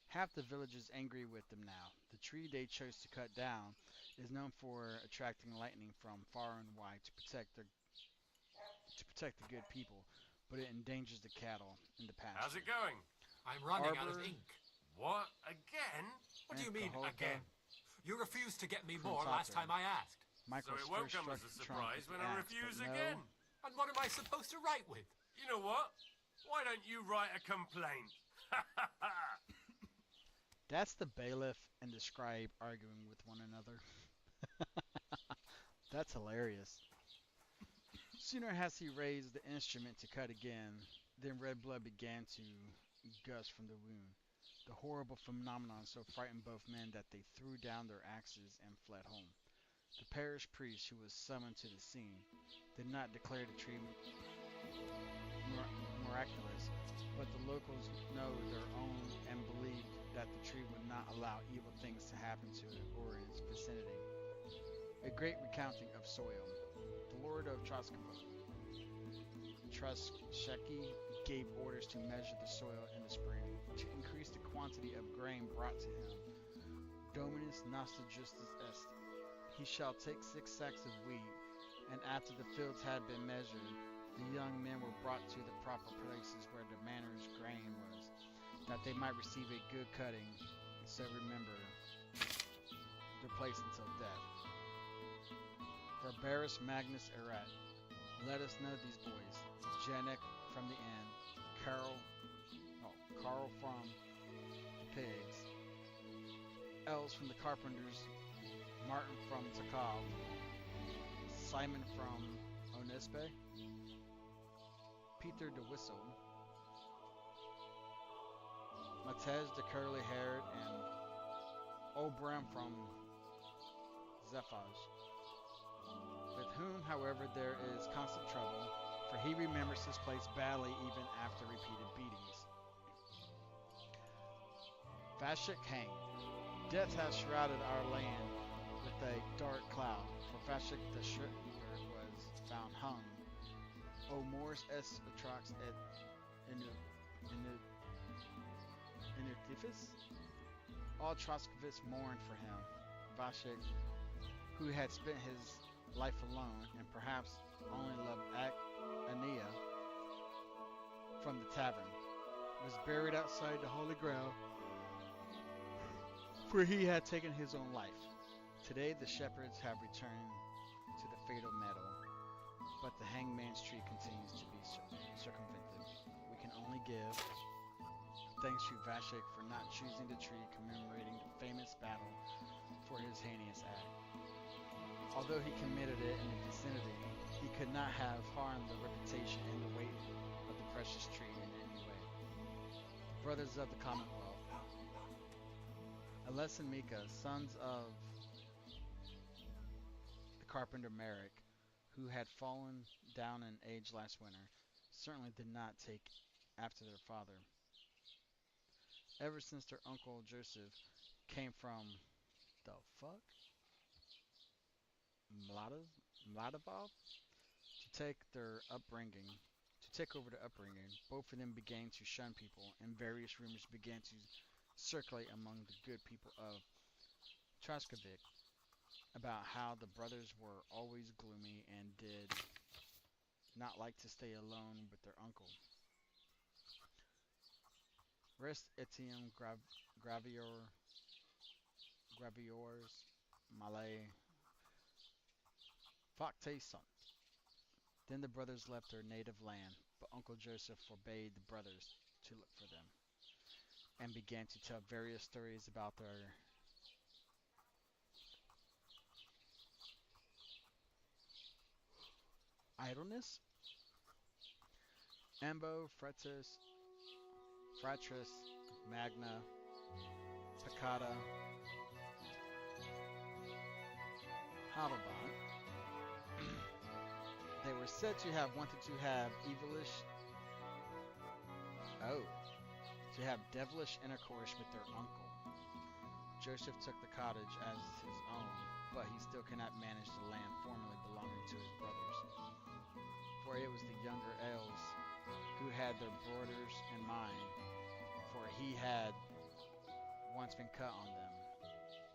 Half the village is angry with them now. The tree they chose to cut down is known for attracting lightning from far and wide to protect the good people, but it endangers the cattle in the pasture. How's it going? I'm running out of ink. What? Again? What do you mean, again? You refused to get me more last time I asked. Michael's so it won't come as a surprise when I refuse again. And what am I supposed to write with? You know what? Why don't you write a complaint? That's the bailiff and the scribe arguing with one another. That's hilarious. Sooner has he raised the instrument to cut again, than red blood began to gust from the wound. The horrible phenomenon so frightened both men that they threw down their axes and fled home. The parish priest, who was summoned to the scene, did not declare the tree miraculous, but the locals know their own and believed that the tree would not allow evil things to happen to it or its vicinity. A great recounting of soil. The lord of Troskova, Trosheki, gave orders to measure the soil in the spring, to increase the quantity of grain brought to him. Dominus noster justus est. He shall take 6 sacks of wheat, and after the fields had been measured, the young men were brought to the proper places where the manor's grain was, that they might receive a good cutting, and so remember their place until death. Barbarus Magnus Erat. Let us know these boys. Janek from the inn, Carl from the pigs, Els from the carpenters, Martin from Takov, Simon from Onespe, Peter the Whistle, Matej the curly-haired, and Obram from Zephaj, with whom, however, there is constant trouble, for he remembers his place badly even after repeated beatings. Vashik hanged. Death has shrouded our land with a dark cloud, for Vashik the Shripper was found hung. O mors est atrox et inutifis? All Troskovists mourned for him. Vashik, who had spent his life alone, and perhaps only loved Ania from the tavern, was buried outside the holy ground, for he had taken his own life. Today the shepherds have returned to the fatal meadow, but the hangman's tree continues to be circumvented. We can only give thanks to Vashik for not choosing the tree commemorating the famous battle for his heinous act. Although he committed it in the vicinity, he could not have harmed the reputation and the weight of the precious tree in any way. Brothers of the Commonwealth, Ales and Mika, sons of the carpenter Merrick, who had fallen down in age last winter, certainly did not take after their father. Ever since their uncle Joseph came from the fuck? Mladavov to take over the upbringing, both of them began to shun people, and various rumors began to circulate among the good people of Traskovik about how the brothers were always gloomy and did not like to stay alone with their uncle. Rest etiam graviors malay facte sunt. Then the brothers left their native land, but Uncle Joseph forbade the brothers to look for them, and began to tell various stories about their idleness. Ambo, Fratris, Magna, Peccata, Hadelbach. They were said to have wanted to have to have devilish intercourse with their uncle. Joseph took the cottage as his own, but he still cannot manage the land formerly belonging to his brothers, for it was the younger elves who had their borders in mind, for he had once been cut on them.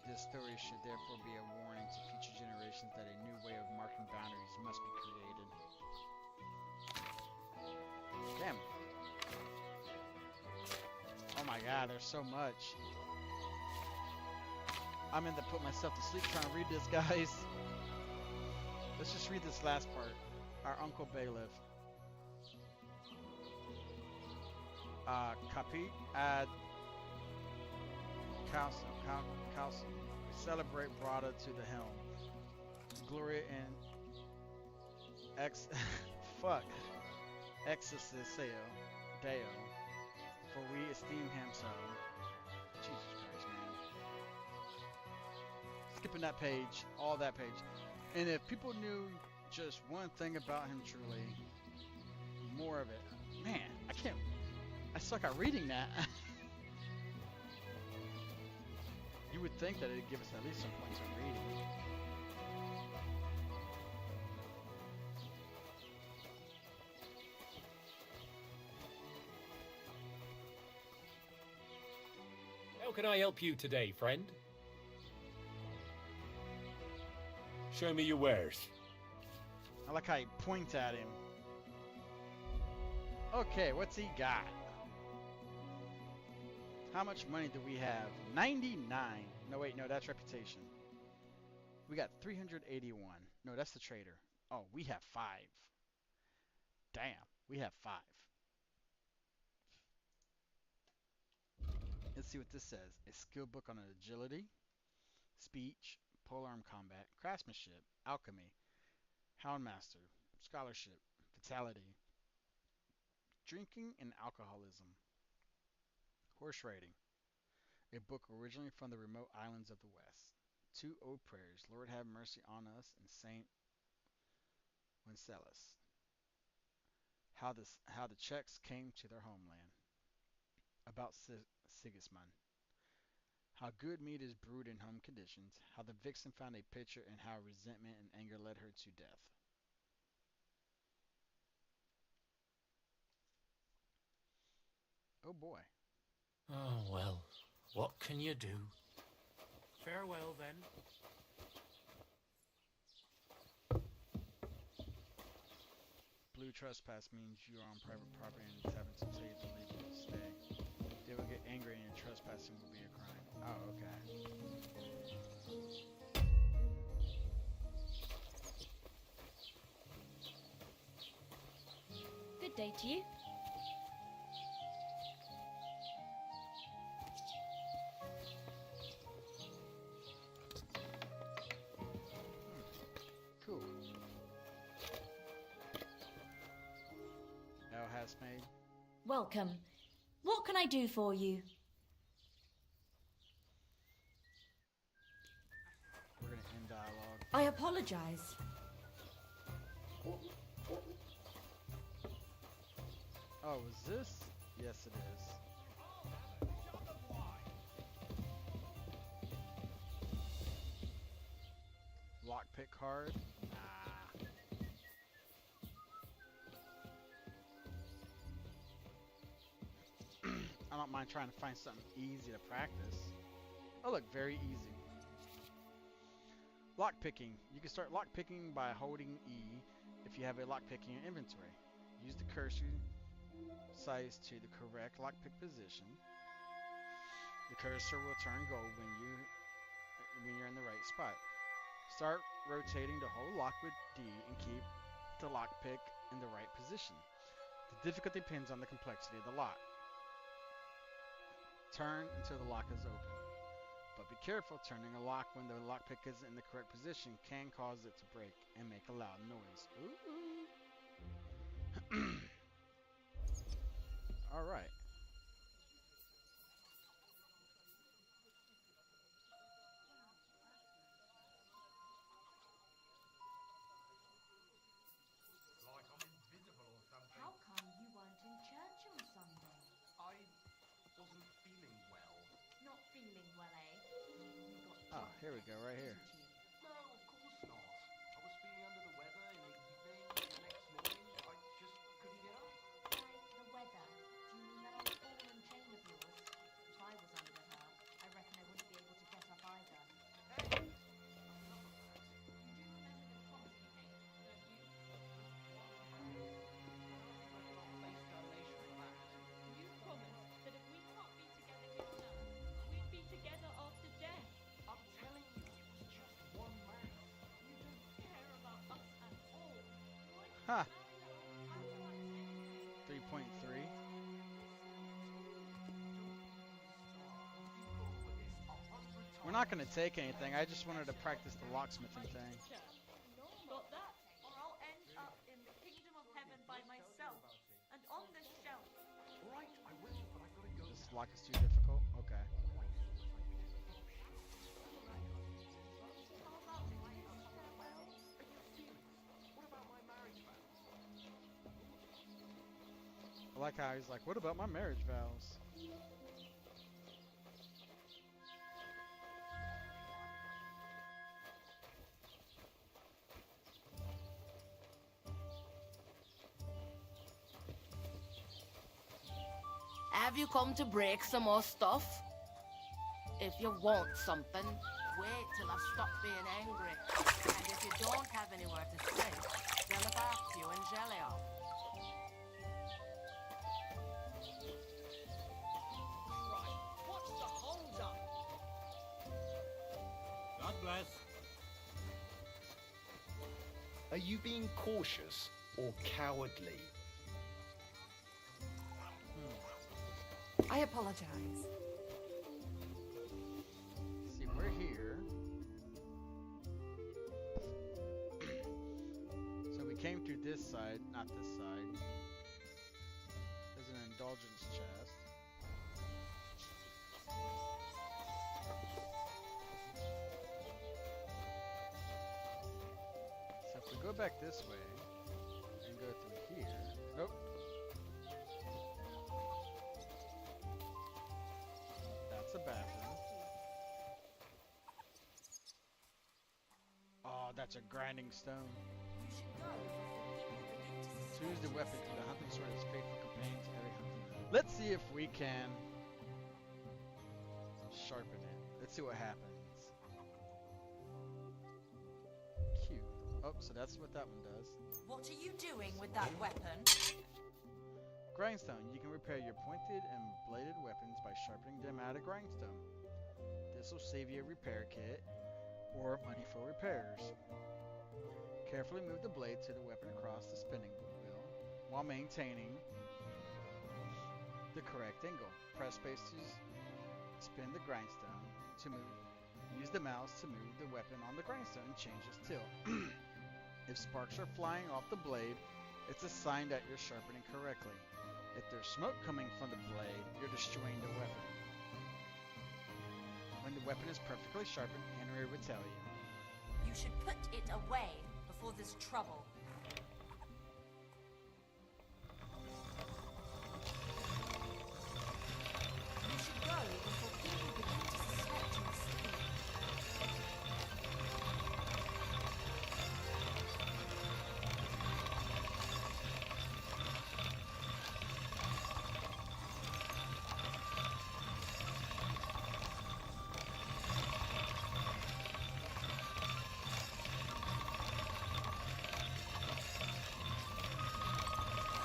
This story should therefore be a warning to future generations that a new way of marking boundaries must be created. Damn. Oh my god, there's so much. I'm in to put myself to sleep trying to read this, guys. Let's just read this last part. Our Uncle Bailiff. Capit ad calcium. Celebrate Brada to the helm. Gloria in Exerciseo Deo. For we esteem him so. Jesus Christ, man. Skipping that page, all that page. And if people knew just one thing about him truly, more of it. Man, I suck at reading that. You would think that it'd give us at least some points on reading. How can I help you today, friend? Show me your wares. I like how he points at him. Okay, what's he got? How much money do we have? 99. No, wait, no, that's reputation. We got 381. No, that's the trader. Oh, we have 5. Damn, we have 5. Let's see what this says. A skill book on agility, speech, polearm combat, craftsmanship, alchemy, houndmaster, scholarship, vitality, drinking and alcoholism, horse riding. A book originally from the remote islands of the west. 2 old prayers. Lord have mercy on us and Saint Wenceslas. How the Czechs came to their homeland. About Sigismund. How good meat is brewed in home conditions. How the vixen found a pitcher and how resentment and anger led her to death. Oh boy. Oh, well, what can you do? Farewell, then. Blue trespass means you are on private property and it's having to tell you to leave and stay. They will get angry and your trespassing will be a crime. Oh, okay. Good day to you. brass maid. Welcome. What can I do for you? We're gonna end dialogue. I apologize. Oh, is this? Yes, it is. Lockpick card? Nah. I don't mind trying to find something easy to practice. Oh look, very easy. Lockpicking. You can start lockpicking by holding E if you have a lockpick in your inventory. Use the cursor size to the correct lockpick position. The cursor will turn gold when you're in the right spot. Start rotating the whole lock with D and keep the lockpick in the right position. The difficulty depends on the complexity of the lock. Turn until the lock is open. But be careful, turning a lock when the lockpick isn't in the correct position can cause it to break and make a loud noise. Ooh. Alright. Like I'm invisible or something. How come you weren't in church on Sunday? I wasn't feeling well. Not feeling well, eh? You got Oh, here we go, right here. No, of course not. I was feeling under the weather in the evening. The next morning, I just couldn't get up. By the weather, do you mean that old ball and chain of yours? If I was under her, I reckon I wouldn't be able to get up either. Hey! You do remember the promise we made, don't you? You promised that if we can't be together here on Earth, we'd be together after death. I'm telling you, it was just one man. You don't care about us at all. Ha! 3.3. We're not going to take anything. I just wanted to practice the locksmithing thing. Got that? Or I'll end up in the kingdom of heaven by myself and on this shelf. Right, I will, but I've got to go. This lock is too difficult? Okay. What about my marriage vows? I like how he's like, what about my marriage vows? Have you come to break some more stuff? If you want something, wait till I stop being angry. And if you don't have anywhere to stay, they'll look after you in Jellia. Right, what's the hold up? God bless. Are you being cautious or cowardly? I apologize. See, we're here. So we came through this side, not this side. There's an indulgence chest. So if we go back this way and go through here. Nope. That's a bathroom. Oh, that's a grinding stone. Choose the weapon to the hunting sword as faithful companion to every hunter. Let's see if we can sharpen it. Let's see what happens. Cute. Oh, so that's what that one does. What are you doing with that weapon? Grindstone. You can repair your pointed and bladed weapons by sharpening them out of grindstone. This will save you a repair kit or money for repairs. Carefully move the blade to the weapon across the spinning wheel while maintaining the correct angle. Press space to spin the grindstone to move. Use the mouse to move the weapon on the grindstone and change its tilt. If sparks are flying off the blade, it's a sign that you're sharpening correctly. If there's smoke coming from the blade, you're destroying the weapon. When the weapon is perfectly sharpened, Henry will tell you. You should put it away before there's trouble. You should go before people begin to suspect you of stealing.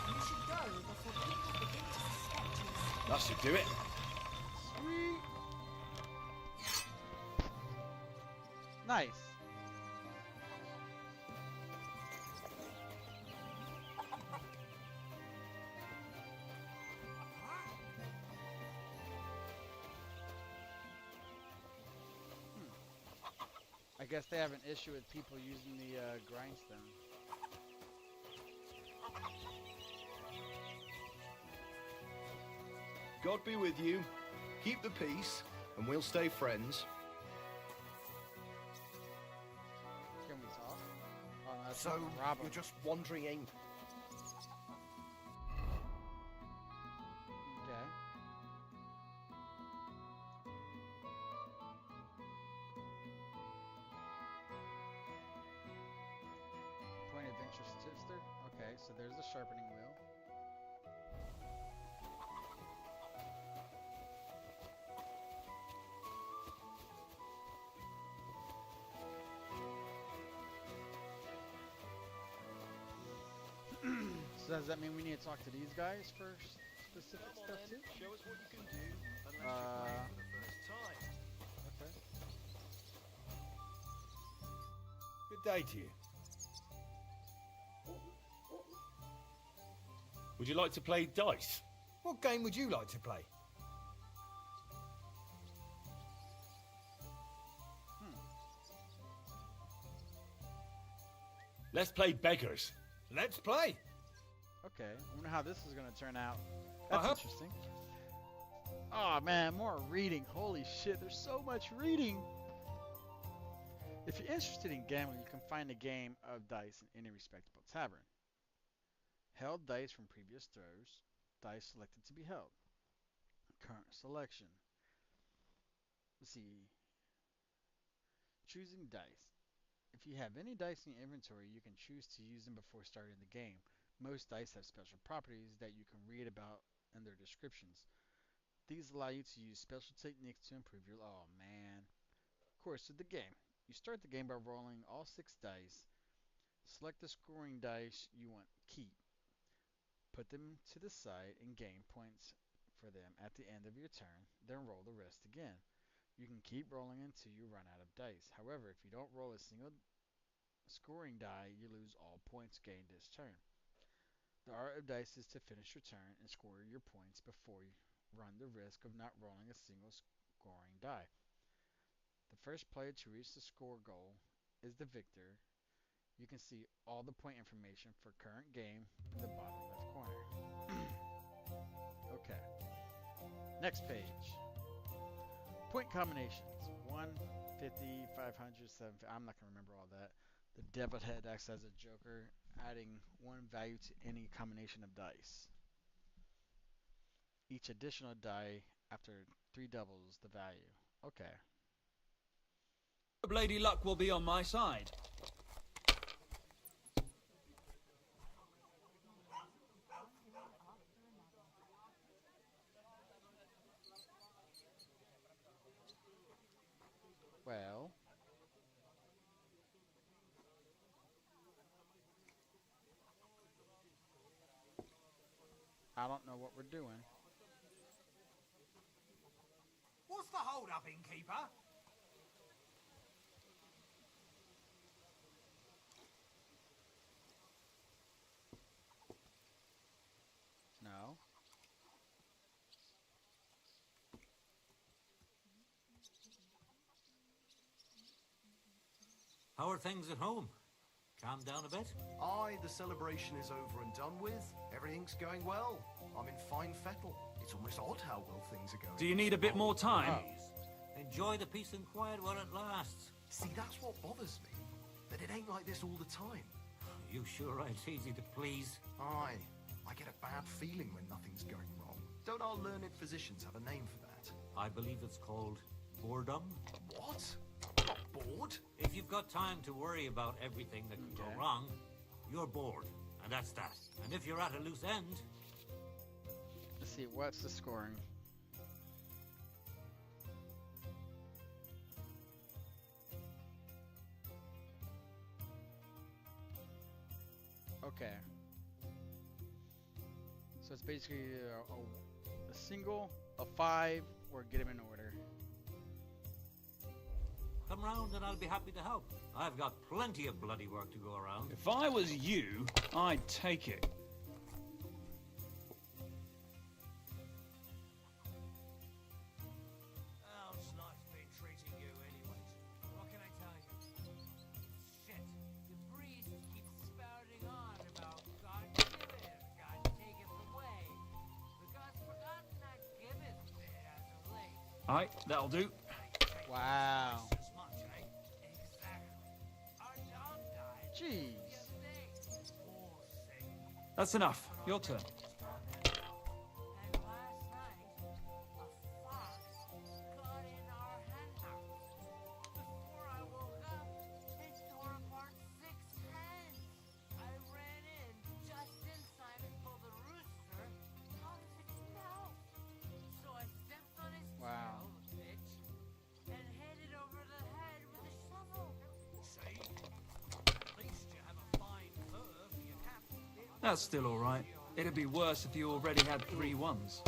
You should go before people begin to suspect you of stealing. That should do it. Sweet. Nice. I guess they have an issue with people using the grindstone. God be with you. Keep the peace, and we'll stay friends. Can we talk? Oh, no, that's So, not Robin. you're just wandering in. Okay. Point of interest, sister. Okay, so there's the sharpening wheel. So does that mean we need to talk to these guys for specific stuff too? Show us what you can do, unless you're Uh, playing for the first time. Okay. Good day to you. Would you like to play dice? What game would you like to play? Let's play beggars. Let's play. Okay. I wonder how this is gonna turn out. That's Uh-huh. interesting. Oh man, more reading. Holy shit, there's so much reading. If you're interested in gambling, you can find a game of dice in any respectable tavern. Held dice from previous throws. Dice selected to be held. Current selection. Let's see. Choosing dice. If you have any dice in your inventory, you can choose to use them before starting the game. Most dice have special properties that you can read about in their descriptions. These allow you to use special techniques to improve your... Oh man. Course of the game. You start the game by rolling all 6 dice. Select the scoring dice you want to keep. Put them to the side and gain points for them at the end of your turn, then roll the rest again. You can keep rolling until you run out of dice. However, if you don't roll a single scoring die, you lose all points gained this turn. The art of dice is to finish your turn and score your points before you run the risk of not rolling a single scoring die. The first player to reach the score goal is the victor. You can see all the point information for current game in the bottom left corner. Okay. Next page. Point combinations. 1, 50, 500, 750. I'm not going to remember all that. The devil head acts as a joker, adding 1 value to any combination of dice. Each additional die after 3 doubles the value. Okay. Lady Luck will be on my side. Well, I don't know what we're doing. What's the hold up, innkeeper? No. How are things at home? Calm down a bit? Aye, the celebration is over and done with. Everything's going well. I'm in fine fettle. It's almost odd how well things are going. Do you need a bit more time? Enjoy the peace and quiet while it lasts. See, that's what bothers me. That it ain't like this all the time. You sure ain't easy to please. Aye, I get a bad feeling when nothing's going wrong. Don't our learned physicians have a name for that? I believe it's called boredom. What? Not bored? If you've got time to worry about everything that could go wrong, you're bored. And that's that. And if you're at a loose end... Let's see, what's the scoring? Okay. So it's basically a single, a 5, or get him in order. Come round and I'll be happy to help. I've got plenty of bloody work to go around. If I was you, I'd take it. How's life been treating you anyways? What can I tell you? Shit. The breeze keeps spouting on about God give it, God taketh away. But God's forgotten that giveth bit as of late. Alright, that'll do. Wow. Jeez. That's enough. Your turn. That's still alright. It'd be worse if you already had 3 1s.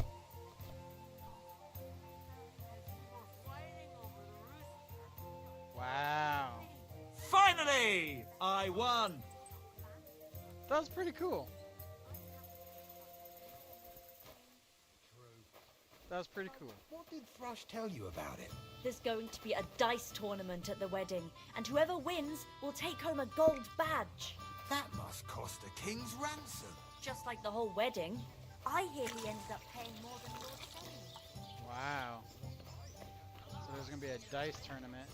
Wow. Finally! I won! That was pretty cool. That was pretty cool. What did Thrush tell you about it? There's going to be a dice tournament at the wedding, and whoever wins will take home a gold badge. That must cost a king's ransom. Just like the whole wedding. I hear he ended up paying more than Lord Shane. Wow. So there's going to be a dice tournament.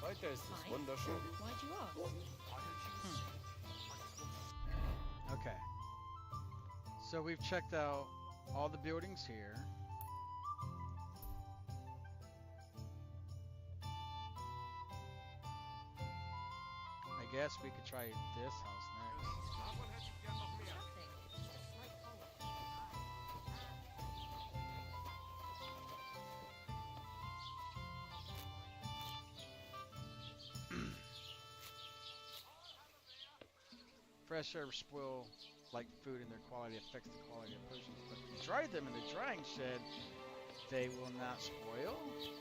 Heute ist es wunderschön. Why'd you ask? Okay. So we've checked out all the buildings here. I guess we could try this house next. Fresh herbs spoil like food, and their quality affects the quality of potions. But if you dry them in the drying shed, they will not spoil.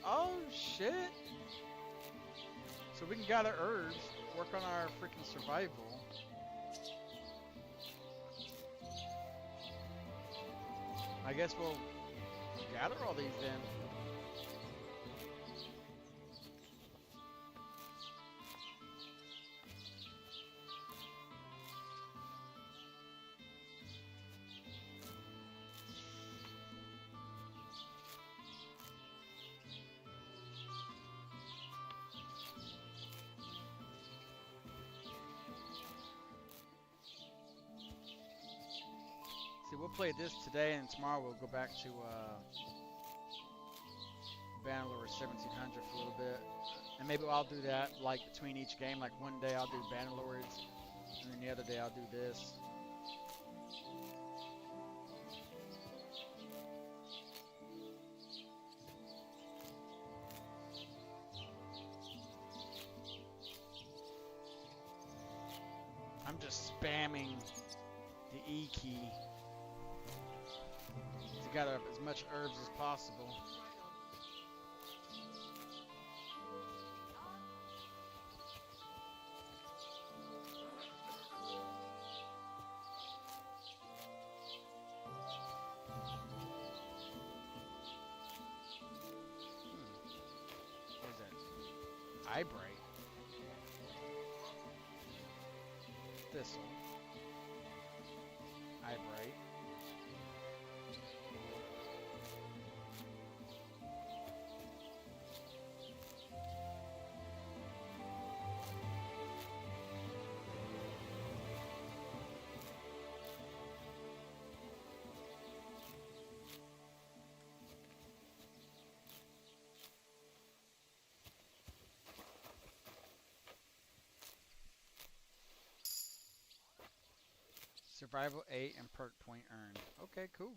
Oh shit! So we can gather herbs, work on our freaking survival. I guess we'll gather all these then. See, we'll play this today, and tomorrow we'll go back to Bannerlord 1700 for a little bit. And maybe I'll do that, like, between each game. Like, one day I'll do Bannerlords, and then the other day I'll do this. I'm just spamming the E key to gather up as much herbs as possible. Eyebright. Thistle. Eyebright. Survival 8 and perk point earned. Okay, cool.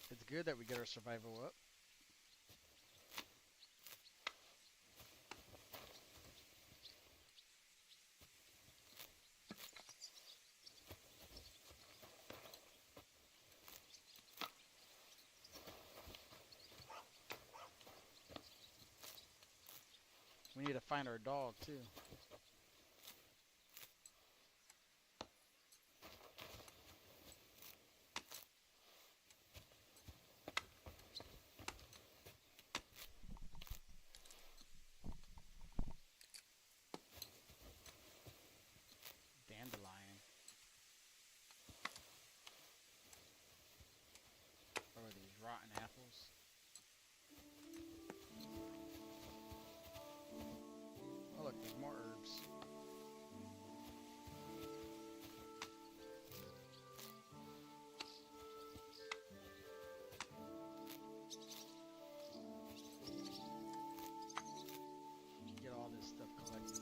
It's good that we get our survival up. We need to find our dog too. Dandelion. What are these, rotten apples? Oh look, there's more herbs. Get all this stuff collected.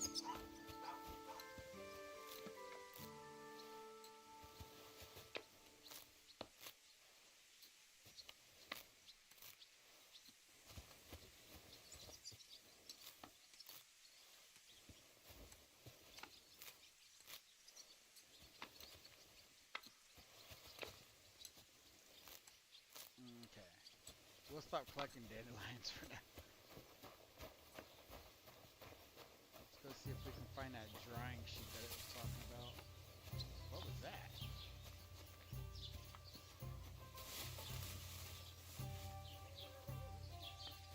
Okay. So we'll stop collecting dandelions for now. Let's go see if we can find that drying sheet that it was talking about. What was that?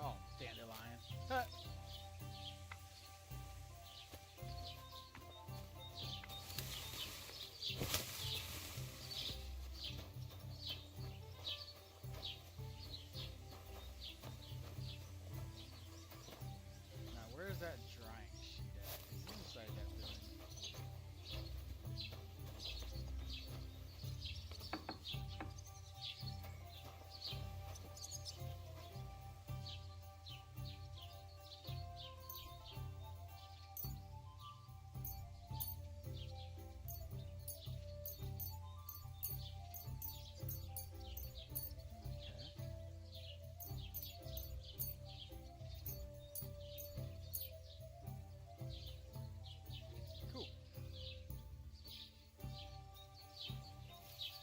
Oh, dandelion. Huh. Now, where's that drying sheet at? It's inside that building. Cool.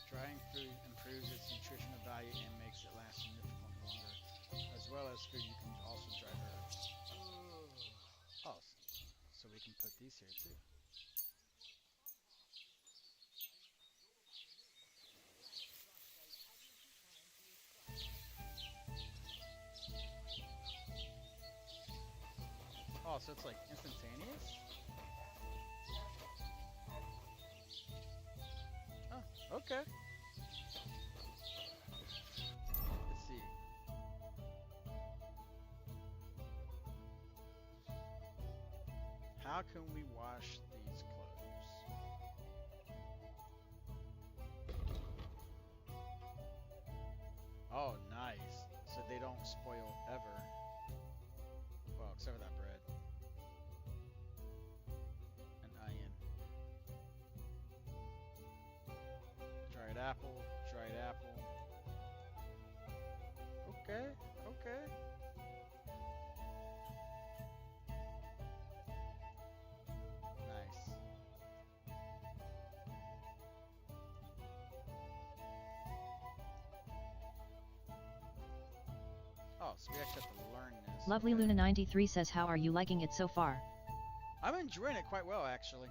Drying food improves its nutritional value and makes it last significantly longer. As well as food, you can also dry herbs. Oh, so we can put these here too. Oh, so it's like instantaneous? Oh, okay. Let's see. How can we wash these clothes? Oh, nice. So they don't spoil ever. Well, except for that bread. An onion. Dried apple, dried apple. Okay, okay. Nice. Oh, so we actually have to learn this. Lovely Luna 93 says, how are you liking it so far? I'm enjoying it quite well, actually.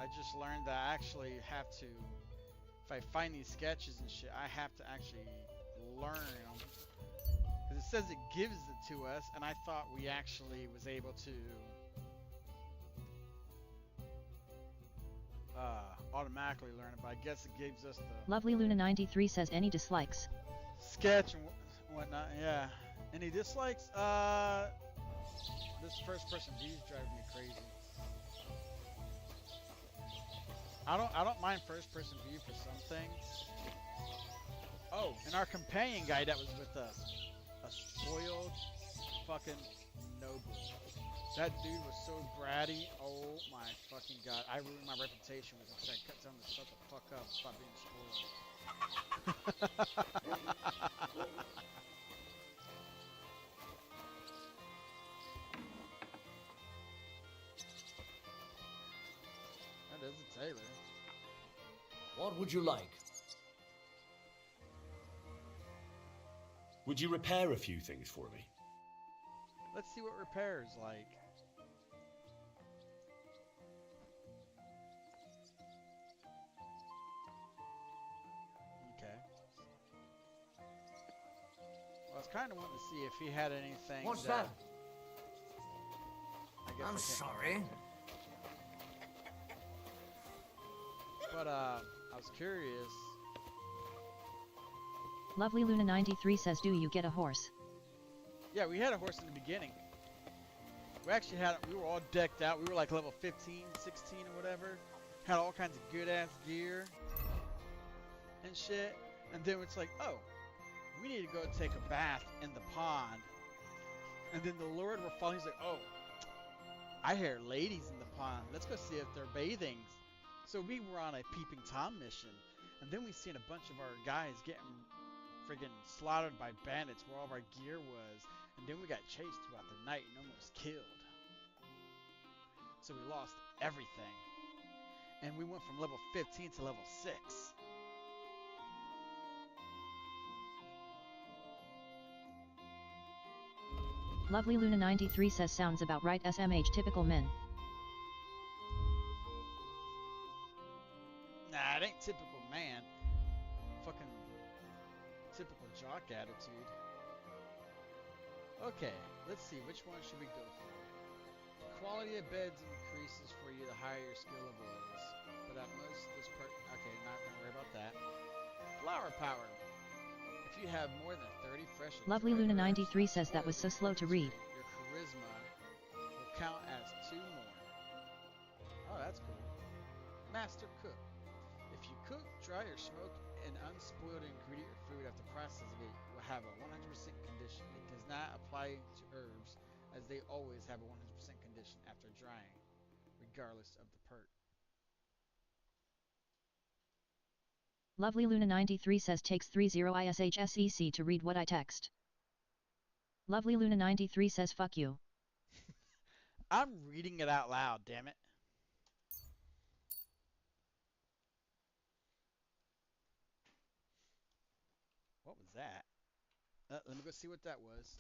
I just learned that I actually have to, if I find these sketches and shit, I have to actually learn them. Because it says it gives it to us, and I thought we actually was able to automatically learn it, but I guess it gives us the Lovely Luna 93 says any dislikes. sketch and whatnot. Yeah. Any dislikes? This first-person view is driving me crazy. I don't mind first-person view for some things. Oh, and our companion guy that was with us, a spoiled fucking noble. That dude was so bratty. Oh my fucking god! I ruined my reputation with him because I kept telling him to shut the fuck up, stop being spoiled. That is a tailor. What would you like? Would you repair a few things for me? Let's see what repair is like. Okay. Well, I was kind of wanting to see if he had anything. What's that? I'm sorry. But I was curious. Lovely Luna 93 says, do you get a horse? Yeah, we had a horse in the beginning. We actually had, we were all decked out. We were like level 15, 16 or whatever. Had all kinds of good ass gear and shit. And then it's like, oh, we need to go take a bath in the pond. And then the Lord were following. He's like, oh, I hear ladies in the pond. Let's go see if they're bathing. So we were on a peeping Tom mission. And then we seen a bunch of our guys getting friggin' slaughtered by bandits where all of our gear was. And then we got chased throughout the night and almost killed. So we lost everything. And we went from level 15 to level 6. Lovely Luna 93 says sounds about right. SMH typical men. Nah, it ain't typical man. Fucking typical jock attitude. Okay, let's see, which one should we go for? Quality of beds increases for you the higher your skill level is. But at most this part, okay, not gonna worry about that. Flower power. If you have more than 30 fresh and Lovely dry Luna herbs, 93 says that was so slow to read. your charisma will count as 2 more. Oh, that's cool. Master cook. If you cook, dry, or smoke an unspoiled ingredient or food after processing it, will have a 100% condition. It does not apply to herbs, as they always have a 100% condition after drying, regardless of the perk. Lovely Luna 93 says takes 30 ISHSEC to read what I text. Lovely Luna 93 says fuck you. I'm reading it out loud, damn it. What was that? Let me go see what that was.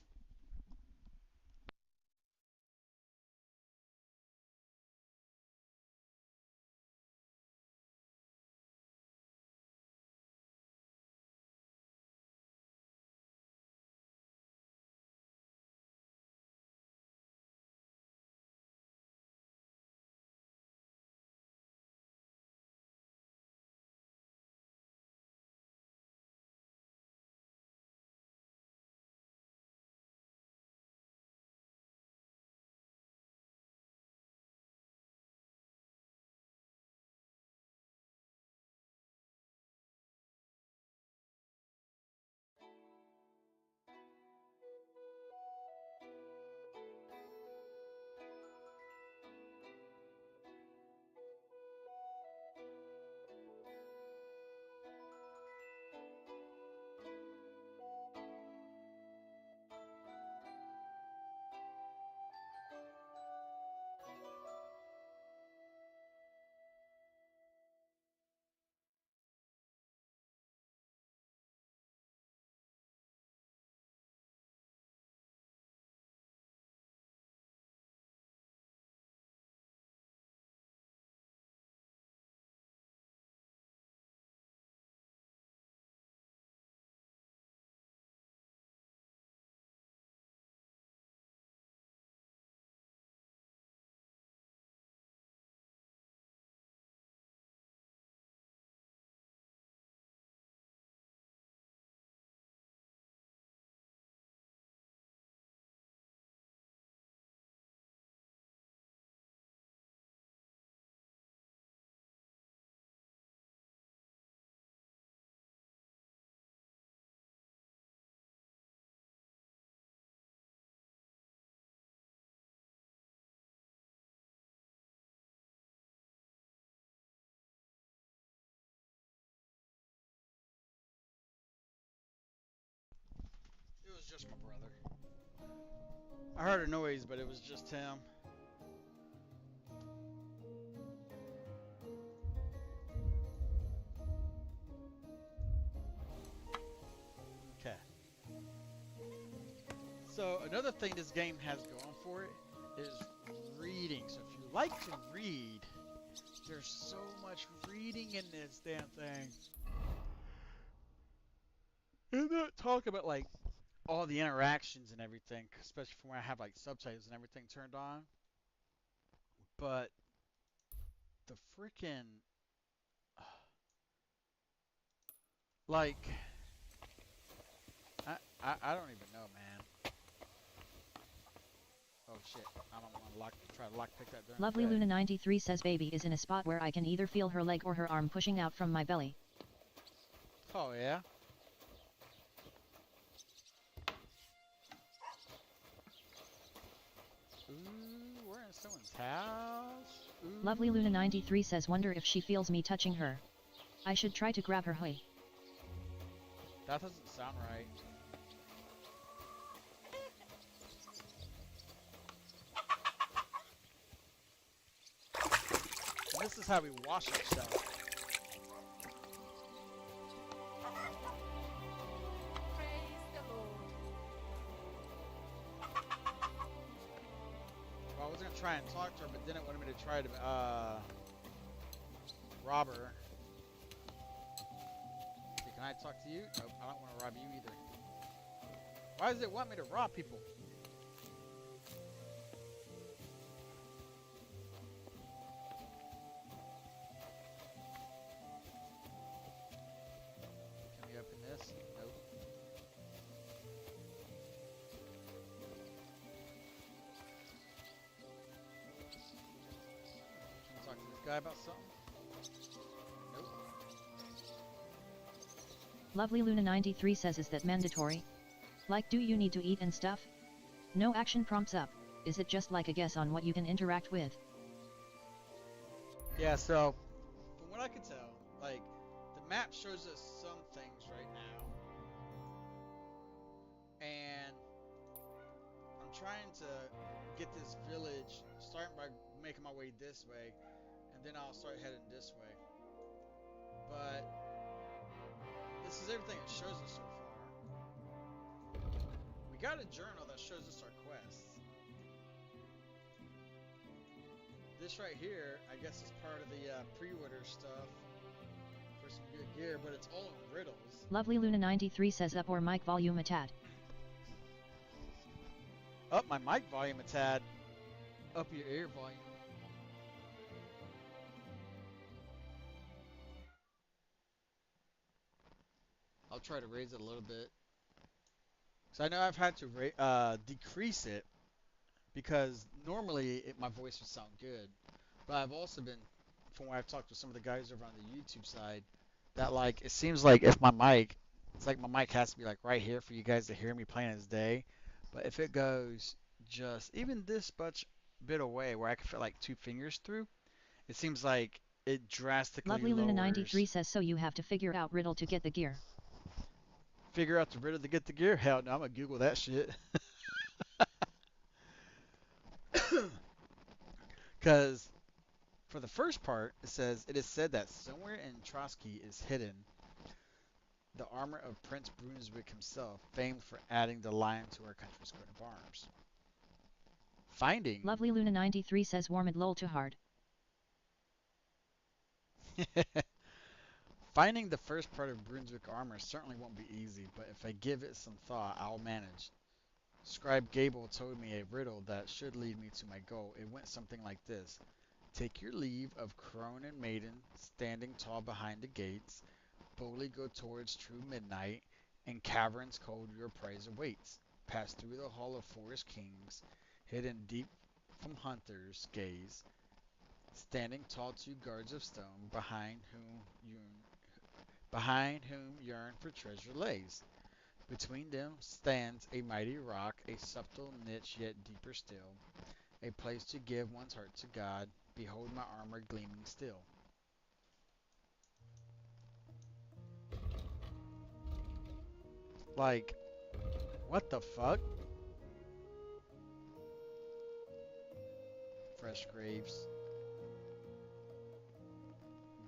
just my brother. I heard a noise, but it was just him. Okay. So another thing this game has going for it is reading. So if you like to read, there's so much reading in this damn thing. And not talk about like all the interactions and everything, especially for when I have like subtitles and everything turned on. But the freaking like I don't even know, man. Oh shit! I don't want to try to lockpick that during Lovely the Luna 93 says baby is in a spot where I can either feel her leg or her arm pushing out from my belly. Oh yeah. Ooh, we're in someone's house. Ooh. Lovely Luna 93 says wonder if she feels me touching her. I should try to grab her. Hoy. That doesn't sound right. And this is how we wash ourselves. Praise the Lord. Well, I was gonna try and talk to her, but then it wanted me to try to rob her. Okay, can I talk to you? Nope, I don't want to rob you either. Why does it want me to rob people? Can we open this? Nope. Can we talk to this guy about something? Nope. Lovely Luna 93 says is that mandatory? Like do you need to eat and stuff? No action prompts up. Is it just like a guess on what you can interact with? Yeah, so from what I can tell, like the map shows us some things right now, and I'm trying to get this village, starting by making my way this way, and then I'll start heading this way. But this is everything it shows us so far. We got a journal that shows us our quests. This right here, I guess, is part of the pre-order stuff for some good gear, but it's all in riddles. Lovely Luna 93 says up or mic volume a tad. Up my mic volume a tad. Up your ear volume. I'll try to raise it a little bit. So I know I've had to decrease it because normally my voice would sound good. But I've also been, from what I've talked to some of the guys over on the YouTube side, that like it seems like if my mic, it's like my mic has to be like right here for you guys to hear me playing this day. But if it goes just even this much bit away where I can fit like 2 fingers through, it seems like it drastically Lovely Luna 93 lowers. says so you have to figure out riddle to get the gear. Figure out the riddle to get the gear? Hell no, I'm gonna Google that shit. Because for the first part, it says it is said that somewhere in Trotsky is hidden the armor of Prince Brunswick himself, famed for adding the lion to our country's coat of arms. Finding Lovely Luna 93 says warm lol too hard. Finding the first part of Brunswick armor certainly won't be easy, but if I give it some thought, I'll manage. Scribe Gable told me a riddle that should lead me to my goal. It went something like this. Take your leave of crone and maiden, standing tall behind the gates. Boldly go towards true midnight. In caverns cold your prize awaits. Pass through the hall of forest kings, hidden deep from hunters' gaze. Standing tall two guards of stone, behind whom yearn for treasure lays. Between them stands a mighty rock, a subtle niche yet deeper still, a place to give one's heart to God. Behold my armor gleaming still. Like, What the fuck? Fresh grapes.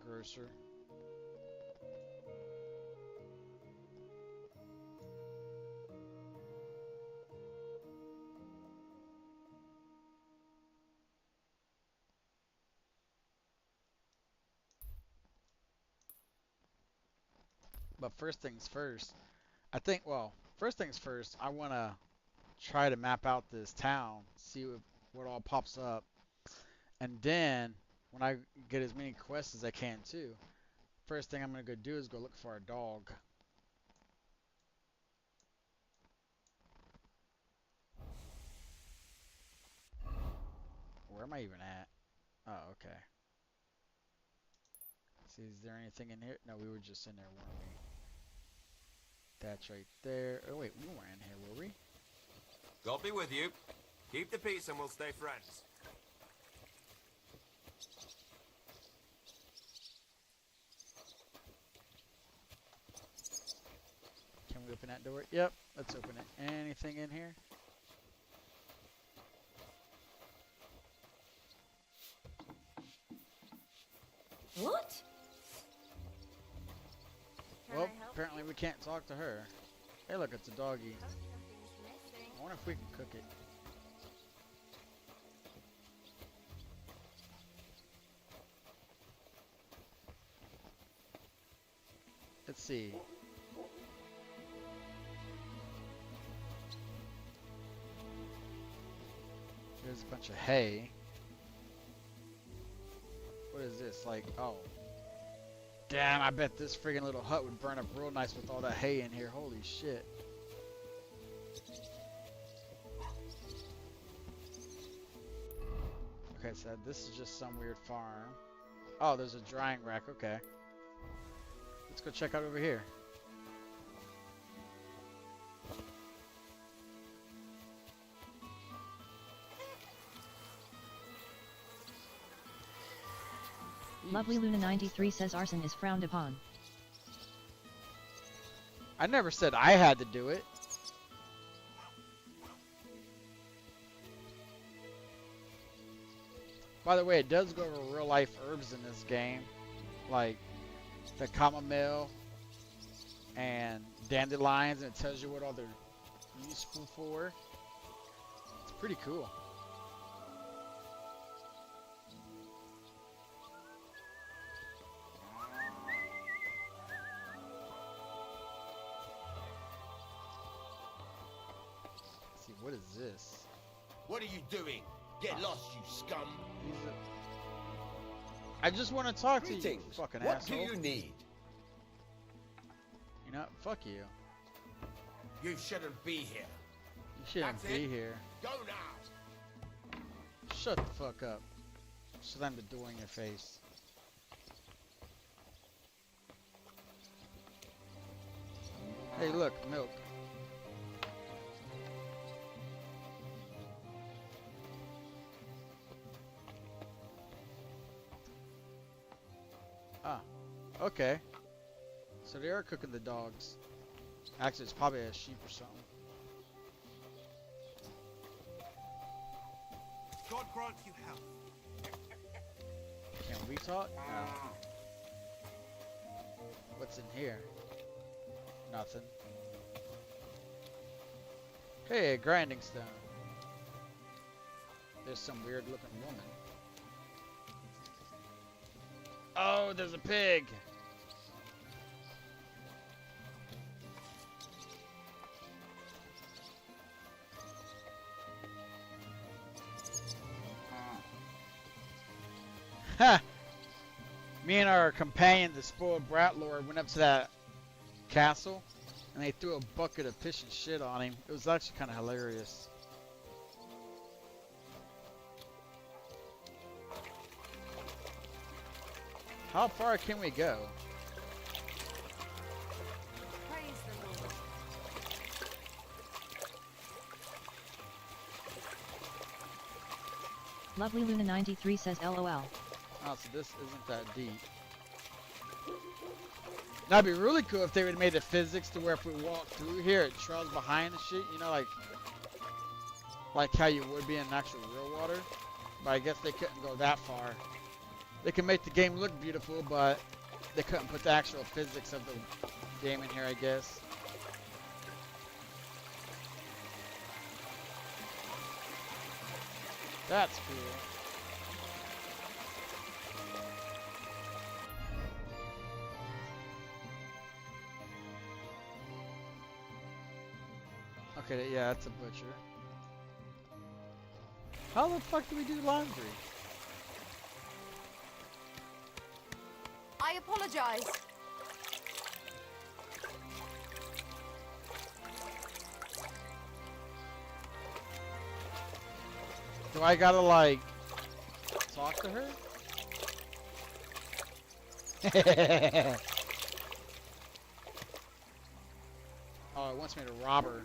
Grocer. But first things first, I think, well, first things first, I want to try to map out this town, see what all pops up. And then, when I get as many quests as I can too, first thing I'm going to go do is go look for a dog. Where am I even at? Oh, okay. See, is there anything in here? No, we were just in there, weren't we? That's right there. Oh, wait, we weren't in here, were we? God be with you. Keep the peace and we'll stay friends. Can we open that door? Yep, let's open it. Anything in here? What? Well, apparently we can't talk to her. Hey, look, it's a doggy. I wonder if we can cook it. Let's see. There's a bunch of hay. What is this? Like, oh. Damn, I bet this friggin' little hut would burn up real nice with all that hay in here. Holy shit. Okay, so this is just some weird farm. Oh, there's a drying rack. Okay. Let's go check out over here. Lovely Luna 93 says arson is frowned upon. I never said I had to do it. By the way, it does go over real life herbs in this game, like the chamomile and dandelions, and it tells you what all they're useful for. It's pretty cool. Let's see, what is this? What are you doing? Get lost, you scum! I just want to talk to you, fucking What asshole. do you need? You know, fuck you. You shouldn't be here. You shouldn't That's be it. here. Go now. Shut the fuck up. Slam the door in your face. Hey, look, milk. Ah, okay. So they are cooking the dogs. Actually, it's probably a sheep or something. God grant you health. Can we talk? No. What's in here? Nothing. Hey, a grinding stone. There's some weird looking woman. Oh, there's a pig! Ha! Me and our companion, the spoiled brat lord, went up to that castle, and they threw a bucket of piss and shit on him. It was actually kind of hilarious. How far can we go? Praise the Lord. Lovely Luna 93 says LOL. Oh, so this isn't that deep. That'd be really cool if they would have made the physics to where if we walk through here, it trails behind and shit. You know, like how you would be in actual real water. But I guess they couldn't go that far. They can make the game look beautiful, but they couldn't put the actual physics of the game in here, I guess. That's cool. Okay, yeah, that's a butcher. How the fuck do we do laundry? I apologize. Do I gotta, like, talk to her? Oh, it wants me to rob her.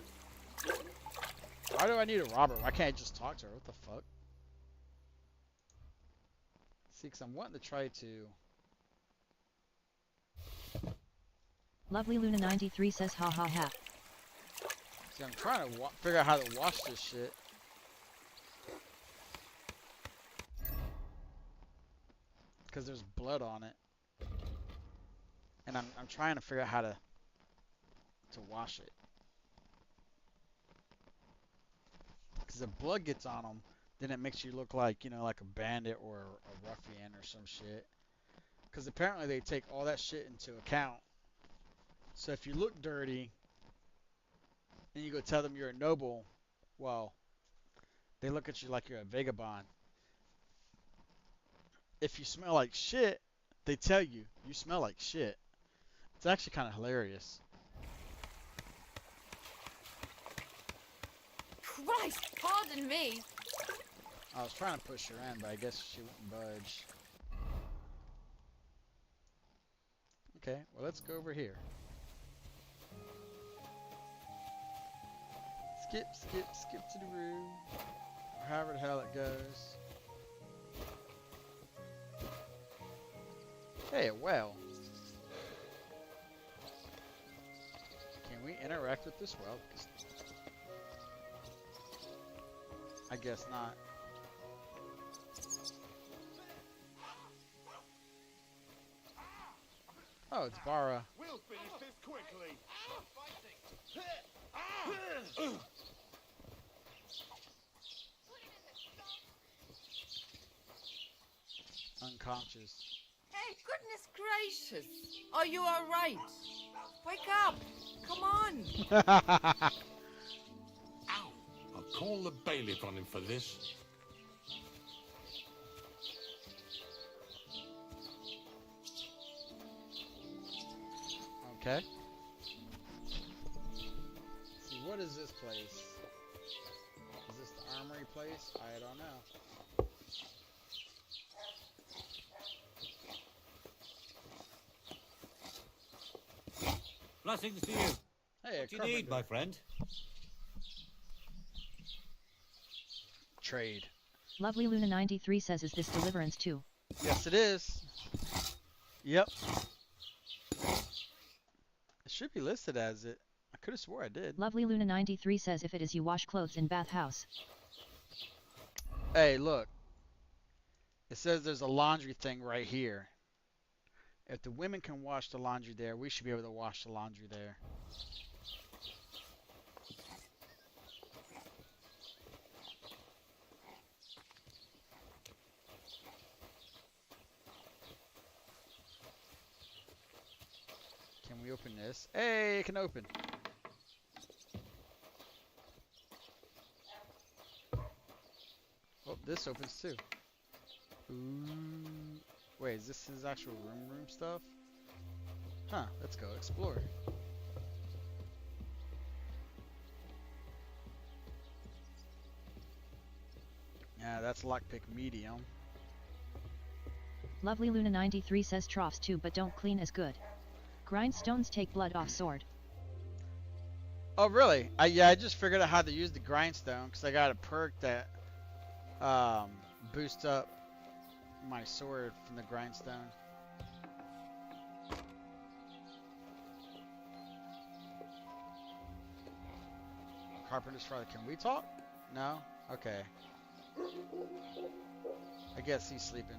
Why do I need a robber? Why can't I just talk to her? What the fuck? See, because I'm wanting to try to... Lovely Luna 93 says ha ha ha. See, I'm trying to figure out how to wash this shit. Because there's blood on it. And I'm trying to figure out how to wash it. Because if blood gets on them, then it makes you look like, you know, like a bandit or a ruffian or some shit. Because apparently they take all that shit into account. So if you look dirty and you go tell them you're a noble, well, they look at you like you're a vagabond. If you smell like shit, they tell you smell like shit. It's actually kind of hilarious. Christ, pardon me. I was trying to push her in, but I guess she wouldn't budge. Okay, well, let's go over here. Skip to the room. Or however the hell it goes. Hey, a well. Can we interact with this well? I guess not. Oh, it's Bara. We'll finish this quickly. Unconscious. Hey, goodness gracious. Are you all right? Wake up. Come on. I'll call the bailiff on him for this. Okay. See, what is this place? Is this the armory place? I don't know. Blessings to you. Hey, what do you need, my friend? Trade. Lovely Luna 93 says, is this Deliverance 2? Yes, it is. Yep. It should be listed as it. I could have swore I did. Lovely Luna 93 says, if it is, you wash clothes in bathhouse. Hey, look. It says there's a laundry thing right here. If the women can wash the laundry there, we should be able to wash the laundry there. Can we open this? Hey, it can open. Oh, this opens too. Ooh. Wait, is this his actual room stuff? Huh, let's go explore. Yeah, that's lockpick medium. Lovely Luna 93 says troughs too, but don't clean as good. Grindstones take blood off sword. Oh, really? Yeah, I just figured out how to use the grindstone because I got a perk that boosts up my sword from the grindstone. Carpenter's father. Can we talk? No? Okay. I guess he's sleeping.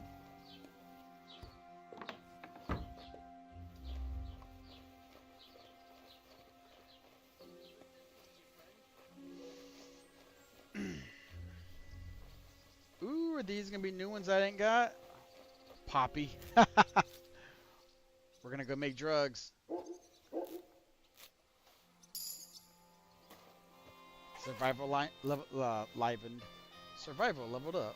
Ooh, are these gonna be new ones I ain't got? Poppy. We're gonna go make drugs. Survival livened. Survival leveled up.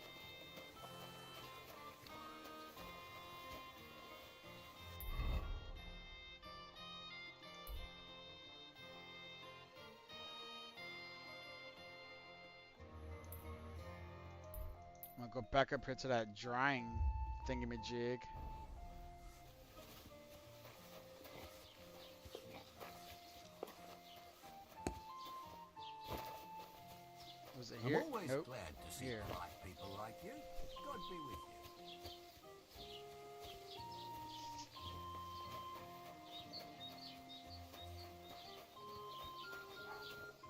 I'm gonna go back up here to that drying thingamajig. Was it here? I'm always Nope. glad to see Here. bright people like you. God be with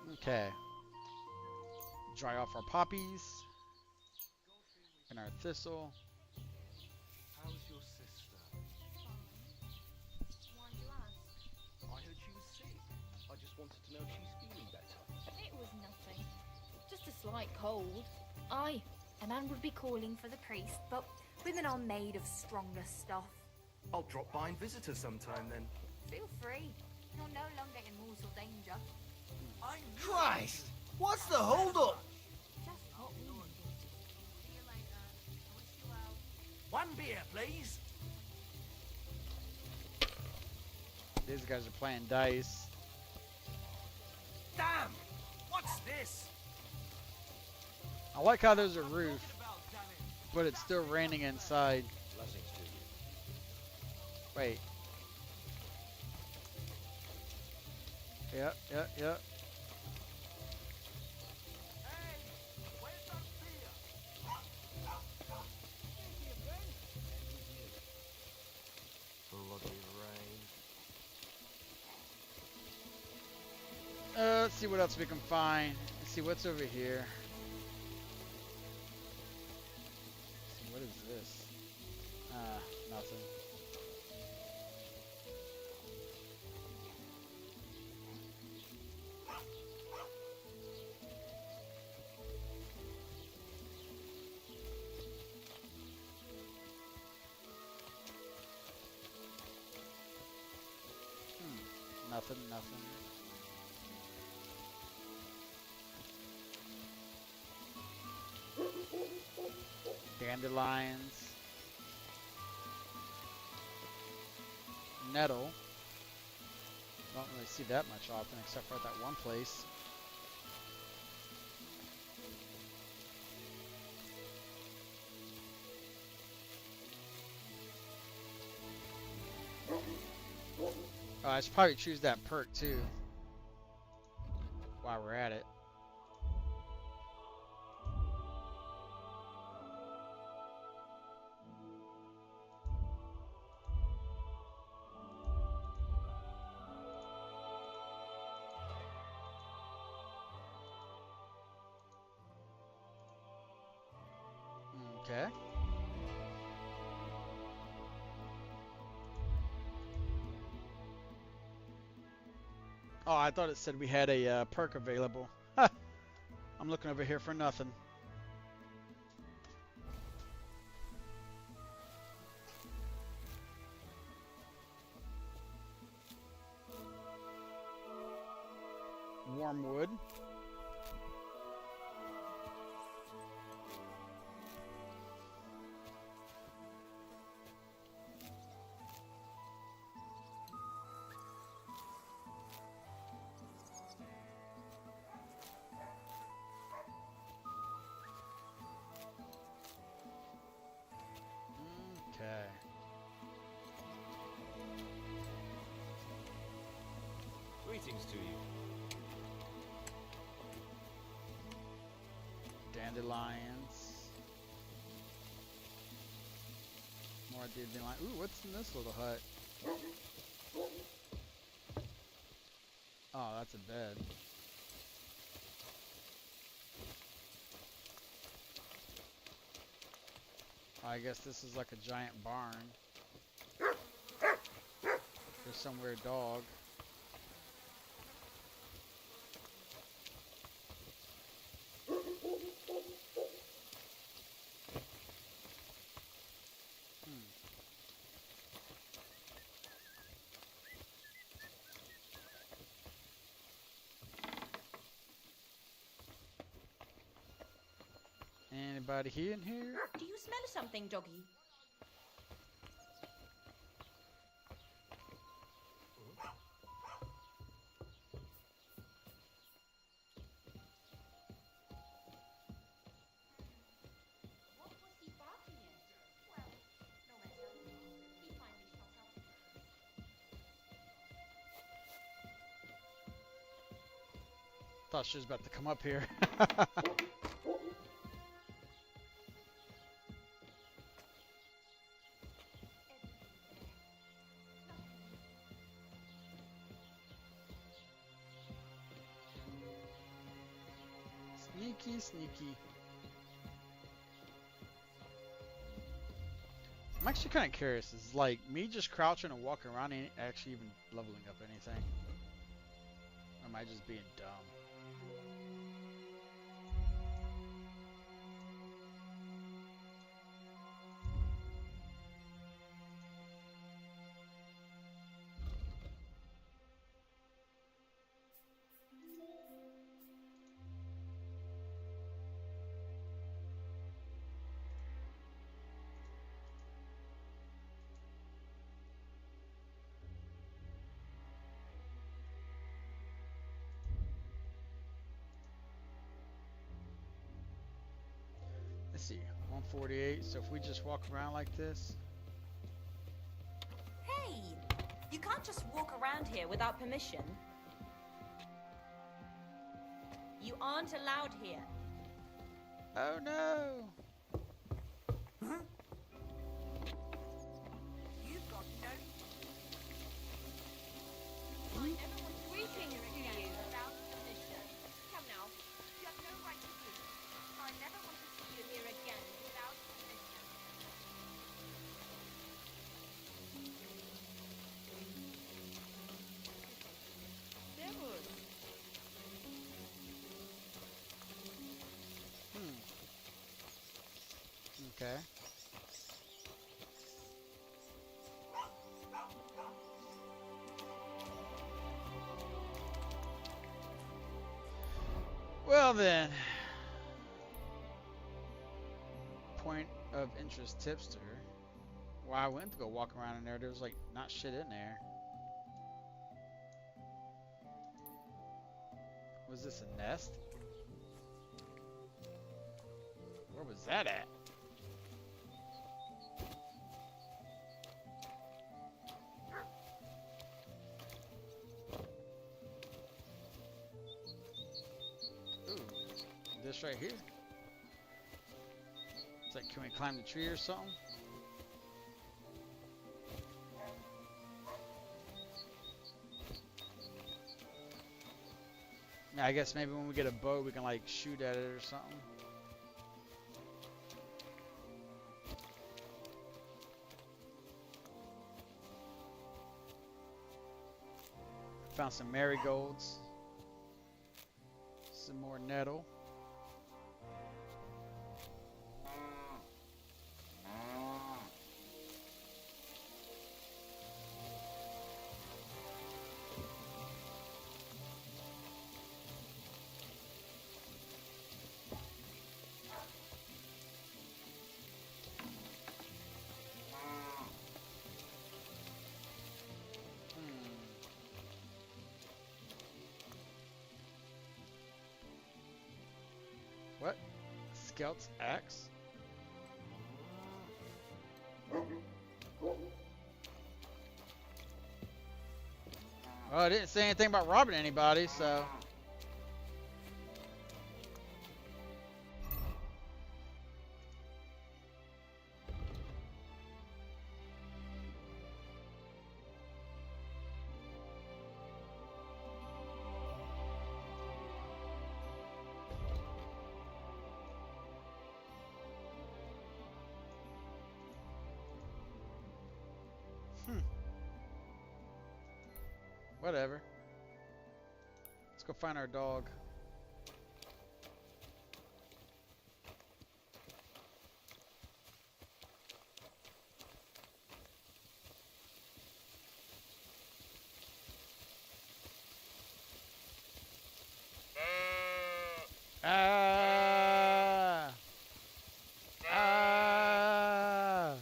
you. Okay. Dry off our poppies and our thistle. How's your sister? Why do you ask? I heard she was sick. I just wanted to know if she's feeling better. It was nothing. Just a slight cold. Aye, a man would be calling for the priest, but women are made of stronger stuff. I'll drop by and visit her sometime then. Feel free. You're no longer in mortal danger. Christ! What's the hold-up? Just hot wind. See you later. I wish you well. One beer, please. These guys are playing dice. Damn! What's this? I like how there's a roof, but it's still raining inside. Blessings to you. Wait. Yep, yep, yep. Bloody rain. Let's see what else we can find. Let's see what's over here. What is this? Nothing. Nothing, nothing. Dandelions. Nettle. Don't really see that much often except for at that one place. Oh, I should probably choose that perk too while we're at it. Okay. Oh, I thought it said we had a perk available. Ha! I'm looking over here for nothing. Warm wood. Okay. Greetings to you. Dandelions. More dandelion. Ooh, what's in this little hut? Oh, that's a bed. I guess this is like a giant barn. There's some weird dog. Anybody here in here? Do you smell something, doggy? Thought she was about to come up here. Sneaky, sneaky. I'm actually kind of curious. Is like me just crouching and walking around ain't actually even leveling up anything? Or am I just being dumb? Let's see, 148. So if we just walk around like this. Hey! You can't just walk around here without permission. You aren't allowed here. Oh no! Huh? You've got no... I never want to greetings to you without permission. Come now. You have no right to do. I never want to see you here again without permission. Devils. Okay. Well then, point of interest tipster. Well, I went to go walk around in there. There was like not shit in there. Was this a nest? Where was that at? Ooh, this right here. It's like, can we climb the tree or something? Yeah, I guess maybe when we get a bow, we can like shoot at it or something. Found some marigolds. Some more nettle. What? Scout's axe? Well, I didn't say anything about robbing anybody, so... Whatever. Let's go find our dog. Ah! Ah!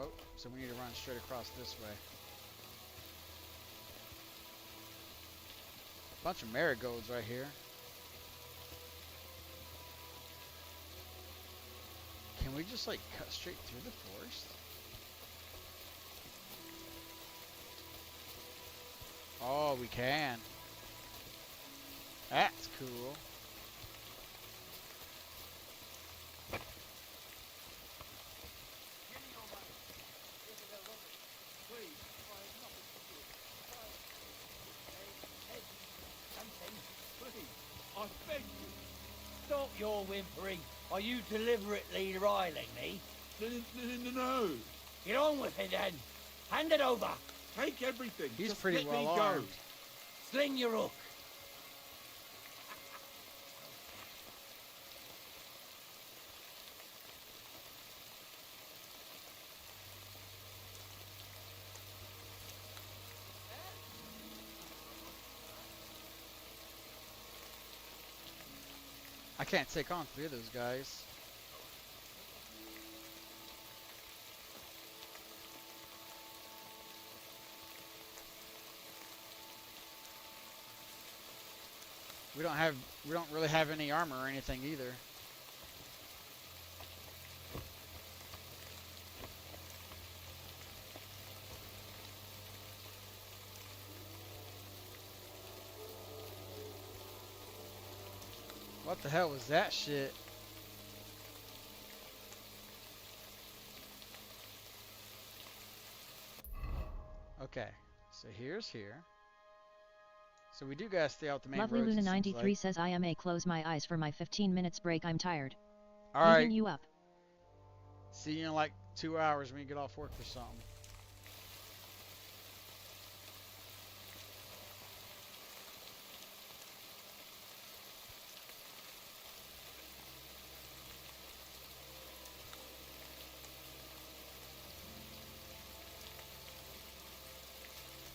Oh, so we need to run straight across this way. Bunch of marigolds right here. Can we just like cut straight through the forest? Oh, we can. That's cool. I beg you. Stop your whimpering. Are you deliberately riling me? No. Get on with it then. Hand it over. Take everything. He's Just pretty let well me go. armed. Sling your hook. I can't take on 3 of those guys. We don't really have any armor or anything either. What the hell was that shit? Okay, so here's here. So we do gotta stay out the main Lovely roads, Luna it seems 93 like. says I may close my eyes for my 15 minutes break. I'm tired. Alright. Eating you up. See you in like 2 hours when you get off work or something.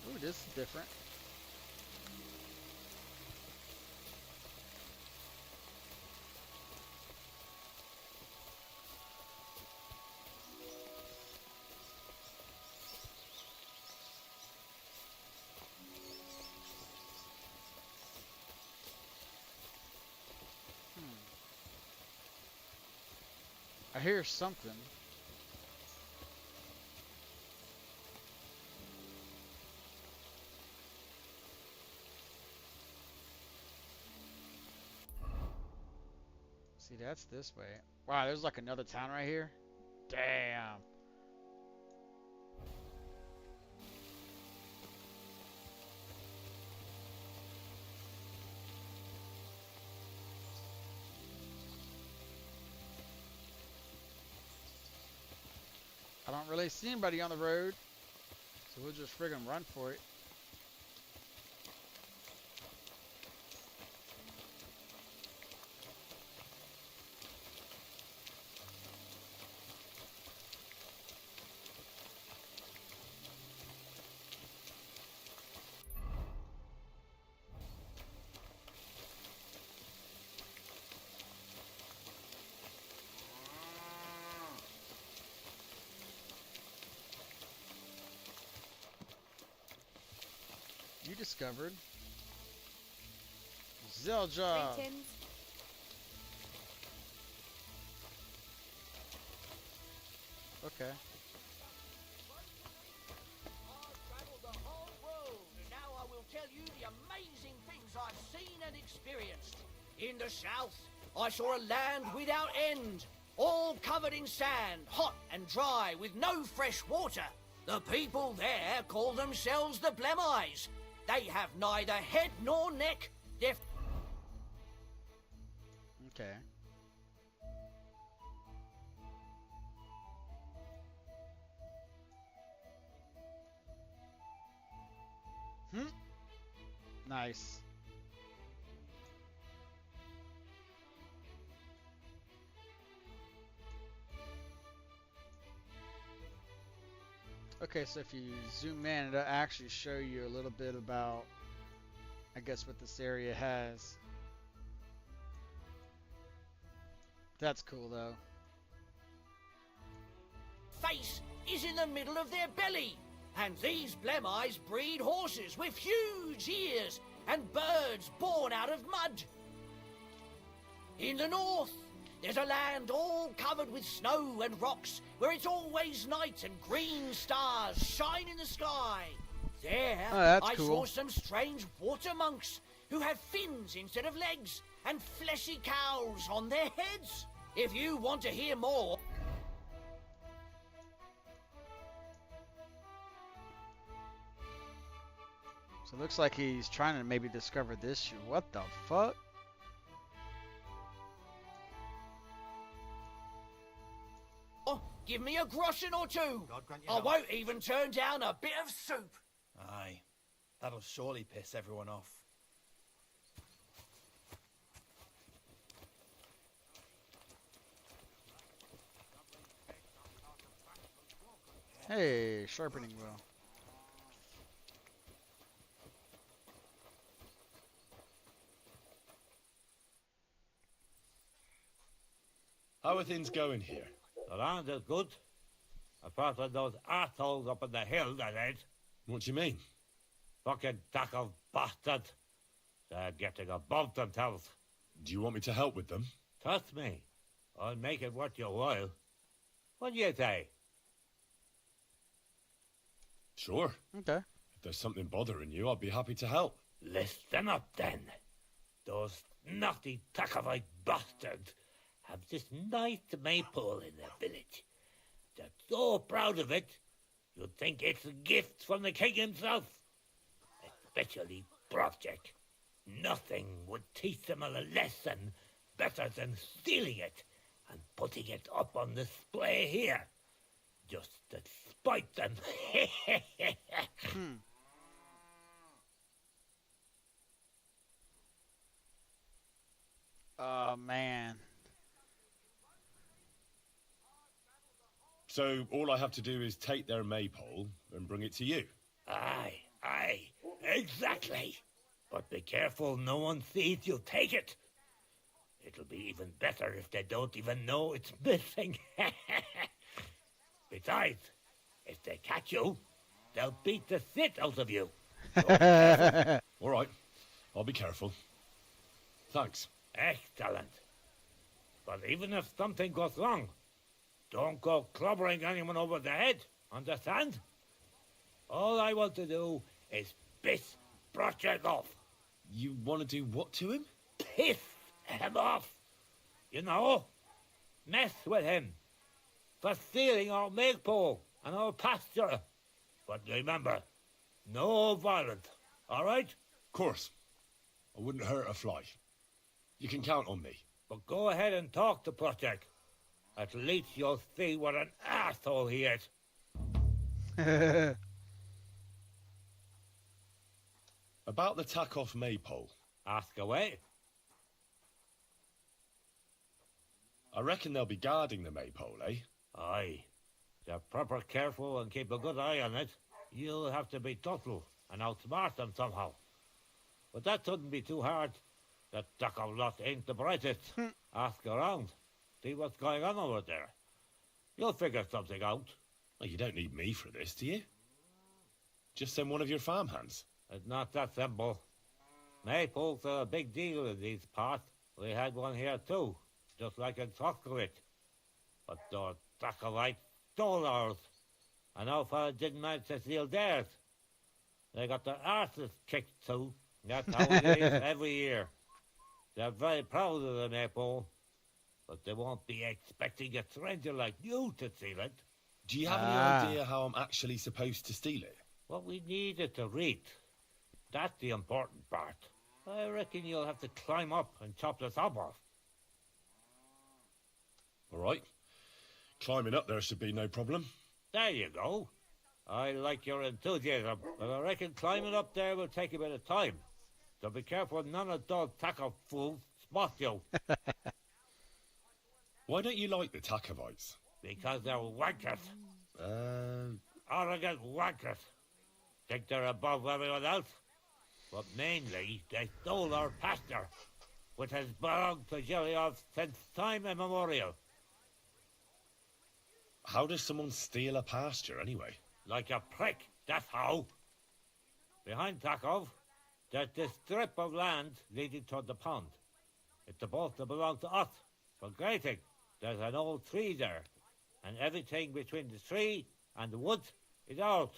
Ooh, this is different. I hear something. See, that's this way. Wow, there's like another town right here. Damn. I don't really see anybody on the road, so we'll just friggin' run for it. You discovered Zelja. Greetings. Okay. The whole world, and now I will tell you the amazing things I've seen and experienced. In the south, I saw a land without end, all covered in sand, hot and dry, with no fresh water. The people there call themselves the Blemeyes. They have neither head nor neck. They're... Okay. Nice. Okay, so if you zoom in, it'll actually show you a little bit about, I guess, what this area has. That's cool, though. Face is in the middle of their belly. And these Blemeyes breed horses with huge ears and birds born out of mud. In the north, there's a land all covered with snow and rocks, where it's always night and green stars shine in the sky. There, I saw some strange water monks who have fins instead of legs and fleshy cows on their heads. If you want to hear more... So it looks like he's trying to maybe discover this shoe. What the fuck? Give me a groschen or two. I won't even turn down a bit of soup. Aye, that'll surely piss everyone off. Hey, sharpening wheel. How are things going here? The land is good. Apart from those assholes up on the hill, that is. What do you mean? Fucking tackle bastards. They're getting above themselves. Do you want me to help with them? Trust me. I'll make it worth your while. What do you say? Sure. Okay. If there's something bothering you, I'll be happy to help. Listen up, then. Those naughty Takavite bastards have this nice maypole in their village. They're so proud of it, you'd think it's a gift from the king himself. Especially Project. Nothing would teach them a lesson better than stealing it and putting it up on display here. Just to spite them. Oh, man. So all I have to do is take their maypole and bring it to you? Aye, exactly. But be careful no one sees you take it. It'll be even better if they don't even know it's missing. Besides, if they catch you, they'll beat the shit out of you. All right, I'll be careful. Thanks. Excellent. But even if something goes wrong, don't go clobbering anyone over the head, understand? All I want to do is piss Project off. You want to do what to him? Piss him off. You know, mess with him. For stealing our maypole and our pasture. But remember, no violence, all right? Of course. I wouldn't hurt a fly. You can count on me. But go ahead and talk to Project. At least you'll see what an asshole he is. About the tack-off maypole. Ask away. I reckon they'll be guarding the maypole, eh? Aye. They're proper careful and keep a good eye on it. You'll have to be total and outsmart them somehow. But that shouldn't be too hard. That tackle lot ain't the brightest. Ask around. See what's going on over there. You'll figure something out. Well, you don't need me for this, do you? Just send one of your farmhands. It's not that simple. Maples are a big deal in these parts. We had one here too, just like in Toscovich. But those Tackleites stole ours. And our fellow didn't manage to steal theirs. They got their arses kicked too. That's how it is every year. They're very proud of the maypole, but they won't be expecting a stranger like you to steal it. Do you have any idea how I'm actually supposed to steal it? Well, we need it to read. That's the important part. I reckon you'll have to climb up and chop the top off. All right. Climbing up there should be no problem. There you go. I like your enthusiasm, but I reckon climbing up there will take a bit of time. So be careful none of those taco fools spot you. Why don't you like the Takovites? Because they're wankers. Arrogant wankers. Think they're above everyone else. But mainly, they stole our pasture, which has belonged to Giliov since time immemorial. How does someone steal a pasture, anyway? Like a prick, that's how. Behind Takov, there's this strip of land leading toward the pond. It's supposed to belong to us, for grazing. There's an old tree there, and everything between the tree and the woods is ours.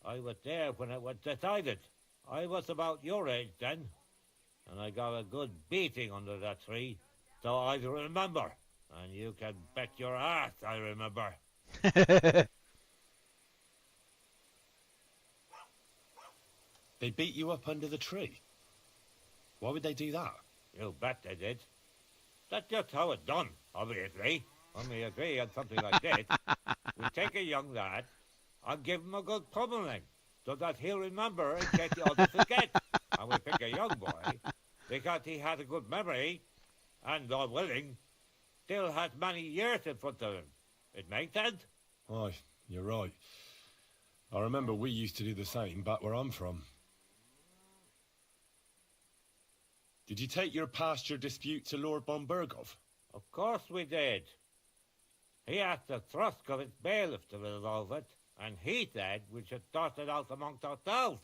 I was there when it was decided. I was about your age then, and I got a good beating under that tree, so I remember. And you can bet your ass I remember. They beat you up under the tree? Why would they do that? You bet they did. That's just how it's done, obviously. When we agree on something like this, we take a young lad and give him a good pummeling, so that he'll remember in case the others forget. And we pick a young boy because he has a good memory and, God willing, still has many years in front of him. It makes sense? Aye, you're right. I remember we used to do the same back where I'm from. Did you take your pasture dispute to Lord Bombergov? Of course we did. He asked the Thrusk of his bailiff to resolve it, and he said we should sort it out amongst ourselves.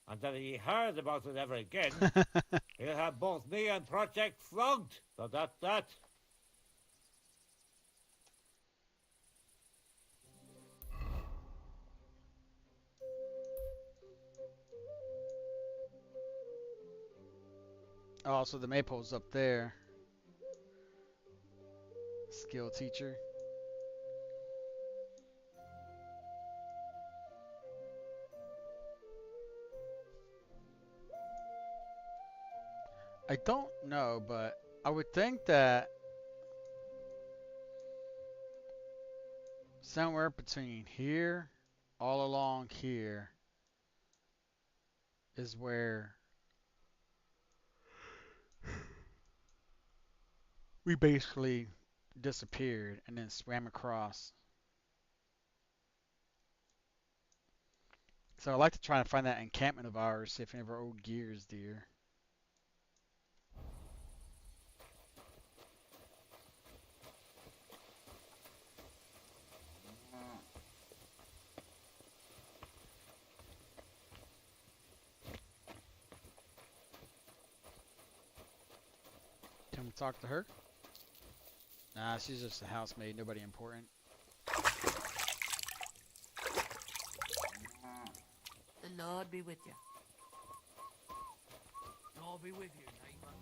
And that if he heard about it ever again, he'll have both me and Project flogged. So that's that. Oh, so the maypole's up there. Skill teacher. I don't know, but I would think that somewhere between here, all along here, is where we basically disappeared and then swam across. So I'd like to try and find that encampment of ours, see if any of our old gear is there. Can we talk to her? Nah, she's just a housemaid, nobody important. The Lord be with you. Lord be with you, neighbor.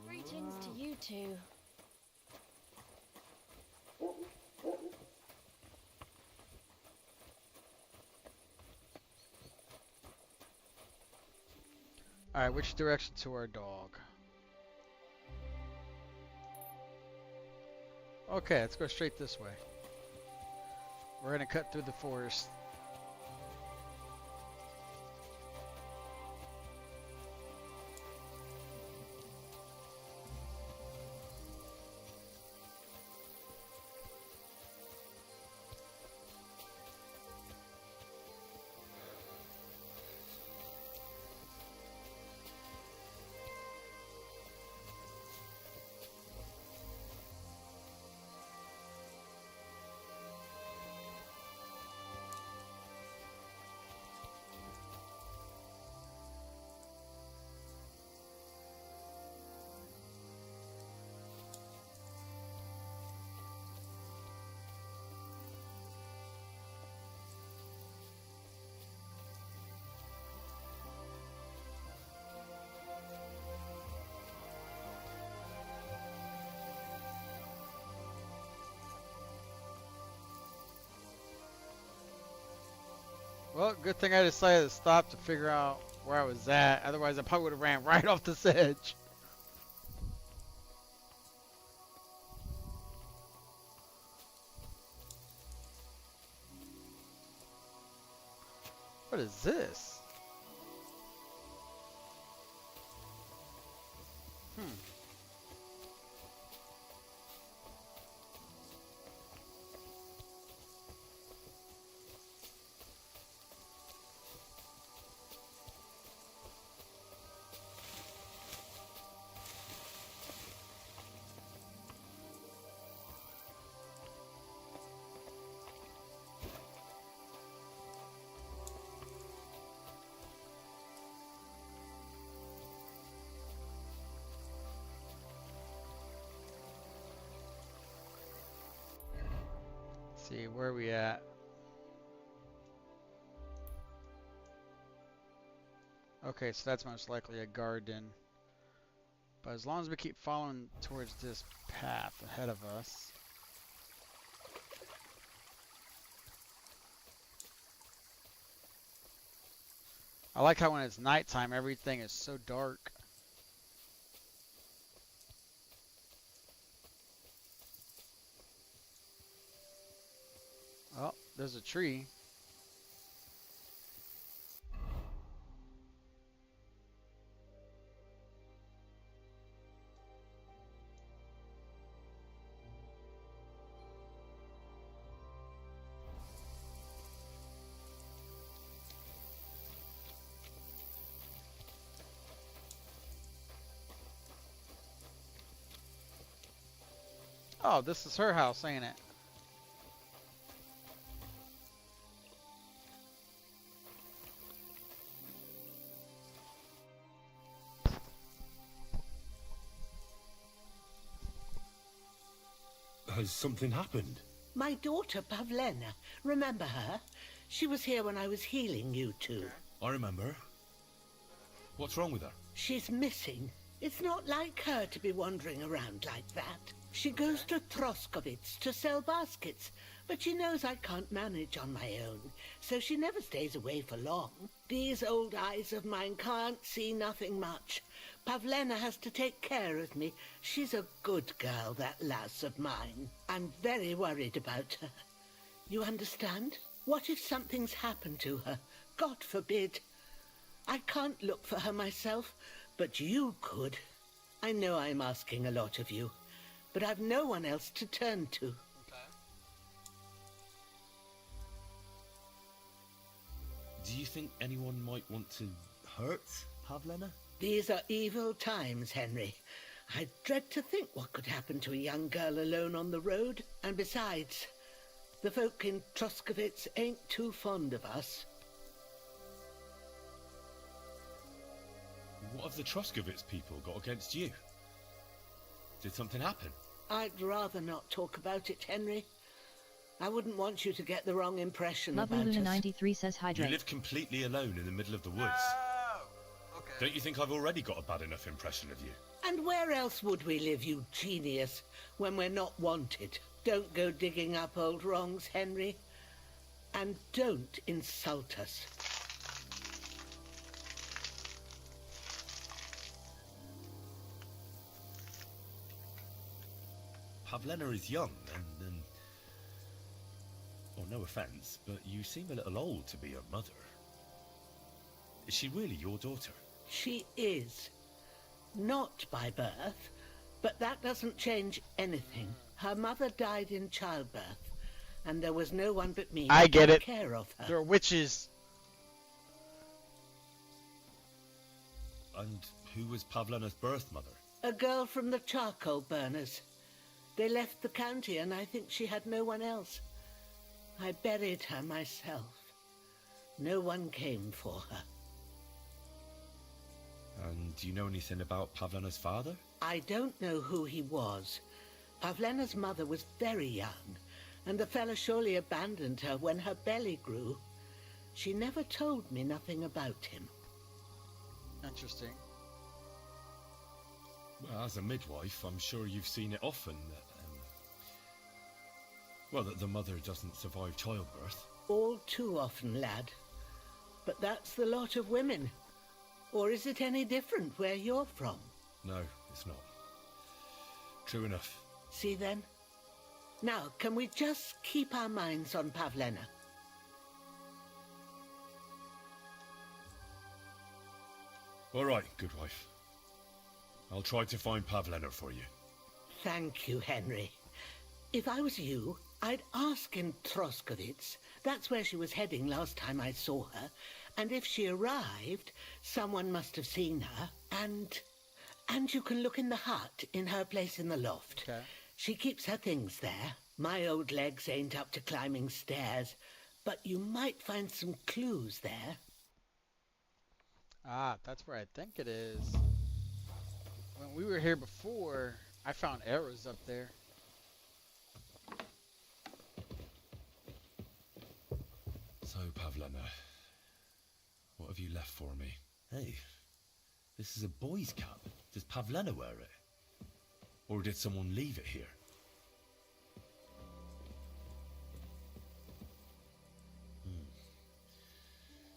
Greetings to you two. Alright, which direction to our dog? Okay, let's go straight this way. We're gonna cut through the forest. Well, good thing I decided to stop to figure out where I was at. Otherwise, I probably would have ran right off this edge. What is this? Let's see, where are we at? Okay, so that's most likely a garden. But as long as we keep following towards this path ahead of us. I like how when it's nighttime, everything is so dark. Oh, there's a tree. Oh, this is her house, ain't it? Has something happened? My daughter, Pavlena. Remember her? She was here when I was healing you two. I remember. What's wrong with her? She's missing. It's not like her to be wandering around like that. She goes to Troskovitz to sell baskets, but she knows I can't manage on my own, so she never stays away for long. These old eyes of mine can't see nothing much. Pavlena has to take care of me. She's a good girl, that lass of mine. I'm very worried about her. You understand? What if something's happened to her? God forbid. I can't look for her myself, but you could. I know I'm asking a lot of you, but I've no one else to turn to. Do you think anyone might want to hurt Pavlena? These are evil times, Henry. I dread to think what could happen to a young girl alone on the road. And besides, the folk in Troskovitz ain't too fond of us. What have the Troskovitz people got against you? Did something happen? I'd rather not talk about it, Henry. I wouldn't want you to get the wrong impression Lovely about Luna us. 93 says hydrate. You live completely alone in the middle of the woods. Okay. Don't you think I've already got a bad enough impression of you? And where else would we live, you genius, when we're not wanted? Don't go digging up old wrongs, Henry. And don't insult us. Pavlena is young and well, no offence, but you seem a little old to be a mother. Is she really your daughter? She is. Not by birth, but that doesn't change anything. Her mother died in childbirth, and there was no one but me I to get take it. care of her. They're witches. And who was Pavlena's birth mother? A girl from the charcoal burners. They left the county, and I think she had no one else. I buried her myself. No one came for her. And do you know anything about Pavlena's father? I don't know who he was. Pavlena's mother was very young, and the fella surely abandoned her when her belly grew. She never told me nothing about him. Interesting. Well, as a midwife, I'm sure you've seen it often that, well, that the mother doesn't survive childbirth. All too often, lad. but that's the lot of women. Or is it any different where you're from? No, it's not. True enough. See then? Now, can we just keep our minds on Pavlena? All right, good wife. I'll try to find Pavlena for you. Thank you, Henry. If I was you, I'd ask in Troskovitz. That's where she was heading last time I saw her. And if she arrived, someone must have seen her. And you can look in the hut in her place in the loft. Okay. She keeps her things there. My old legs ain't up to climbing stairs, but you might find some clues there. Ah, that's where I think it is. When we were here before, I found arrows up there. So, Pavlena, what have you left for me? Hey, this is a boy's cap. Does Pavlena wear it? Or did someone leave it here?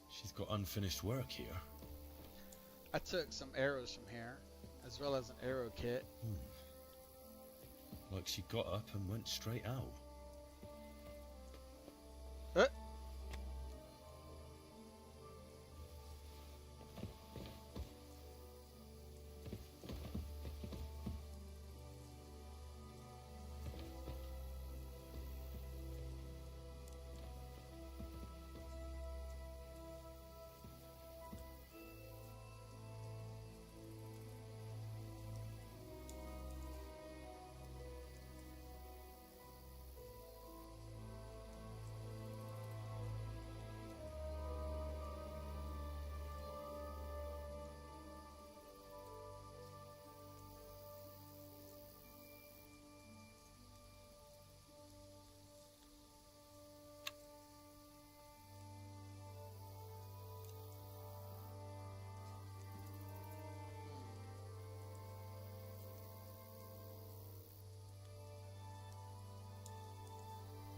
She's got unfinished work here. I took some arrows from here, as well as an arrow kit. Like she got up and went straight out.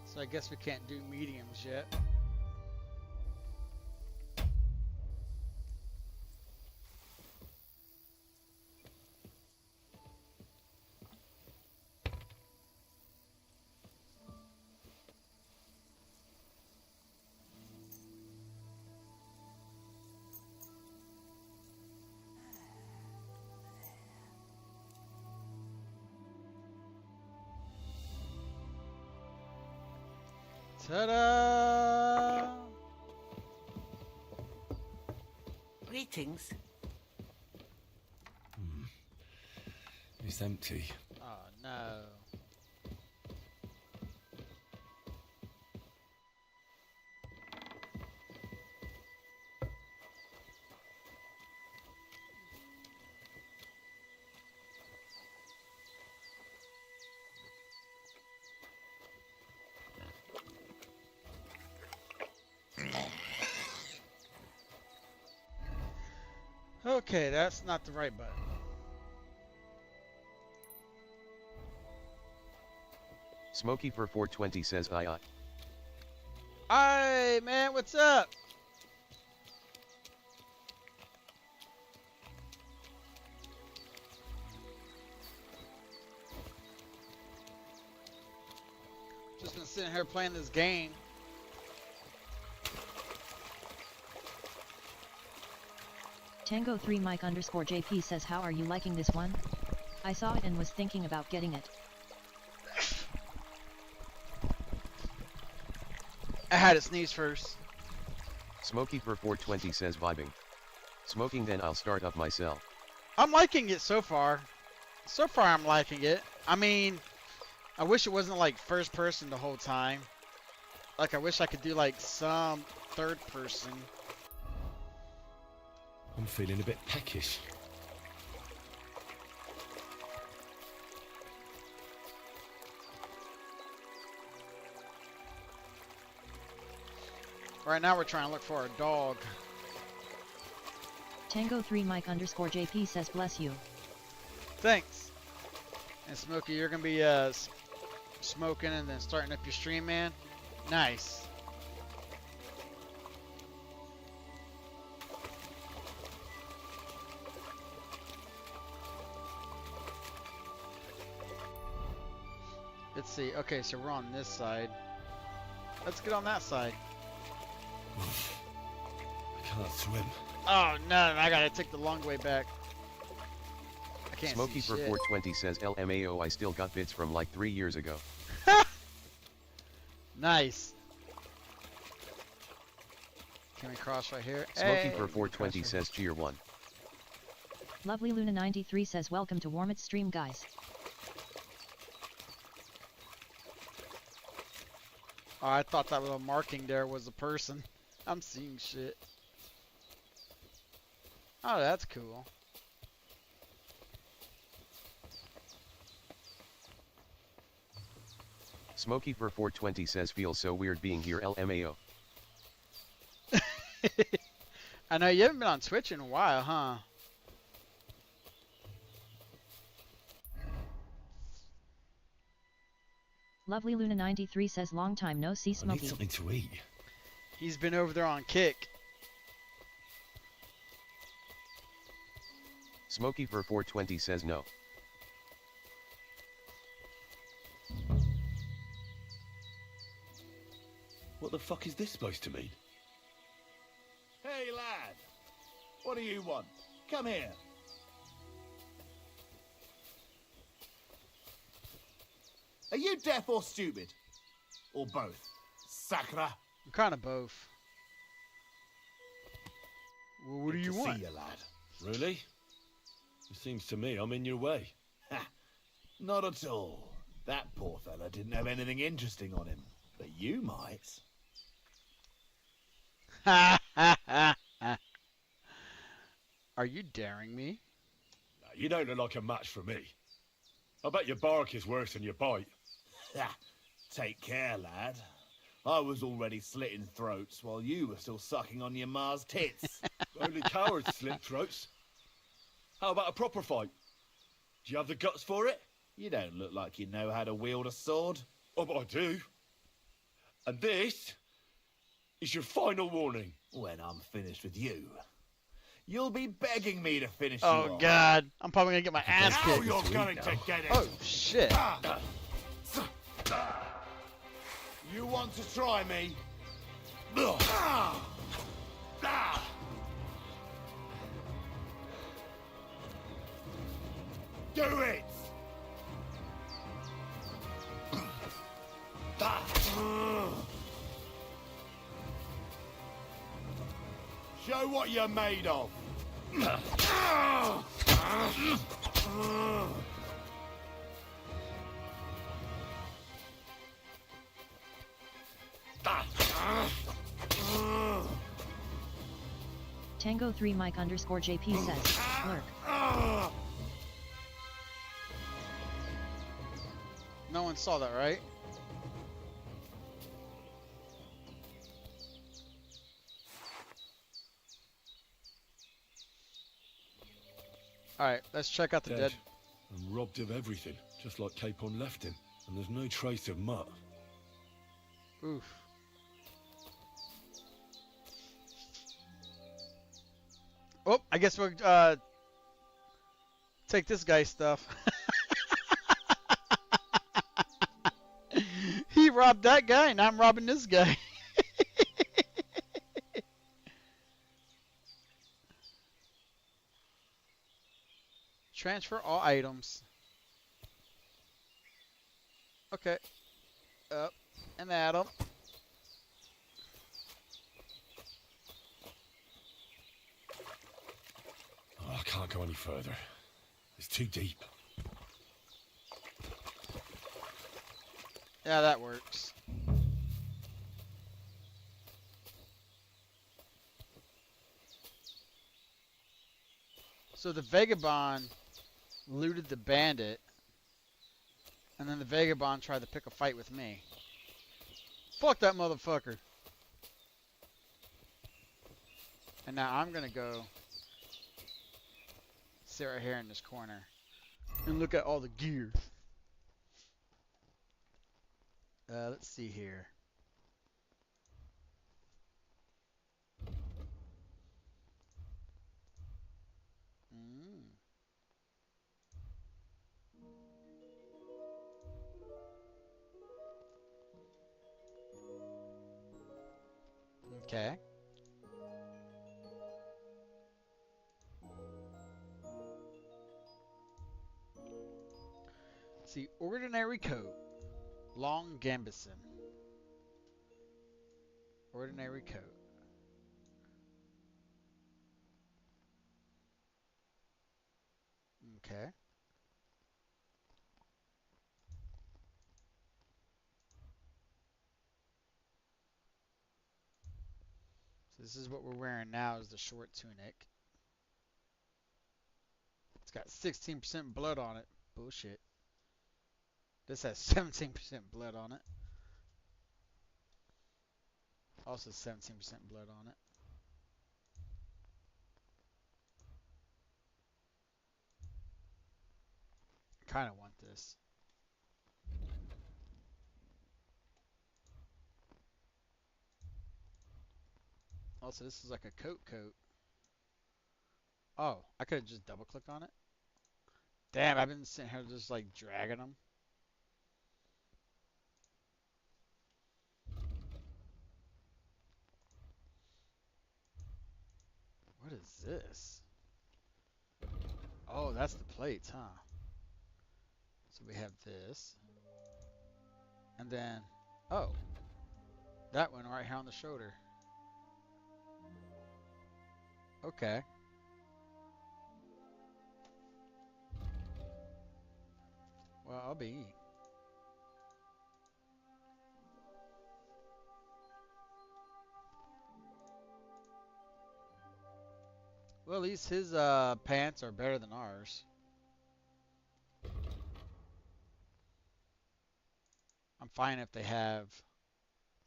So I guess we can't do mediums yet. Ta-da! Greetings. It's empty. Oh no. Okay, that's not the right button. Smokey per 420 says aye. Hi, man, what's up? Just been sitting here playing this game. Tango 3 Mike _ JP says, how are you liking this one? I saw it and was thinking about getting it. I had to sneeze first. Smokey per 420 says vibing. Smoking, then I'll start up myself. I'm liking it so far. So far I'm liking it. I mean, I wish it wasn't like first person the whole time. Like I wish I could do like some third person. I'm feeling a bit peckish. Right now we're trying to look for a dog. Tango 3 Mike _ JP says bless you. Thanks. And Smokey, you're gonna be smoking and then starting up your stream, man. Nice. Let's see. Okay, so we're on this side. Let's get on that side. I can't swim. Oh no, I gotta take the long way back. I can't Smokey see for shit. 420 says LMAO I still got bits from like 3 years ago. Nice. Can we cross right here? Smokey Hey, for 420 right says cheer 1. Lovely Luna 93 says welcome to Warmit stream guys. Oh, I thought that little marking there was a person. I'm seeing shit. Oh, that's cool. Smokey for 420 says feels so weird being here LMAO. I know you haven't been on Twitch in a while, huh? Lovely Luna 93 says long time no see I Smokey. need something to eat. He's been over there on Kick. Smokey for 420 says no. What the fuck is this supposed to mean? Hey, lad. What do you want? Come here. Are you deaf or stupid? Or both? Sacra. I'm kind of both. Well, what do you want? See you, lad. Really? It seems to me I'm in your way. Ha! Not at all. That poor fella didn't have anything interesting on him. But you might. Ha ha ha ha. Are you daring me? You don't look like a match for me. I bet your bark is worse than your bite. Ha! Take care, lad. I was already slitting throats while you were still sucking on your ma's tits. Only cowards slit throats. How about a proper fight? Do you have the guts for it? You don't look like you know how to wield a sword. Oh, but I do. And this is your final warning. When I'm finished with you, you'll be begging me to finish you Oh off. God, I'm probably gonna get my ass Now kicked. you're going to get it. Oh shit. You want to try me? Do it! Show what you're made of. Tango 3 Mike underscore JP says, lurk. No one saw that, right? Alright, let's check out the dead. I'm robbed of everything, just like Capon left him. And there's no trace of Mutt. Oof. Oh, I guess we'll take this guy's stuff. He robbed that guy, and I'm robbing this guy. Transfer all items. Okay. Up and add them. Oh, I can't go any further. It's too deep. Yeah, that works. So the Vagabond looted the bandit, and then the Vagabond tried to pick a fight with me. Fuck that motherfucker. And now I'm gonna go sit right here in this corner and look at all the gear. Let's see here. Okay. See, ordinary coat. Long Gambison. Ordinary coat. Okay. So this is what we're wearing now is the short tunic. It's got 16% blood on it. Bullshit. This has 17% blood on it. Also 17% blood on it. Kind of want this. Also, this is like a coat. Oh, I could have just double clicked on it. Damn, I've been sitting here just like dragging them. What is this? Oh, that's the plates, huh? So we have this. And then, oh, that one right here on the shoulder. Okay. Well, I'll be eating. Well, at least his pants are better than ours. I'm fine if they have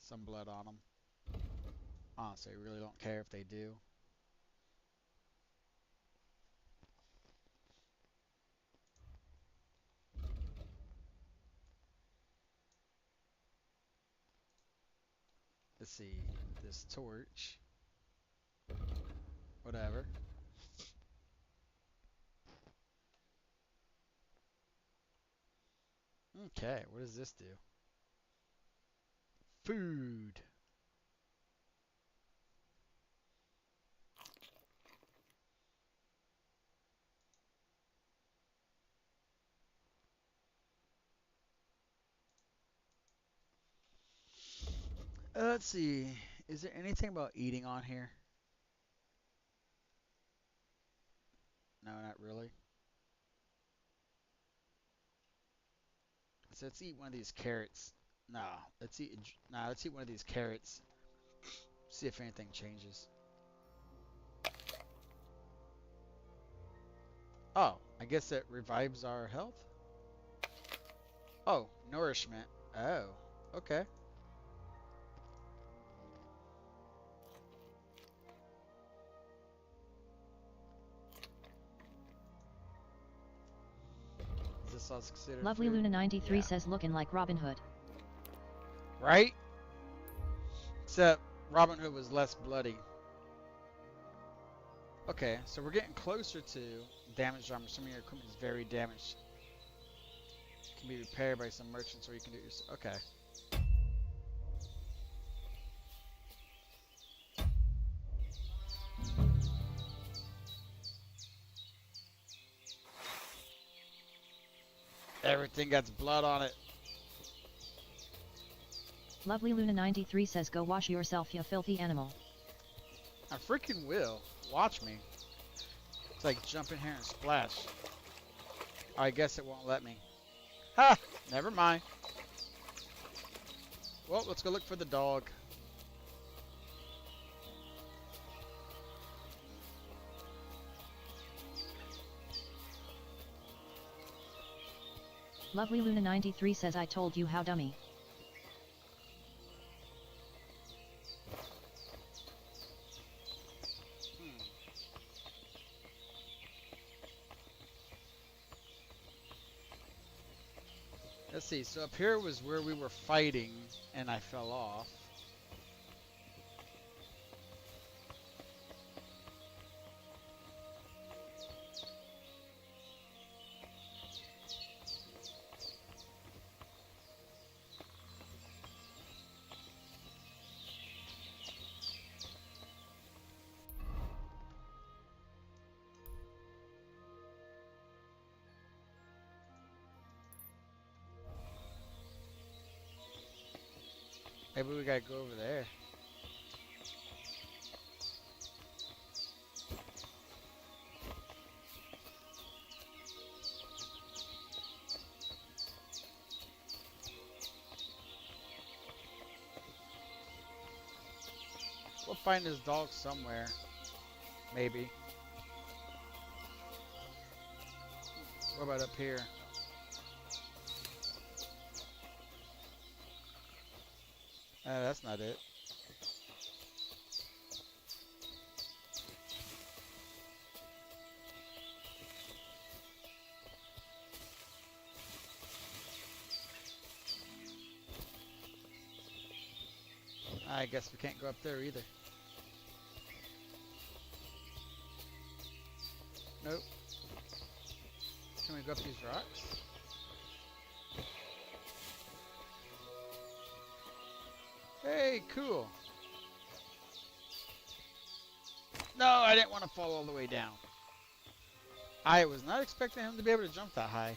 some blood on them. Honestly, I really don't care if they do. Let's see. This torch. Whatever. Okay, what does this do? Food. Let's see. Is there anything about eating on here? No, not really. So let's eat one of these carrots. No, let's eat. Nah, let's eat one of these carrots. See if anything changes. Oh, I guess it revives our health. Oh, nourishment. Oh, okay. Is this all considered Lovely food? Luna 93 Yeah. says looking like Robin Hood. Right? Except Robin Hood was less bloody. Okay, so we're getting closer to damaged armor. Some of your equipment is very damaged. Can be repaired by some merchants, or you can do it yourself. Okay. Everything got blood on it. Lovely Luna 93 says go wash yourself, you filthy animal. I freaking will. Watch me. It's like jump in here and splash. Oh, I guess it won't let me. Ha! Never mind. Well, let's go look for the dog. Lovely Luna 93 says I told you how, dummy. Let's see, so up here was where we were fighting, and I fell off. Maybe we gotta go over there. We'll find his dog somewhere. Maybe. What about up here? That's not it. I guess we can't go up there either. Nope. Can we go up these rocks? Hey, cool. No, I didn't want to fall all the way down. I was not expecting him to be able to jump that high.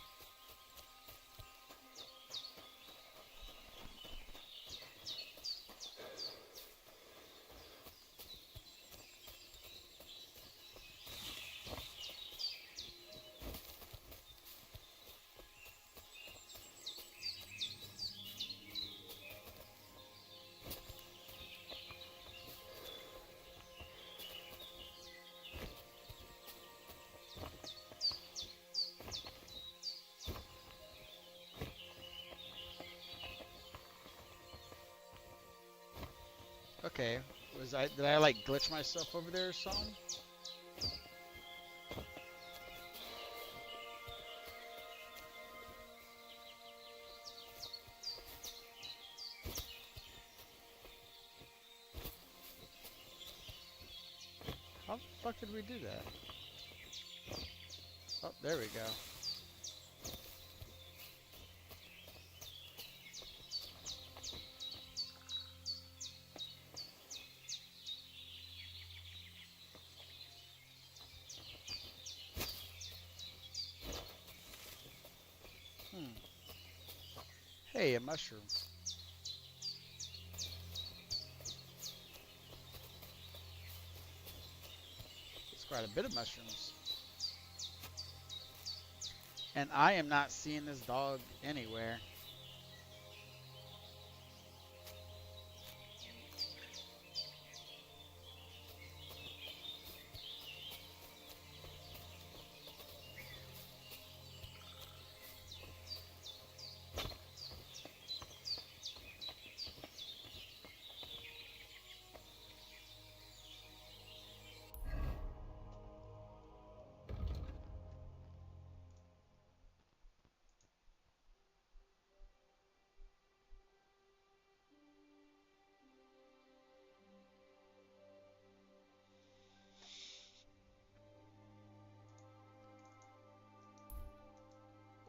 Okay, did I like glitch myself over there or something? How the fuck did we do that? Oh, there we go. Hey, a mushroom. It's quite a bit of mushrooms. And I am not seeing this dog anywhere.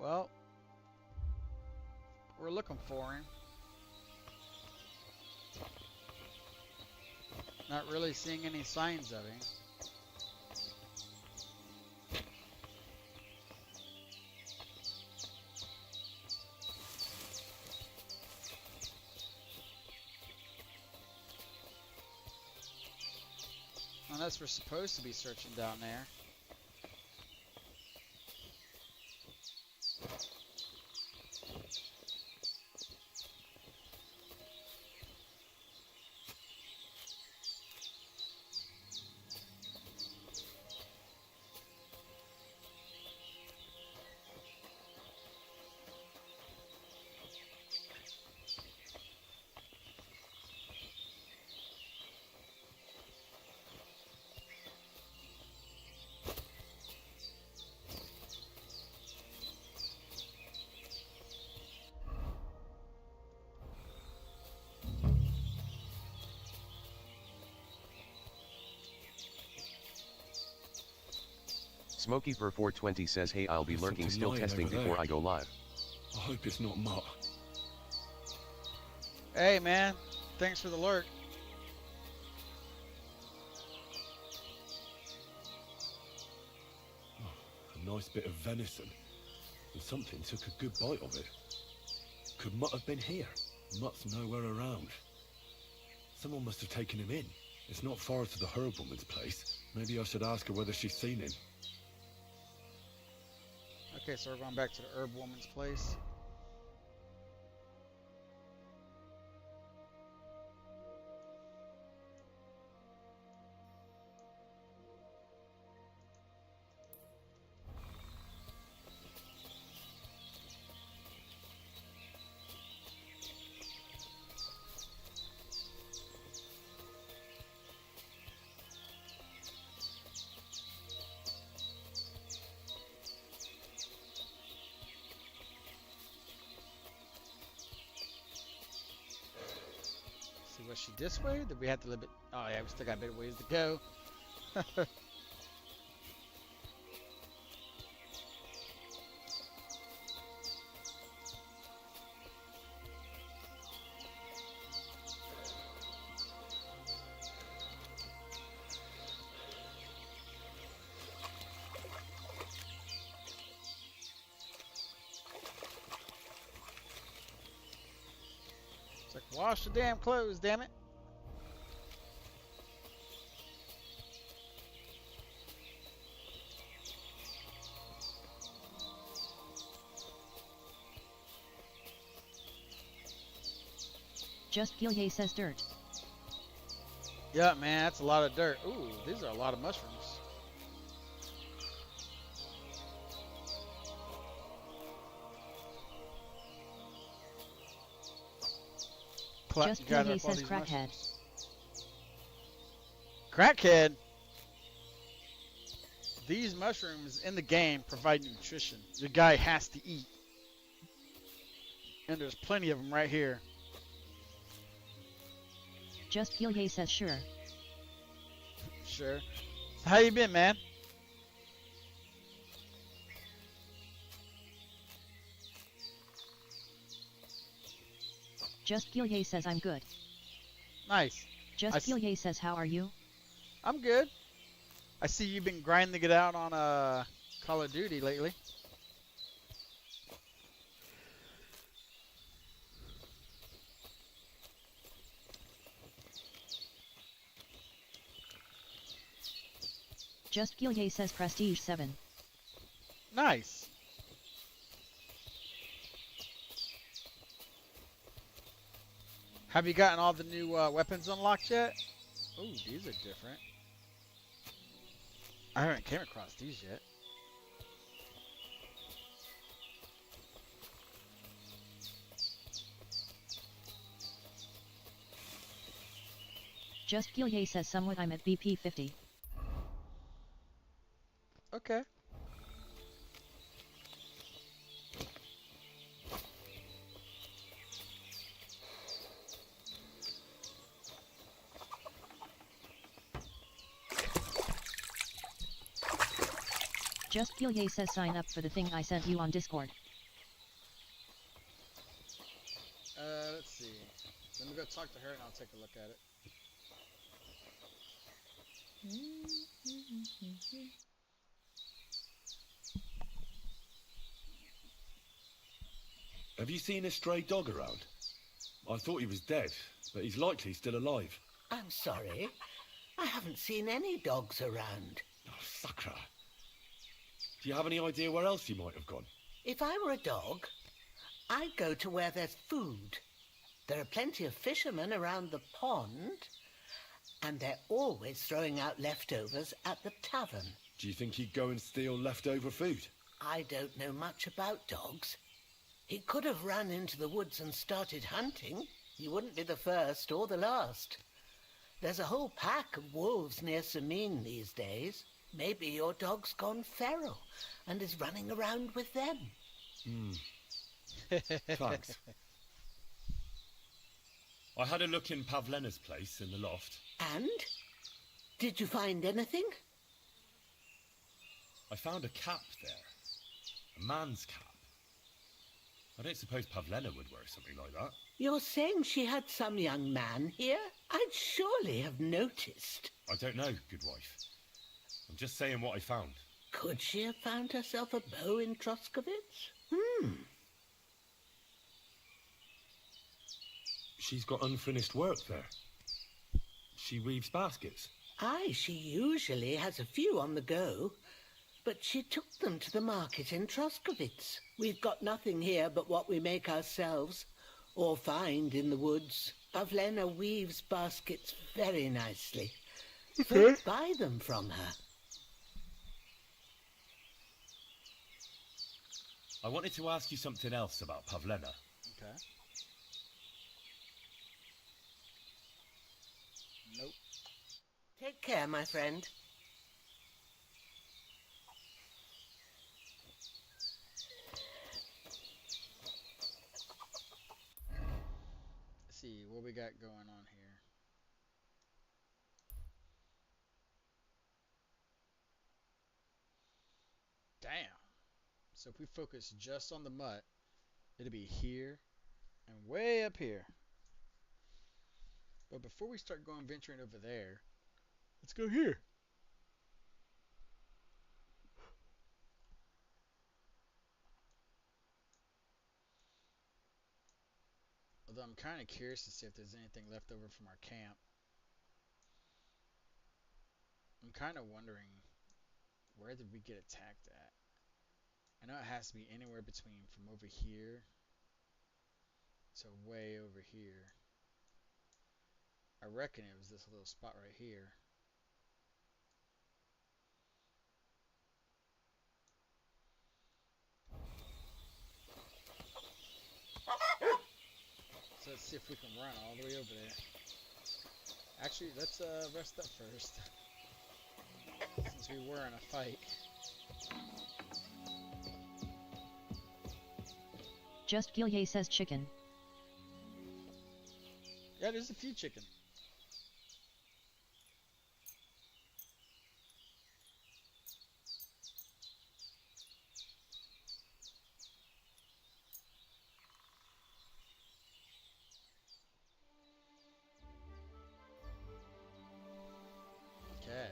Well, we're looking for him. Not really seeing any signs of him. Unless we're supposed to be searching down there. Smokey for 420 says, hey, I'll be There's lurking something still lying testing over before there. I go live. I hope it's not Mutt. Hey man, thanks for the lurk. A nice bit of venison. And something took a good bite of it. Could Mutt have been here? Mutt's nowhere around. Someone must have taken him in. It's not far to the herb woman's place. Maybe I should ask her whether she's seen him. Okay, so we're going back to the herb woman's place. Was she this way? Did we have to a little bit? Oh yeah, we still got a bit of ways to go. It's like, wash the damn clothes, damn it. Just Gilye says dirt. Yeah, man, that's a lot of dirt. Ooh, these are a lot of mushrooms. Just Gilye says crackhead. Mushrooms. Crackhead? These mushrooms in the game provide nutrition. Your guy has to eat. And there's plenty of them right here. Just Gilye says sure. Sure. So how you been, man? Just Gilye says I'm good. Nice. Just Gilye says how are you? I'm good. I see you've been grinding it out on Call of Duty lately. Just Gilye says Prestige 7. Nice. Have you gotten all the new weapons unlocked yet? Ooh, these are different. I haven't came across these yet. Just Gilye says somewhat I'm at BP 50. Okay. Just Gilye says sign up for the thing I sent you on Discord. Let's see. Let me go talk to her and I'll take a look at it. Have you seen a stray dog around? I thought he was dead, but he's likely still alive. I'm sorry. I haven't seen any dogs around. Oh, Sakra. Do you have any idea where else he might have gone? If I were a dog, I'd go to where there's food. There are plenty of fishermen around the pond, and they're always throwing out leftovers at the tavern. Do you think he'd go and steal leftover food? I don't know much about dogs. He could have run into the woods and started hunting. He wouldn't be the first or the last. There's a whole pack of wolves near Samine these days. Maybe your dog's gone feral and is running around with them. Thanks. I had a look in Pavlena's place in the loft. And? Did you find anything? I found a cap there. A man's cap. I don't suppose Pavlena would wear something like that. You're saying she had some young man here? I'd surely have noticed. I don't know, good wife. I'm just saying what I found. Could she have found herself a beau in Troskovitz? She's got unfinished work there. She weaves baskets. Aye, she usually has a few on the go. But she took them to the market in Troskovitz. We've got nothing here but what we make ourselves, or find in the woods. Pavlena weaves baskets very nicely. Folk buy them from her. I wanted to ask you something else about Pavlena. Okay. Nope. Take care, my friend. Let's see what we got going on here. Damn. So if we focus just on the mutt, it'll be here and way up here. But before we start going venturing over there, let's go here. Although I'm kind of curious to see if there's anything left over from our camp. I'm kind of wondering, where did we get attacked at? I know it has to be anywhere between from over here to way over here. I reckon it was this little spot right here. So let's see if we can run all the way over there. Actually, let's rest up first. Since we were in a fight. Just Gilye says chicken. Yeah, there's a few chicken. Okay.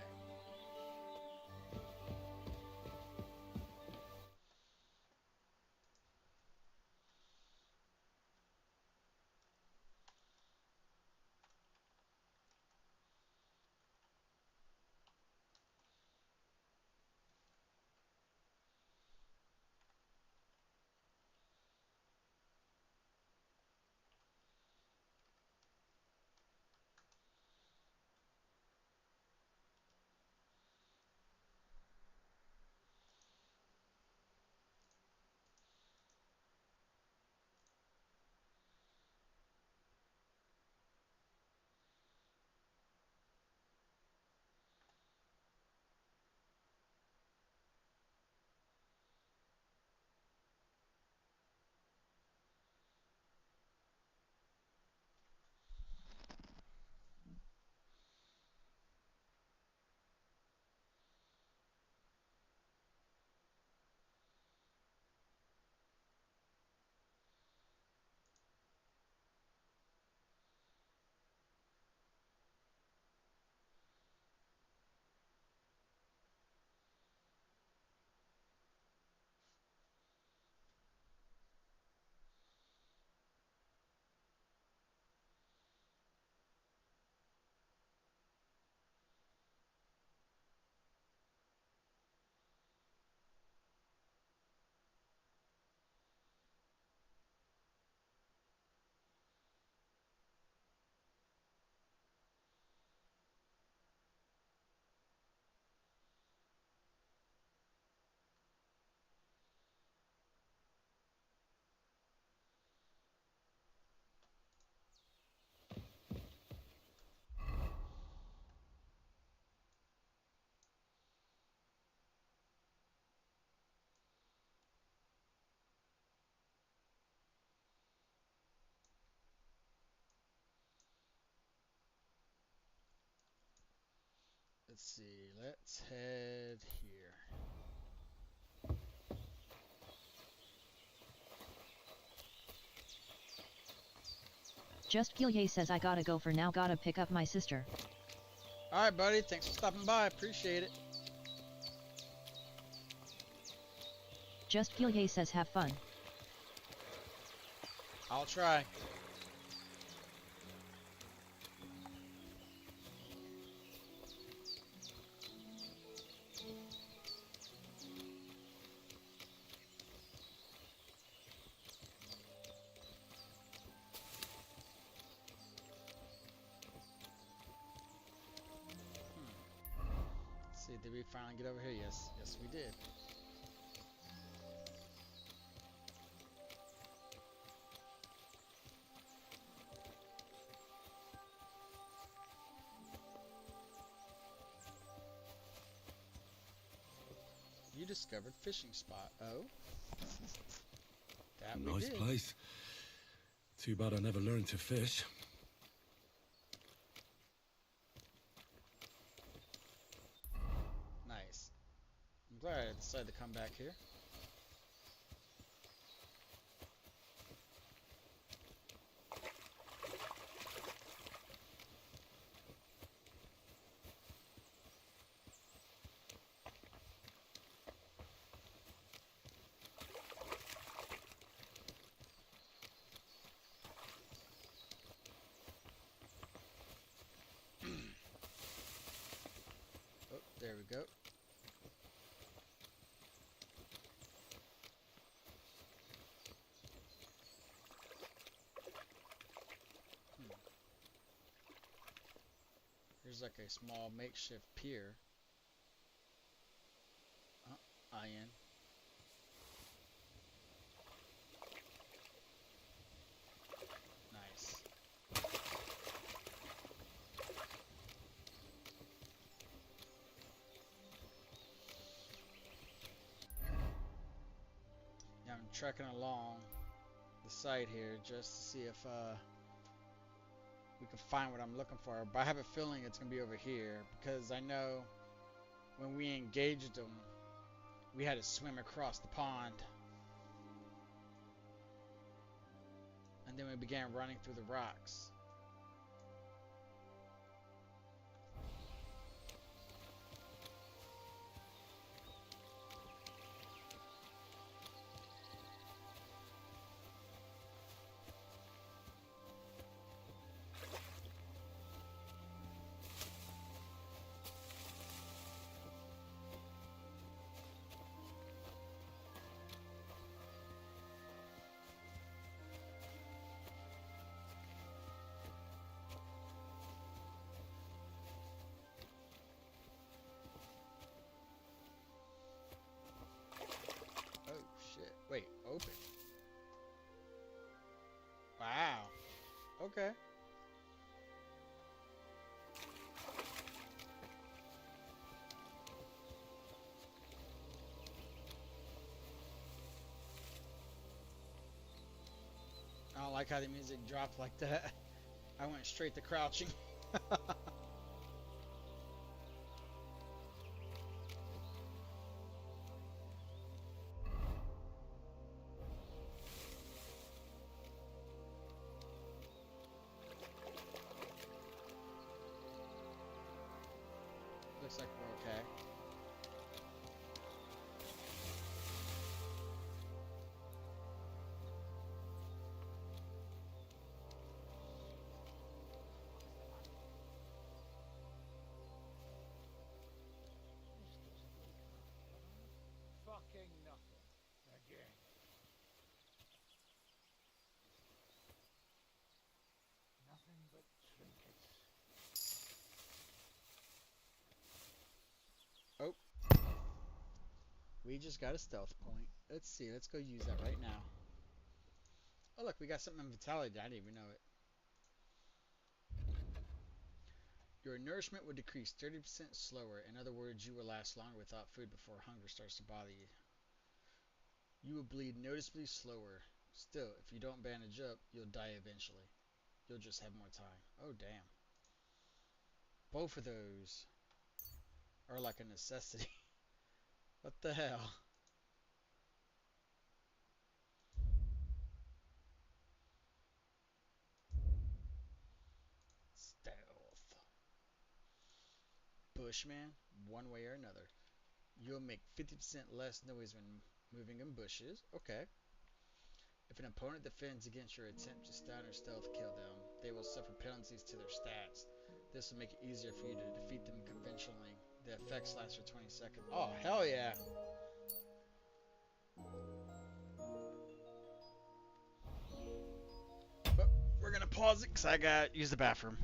Let's see. Let's head here. Just Gilye says I gotta go for now, gotta pick up my sister. Alright, buddy. Thanks for stopping by. Appreciate it. Just Gilye says have fun. I'll try. See, did we finally get over here? Yes. Yes, we did. You discovered fishing spot. Oh. That we Nice did. place. Too bad I never learned to fish. Nice. I'm glad I decided to come back here. Oh, there we go. Here's like a small makeshift pier. Iron. Nice. Now I'm trekking along the side here just to see if we can find what I'm looking for. But I have a feeling it's going to be over here because I know when we engaged them, we had to swim across the pond. And then we began running through the rocks. Oh shit. Wait, open. Wow. Okay. I don't like how the music dropped like that. I went straight to crouching. Looks like we're okay. Fucking nothing. Again. Nothing but trinkets. Oh. We just got a stealth point. Let's see. Let's go use that right now. Oh, look. We got something in Vitality. I didn't even know it. Your nourishment would decrease 30% slower. In other words, you will last longer without food before hunger starts to bother you. You will bleed noticeably slower. Still, if you don't bandage up, you'll die eventually. You'll just have more time. Oh, damn. Both of those are like a necessity. What the hell? Stealth. Bushman, one way or another. You'll make 50% less noise when moving in bushes. Okay. If an opponent defends against your attempt to stun or stealth kill them, they will suffer penalties to their stats. This will make it easier for you to defeat them conventionally. The effects last for 20 seconds. Oh, hell yeah! But we're gonna pause it because I gotta use the bathroom.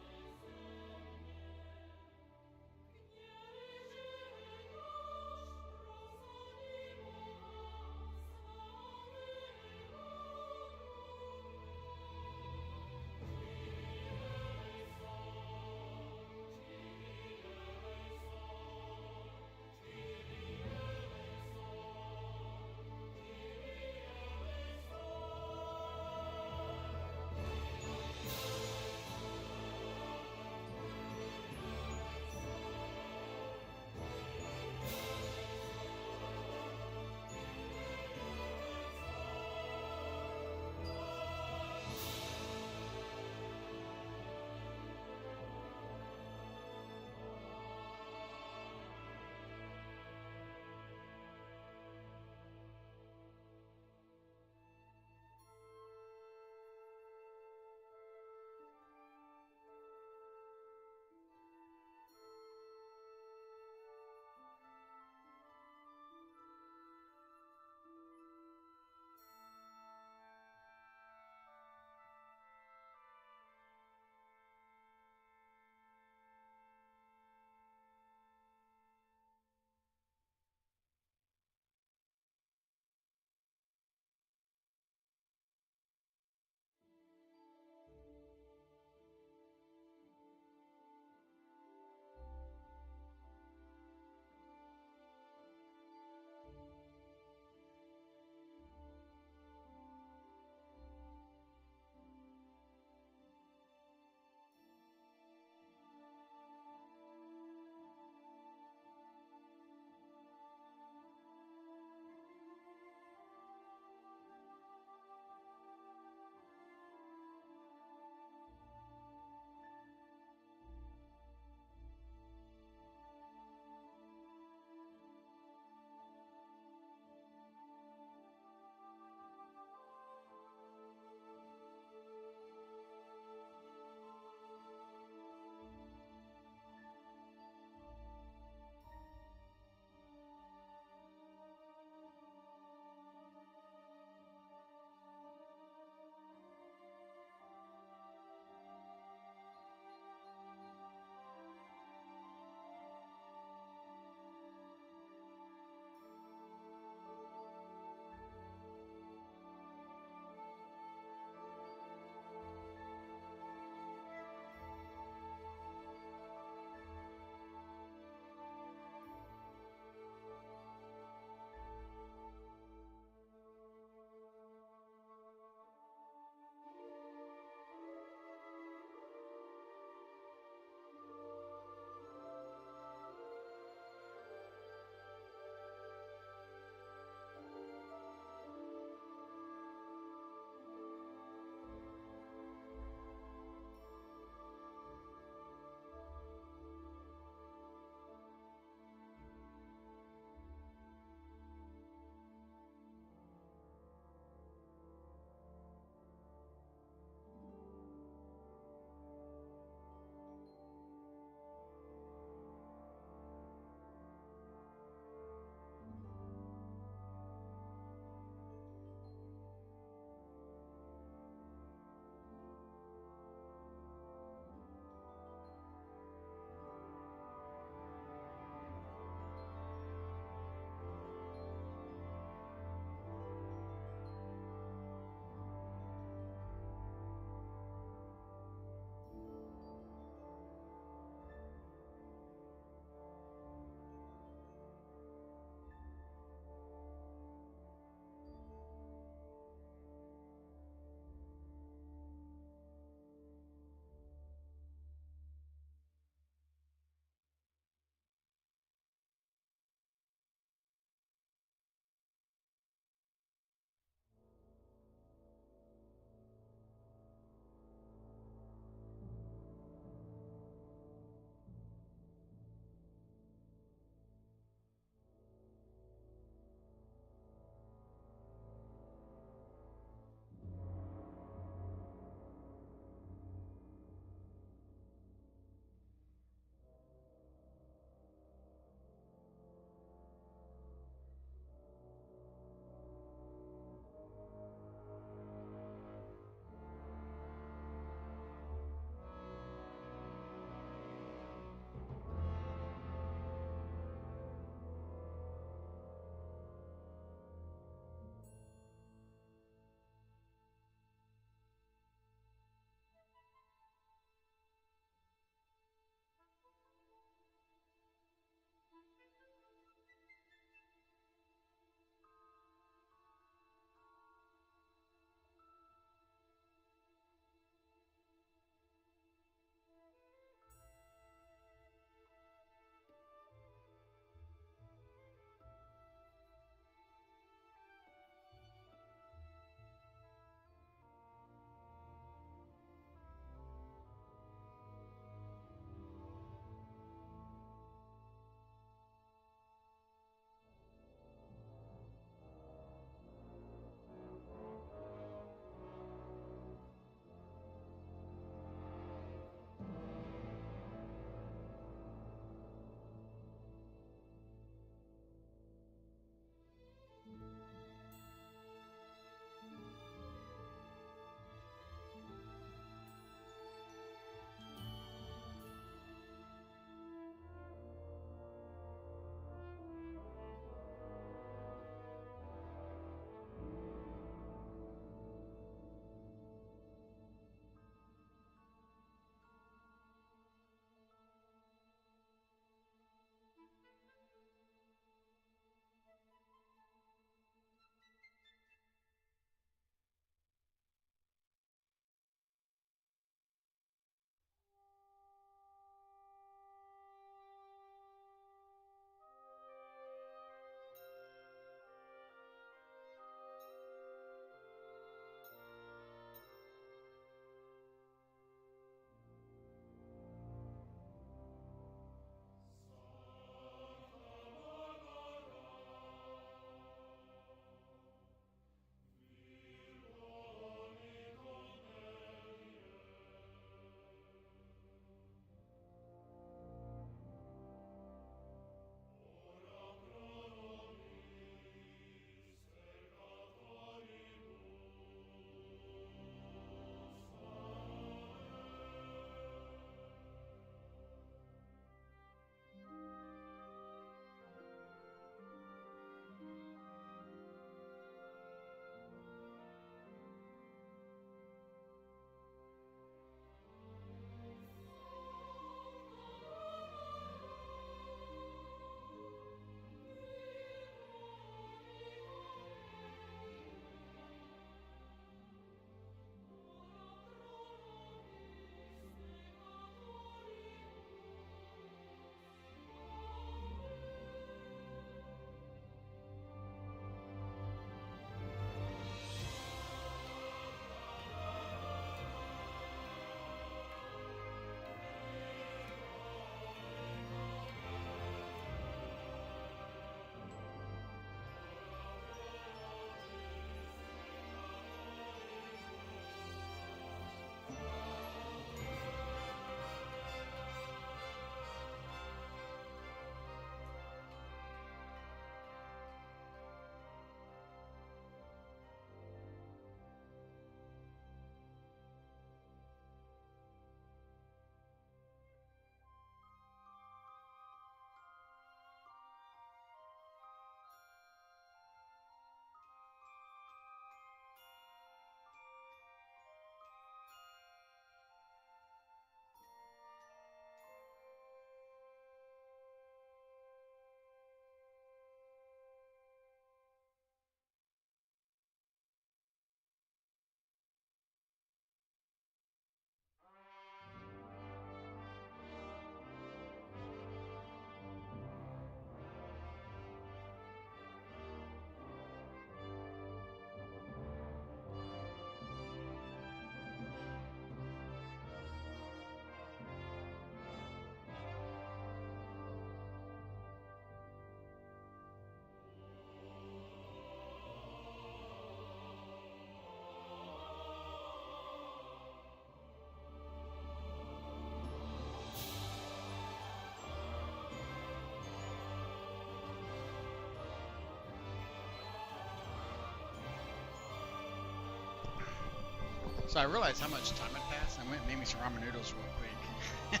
So I realized how much time had passed. I went and made me some ramen noodles real quick.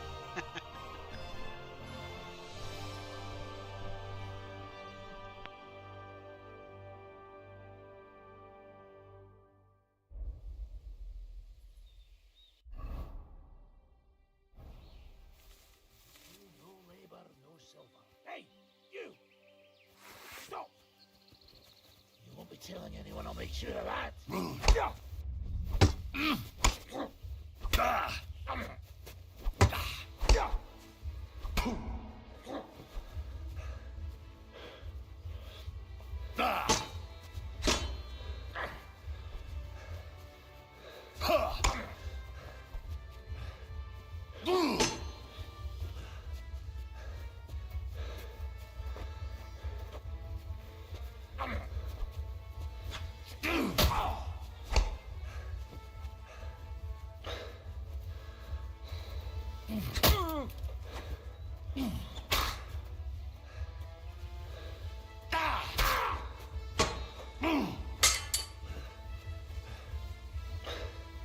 No labor, no silver. Hey, you! Stop! You won't be telling anyone, I'll make sure of that.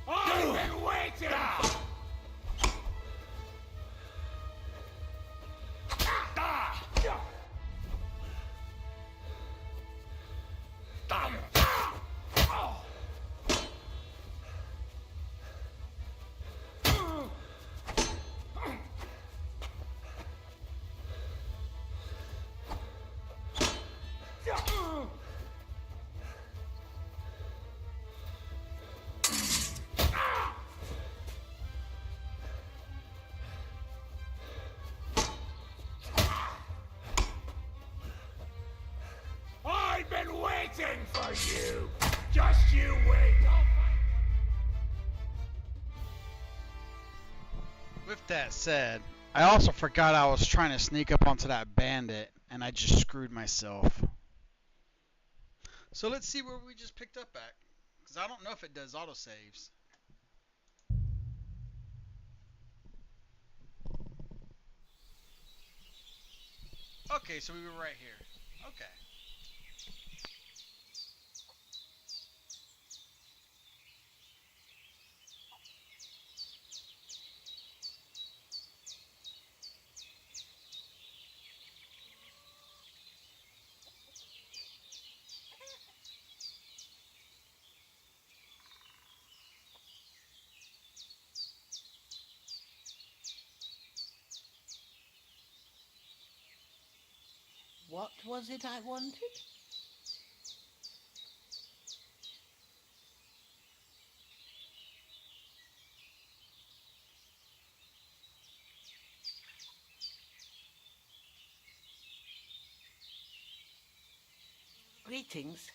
I've been waiting! I've been waiting for you! Just you wait! With that said, I also forgot I was trying to sneak up onto that bandit, and I just screwed myself. So let's see where we just picked up at, because I don't know if it does autosaves. Okay, so we were right here. Okay. What was it I wanted? Greetings.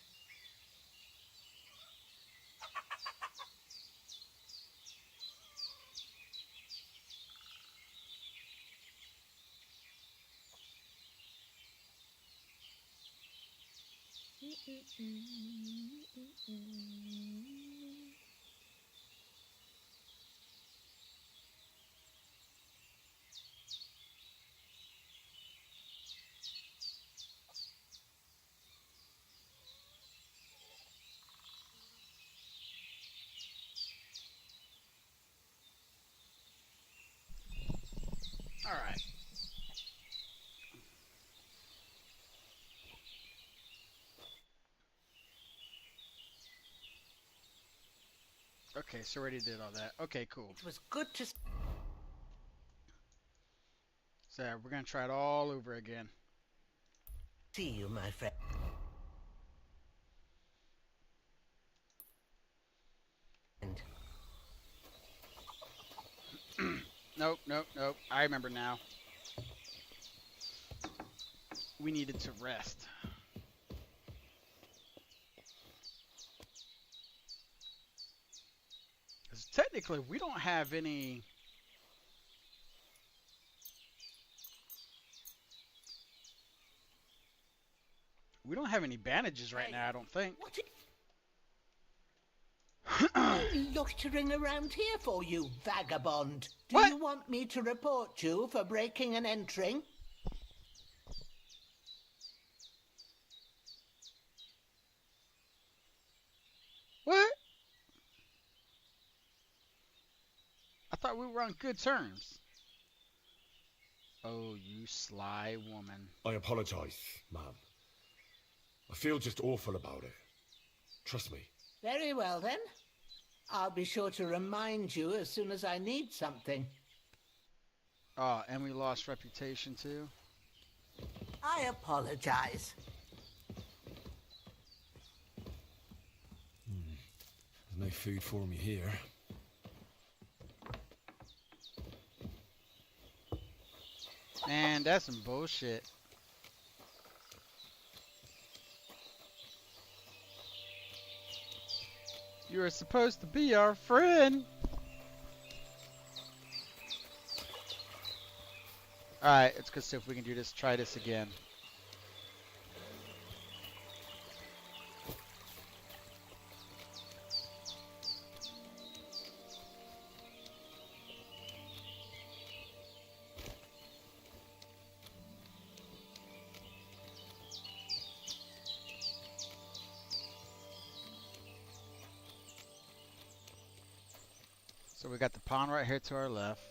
All right. Okay, so already did all that. Okay, cool. It was good to So we're gonna try it all over again. see you, my friend. Nope, nope, nope. I remember now. We needed to rest. Because technically, we don't have any... We don't have any bandages right now, I don't think. What are you loitering around here for, you vagabond? Do you want me to report you for breaking and entering? What? thought we were on good terms. Oh, you sly woman. I apologize, ma'am. I feel just awful about it. Trust me. Very well, then. I'll be sure to remind you as soon as I need something. Oh, and we lost reputation, too? I apologize. There's no food for me here. Man, that's some bullshit. You were supposed to be our friend. Alright, let's go see if we can do this. Try this again. So we got the pond right here to our left.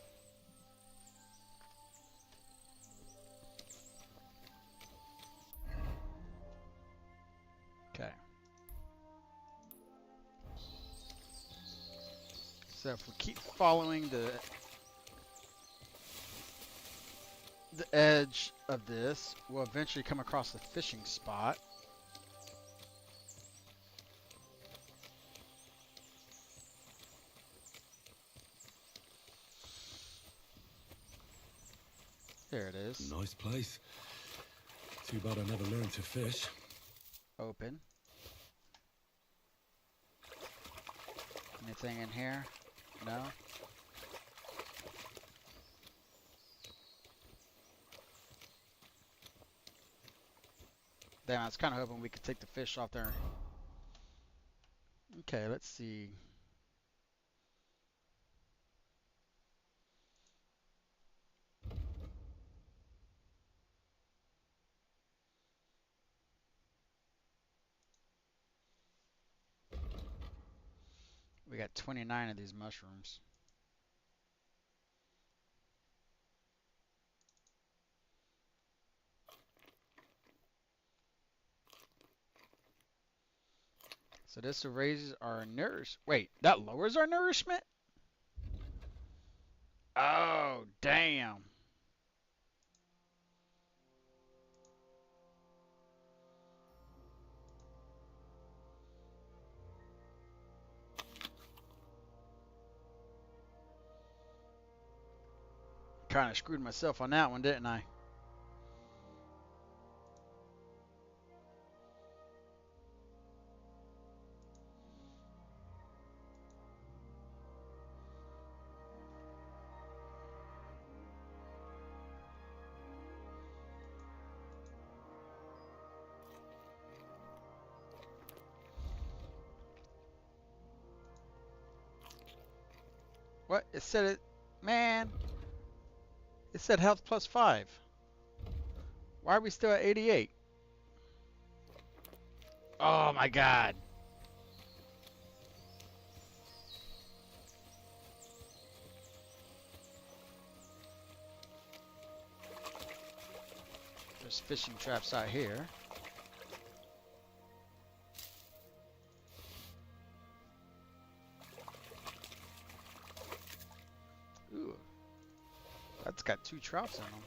Okay. So if we keep following the edge of this, we'll eventually come across the fishing spot. There it is. Nice place. Too bad I never learned to fish. Open. Anything in here? No? Damn, I was kind of hoping we could take the fish off there. Okay, let's see. We got 29 of these mushrooms. So this raises our nourish. Wait, that lowers our nourishment? Oh, damn. Kind of screwed myself on that one, didn't I? What? It said it... Man. It said health plus 5. Why are we still at 88? Oh my god. There's fishing traps out here. Ooh. That's got 2 trouts in them.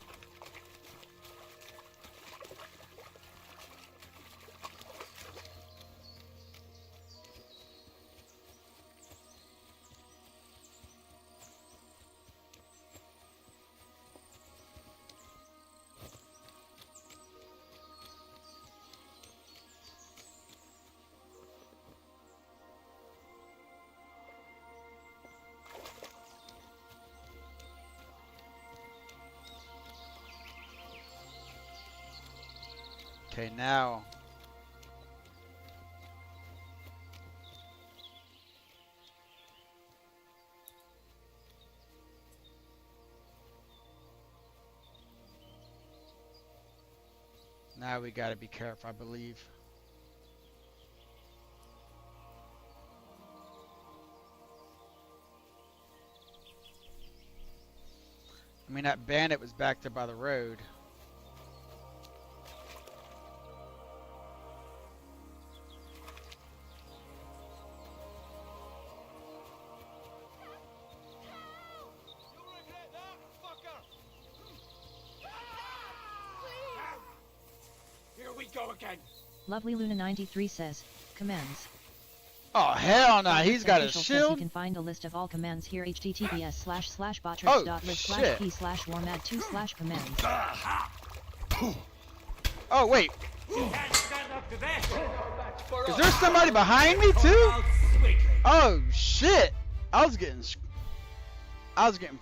Okay, now. Now we gotta be careful, I believe. I mean, that bandit was back there by the road. Here we go again. Lovely Luna 93 says, commands. Oh hell no, he's got a Official says shield. you can find a list of all commands here. https://botchurch.lib/p/warmad2/commands. Oh wait. Is there somebody behind me too? Oh shit! I was getting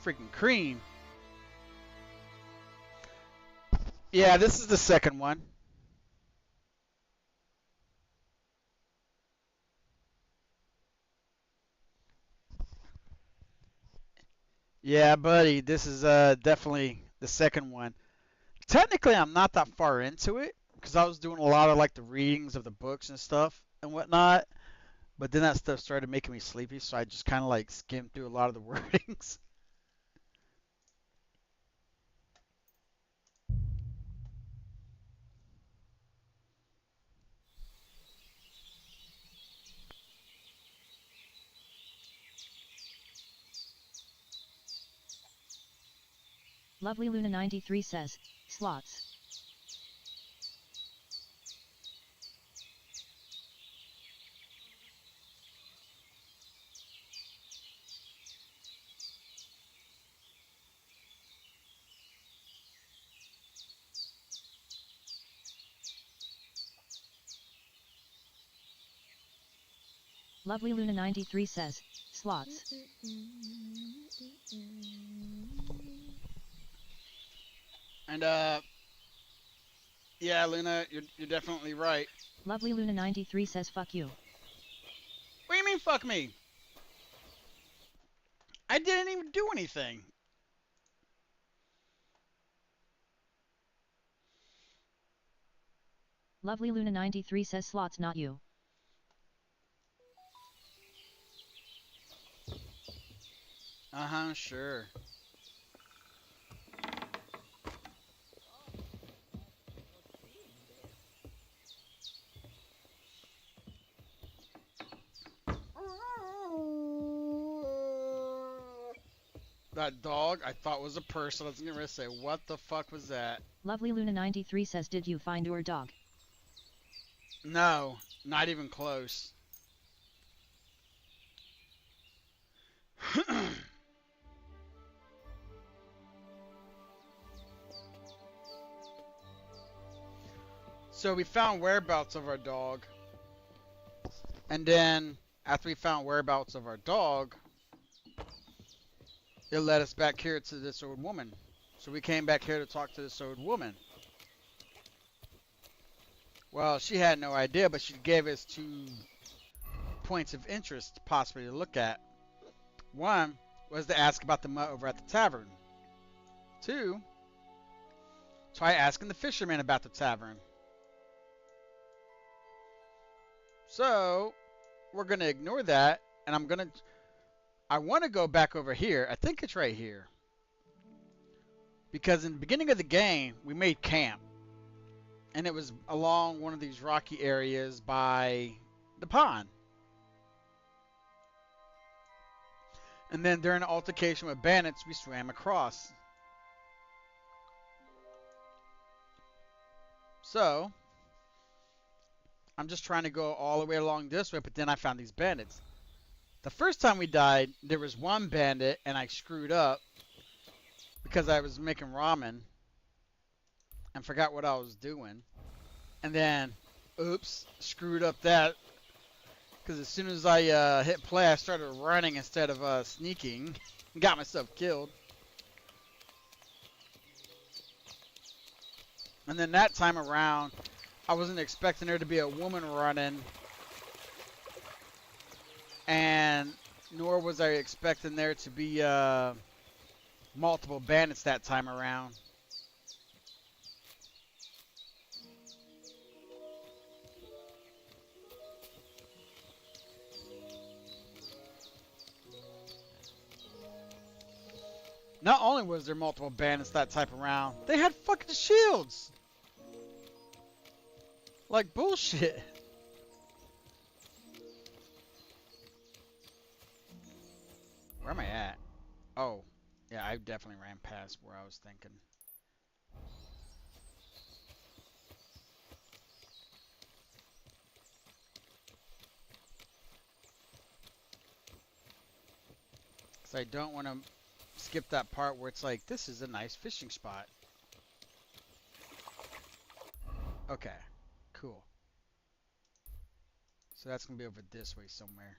freaking cream. Yeah, this is the second one. Yeah, buddy, this is definitely the second one. Technically, I'm not that far into it because I was doing a lot of like the readings of the books and stuff and whatnot. But then that stuff started making me sleepy, so I just kind of like skimmed through a lot of the wordings. Lovely Luna 93 says, slots. Lovely Luna 93 says, slots. And yeah, Luna, you're definitely right. Lovely Luna 93 says, fuck you. What do you mean, fuck me? I didn't even do anything. Lovely Luna 93 says, slots, not you. Uh-huh, sure. That dog I thought was a person. I was going to say, what the fuck was that? Lovely Luna 93 says, did you find your dog? No, not even close. So we found whereabouts of our dog. And then after we found whereabouts of our dog, it led us back here to this old woman. So we came back here to talk to this old woman. Well, she had no idea, but she gave us 2 points of interest possibly to look at. One was to ask about the mutt over at the tavern. 2, try asking the fisherman about the tavern. So we're going to ignore that, and I want to go back over here. I think it's right here. Because in the beginning of the game, we made camp. And it was along one of these rocky areas by the pond. And then during an altercation with bandits, we swam across. So, I'm just trying to go all the way along this way, but then I found these bandits. The first time we died, there was one bandit, and I screwed up because I was making ramen and forgot what I was doing. And then, oops, screwed up that. Because as soon as I hit play, I started running instead of sneaking. Got myself killed. And then that time around, I wasn't expecting there to be a woman running. And nor was I expecting there to be multiple bandits that time around. Not only was there multiple bandits that type around, they had fucking shields. Like bullshit. Where am I at? Oh, yeah, I definitely ran past where I was thinking. Because I don't want to skip that part where it's like, this is a nice fishing spot. Okay, cool. So that's going to be over this way somewhere.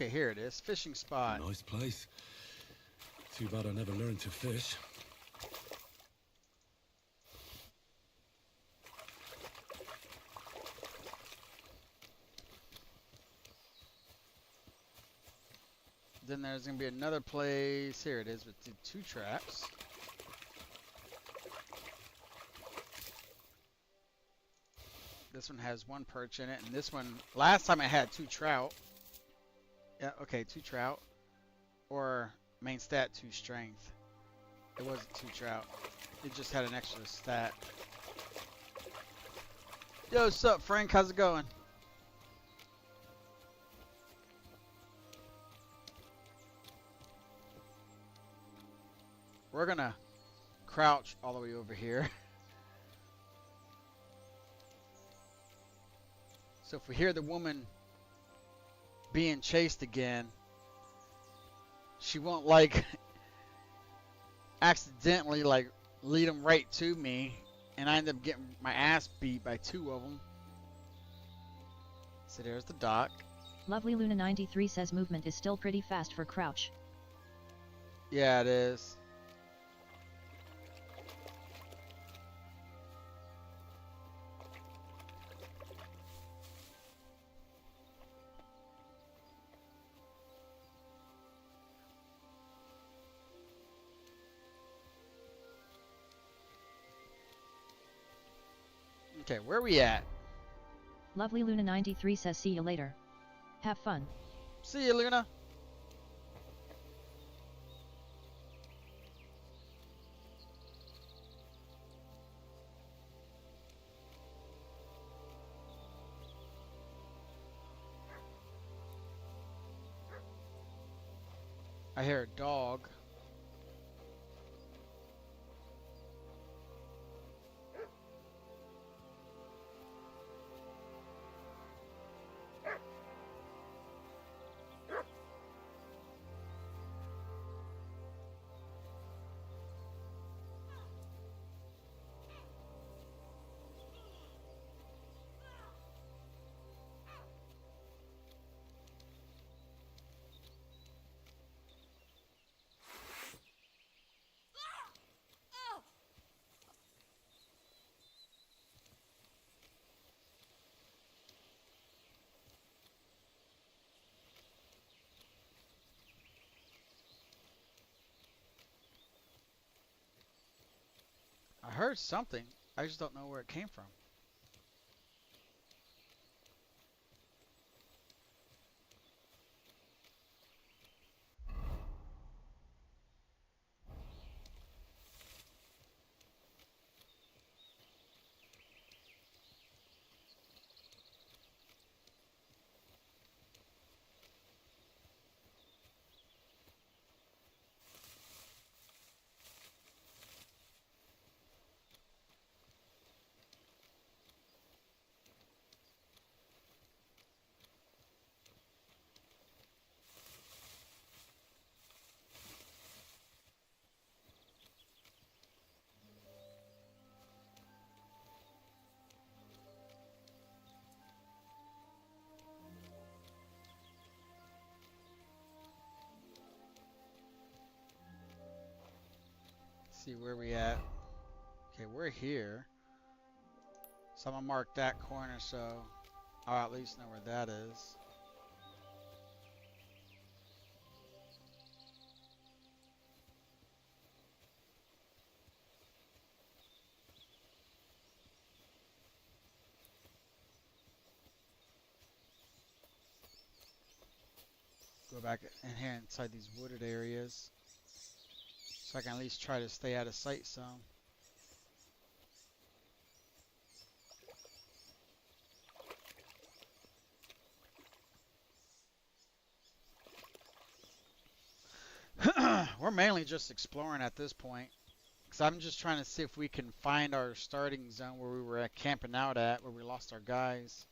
Okay, here it is. Fishing spot. Nice place. Too bad I never learned to fish. Then there's going to be another place. Here it is with the 2 traps. This one has 1 perch in it. And this one, last time I had 2 trout. Yeah, okay, 2 trout. Or main stat, 2 strength. It wasn't 2 trout. It just had an extra stat. Yo, what's up, Frank? How's it going? We're gonna crouch all the way over here. So if we hear the woman being chased again, she won't like accidentally like lead them right to me, and I end up getting my ass beat by 2 of them. So there's the dock. Lovely Luna 93 says movement is still pretty fast for crouch. Yeah, it is. Okay, where are we at? Lovely Luna 93 says see you later. Have fun. See you, Luna. I hear a dog. I heard something. I just don't know where it came from. See where we at. Okay, we're here. So I'm gonna mark that corner so I'll at least know where that is. go back in here inside these wooded areas. So I can at least try to stay out of sight some. We're mainly just exploring at this point. Because I'm just trying to see if we can find our starting zone where we were camping out at, where we lost our guys.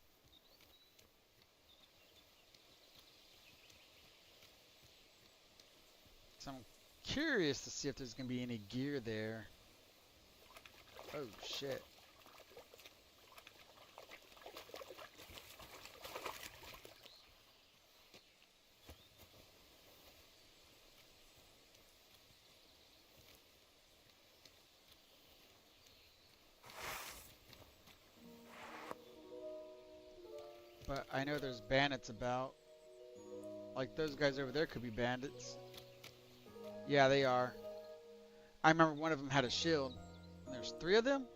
So I'm curious to see if there's going to be any gear there. Oh, shit. But I know there's bandits about. Like those guys over there could be bandits. Yeah, they are. I remember one of them had a shield. And there's 3 of them?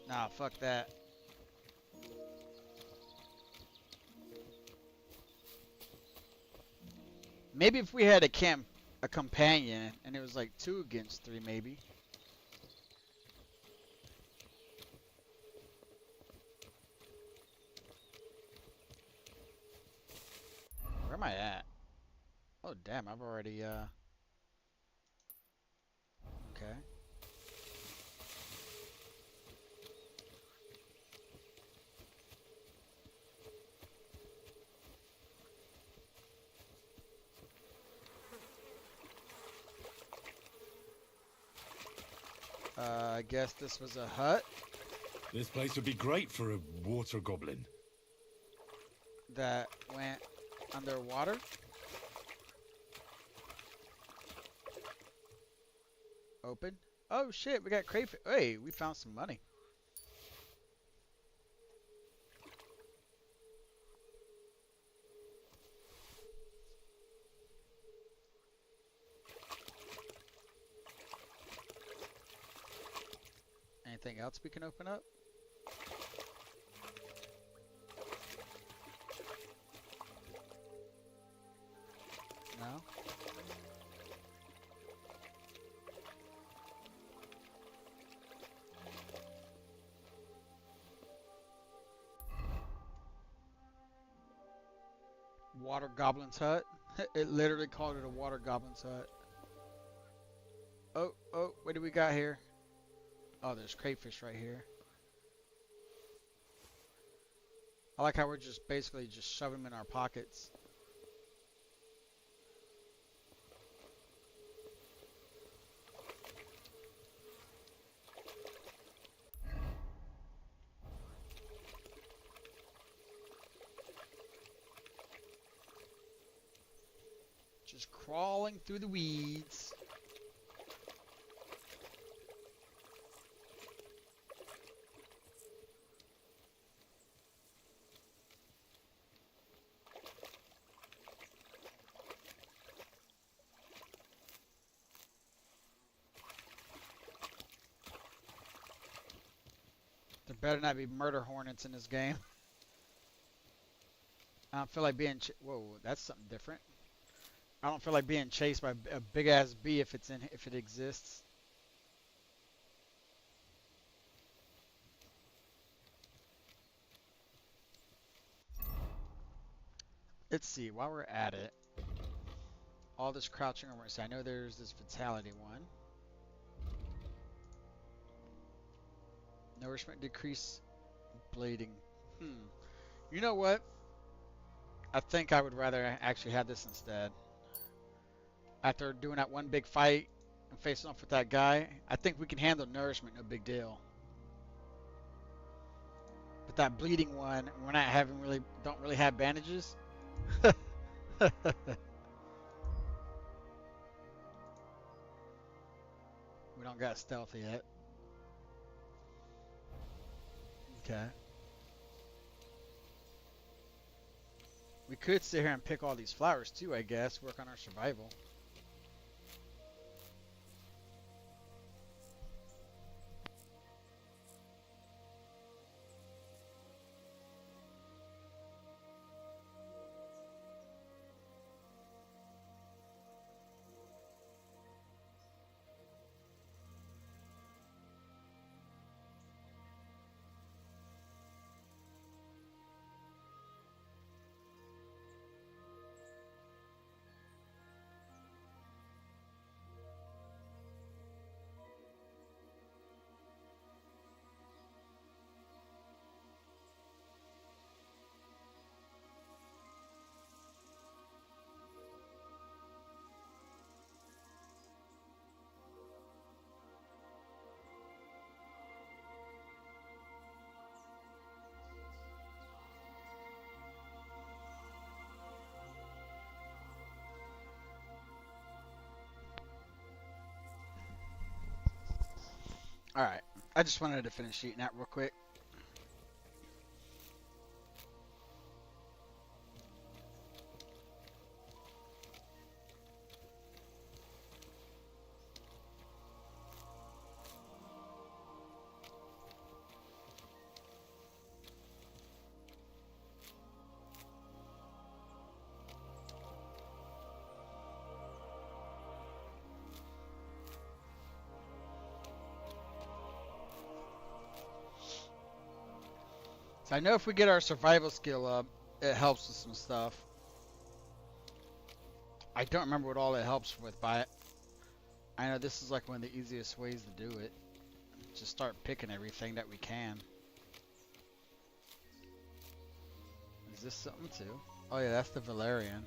Nah, fuck that. Maybe if we had a companion and it was like 2 against 3 maybe. Where am I at? Oh damn, I've already okay. I guess this was a hut. This place would be great for a water goblin. That went underwater. Open. Oh shit, we got crayfish. Hey, we found some money. Anything else we can open up? No? Water Goblin's hut. It literally called it a water goblin's hut. Oh, what do we got here? Oh, there's crayfish right here. I like how we're just basically just shoving them in our pockets. Just crawling through the weeds. There better not be murder hornets in this game. I don't feel like being whoa, that's something different. I don't feel like being chased by a big ass bee if it exists. Let's see, while we're at it, all this crouching over. So I know there's this vitality one. Nourishment decrease, bleeding. You know what? I think I would rather actually have this instead. After doing that one big fight and facing off with that guy, I think we can handle nourishment, no big deal. But that bleeding one, we're not don't really have bandages. We don't got stealth yet. Okay. We could sit here and pick all these flowers too, I guess. Work on our survival. Alright. I just wanted to finish eating that real quick. So I know if we get our survival skill up, it helps with some stuff. I don't remember what all it helps with, but I know this is like one of the easiest ways to do it. Just start picking everything that we can. Is this something too? Oh yeah, that's the Valerian.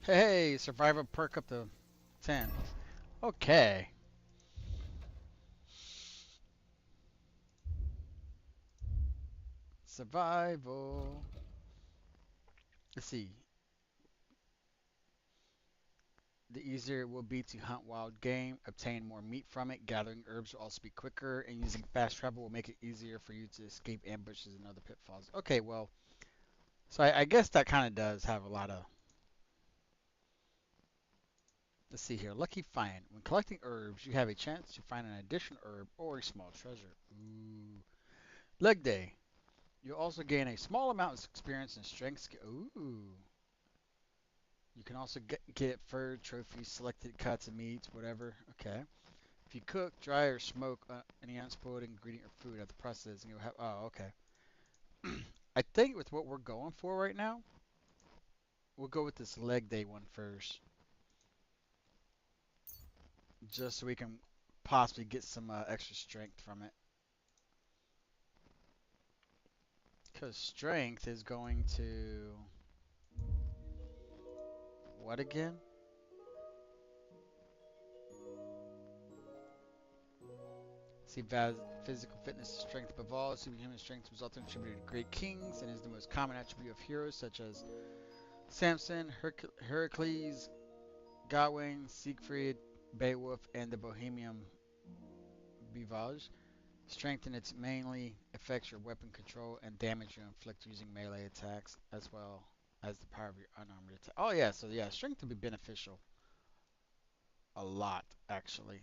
Hey, survival perk up to 10. Okay. Survival. Let's see. The easier it will be to hunt wild game, obtain more meat from it, gathering herbs will also be quicker, and using fast travel will make it easier for you to escape ambushes and other pitfalls. Okay, well, so I guess that kind of does have a lot of... Let's see here. Lucky find. When collecting herbs, you have a chance to find an additional herb or a small treasure. Ooh. Leg day. You'll also gain a small amount of experience and strength. Ooh. You can also get fur, trophies, selected cuts of meats, whatever. Okay. If you cook, dry, or smoke any unspoiled ingredient or food at the process, you'll have... Oh, okay. I think with what we're going for right now, we'll go with this leg day one first. Just so we can possibly get some extra strength from it. Because strength is going to... What again? See, physical fitness, strength above all. Superhuman strength was often attributed to great kings and is the most common attribute of heroes such as Samson, Heracles, Gawain, Siegfried, Beowulf, and the Bohemian Bivage. Strength in its mainly affects your weapon control and damage you inflict using melee attacks, as well as the power of your unarmed attack. Oh yeah, so yeah, strength would be beneficial. A lot, actually.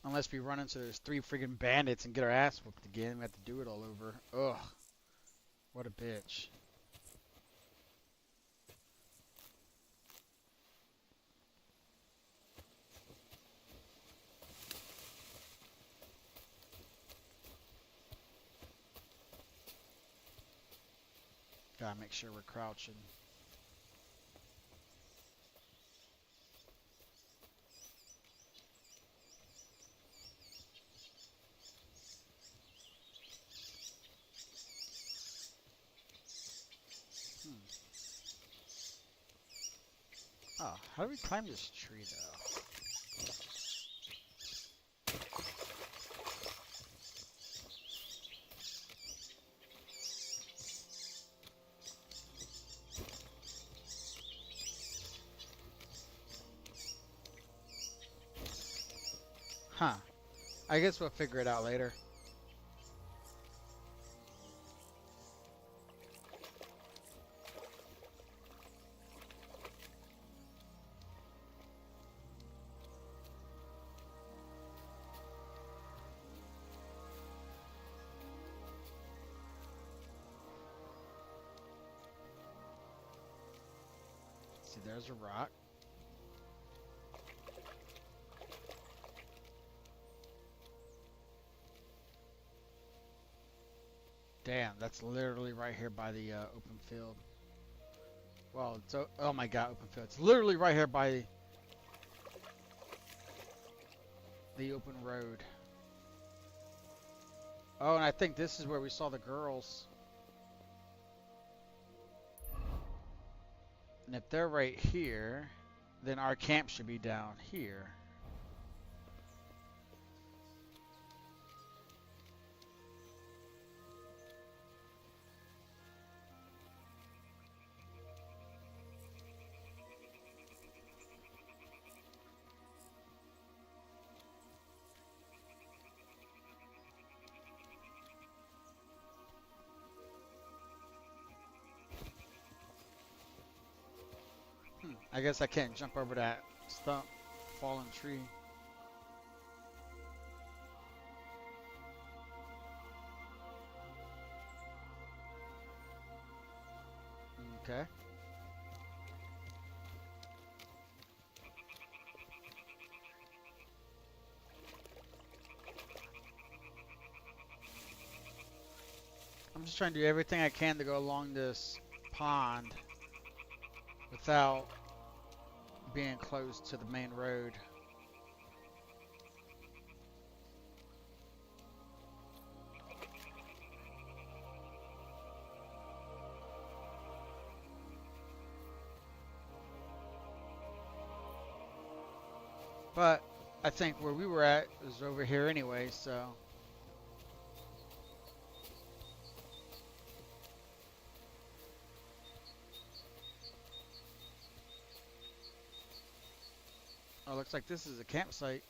Unless we run into those 3 friggin' bandits and get our ass whooped again, we have to do it all over. Ugh. What a bitch. Gotta make sure we're crouching. Oh, how do we climb this tree, though? Huh. I guess we'll figure it out later. See, there's a rock. Damn, that's literally right here by the open field. Well, it's oh my god, open field. It's literally right here by the open road. Oh, and I think this is where we saw the girls. And if they're right here, then our camp should be down here. I guess I can't jump over that stump, fallen tree. Okay. I'm just trying to do everything I can to go along this pond without being close to the main road. But I think where we were at is over here anyway, so. Oh, looks like this is a campsite.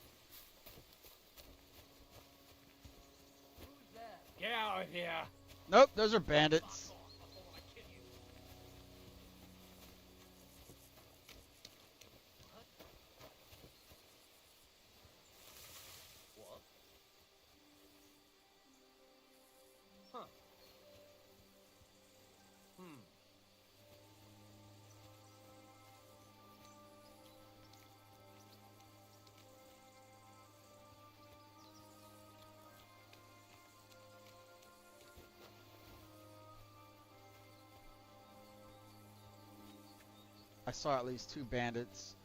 Get out of here! Nope, those are bandits. What? Huh. I saw at least 2 bandits.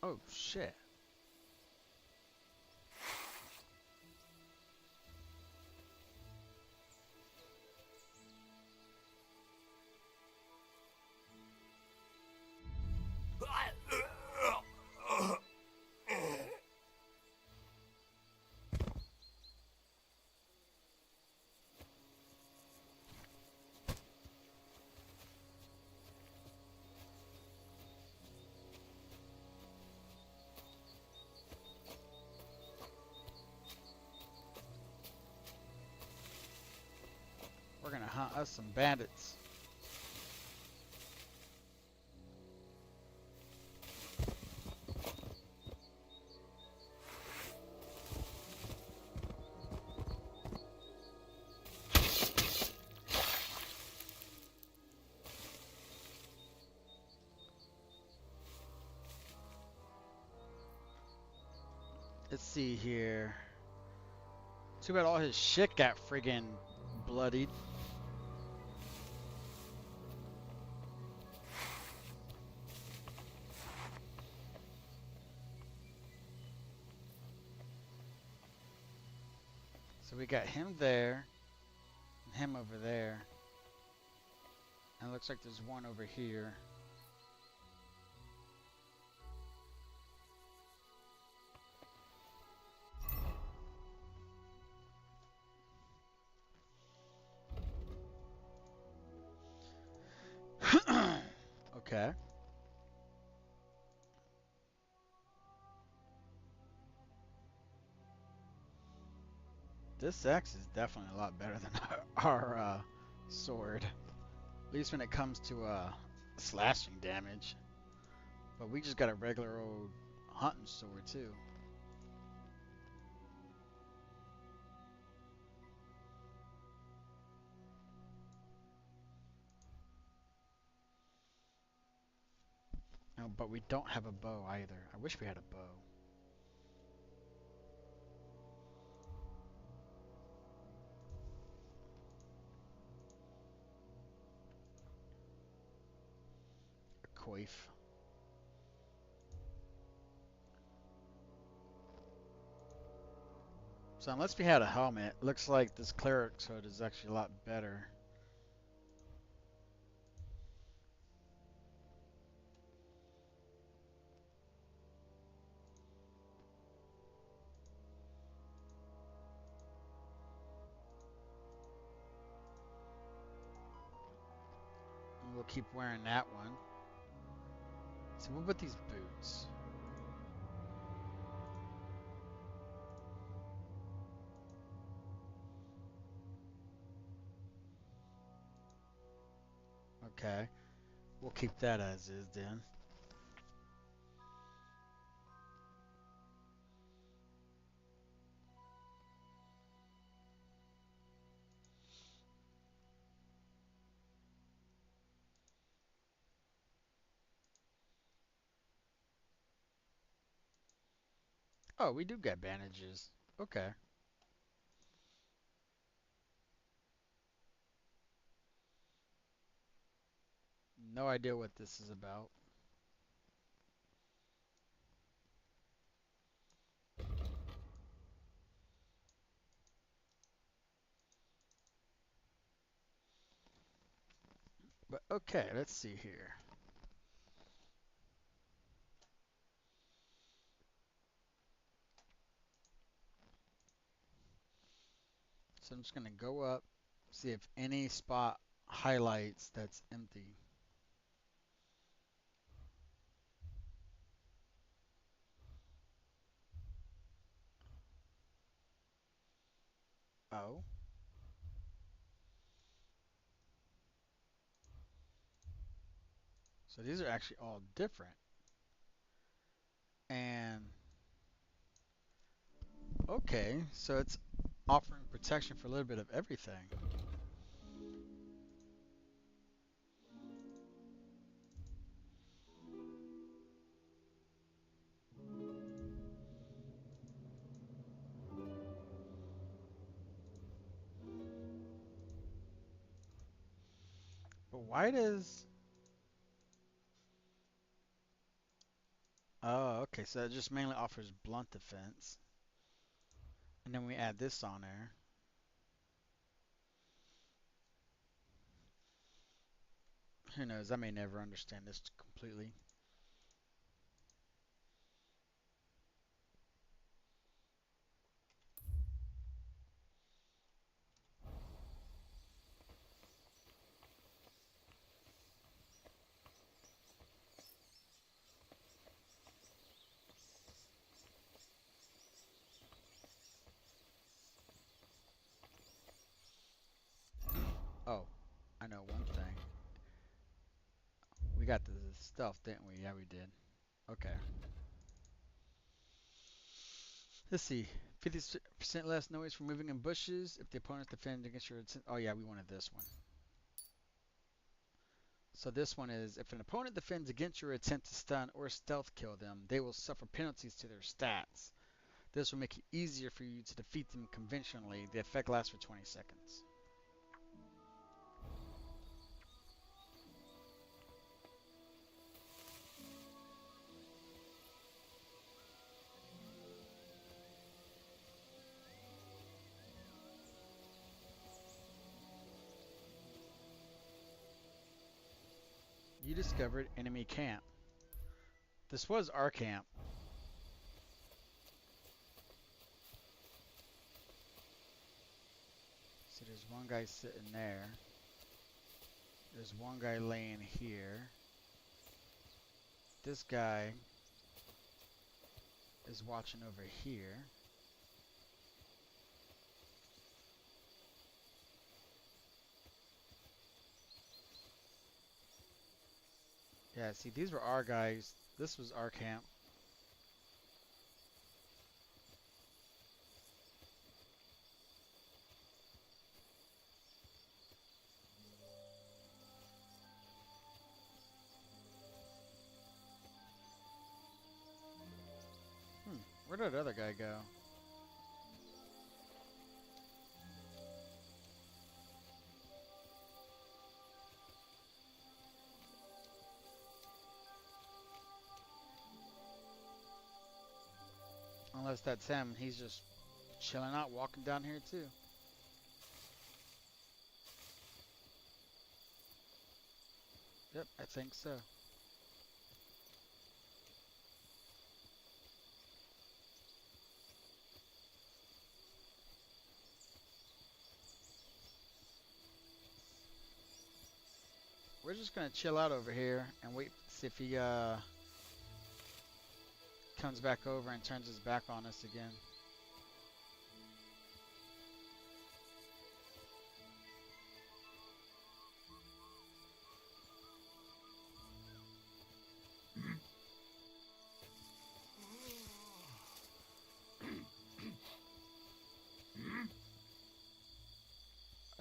Oh shit. We're gonna hunt us some bandits. Let's see here. Too bad all his shit got friggin' bloodied. So we got him there, and him over there. And it looks like there's one over here. Okay. This axe is definitely a lot better than our sword. At least when it comes to slashing damage. But we just got a regular old hunting sword too. No, but we don't have a bow either. I wish we had a bow. A coif. So unless we had a helmet, looks like this cleric's hood is actually a lot better. And we'll keep wearing that one. So what about these boots? Okay, we'll keep that as is then. Oh, we do get bandages. Okay. No idea what this is about. But okay, let's see here. So I'm just gonna go up, see if any spot highlights that's empty. Oh. So these are actually all different. And okay, so it's offering protection for a little bit of everything. But why does... Oh, okay, so it just mainly offers blunt defense. And then we add this on there. Who knows, I may never understand this completely. Oh, I know one thing. We got the stuff, didn't we? Yeah, we did. Okay. Let's see. 50% less noise from moving in bushes if the opponent defends against your... Oh, yeah, we wanted this one. So this one is, if an opponent defends against your attempt to stun or stealth kill them, they will suffer penalties to their stats. This will make it easier for you to defeat them conventionally. The effect lasts for 20 seconds. You discovered enemy camp. This was our camp. So there's one guy sitting there. There's one guy laying here. This guy is watching over here. Yeah, see, these were our guys. This was our camp. Where did that other guy go? Unless that's him, he's just chilling out, walking down here too. Yep, I think so. We're just gonna chill out over here and wait to see if he comes back over and turns his back on us again.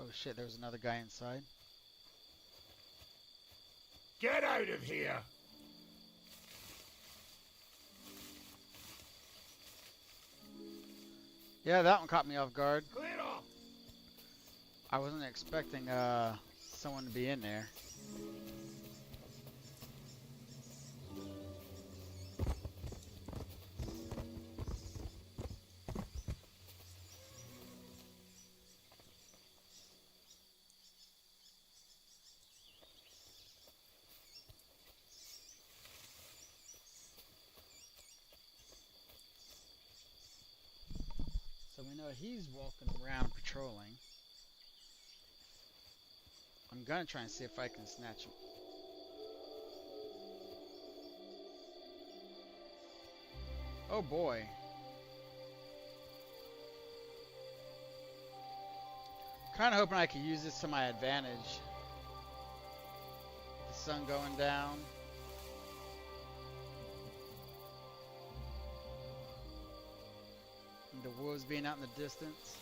Oh shit, there was another guy inside. Get out of here! Yeah, that one caught me off guard. Clear off! I wasn't expecting someone to be in there. So we know he's walking around patrolling. I'm gonna try and see if I can snatch him. Oh boy. Kinda hoping I could use this to my advantage. The sun going down. And the wolves being out in the distance.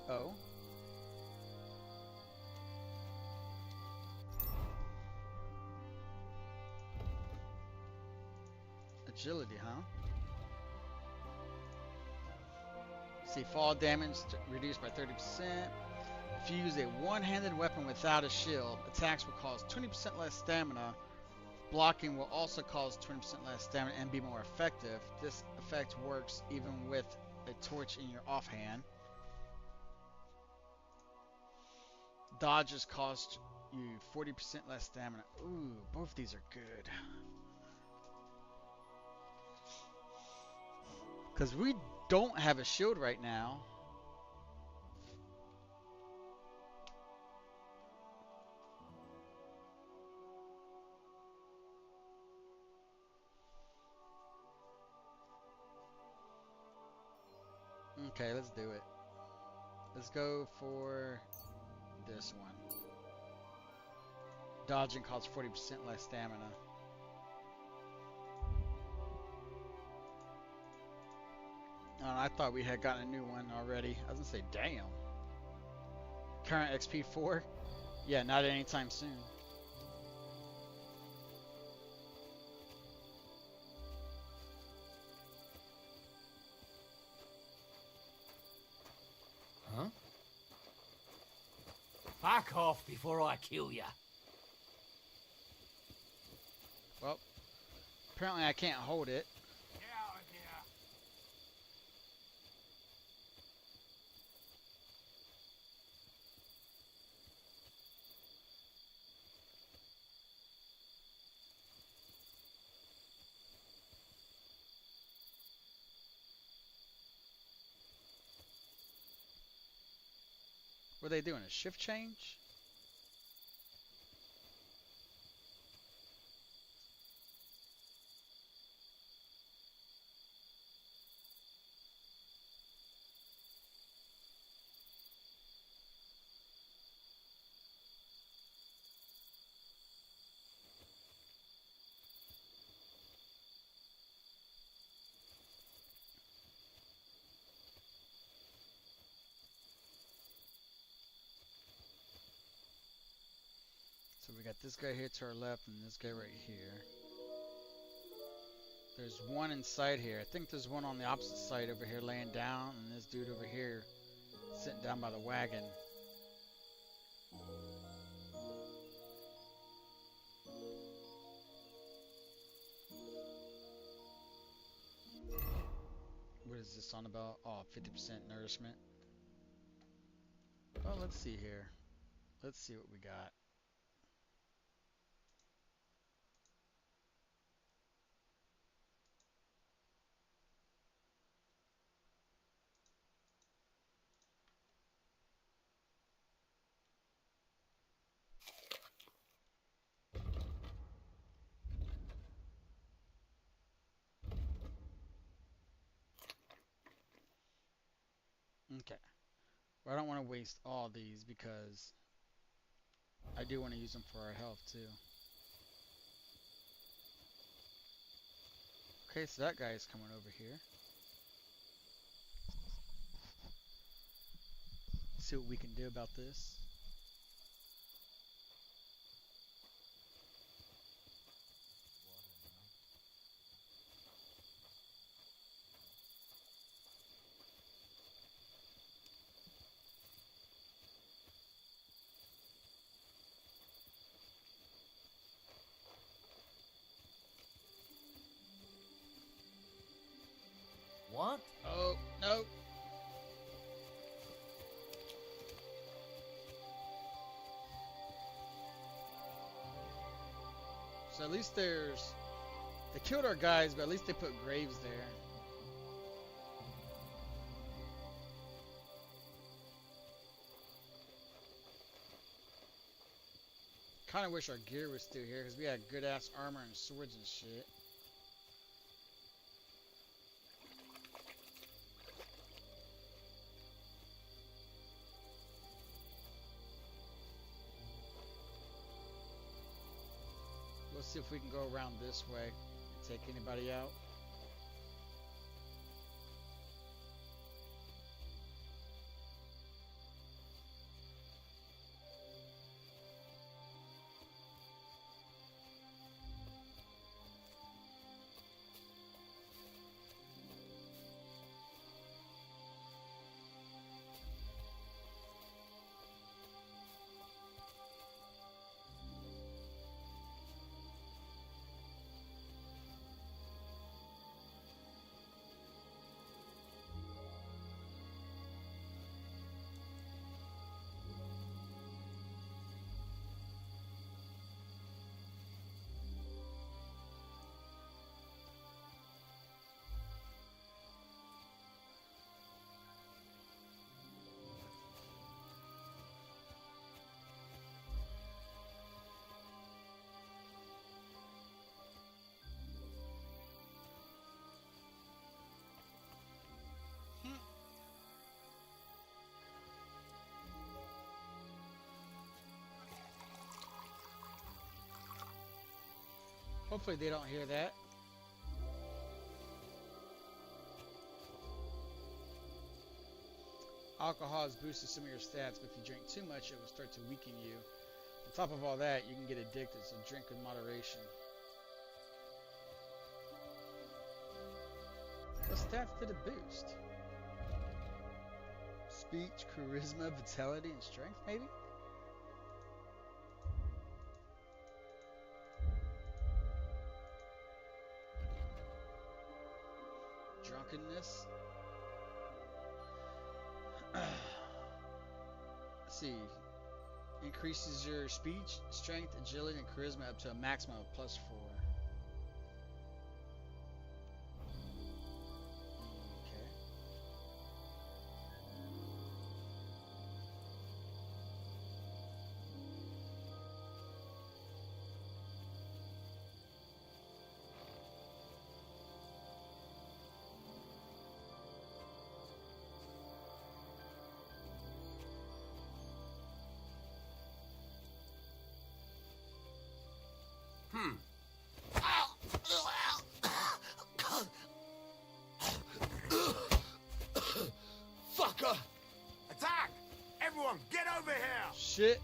Oh. Agility, huh? See, fall damage reduced by 30%. If you use a one-handed weapon without a shield, attacks will cause 20% less stamina. Blocking will also cause 20% less stamina and be more effective. This effect works even with a torch in your offhand. Dodges cost you 40% less stamina. Ooh, both these are good. Because we don't have a shield right now. Okay, let's do it. Let's go for this one. Dodging costs 40% less stamina. Oh, I thought we had gotten a new one already. I was gonna say, damn. Current XP 4? Yeah, not anytime soon. Huh? Back off before I kill ya. Well, apparently I can't hold it. Get out of here. What are they doing? A shift change? So we got this guy here to our left and this guy right here. There's one inside here. I think there's one on the opposite side over here laying down, and this dude over here sitting down by the wagon. What is this on about? Oh, 50% nourishment. Well, let's see here. Let's see what we got. Okay. Well, I don't want to waste all these because I do want to use them for our health too. Okay, so that guy is coming over here. See what we can do about this. What? Oh, no. So at least there's... They killed our guys, but at least they put graves there. Kind of wish our gear was still here, because we had good-ass armor and swords and shit. Let's see if we can go around this way and take anybody out. Hopefully they don't hear that. Alcohol has boosted some of your stats, but if you drink too much, it will start to weaken you. On top of all that, you can get addicted, so drink in moderation. What stats did it boost? Speech, charisma, vitality, and strength, maybe? Drunkenness. Let's see. Increases your speech, strength, agility, and charisma up to a maximum of +4. Okay. Fucker! Attack! Everyone, get over here! Shit.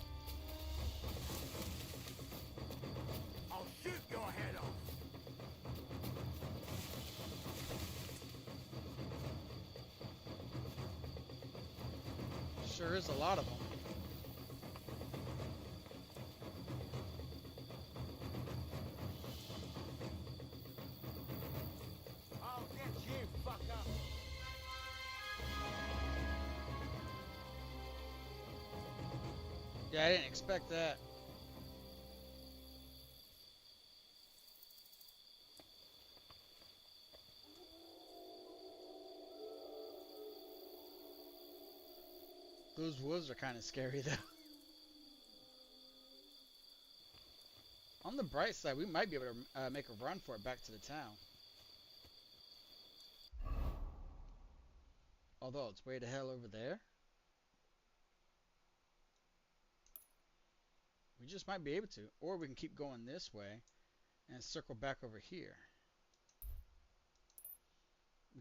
Sure is a lot of them. I'll get you, fucker. Yeah, I didn't expect that. Those wolves are kind of scary though. On the bright side, we might be able to make a run for it back to the town. Although it's way to hell over there. We just might be able to. Or we can keep going this way and circle back over here.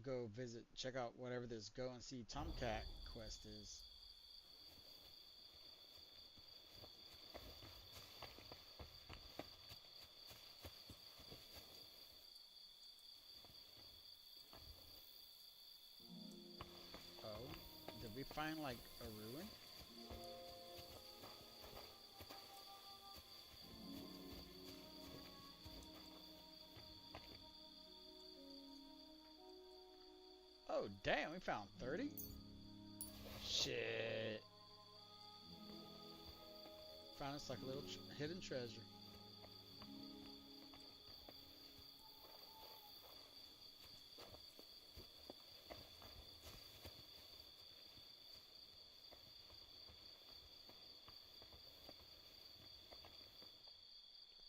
Go visit, check out whatever this go and see Tomcat quest is. Oh, did we find like a ruin? Oh, damn, we found 30? Shit. Found us like a little hidden treasure.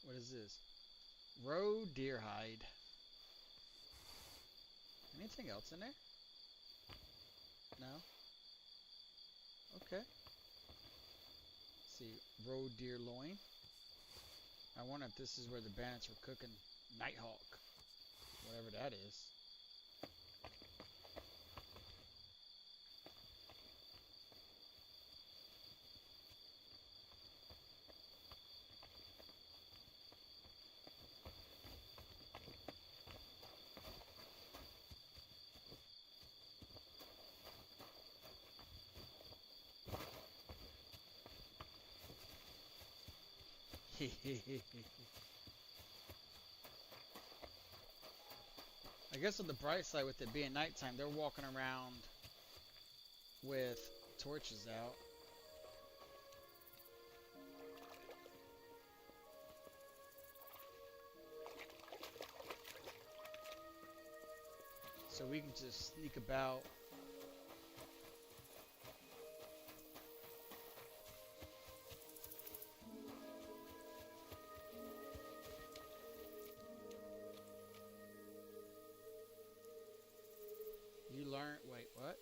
What is this? Roe deer hide. Anything else in there? No? Okay. Let's see. Roe deer loin. I wonder if this is where the bandits were cooking Nighthawk. Whatever that is. I guess on the bright side, with it being nighttime, they're walking around with torches out. So we can just sneak about. You learn. Wait, what?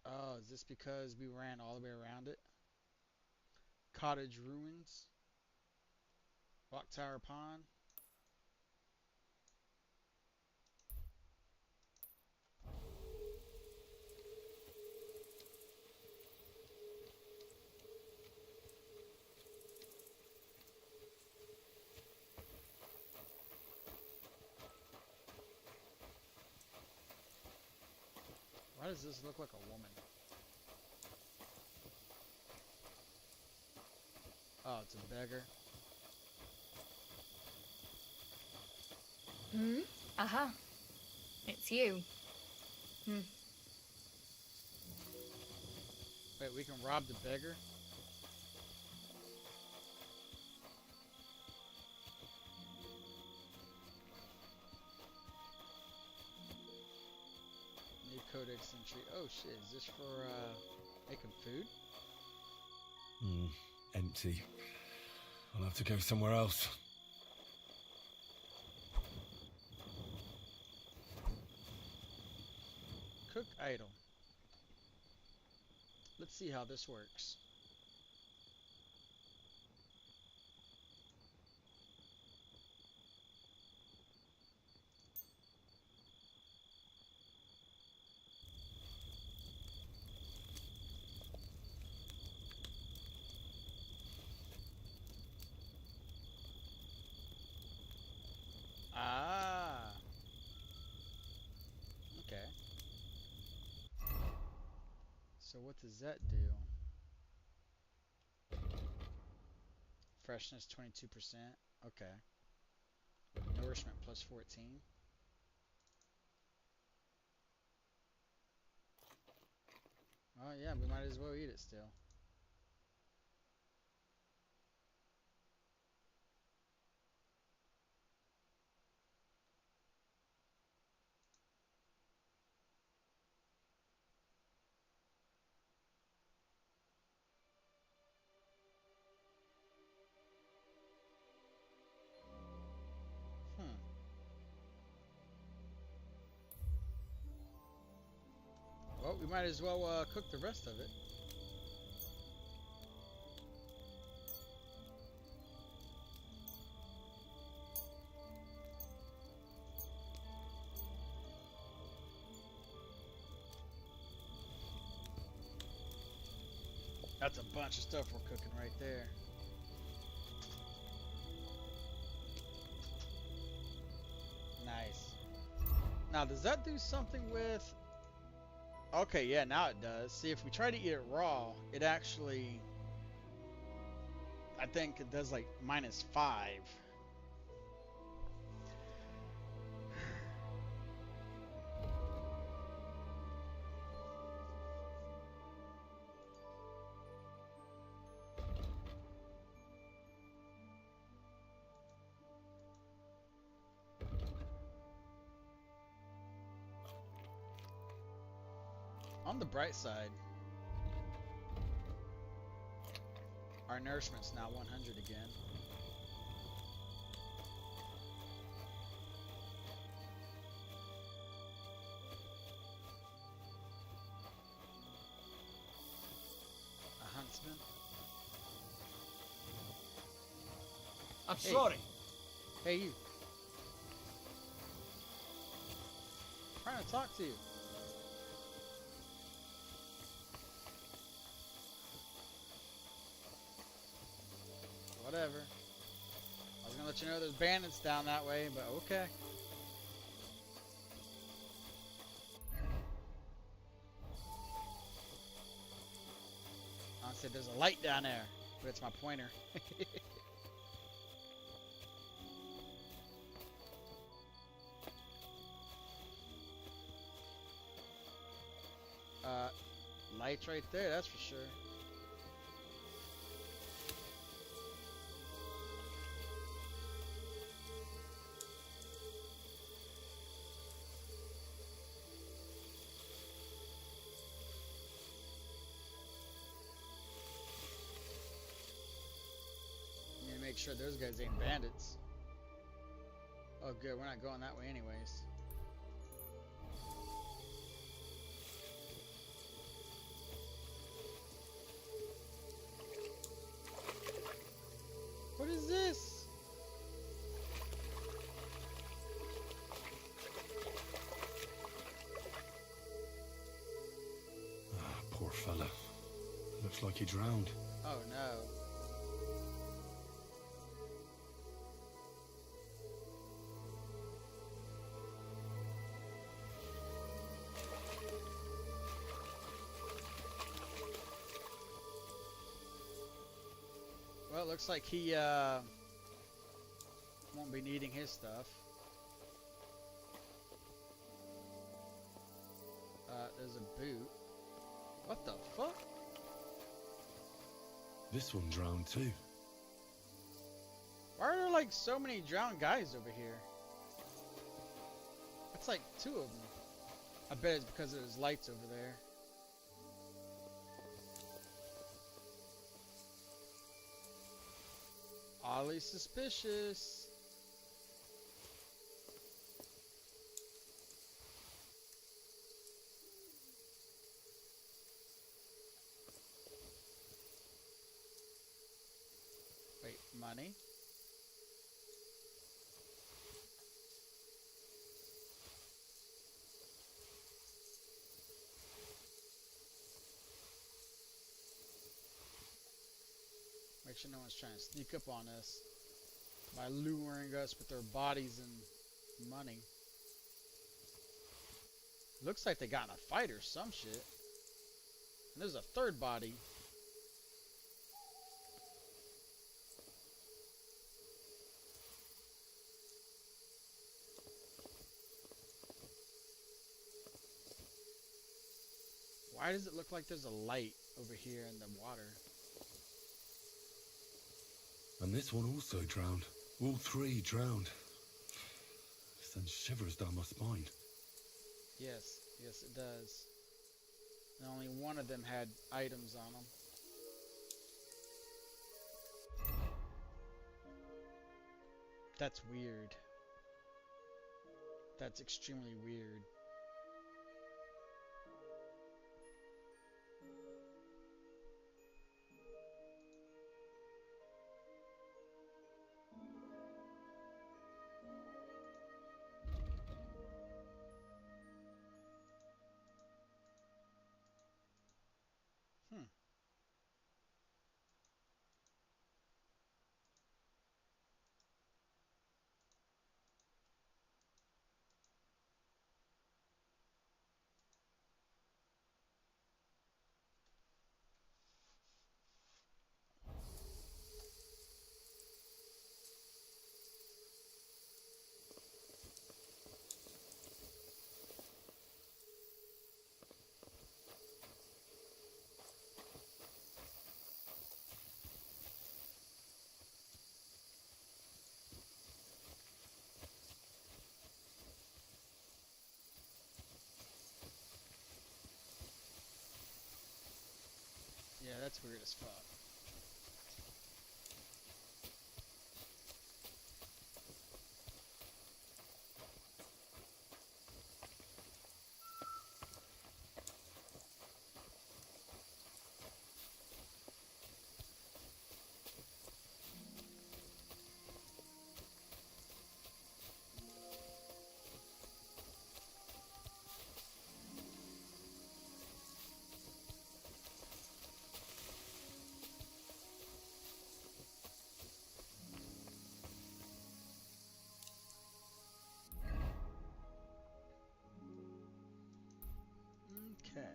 Oh, is this because we ran all the way around it? Cottage ruins. Rock Tower Pond. Why does this look like a woman? Oh, it's a beggar. Hmm? Uh-huh. It's you. Hmm. Wait, we can rob the beggar? New codex entry. Oh shit, is this for making food? Empty. I'll have to go somewhere else. Cook item. Let's see how this works. Ah. Okay. what does that do? Freshness 22%. Okay. Nourishment plus 14. Oh yeah, we might as well eat it still. Well, we might as well cook the rest of it. That's a bunch of stuff we're cooking right there. Nice. Now, does that do something with... Okay, yeah, now it does. See, if we try to eat it raw, it actually... I think it does like -5. On the bright side, our nourishment's now 100 again. A huntsman. I'm sorry. Hey, you. I'm trying to talk to you. Whatever. I was gonna let you know there's bandits down that way, but okay. I said there's a light down there, but it's my pointer. Lights right there, that's for sure. Make sure those guys ain't bandits. Oh good, we're not going that way anyways. What is this? Ah, poor fella. Looks like he drowned. Oh no. Well, it looks like he won't be needing his stuff. There's a boot. What the fuck? This one drowned too. Why are there like so many drowned guys over here? That's like 2 of them. I bet it's because there's lights over there. Oddly suspicious. Wait, money? Make sure no one's trying to sneak up on us by luring us with their bodies and money. Looks like they got in a fight or some shit. And there's a third body. Why does it look like there's a light over here in the water? And this one also drowned. All three drowned. Sends shivers down my spine. Yes, yes it does. And only one of them had items on them. That's weird. That's extremely weird. Hmm. Yeah, that's weird as fuck. Okay.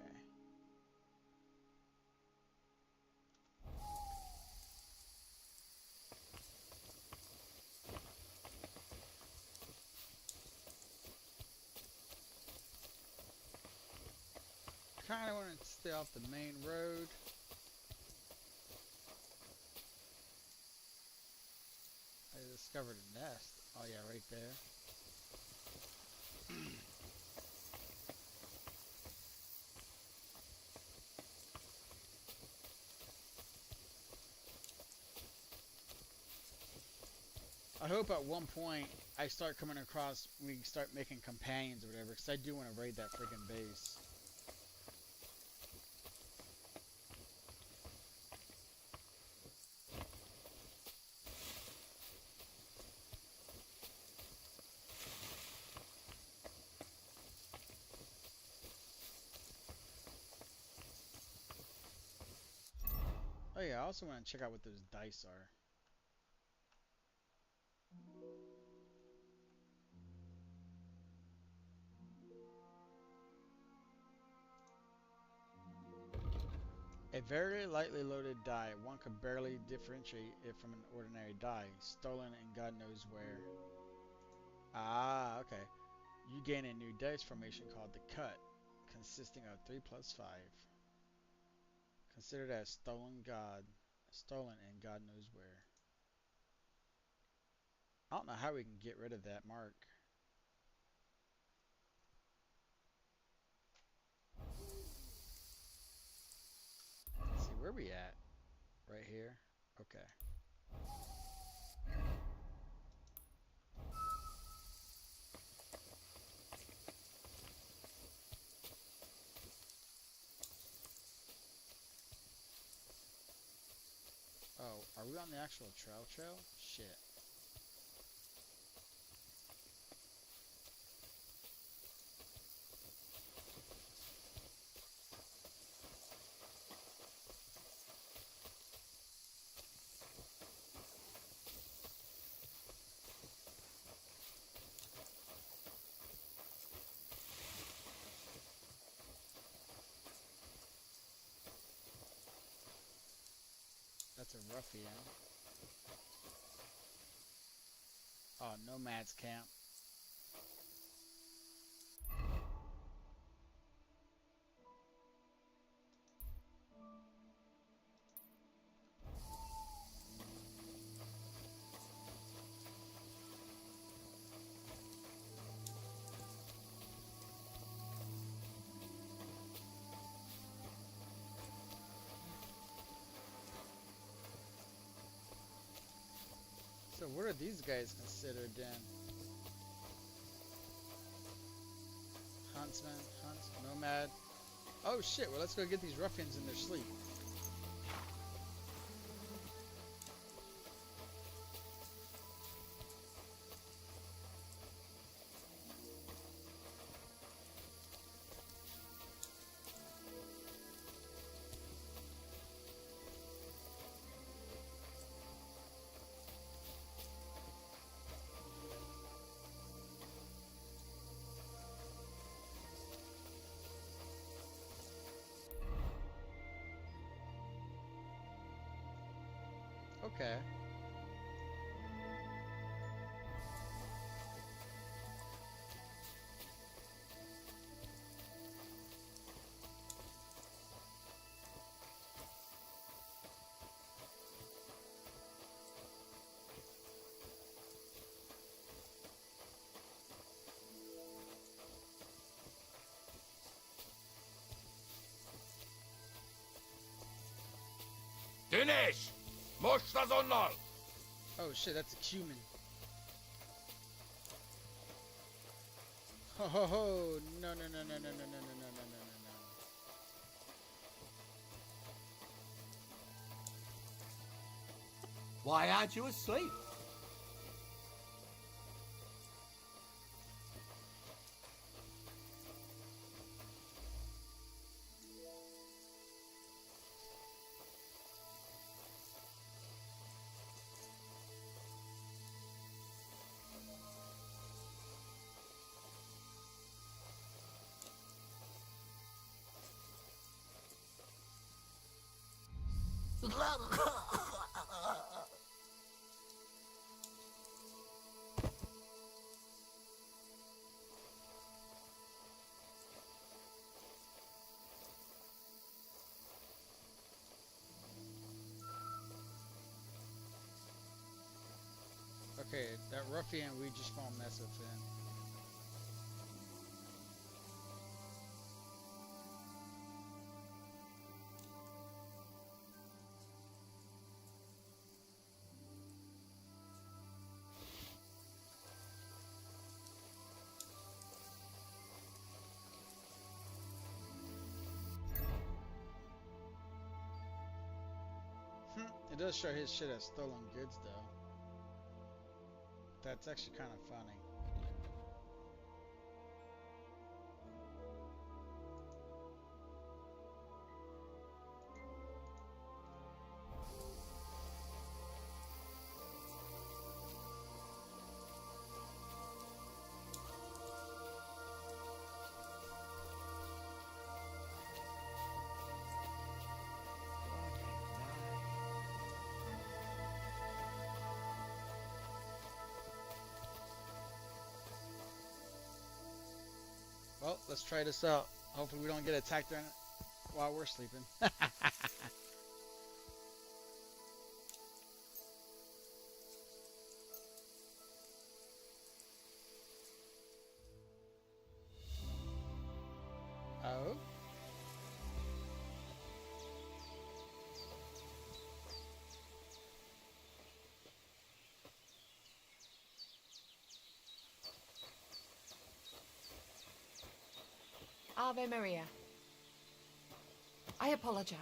Kinda want to stay off the main road. I discovered a nest. Oh yeah, right there. I hope at one point I start coming across, we start making companions or whatever, because I do want to raid that freaking base. Oh yeah, I also want to check out what those dice are. A very lightly loaded die. One could barely differentiate it from an ordinary die. Stolen in God knows where. Ah, okay. You gain a new dice formation called the Cut, consisting of 3 plus 5. Considered as stolen in God knows where. I don't know how we can get rid of that mark. Let's see, where are we at? Right here? Okay. Oh, are we on the actual trail? Shit. That's a ruffian. Oh, nomad's camp. So what are these guys considered then? Huntsman, nomad. Oh shit, well let's go get these ruffians in their sleep. Okay. Dinesh! Moshtas onlar! Oh shit, that's a cumin. Ho ho ho! No no no no no no no no no no no no. Why aren't you asleep? Okay, that ruffian we just won't mess with him. It does show his shit as stolen goods though. That's actually kind of funny. Well, let's try this out. Hopefully we don't get attacked while we're sleeping. Oh? Ave Maria. I apologize.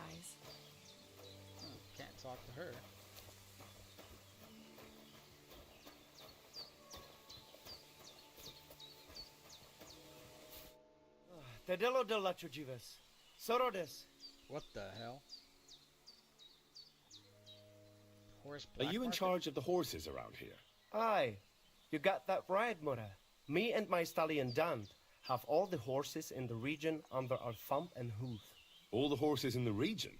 Can't talk to her. Tedelo de la Chujives. Sorodes. What the hell? Horse Are black you in market? charge of the horses around here? Aye, you got that right, Mura. Me and my stallion Dan have all the horses in the region under our thumb and hoof. All the horses in the region?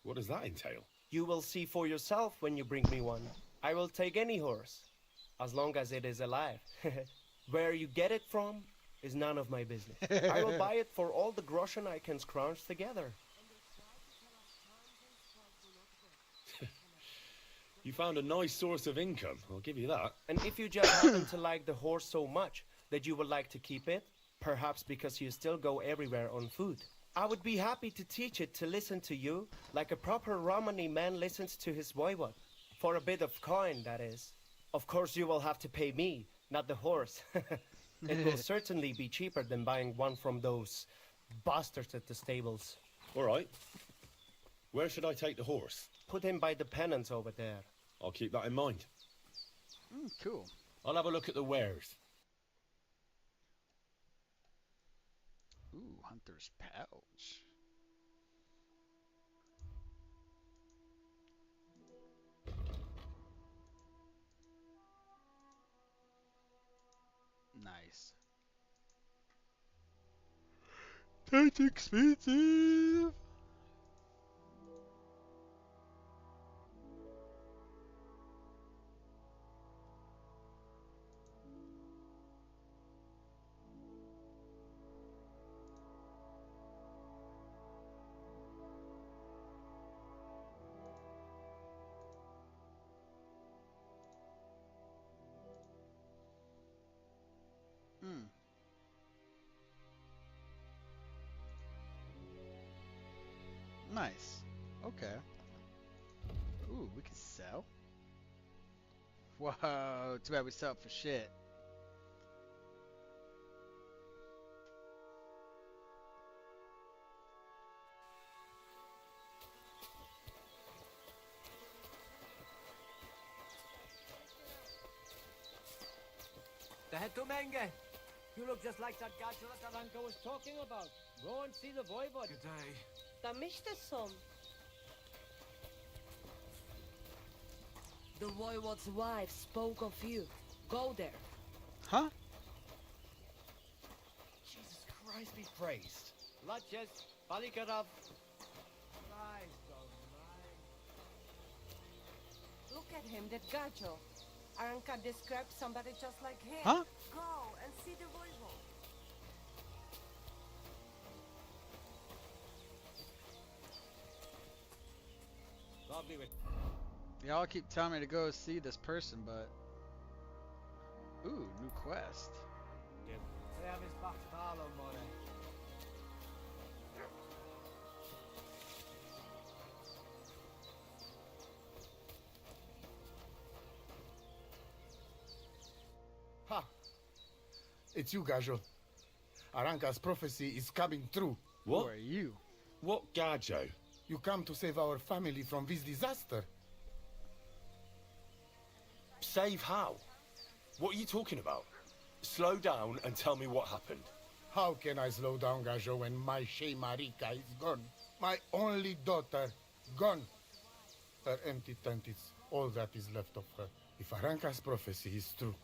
What does that entail? You will see for yourself when you bring me one. I will take any horse, as long as it is alive. Where you get it from is none of my business. I will buy it for all the groschen I can scrounge together. You found a nice source of income, I'll give you that. And if you just happen to like the horse so much that you would like to keep it, perhaps because you still go everywhere on foot, I would be happy to teach it to listen to you like a proper Romani man listens to his voivod. For a bit of coin, that is. Of course you will have to pay me, not the horse. It will certainly be cheaper than buying one from those bastards at the stables. All right. Where should I take the horse? Put him by the pennants over there. I'll keep that in mind. Cool. I'll have a look at the wares. Ooh, Hunter's Pouch. Nice. That's expensive. Nice. Okay. Ooh, we can sell. Whoa, too bad we sell it for shit. The head to Menge. You look just like that gadget that Aranka was talking about. Go and see the voivod. Good day. Da mischte som. The voivod's wife spoke of you. Go there. Huh? Jesus Christ be praised. Laches, Balikarav. Look at him, that gajo. Aranka described somebody just like him. Huh? Go and see the voivod. Lovely with. Y'all keep telling me to go see this person, but... Ooh, new quest. They have his bastalo money. Ha! It's you, Gajo. Aranka's prophecy is coming true. What? Who are you? What Gajo? You come to save our family from this disaster. Save how? What are you talking about? Slow down and tell me what happened. How can I slow down, Gajo, when my Shea Marika is gone? My only daughter, gone. Her empty tent is all that is left of her. If Aranka's prophecy is true,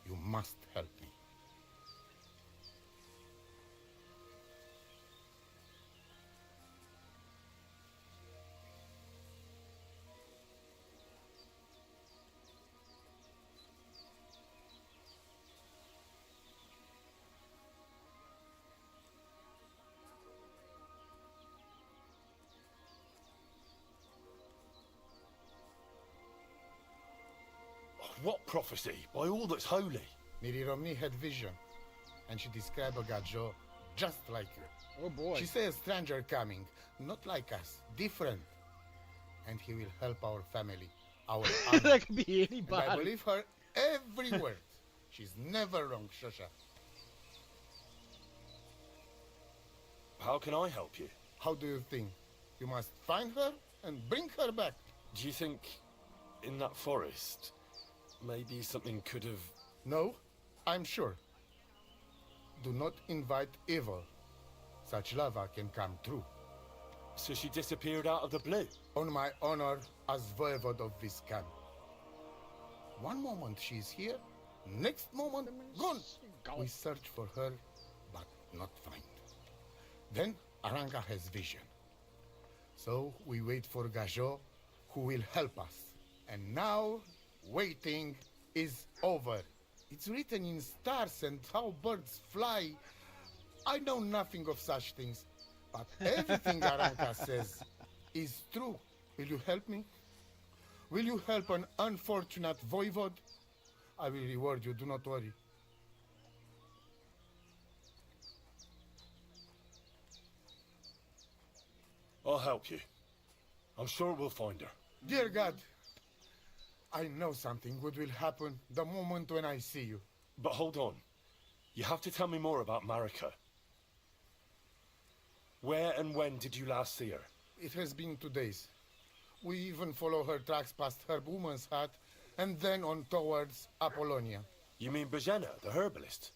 you must help me. What prophecy? By all that's holy. Miri Romney had vision, and she described a Gajo just like you. Oh boy. She says a stranger coming, not like us, different. And he will help our family, our honor. That could be anybody. And I believe her every word. She's never wrong, Shosha. How can I help you? How do you think? You must find her and bring her back. Do you think in that forest maybe something could have... No, I'm sure. Do not invite evil. Such lava can come true. So she disappeared out of the blue? On my honor as voivod of Viskan. One moment she's here, next moment gone. We search for her, but not find. Then Aranka has vision. So we wait for Gajo who will help us. And now, waiting is over. It's written in stars and how birds fly. I know nothing of such things, but everything Aranka says is true. Will you help me? Will you help an unfortunate voivod? I will reward you, do not worry. I'll help you. I'm sure we'll find her. Dear God, I know something good will happen the moment when I see you. But hold on. You have to tell me more about Marika. Where and when did you last see her? It has been 2 days. We even follow her tracks past her woman's hut and then on towards Apollonia. You mean Bojana, the herbalist?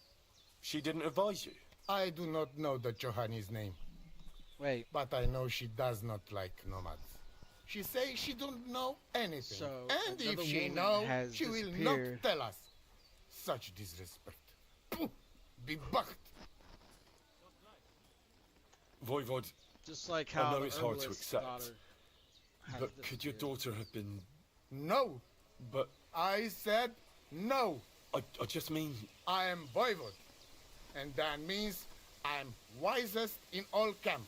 She didn't advise you? I do not know the Johani's name. Wait. But I know she does not like nomads. She says she don't know anything. So, and if another she woman knows, has she will not disappeared. tell us. Such disrespect. Pooh, be bucked. Voivod, Just like I how know the it's hard to herbalist's accept, daughter has but could your disappeared. daughter have been... No. But... I said no. I just mean... I am voivod. And that means I am wisest in all camp.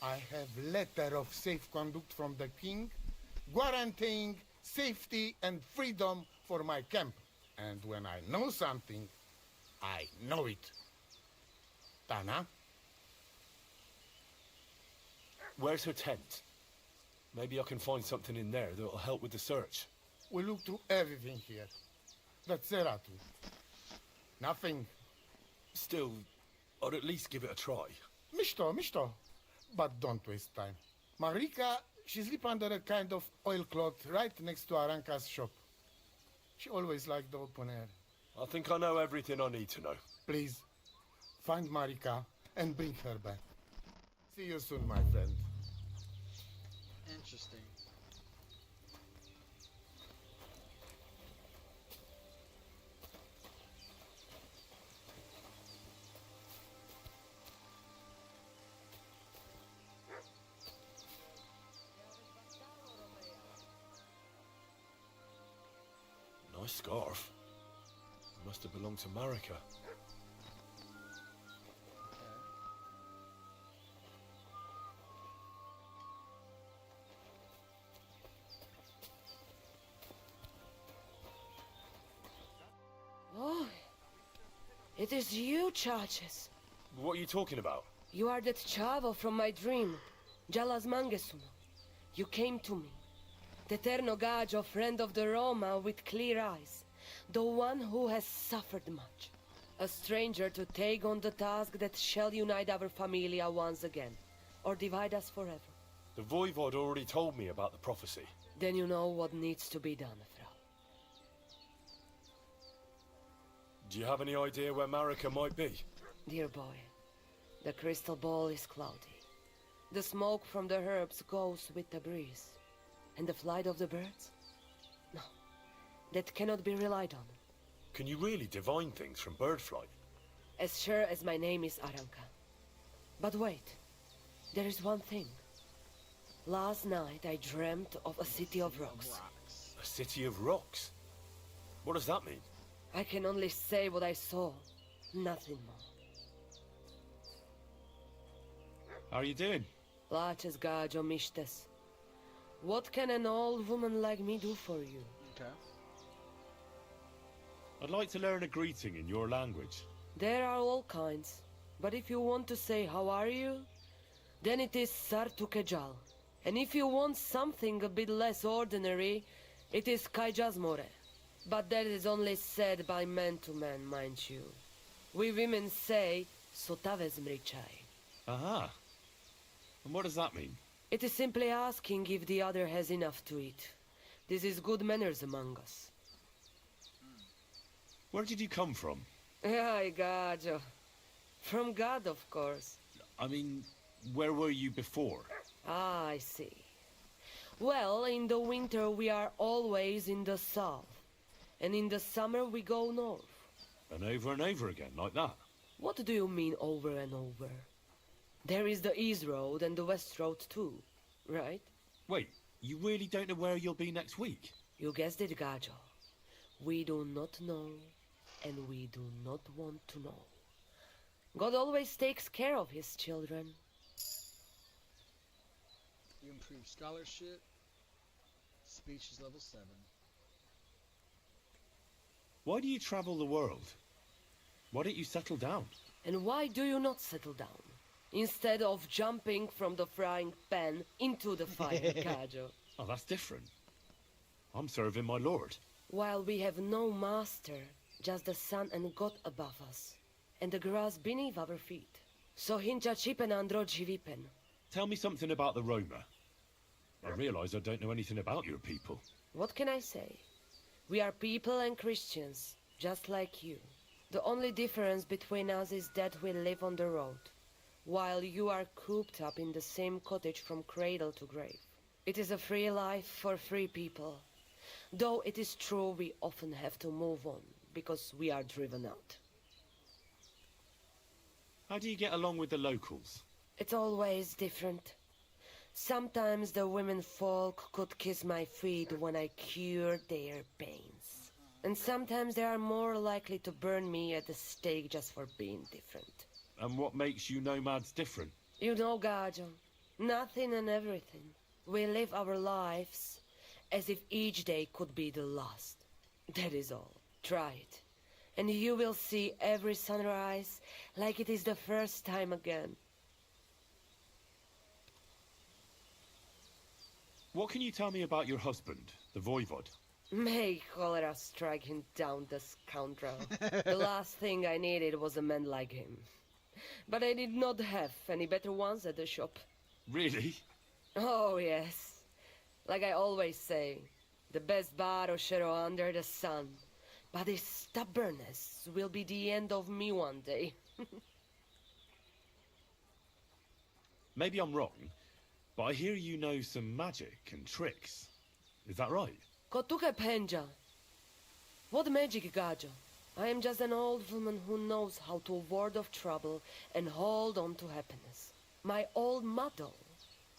I have letter of safe conduct from the king, guaranteeing safety and freedom for my camp. And when I know something, I know it. Tana? Where's her tent? Maybe I can find something in there that'll help with the search. We look through everything here. The Zeratu. Nothing. Still, I'd at least give it a try. Misto. But don't waste time. Marika, she sleep under a kind of oilcloth right next to Aranka's shop. She always liked the open air. I think I know everything I need to know. Please, find Marika and bring her back. See you soon, my friend. Interesting. Nice scarf. Must have belonged to Marika. Oh, it is you, Charges. What are you talking about? You are that Chavo from my dream, Jalas Mangesuno. You came to me, the Ternogajo friend of the Roma with clear eyes, the one who has suffered much. A stranger to take on the task that shall unite our familia once again, or divide us forever. The Voivod already told me about the prophecy. Then you know what needs to be done, Frau. Do you have any idea where Marika might be? Dear boy, the crystal ball is cloudy. The smoke from the herbs goes with the breeze. And the flight of the birds? No, that cannot be relied on. Can you really divine things from bird flight? As sure as my name is Aranka. But wait, there is one thing. Last night I dreamt of a city of rocks. A city of rocks? What does that mean? I can only say what I saw, nothing more. How are you doing? Laches gajo mishtes. What can an old woman like me do for you? Okay. I'd like to learn a greeting in your language. There are all kinds. But if you want to say how are you, then it is Sartukejal. And if you want something a bit less ordinary, it is Kaijazmore. But that is only said by man to man, mind you. We women say Sotaves mrichai. Aha. And what does that mean? It is simply asking if the other has enough to eat. This is good manners among us. Where did you come from? Ay, gajo. From God, of course. I mean, where were you before? Ah, I see. Well, in the winter we are always in the south. And in the summer we go north. And over again, like that? What do you mean over and over? There is the East Road and the West Road too, right? Wait, You really don't know where you'll be next week? You guessed it, Gajo. We do not know, and we do not want to know. God always takes care of his children. You improve scholarship. Speech is level 7. Why do you travel the world? Why don't you settle down? And why do you not settle down? Instead of jumping from the frying pan into the fire, Gajo. Oh, that's different. I'm serving my lord. While we have no master, just the sun and God above us, and the grass beneath our feet. So hincha chipen andro jivipen. Tell me something about the Roma. I realise I don't know anything about your people. What can I say? We are people and Christians, just like you. The only difference between us is that we live on the road, while you are cooped up in the same cottage from cradle to grave. It is a free life for free people, though it is true we often have to move on, because we are driven out. How do you get along with the locals? It's always different. Sometimes the women folk could kiss my feet when I cured their pains. And sometimes they are more likely to burn me at the stake just for being different. And what makes you nomads different? You know, Gajo, nothing and everything. We live our lives as if each day could be the last. That is all. Try it. And you will see every sunrise like it is the first time again. What can you tell me about your husband, the Voivod? May cholera strike him down, the scoundrel. The last thing I needed was a man like him. But I did not have any better ones at the shop. Really? Oh, yes. Like I always say, the best baroshero under the sun. But his stubbornness will be the end of me one day. Maybe I'm wrong, but I hear you know some magic and tricks. Is that right? Kotuke penja. What magic, Gajo? I am just an old woman who knows how to ward off trouble and hold on to happiness. My old mother,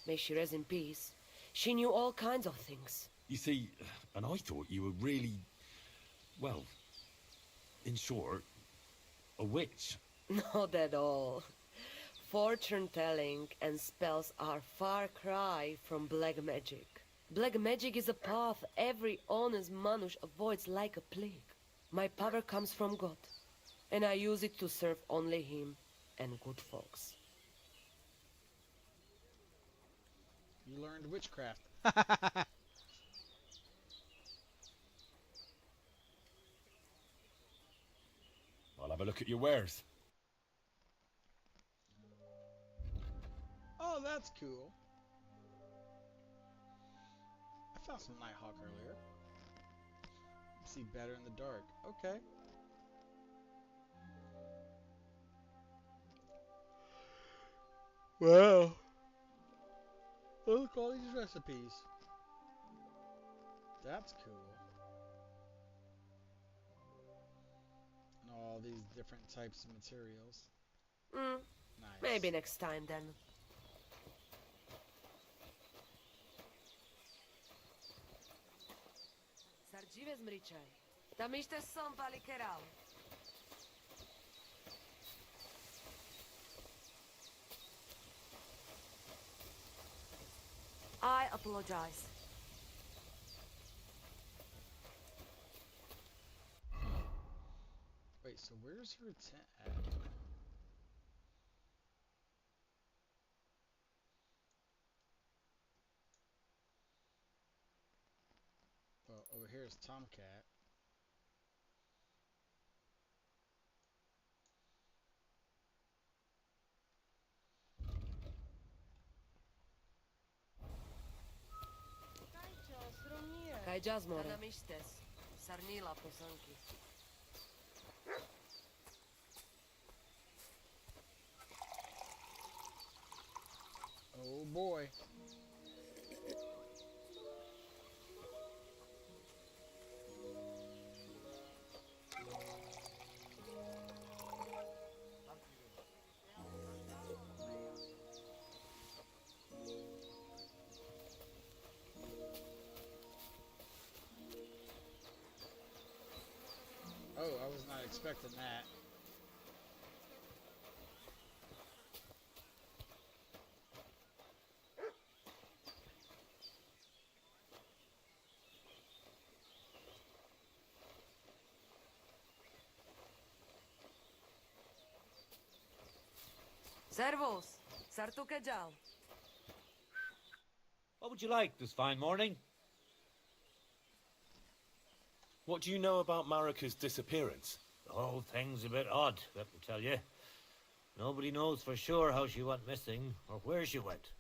may she rest in peace, she knew all kinds of things. You see, and I thought you were really, well, in short, a witch. Not at all. Fortune-telling and spells are far cry from black magic. Black magic is a path every honest manush avoids like a plague. My power comes from God, and I use it to serve only him and good folks. You learned witchcraft. I'll have a look at your wares. Oh, that's cool. I found some Nighthawk earlier. See better in the dark. Okay. Wow. Look at all these recipes. That's cool. And all these different types of materials. Nice. Maybe next time then. Sardzive zmričaj. Tam ište som palikeral. I apologize. Wait, so where's her tent at? Well, over here is Tomcat. Kaj jazmore. Anamistes. Sarnila posanki. Oh boy. Oh, I was not expecting that. Servus, Sartukejal. What would you like this fine morning? What do you know about Marika's disappearance? The whole thing's a bit odd, let me tell you. Nobody knows for sure how she went missing or where she went.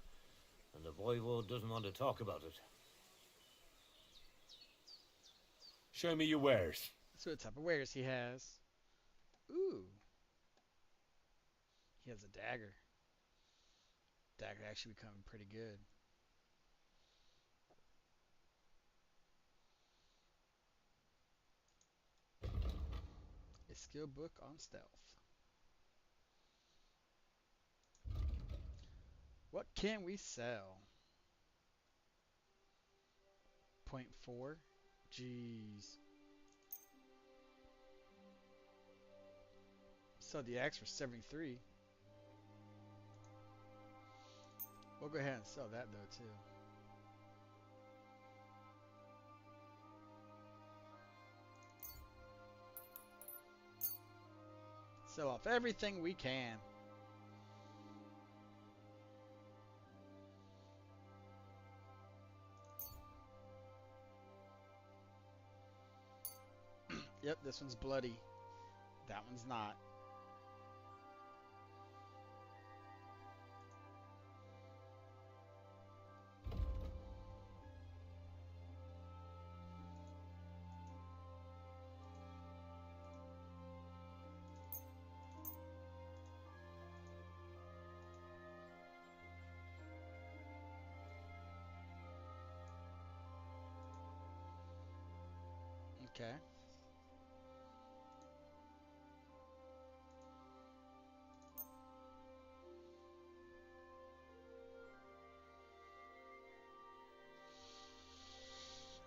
And the voivode doesn't want to talk about it. Show me your wares. So what type of wares he has. Ooh. He has a dagger. Dagger actually becoming pretty good. A skill book on stealth. What can we sell? Point 0.4? Jeez. Sell the axe for 73. We'll go ahead and sell that though too. Sell off everything we can. Yep, this one's bloody. That one's not. Okay.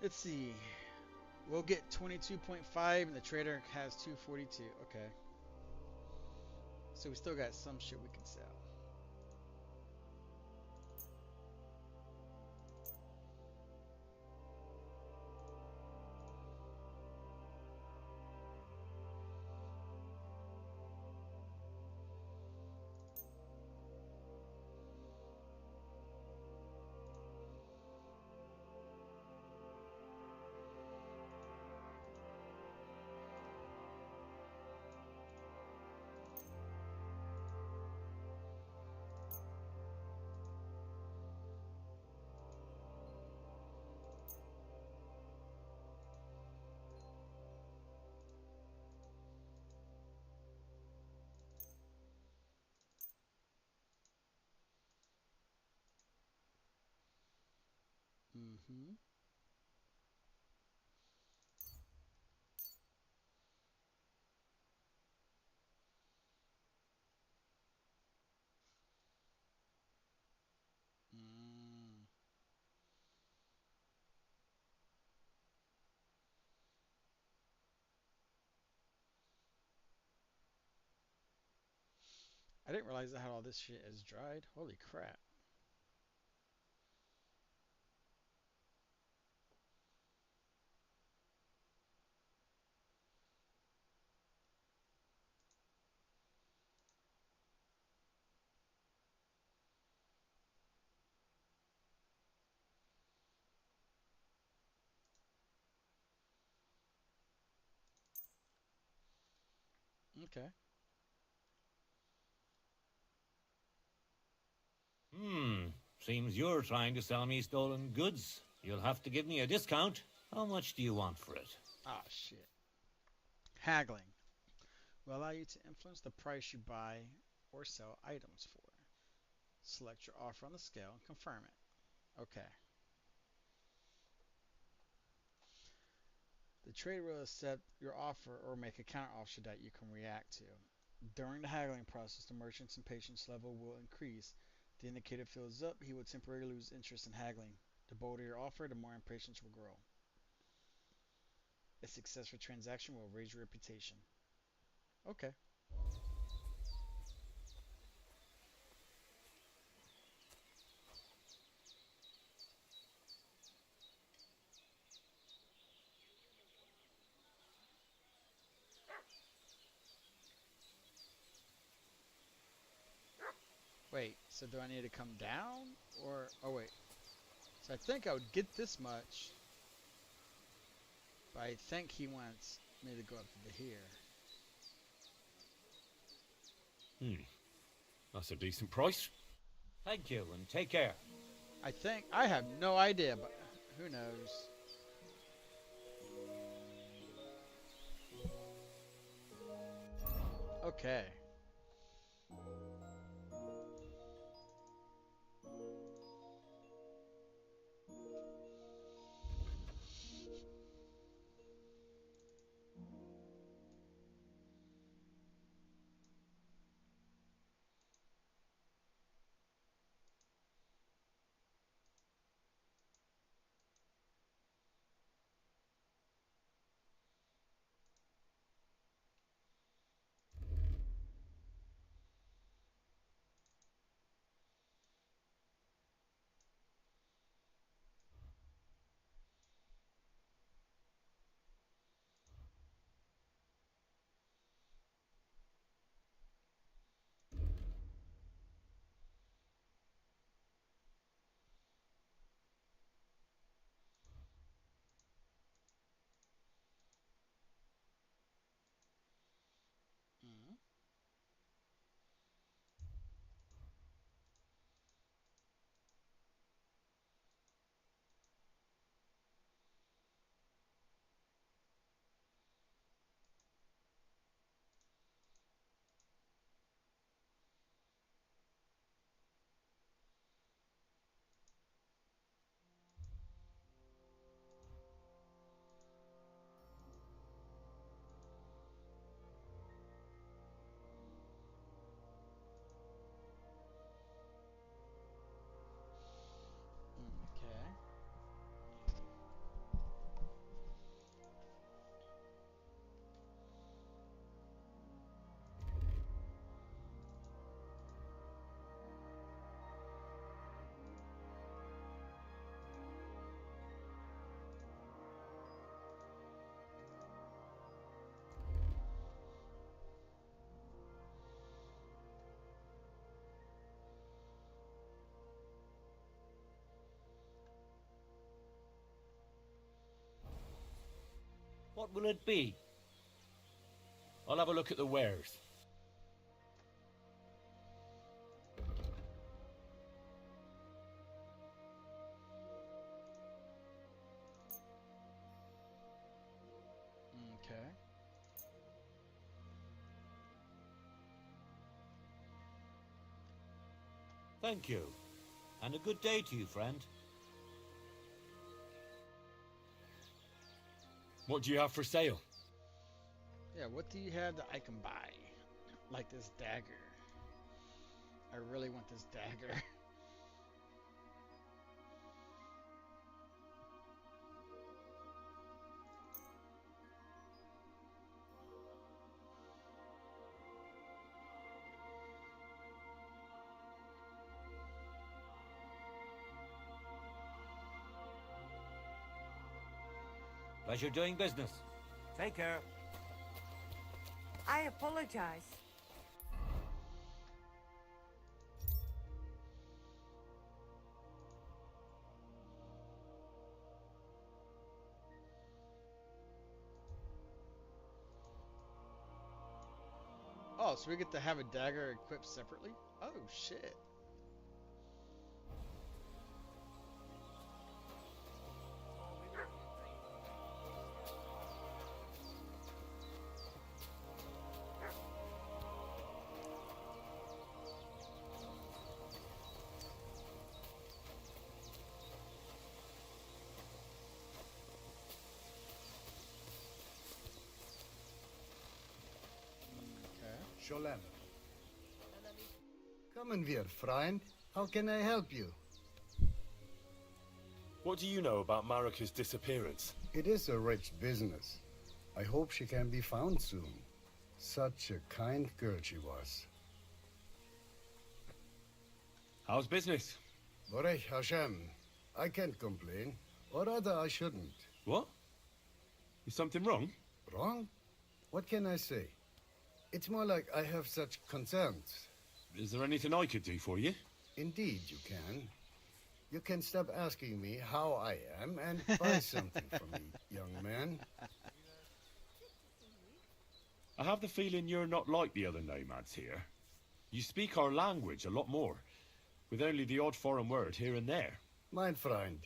Let's see. We'll get 22.5 and the trader has 242. Okay. So we still got some shit we can sell. Mm-hmm. Mm. I didn't realize that how all this shit is dried. Holy crap. Okay. Seems you're trying to sell me stolen goods. You'll have to give me a discount. How much do you want for it? Ah, shit. Haggling will allow you to influence the price you buy or sell items for. Select your offer on the scale and confirm it. Okay. The trader will accept your offer or make a counteroffer that you can react to. During the haggling process, the merchant's impatience level will increase. The indicator fills up, he will temporarily lose interest in haggling. The bolder your offer, the more impatience will grow. A successful transaction will raise your reputation. Okay. Wait, so do I need to come down? Or, oh wait. So I think I would get this much. But I think he wants me to go up to here. That's a decent price. Thank you, and take care. I think, I have no idea, but who knows. Okay. Mm-hmm. Okay. What will it be? I'll have a look at the wares. Okay. Thank you. And a good day to you, friend. What do you have for sale? Yeah, what do you have that I can buy? Like this dagger. I really want this dagger. Pleasure doing business. Take care. I apologize. Oh, so we get to have a dagger equipped separately? Oh, shit. Sholem. Come in here, friend. How can I help you? What do you know about Marika's disappearance? It is a rich business. I hope she can be found soon. Such a kind girl she was. How's business? Borech Hashem. I can't complain. Or rather, I shouldn't. What? Is something wrong? Wrong? What can I say? It's more like I have such concerns. Is there anything I could do for you? Indeed, you can. You can stop asking me how I am and buy something for me, young man. I have the feeling you're not like the other nomads here. You speak our language a lot more, with only the odd foreign word here and there. Mein Freund,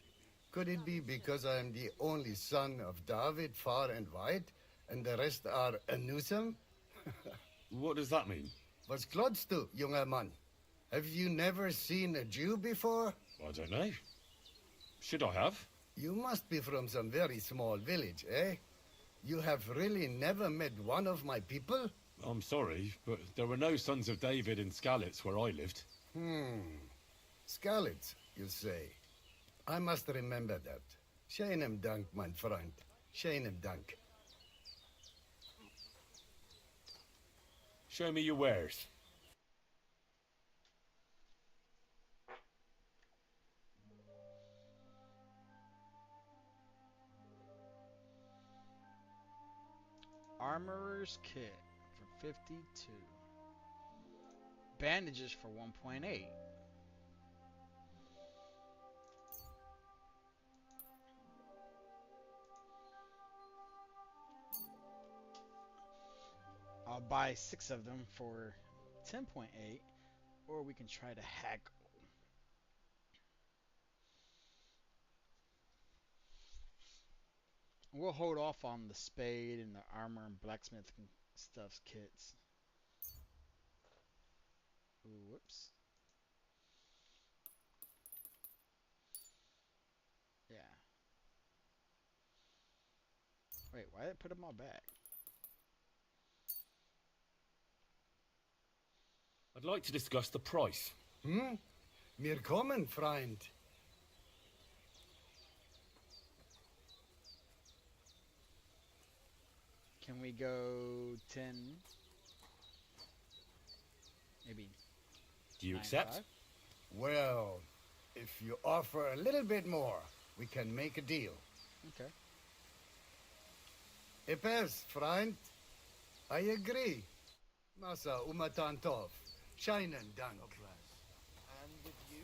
could it be because I am the only son of David, far and wide, and the rest are Anusam? What does that mean? Was klotzt du, junger Mann? Have you never seen a Jew before? I don't know. Should I have? You must be from some very small village, eh? You have really never met one of my people? I'm sorry, but there were no sons of David in Skalitz where I lived. Skalitz, you say? I must remember that. Scheinem Dank, mein Freund. Scheinem Dank. Show me your wares. Armorer's kit for 52. Bandages for 1.8. I'll buy 6 of them for 10.8, or we can try to haggle. We'll hold off on the spade and the armor and blacksmith stuff's kits. Ooh, whoops. Yeah. Wait, why did I put them all back? I'd like to discuss the price. Mir kommen, Freund. Can we go 10? Maybe. Do you accept? 9.5? Well, if you offer a little bit more, we can make a deal. Okay. Epes, Freund. I agree. Masa umatantov. Scheinen Dank. And with you?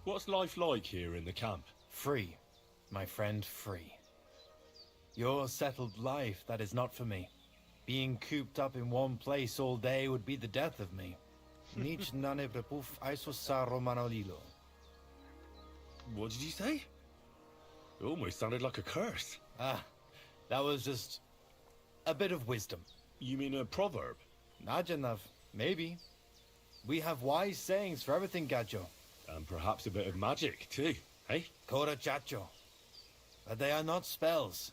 What's life like here in the camp? Free, my friend, free. Your settled life, that is not for me. Being cooped up in one place all day would be the death of me. Nic nane brepuf aisosa romanolilo. What did you say? It almost sounded like a curse. Ah, that was just a bit of wisdom. You mean a proverb? Najanov, maybe. We have wise sayings for everything, Gajo. And perhaps a bit of magic, too, eh? Kora chacho. But they are not spells.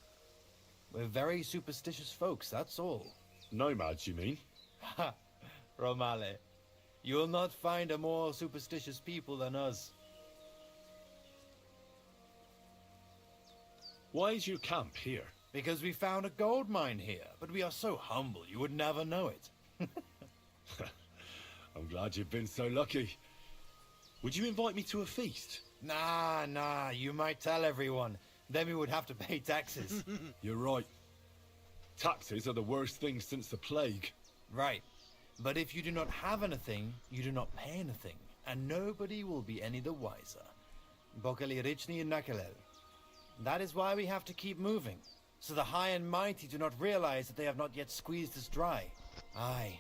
We're very superstitious folks, that's all. Nomads, you mean? Ha! Romale. You'll not find a more superstitious people than us. Why is your camp here? Because we found a gold mine here, but we are so humble you would never know it. I'm glad you've been so lucky. Would you invite me to a feast? Nah, you might tell everyone. Then we would have to pay taxes. You're right. Taxes are the worst thing since the plague. Right. But if you do not have anything, you do not pay anything. And nobody will be any the wiser. Bokali Richni and Nakalel. That is why we have to keep moving. So the high and mighty do not realize that they have not yet squeezed us dry. Aye.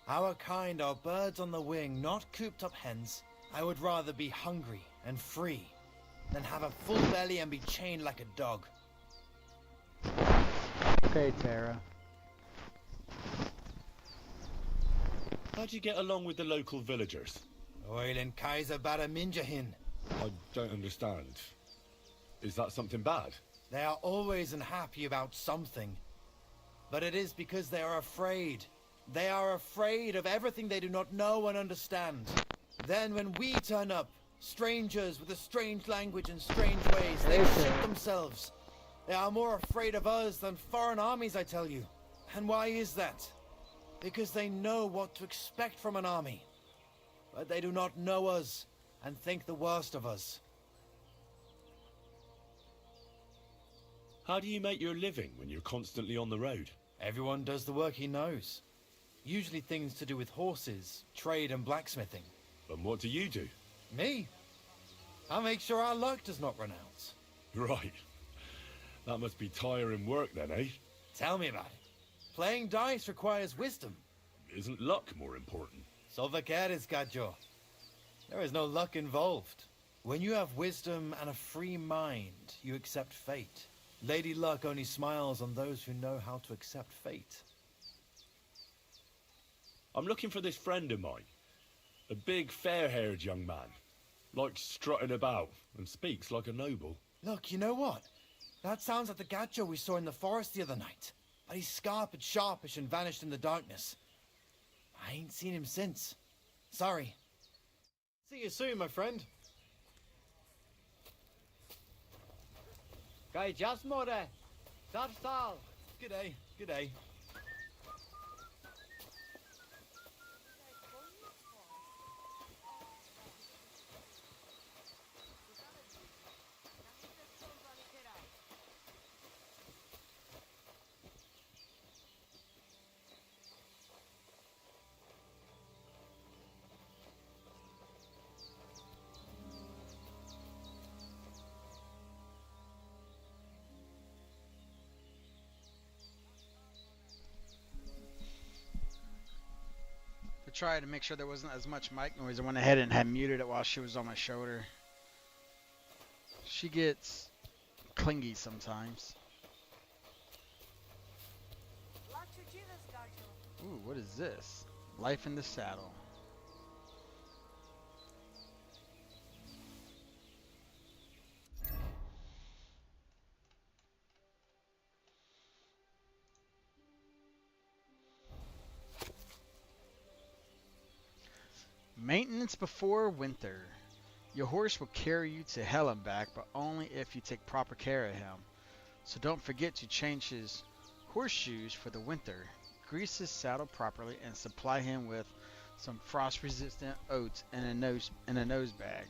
Our kind are birds on the wing, not cooped up hens. I would rather be hungry and free than have a full belly and be chained like a dog. Okay, Tara. How'd you get along with the local villagers? Oil and Kaiser Baraminjahin. I don't understand. Is that something bad? They are always unhappy about something. But it is because they are afraid. They are afraid of everything they do not know and understand. Then when we turn up, strangers with a strange language and strange ways, they shit themselves. They are more afraid of us than foreign armies, I tell you. And why is that? Because they know what to expect from an army. But they do not know us and think the worst of us. How do you make your living when you're constantly on the road? Everyone does the work he knows. Usually things to do with horses, trade and blacksmithing. And what do you do? Me? I make sure our luck does not run out. Right. That must be tiring work then, eh? Tell me about it. Playing dice requires wisdom. Isn't luck more important? So quieres, Gajo. There is no luck involved. When you have wisdom and a free mind, you accept fate. Lady Luck only smiles on those who know how to accept fate. I'm looking for this friend of mine. A big, fair-haired young man. Likes strutting about and speaks like a noble. Look, you know what? That sounds like the Gajo we saw in the forest the other night. But he's scarped, sharpish, and vanished in the darkness. I ain't seen him since. Sorry. See you soon, my friend. Jasmore. Sarsal. G'day, g'day. Try to make sure there wasn't as much mic noise. I went ahead and had muted it while she was on my shoulder. She gets clingy sometimes. Ooh, what is this? Life in the Saddle. Maintenance before winter. Your horse will carry you to hell and back, but only if you take proper care of him. So don't forget to change his horseshoes for the winter. Grease his saddle properly and supply him with some frost-resistant oats and a nose bag.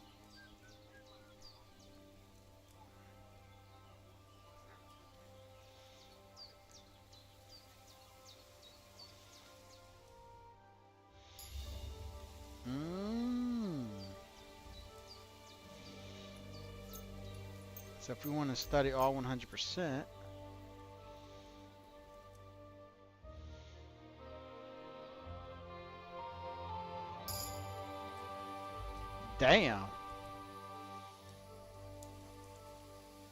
So if we want to study all 100%, damn.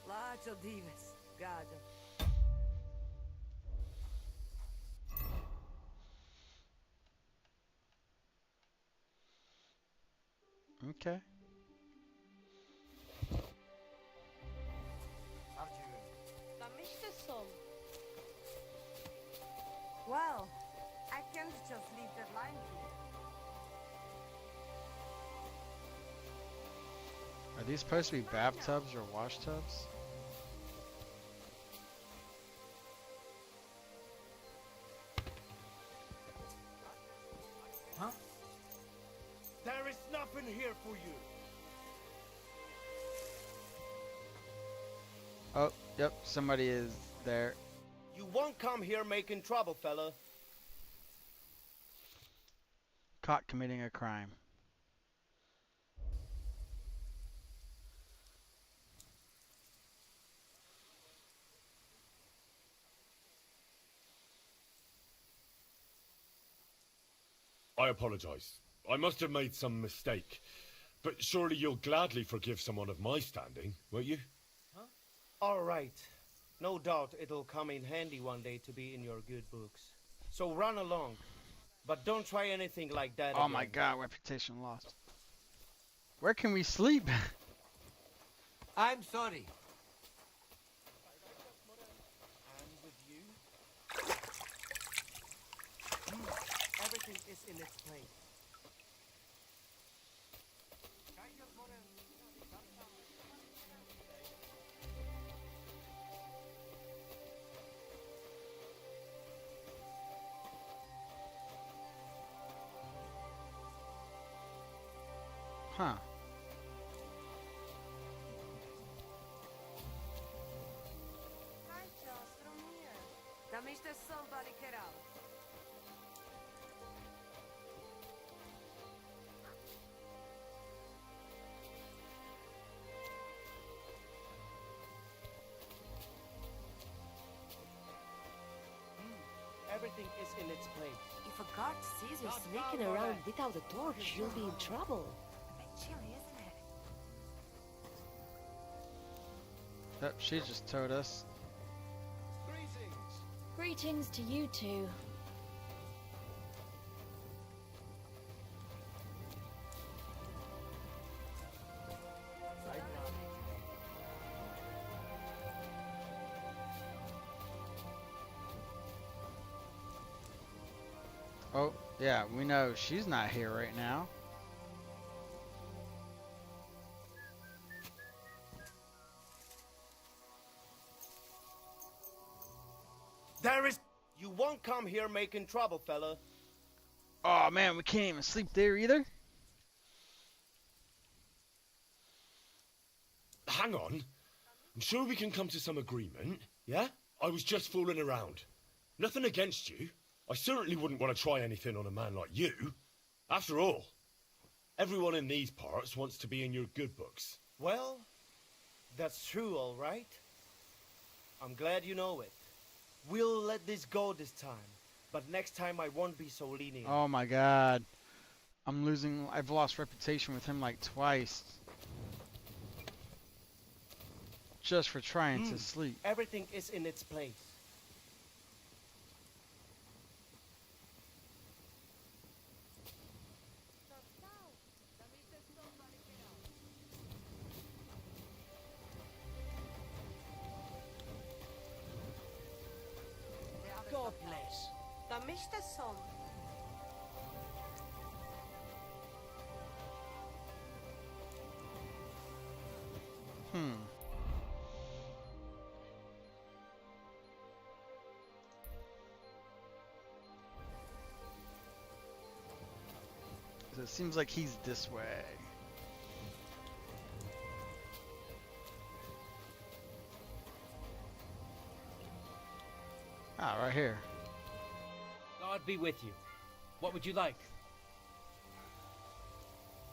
Lacho divas, Gajo. Okay. Well, I can't just leave that line here. Are these supposed to be bathtubs or wash tubs? Huh? There is nothing here for you. Oh, yep, somebody is there. You won't come here making trouble, fella. Caught committing a crime. I apologize. I must have made some mistake. But surely you'll gladly forgive someone of my standing, won't you? Huh? All right. No doubt it'll come in handy one day to be in your good books. So run along. But don't try anything like that Oh again. my god, reputation lost. Where can we sleep? I'm sorry. Everything is in its place. Huh. Hi, Charles, from here. Tam isto somebody get out. Everything is in its place. If a guard sees you Not sneaking down, around Moray. without a torch, you'll be in trouble. A bit chilly, isn't it? Yep, she just told us. Greetings to you two. Oh, yeah, we know she's not here right now. There is... You won't come here making trouble, fella. Oh man, we can't even sleep there either. Hang on. I'm sure we can come to some agreement, yeah? I was just fooling around. Nothing against you. I certainly wouldn't want to try anything on a man like you. After all, everyone in these parts wants to be in your good books. Well, that's true, all right. I'm glad you know it. We'll let this go this time, but next time I won't be so lenient. Oh my god. I've lost reputation with him like twice. Just for trying to sleep. Everything is in its place. God bless. Tam isto som. Hmm. So it seems like he's this way. Ah, right here. God be with you. What would you like?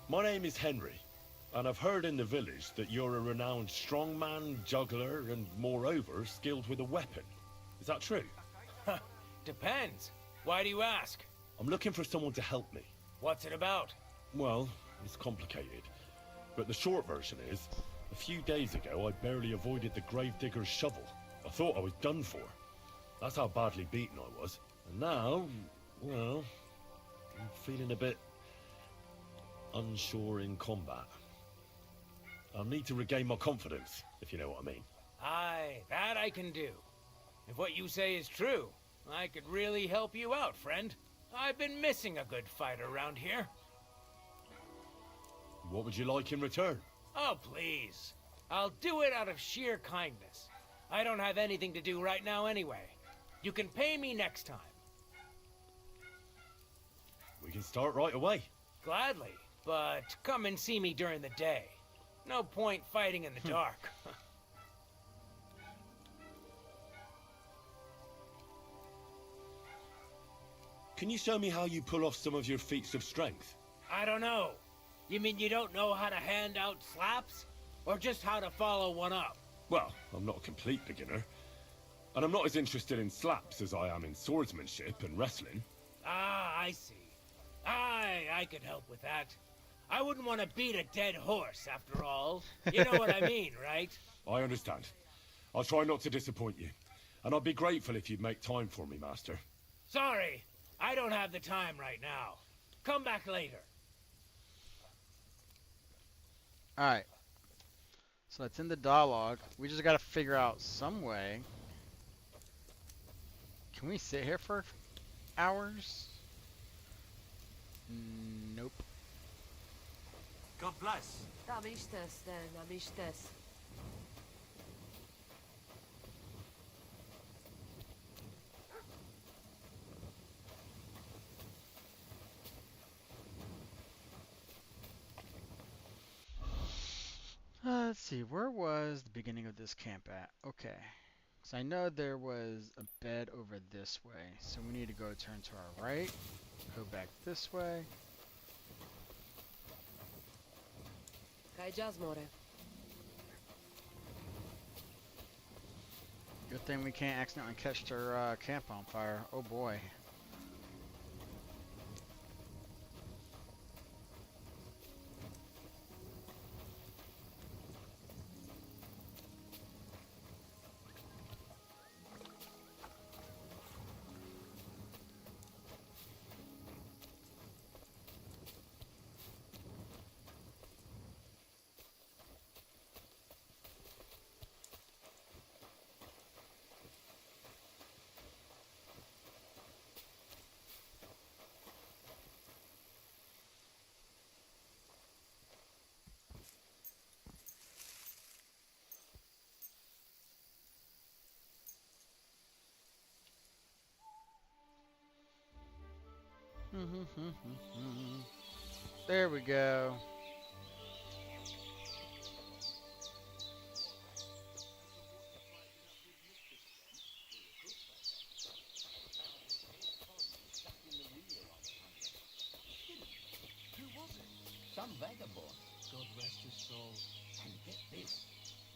My name is Henry, and I've heard in the village that you're a renowned strongman, juggler, and moreover, skilled with a weapon. Is that true? Depends. Why do you ask? I'm looking for someone to help me. What's it about? Well, it's complicated. But the short version is, a few days ago I barely avoided the gravedigger's shovel. I thought I was done for. That's how badly beaten I was. And now, well, I'm feeling a bit unsure in combat. I'll need to regain my confidence, if you know what I mean. Aye, that I can do. If what you say is true, I could really help you out, friend. I've been missing a good fight around here. What would you like in return? Oh, please. I'll do it out of sheer kindness. I don't have anything to do right now anyway. You can pay me next time. We can start right away. Gladly, but come and see me during the day. No point fighting in the dark. Can you show me how you pull off some of your feats of strength? I don't know. You mean you don't know how to hand out slaps? Or just how to follow one up? Well, I'm not a complete beginner. And I'm not as interested in slaps as I am in swordsmanship and wrestling. Ah, I see. Aye, I could help with that. I wouldn't want to beat a dead horse, after all. You know what I mean, right? I understand. I'll try not to disappoint you. And I'd be grateful if you'd make time for me, Master. Sorry, I don't have the time right now. Come back later. Alright. So it's in the dialogue. We just gotta figure out some way. Can we sit here for hours? Nope. God bless. Tam istes, then, am istes. Let's see, where was the beginning of this camp at? Okay. So I know there was a bed over this way. So we need to go turn to our right. Go back this way. Kaj Jasmore. Good thing we can't accidentally catch their camp on fire. Oh boy. There we go. Who was it? Some vagabond. God rest his soul. And get this.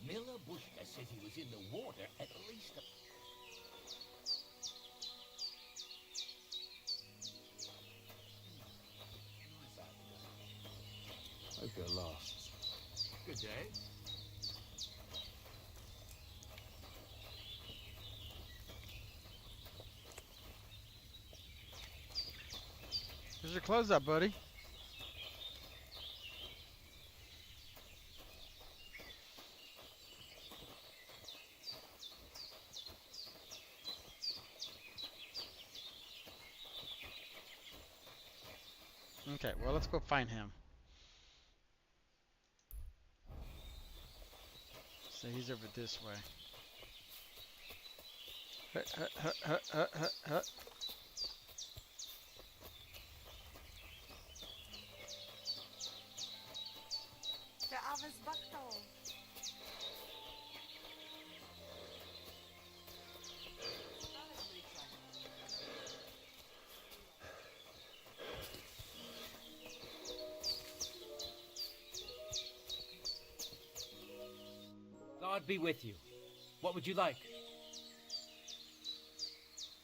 Miller Bushka says he was in the water at least a... Hope it lasts. Good day. Here's your clothes up, buddy. Okay, well, let's go find him. So he's over this way. The others buckle. God be with you. What would you like?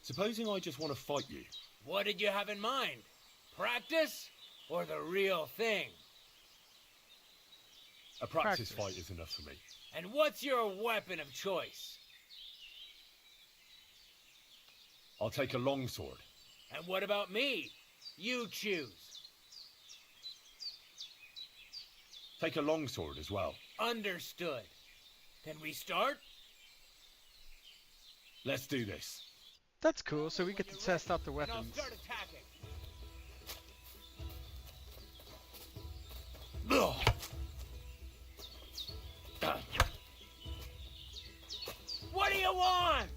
Supposing I just want to fight you. What did you have in mind? Practice or the real thing? A practice fight is enough for me. And what's your weapon of choice? I'll take a longsword. And what about me? You choose. Take a longsword as well. Understood. Can we start? Let's do this. That's cool, so we get to test out the And I'll weapons. start attacking. What do you want?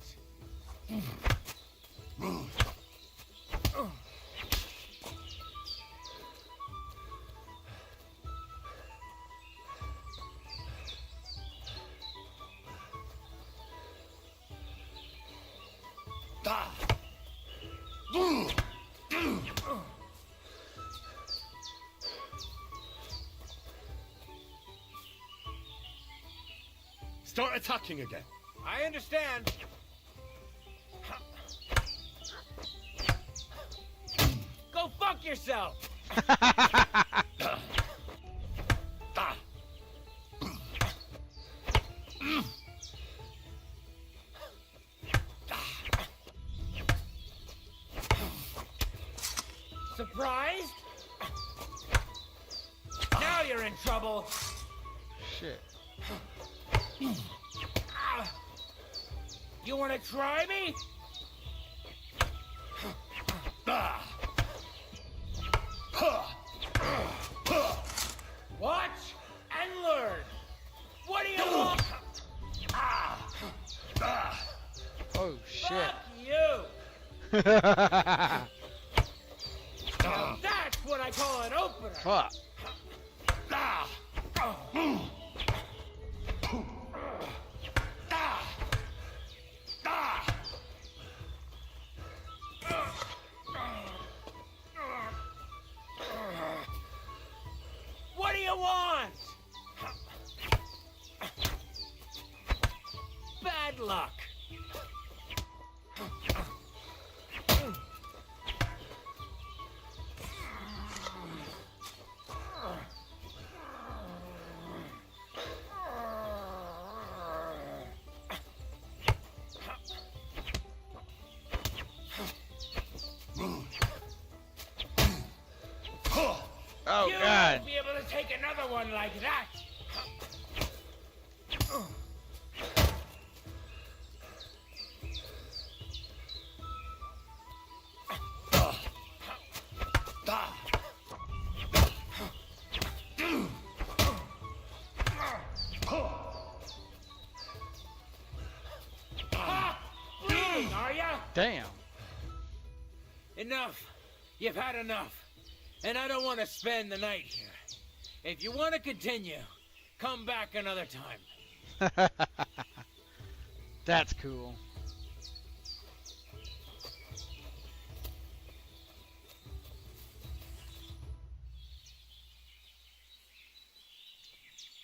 Start attacking again. I understand. Go fuck yourself. Surprised? Now you're in trouble. Shit. You want to try me? Watch and learn. What do you want? Oh shit. Fuck you. Now that's what I call an opener. Fuck. What do you want? Bad luck. Oh you God. won't be able to take another one like that. Bleeding, are ya? Damn. Enough. You've had enough. And I don't want to spend the night here. If you want to continue, come back another time. That's cool.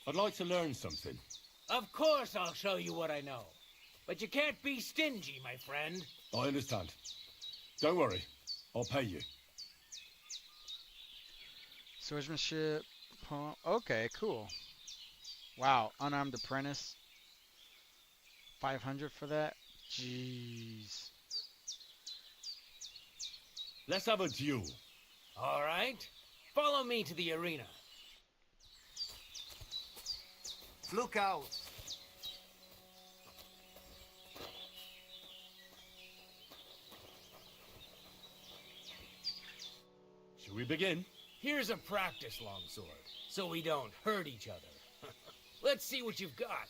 I'd like to learn something. Of course I'll show you what I know. But you can't be stingy, my friend. I understand. Don't worry. I'll pay you. Swordsmanship. Okay, cool. Wow, unarmed apprentice. 500 for that? Jeez. Let's have a duel. All right. Follow me to the arena. Look out! Shall we begin? Here's a practice longsword, so we don't hurt each other. Let's see what you've got.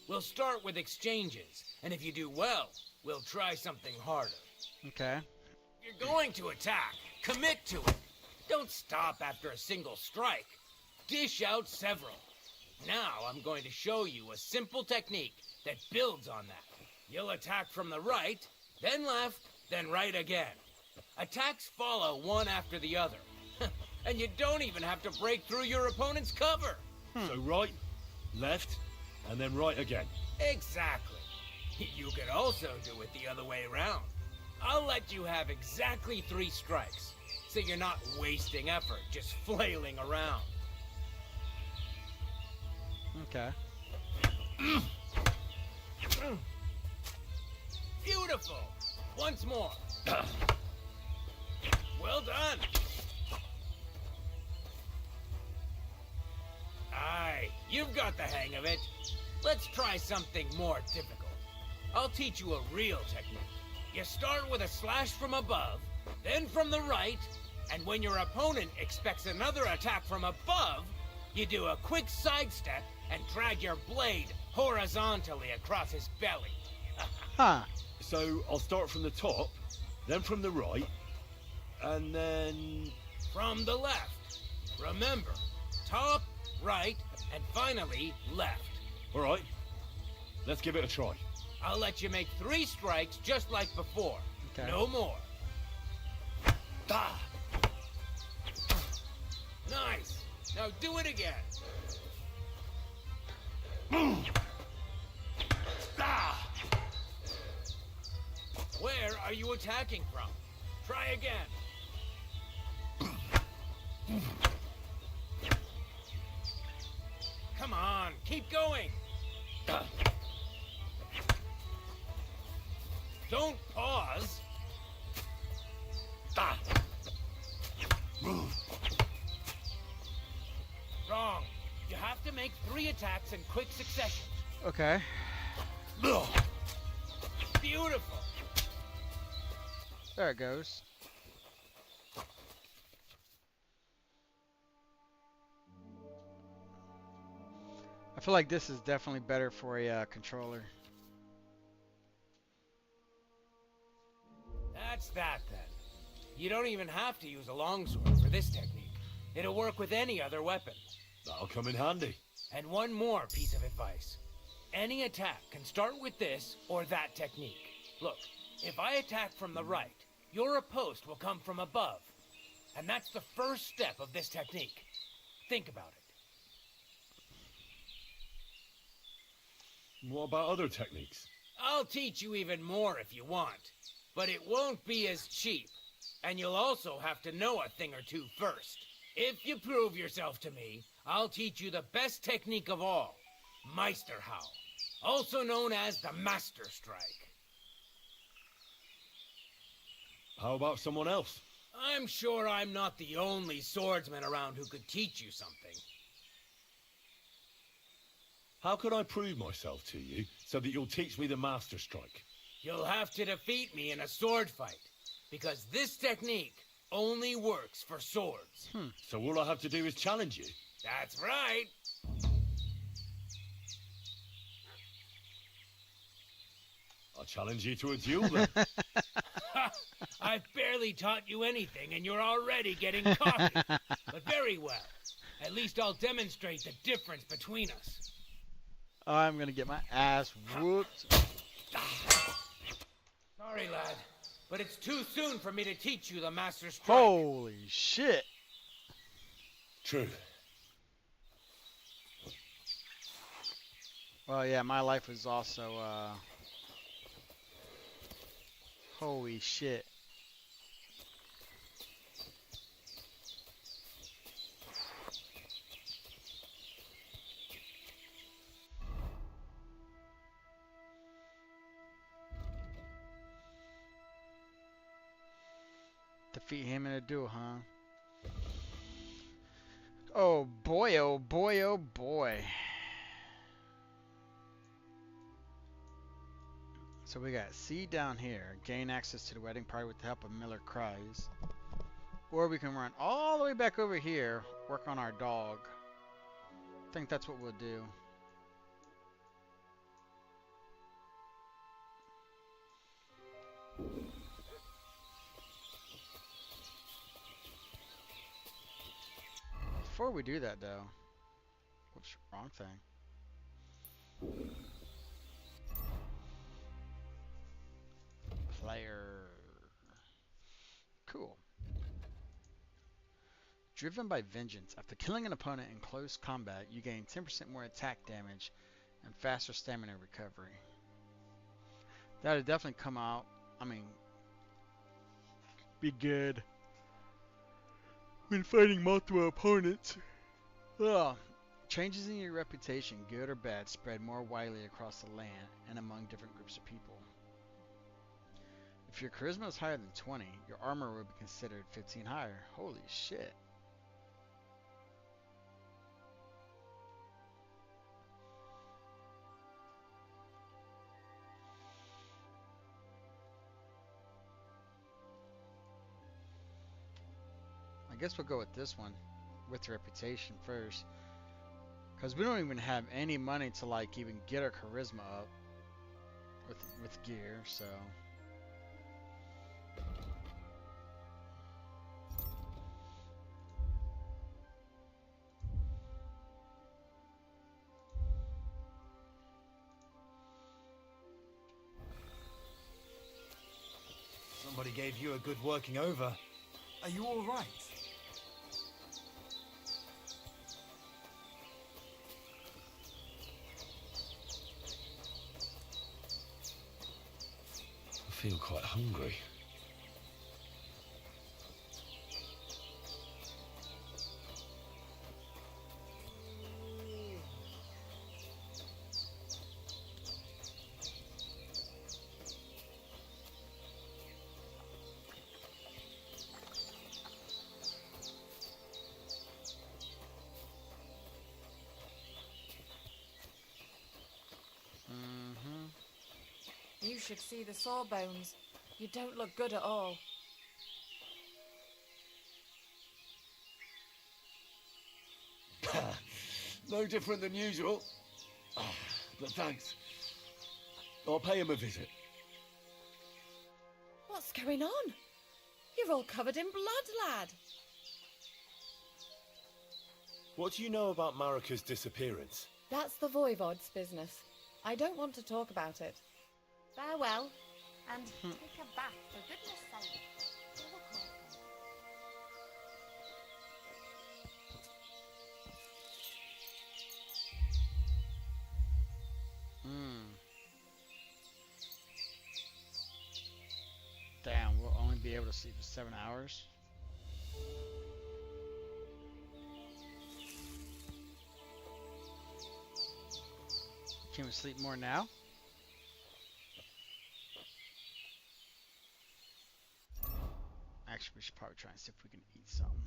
We'll start with exchanges, and if you do well, we'll try something harder. Okay. You're going to attack. Commit to it. Don't stop after a single strike. Dish out several. Now I'm going to show you a simple technique that builds on that. You'll attack from the right, then left, then right again. Attacks follow one after the other. And you don't even have to break through your opponent's cover. So right, left, and then right again. Exactly. You could also do it the other way around. I'll let you have exactly 3 strikes, so you're not wasting effort just flailing around. Okay. Beautiful. Once more. Well done. Aye, you've got the hang of it. Let's try something more difficult. I'll teach you a real technique. You start with a slash from above, then from the right, and when your opponent expects another attack from above, you do a quick sidestep and drag your blade horizontally across his belly. Huh. So I'll start from the top, then from the right, and then... From the left. Remember, top, right, and finally left. All right. Let's give it a try. I'll let you make 3 strikes just like before. Okay. No more. Nice. Now do it again. Where are you attacking from? Try again. Come on, keep going. Don't pause. Wrong. You have to make 3 attacks in quick succession. Okay. Beautiful. There it goes. feel like this is definitely better for a controller. That's that then. You don't even have to use a longsword for this technique. It'll work with any other weapon. That'll come in handy. And one more piece of advice. Any attack can start with this or that technique. Look, if I attack from the right, your riposte will come from above. And that's the first step of this technique. Think about it. What about other techniques? I'll teach you even more if you want. But it won't be as cheap. And you'll also have to know a thing or two first. If you prove yourself to me, I'll teach you the best technique of all. Meisterhowl. Also known as the Master Strike. How about someone else? I'm sure I'm not the only swordsman around who could teach you something. How can I prove myself to you so that you'll teach me the Master Strike? You'll have to defeat me in a sword fight, because this technique only works for swords. So all I have to do is challenge you? That's right. I'll challenge you to a duel then. I've barely taught you anything and you're already getting cocky. But very well. At least I'll demonstrate the difference between us. I'm gonna get my ass whooped. Sorry, lad, but it's too soon for me to teach you the Master Strike. Holy shit. True. Well, yeah, my life was also, holy shit. Defeat him in a duel, huh? Oh boy, oh boy, oh boy. So we got C down here. Gain access to the wedding party with the help of Miller Cries. Or we can run all the way back over here, work on our dog. I think that's what we'll do. Before we do that though, whoops, wrong thing. Player. Cool. Driven by vengeance. After killing an opponent in close combat, you gain 10% more attack damage and faster stamina recovery. That would definitely come out. I mean, be good when fighting multiple opponents. Ugh. Changes in your reputation, good or bad, spread more widely across the land and among different groups of people. If your charisma is higher than 20, your armor will be considered 15 higher. Holy shit. I guess we'll go with this one, with reputation first. Because we don't even have any money to like even get our charisma up with gear, so... Somebody gave you a good working over. Are you all right? I feel quite hungry. You should see the sawbones. You don't look good at all. No different than usual. But thanks. I'll pay him a visit. What's going on? You're all covered in blood, lad. What do you know about Marika's disappearance? That's the Voivod's business. I don't want to talk about it. Farewell, and take a bath for goodness sake. Damn, we'll only be able to sleep for 7 hours. Can we sleep more now? Actually, we should probably try and see if we can eat something.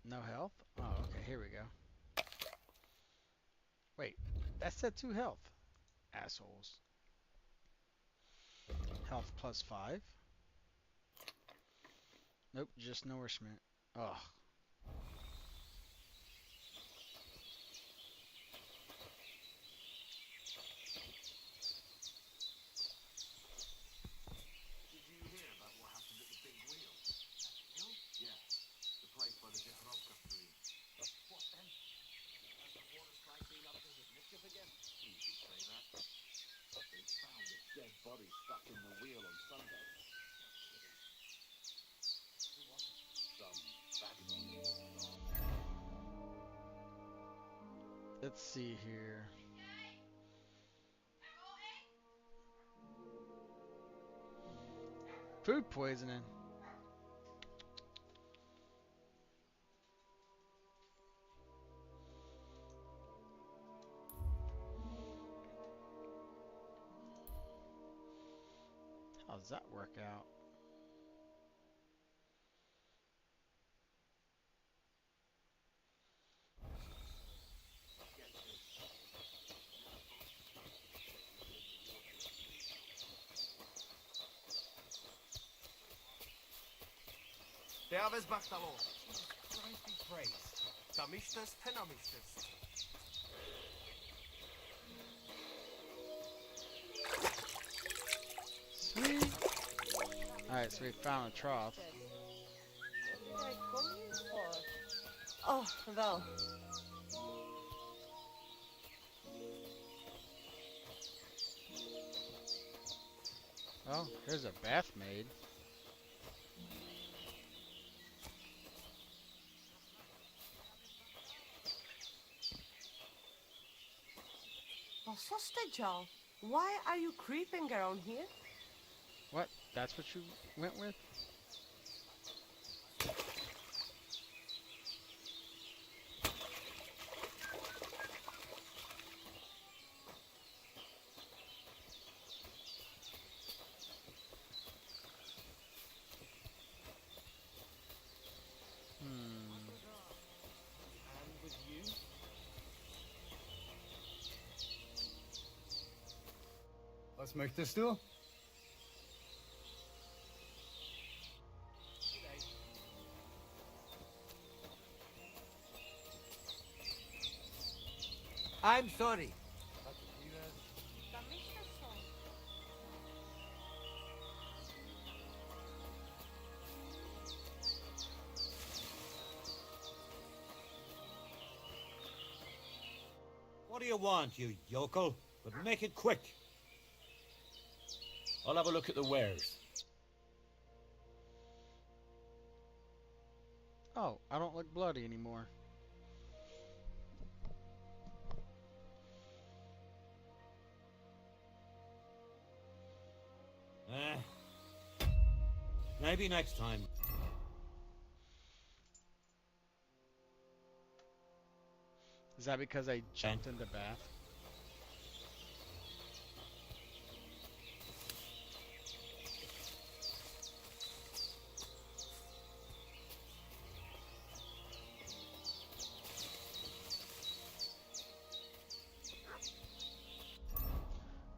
No health? Oh, okay, here we go. Wait, that said 2 health. Assholes. Health plus 5. Nope, just nourishment. Ugh. Did you hear about what happened at the big wheel? Wheel? Yeah, the place by the Deliverance stream. What then? Has the water strike been up to his mischief again? You could say that. They found a dead body stuck in the wheel on Sunday. Who was it? Some vagabond. Let's see here. Food poisoning. How does that work out? Deaves Bachtalo. Christ be praised. Damishtas tenamishtas. Sweet. Alright, so we found a trough. Oh, wel. Oh, here's a bath maid. Joel, why are you creeping around here? What? That's what you went with? And with you? Was möchtest du? I'm sorry. What do you want, you yokel? But make it quick. I'll have a look at the wares. Oh, I don't look bloody anymore. Maybe next time. Is that because I jumped in the bath?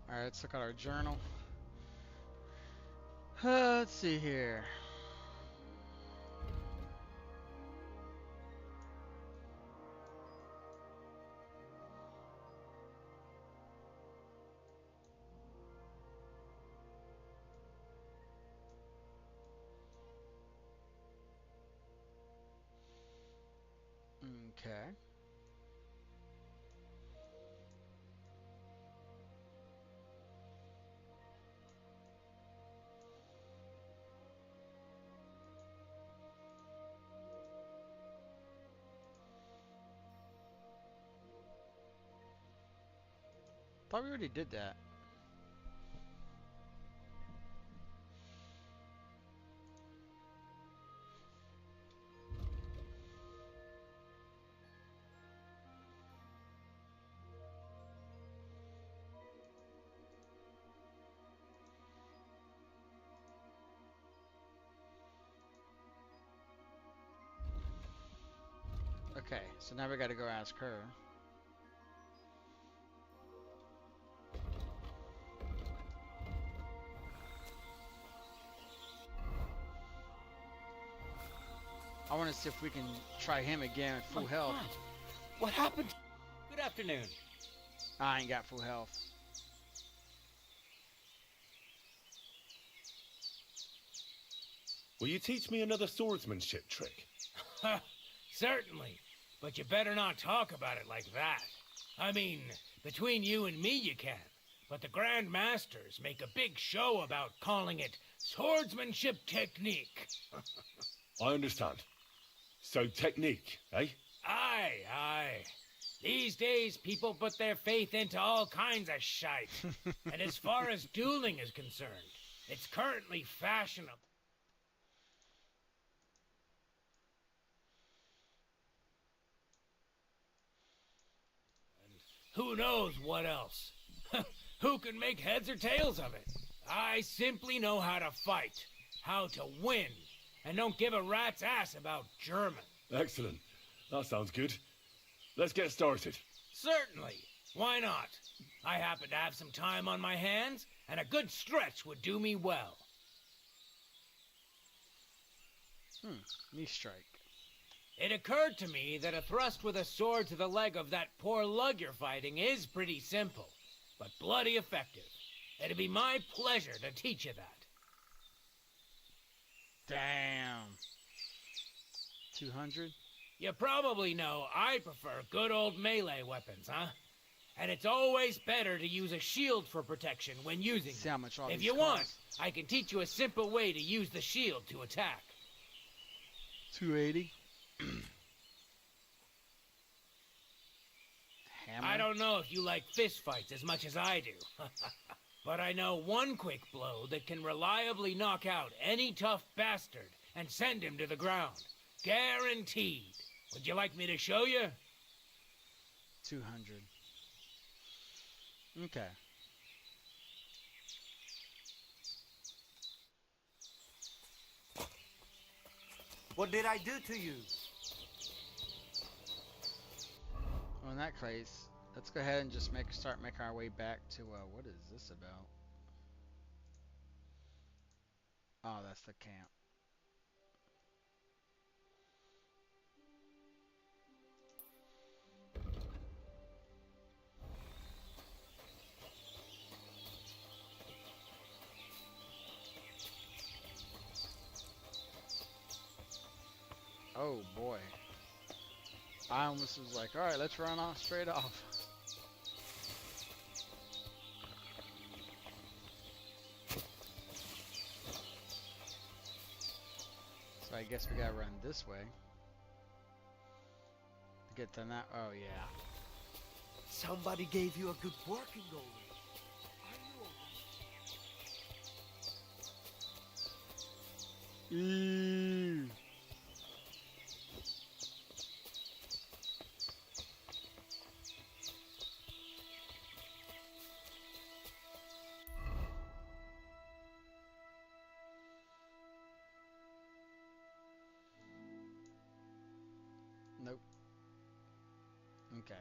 Alright, let's look at our journal. Let's see here. Okay. Thought we already did that. Okay, so now we gotta go ask her. I want to see if we can try him again at full health. What happened? Good afternoon. I ain't got full health. Will you teach me another swordsmanship trick? Certainly. But you better not talk about it like that. I mean, between you and me you can. But the Grand Masters make a big show about calling it swordsmanship technique. I understand. So technique, eh? Aye, aye. These days, people put their faith into all kinds of shite. And as far as dueling is concerned, it's currently fashionable. And who knows what else? Who can make heads or tails of it? I simply know how to fight, how to win, and don't give a rat's ass about German. Excellent. That sounds good. Let's get started. Certainly. Why not? I happen to have some time on my hands, and a good stretch would do me well. Knee strike. It occurred to me that a thrust with a sword to the leg of that poor lug you're fighting is pretty simple, but bloody effective. It'd be my pleasure to teach you that. Damn. 200? You probably know I prefer good old melee weapons, huh? And it's always better to use a shield for protection when using See how much all them. If these you cost. want, I can teach you a simple way to use the shield to attack. 280. Hammer. I don't know if you like fist fights as much as I do. But I know one quick blow that can reliably knock out any tough bastard and send him to the ground. Guaranteed. Would you like me to show you? 200. Okay. What did I do to you? Well, in that case, let's go ahead and just start making our way back to what is this about? Oh, that's the camp. Oh boy. I almost was like, alright, let's run off straight off. So I guess we gotta run this way. To get to that. Oh yeah. Somebody gave you a good working over. Ew. Nope. Okay.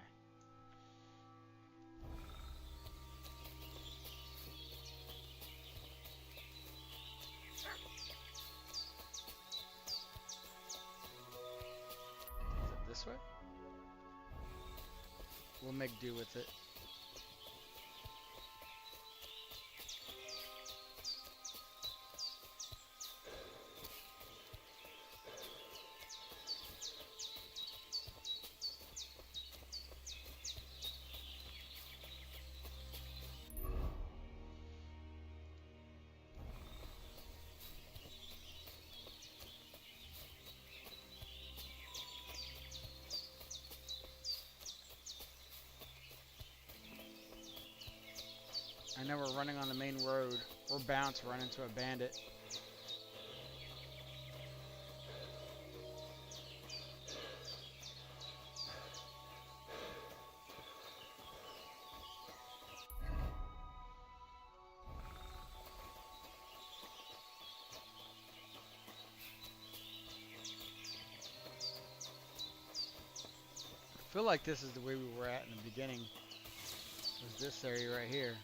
Is it this way? We'll make do with it. I know we're running on the main road. We're bound to run into a bandit. I feel like this is the way we were at in the beginning. Was this area right here.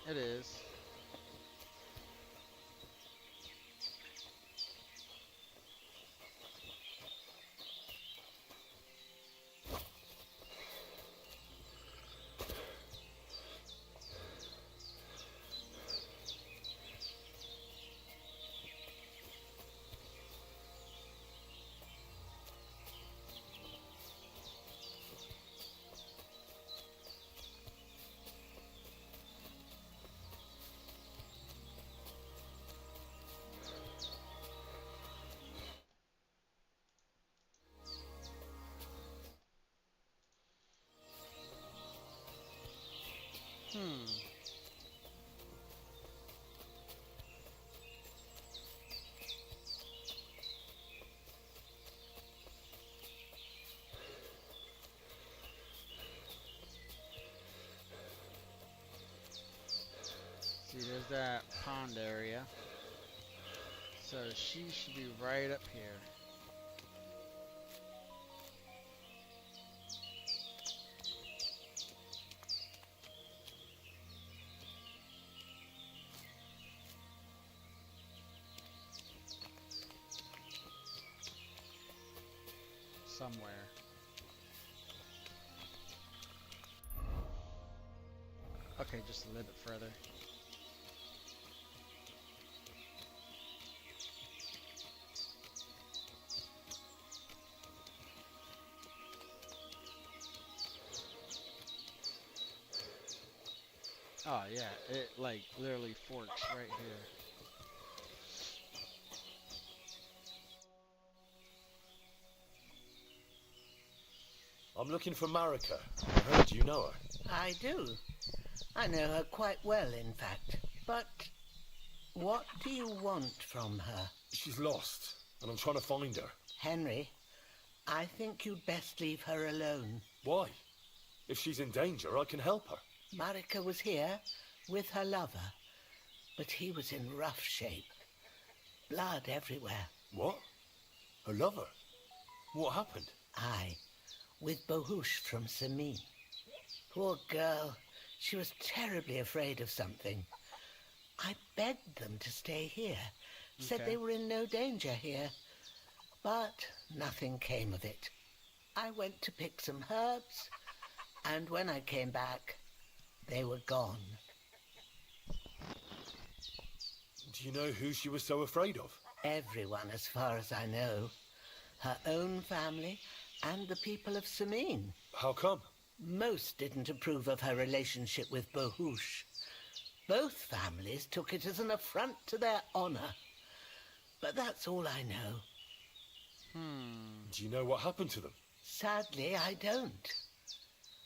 It is. See, there's that pond area. So she should be right up here. Somewhere. Okay, just a little bit further. Oh yeah, it like literally forks right here. I'm looking for Marika. I heard you know her. I do. I know her quite well, in fact. But what do you want from her? She's lost, and I'm trying to find her. Henry, I think you'd best leave her alone. Why? If she's in danger, I can help her. Marika was here with her lover, but he was in rough shape. Blood everywhere. What? Her lover? What happened? Aye, with Bohush from Samin. Poor girl. She was terribly afraid of something. I begged them to stay here. Said Okay. they were in no danger here. But nothing came of it. I went to pick some herbs, and when I came back, they were gone. Do you know who she was so afraid of? Everyone, as far as I know. her own family, and the people of Samin. How come? Most didn't approve of her relationship with Bohush. Both families took it as an affront to their honor. But that's all I know. Do you know what happened to them? Sadly, I don't.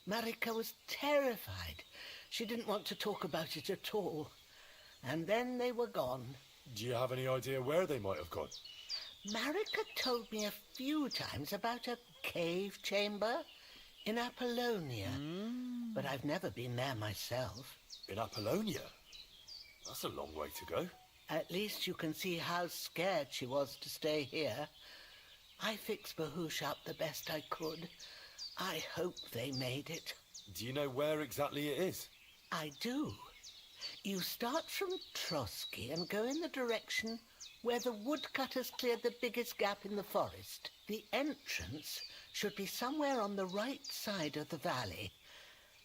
Marika was terrified. She didn't want to talk about it at all. And then they were gone. Do you have any idea where they might have gone? Marika told me a few times about a cave chamber in Apollonia. But I've never been there myself. In Apollonia? That's a long way to go. At least you can see how scared she was to stay here. I fixed Bahush up the best I could. I hope they made it. Do you know where exactly it is? I do. You start from Trotsky and go in the direction where the woodcutters cleared the biggest gap in the forest. The entrance should be somewhere on the right side of the valley.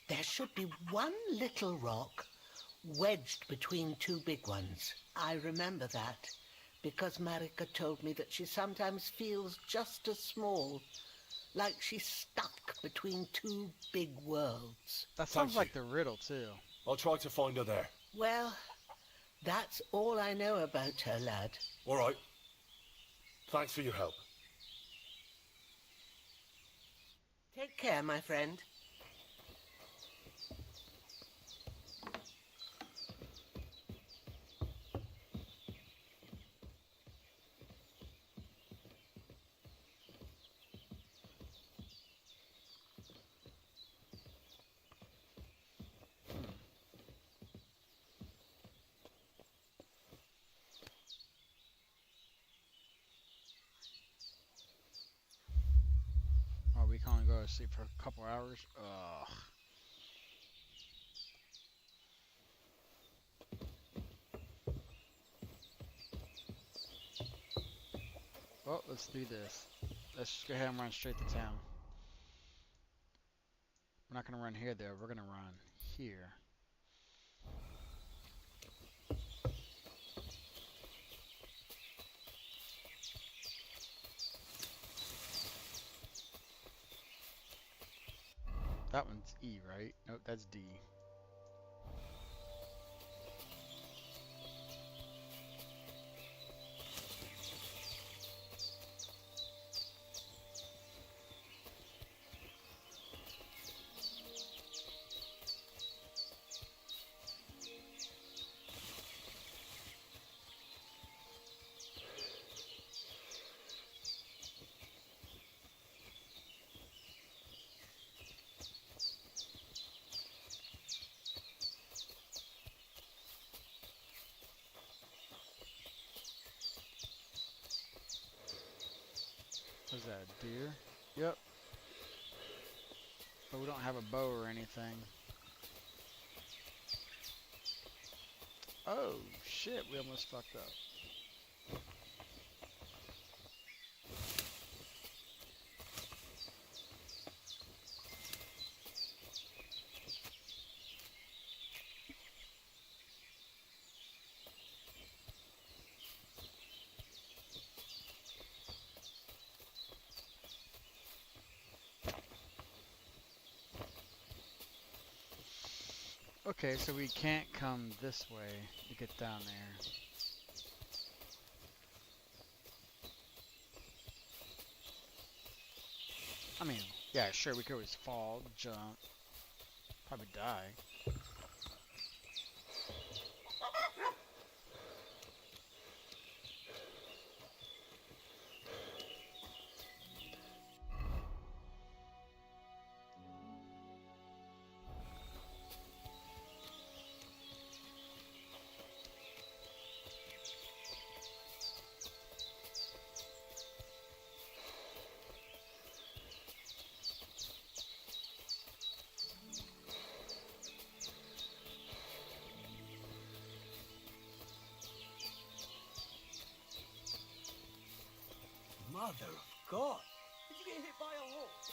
There should be one little rock wedged between two big ones. I remember that because Marika told me that she sometimes feels just as small, like she's stuck between two big worlds. That sounds like the riddle, too. I'll try to find her there. Well, that's all I know about her, lad. All right. Thanks for your help. Take care, my friend. Oh, we can't go to sleep for a couple hours. Ugh. Well, let's do this. Let's just go ahead and run straight to town. We're not gonna run here though. We're gonna run here. That one's E, right? Nope, that's D. What's that, a deer? Yep. But we don't have a bow or anything. Oh, shit, we almost fucked up. Okay, so we can't come this way to get down there. I mean, yeah, sure, we could always fall, jump, probably die. Mother of God! Did you get hit by a horse?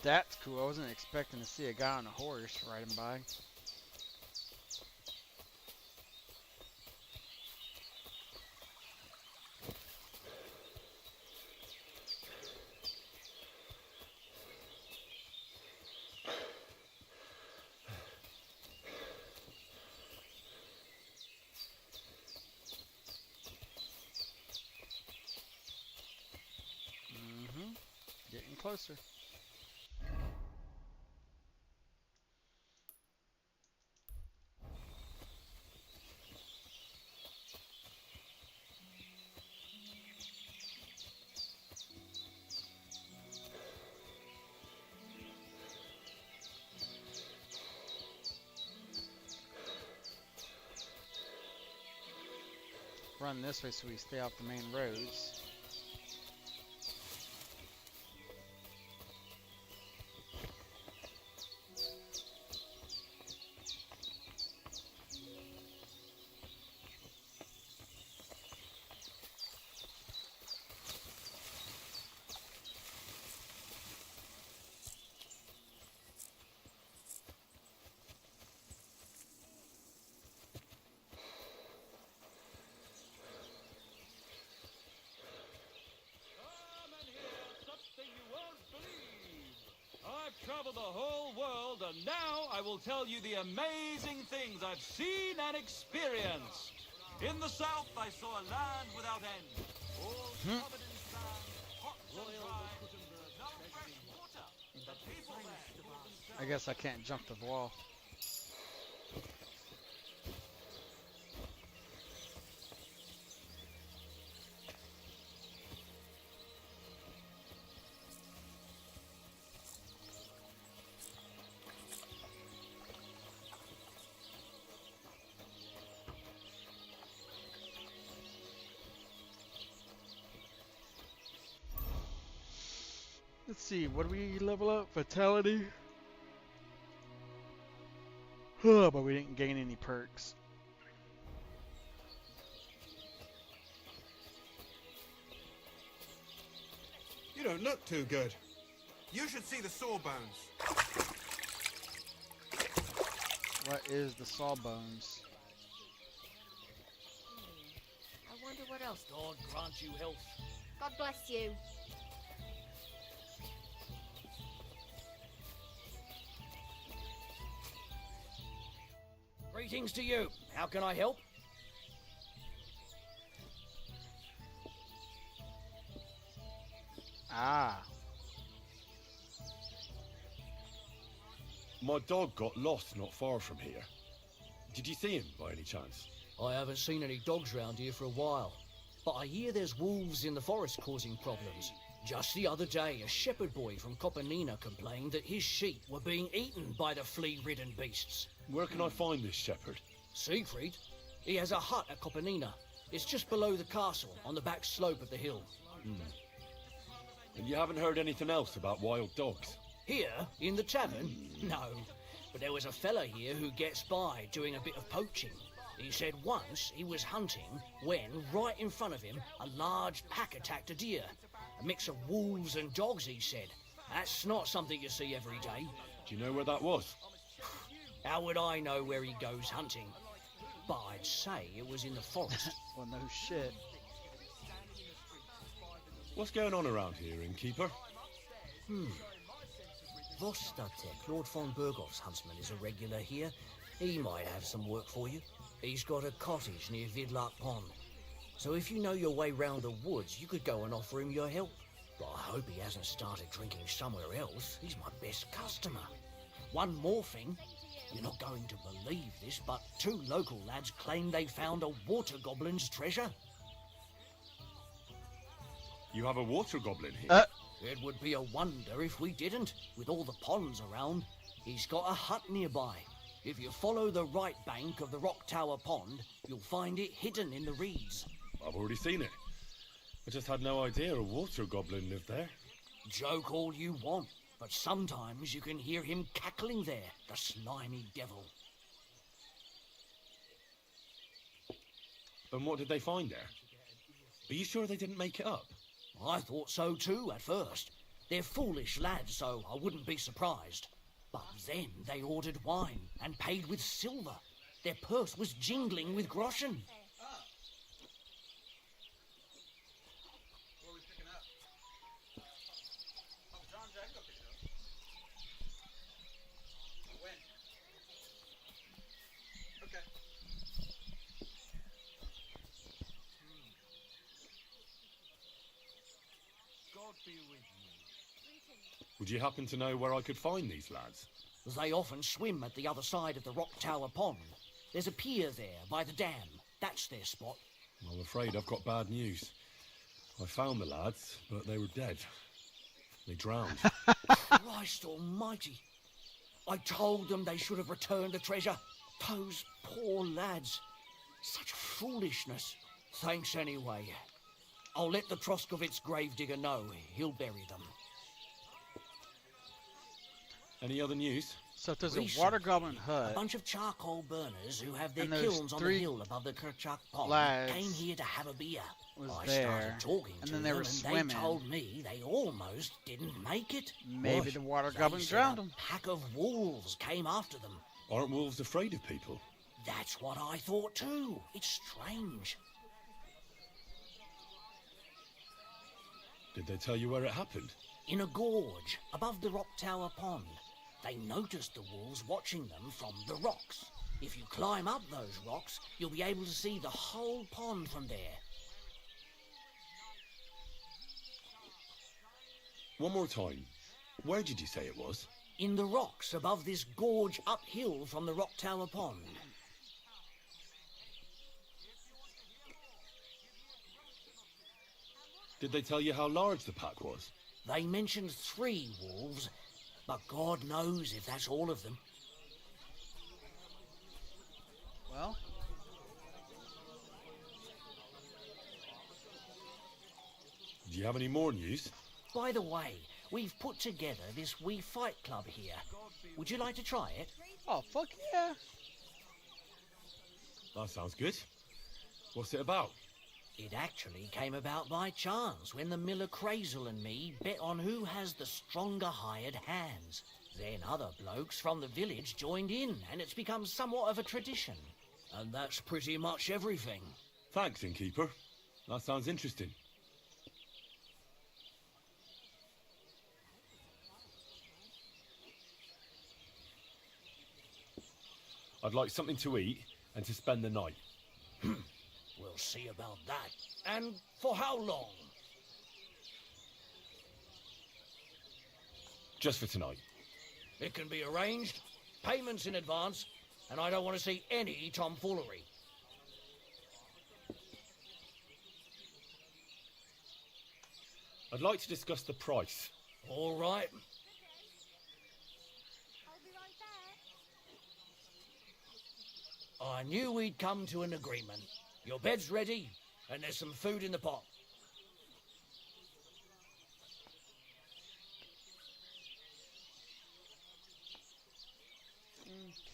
That's cool. I wasn't expecting to see a guy on a horse riding by. Getting closer. Run this way so we stay off the main roads. I've traveled the whole world, and now I will tell you the amazing things I've seen and experienced. In the south, I saw a land without end, all covered in sand, hot and dry, with no fresh water. The people there call themselves... I guess I can't jump the wall. Let's see, what do we level up? Vitality? But we didn't gain any perks. You don't look too good. You should see the sawbones. What is the sawbones? I wonder what else. God grant you health. God bless you. Greetings to you. How can I help? Ah. My dog got lost not far from here. Did you see him by any chance? I haven't seen any dogs round here for a while, but I hear there's wolves in the forest causing problems. Just the other day, a shepherd boy from Kopanina complained that his sheep were being eaten by the flea-ridden beasts. Where can I find this shepherd? Siegfried? He has a hut at Kopanina. It's just below the castle, on the back slope of the hill. And you haven't heard anything else about wild dogs? Here, in the tavern? No. But there was a fella here who gets by doing a bit of poaching. He said once he was hunting when, right in front of him, a large pack attacked a deer. A mix of wolves and dogs, he said. That's not something you see every day. Do you know where that was? How would I know where he goes hunting? But I'd say it was in the forest. Well, no shit. What's going on around here, innkeeper? Vostatek, Lord von Burgoff's huntsman, is a regular here. He might have some work for you. He's got a cottage near Vidlark Pond. So if you know your way round the woods, you could go and offer him your help. But I hope he hasn't started drinking somewhere else. He's my best customer. One more thing. You're not going to believe this, but 2 local lads claim they found a water goblin's treasure. You have a water goblin here? It would be a wonder if we didn't, with all the ponds around. He's got a hut nearby. If you follow the right bank of the Rock Tower Pond, you'll find it hidden in the reeds. I've already seen it. I just had no idea a water goblin lived there. Joke all you want, but sometimes you can hear him cackling there, the slimy devil. And what did they find there? Are you sure they didn't make it up? I thought so too at first. They're foolish lads, so I wouldn't be surprised. But then they ordered wine and paid with silver. Their purse was jingling with groschen. God be with you. Would you happen to know where I could find these lads? They often swim at the other side of the Rock Tower Pond. There's a pier there by the dam. That's their spot. I'm afraid I've got bad news. I found the lads, but they were dead. They drowned. Christ almighty. I told them they should have returned the treasure. Those poor lads. Such foolishness. Thanks anyway. I'll let the Troskovitz gravedigger know. He'll bury them. Any other news? So if there's a Recently, water goblin hut, a bunch of charcoal burners who have their and those kilns on the three hill above the Kerchak Pond lads came here to have a beer. was I there, started talking and to then they them, were and swimming. they told me they almost didn't make it. Maybe What? the water They goblin said drowned a them. pack of wolves came after them. Aren't wolves afraid of people? That's what I thought too. It's strange. Did they tell you where it happened? In a gorge above the Rock Tower Pond. They noticed the wolves watching them from the rocks. If you climb up those rocks, you'll be able to see the whole pond from there. One more time. Where did you say it was? In the rocks above this gorge uphill from the Rock Tower Pond. Did they tell you how large the pack was? They mentioned 3 wolves, but God knows if that's all of them. Well, Do you have any more news? By the way, we've put together this wee fight club here. Would you like to try it? oh fuck yeah! That sounds good. What's it about? It actually came about by chance when the Miller Crazel and me bet on who has the stronger hired hands. Then other blokes from the village joined in, and it's become somewhat of a tradition. And that's pretty much everything. Thanks, innkeeper. That sounds interesting. I'd like something to eat and to spend the night. We'll see about that. And for how long? Just for tonight. It can be arranged. Payments in advance. And I don't want to see any tomfoolery. I'd like to discuss the price. All right. I knew we'd come to an agreement. Your bed's ready, and there's some food in the pot.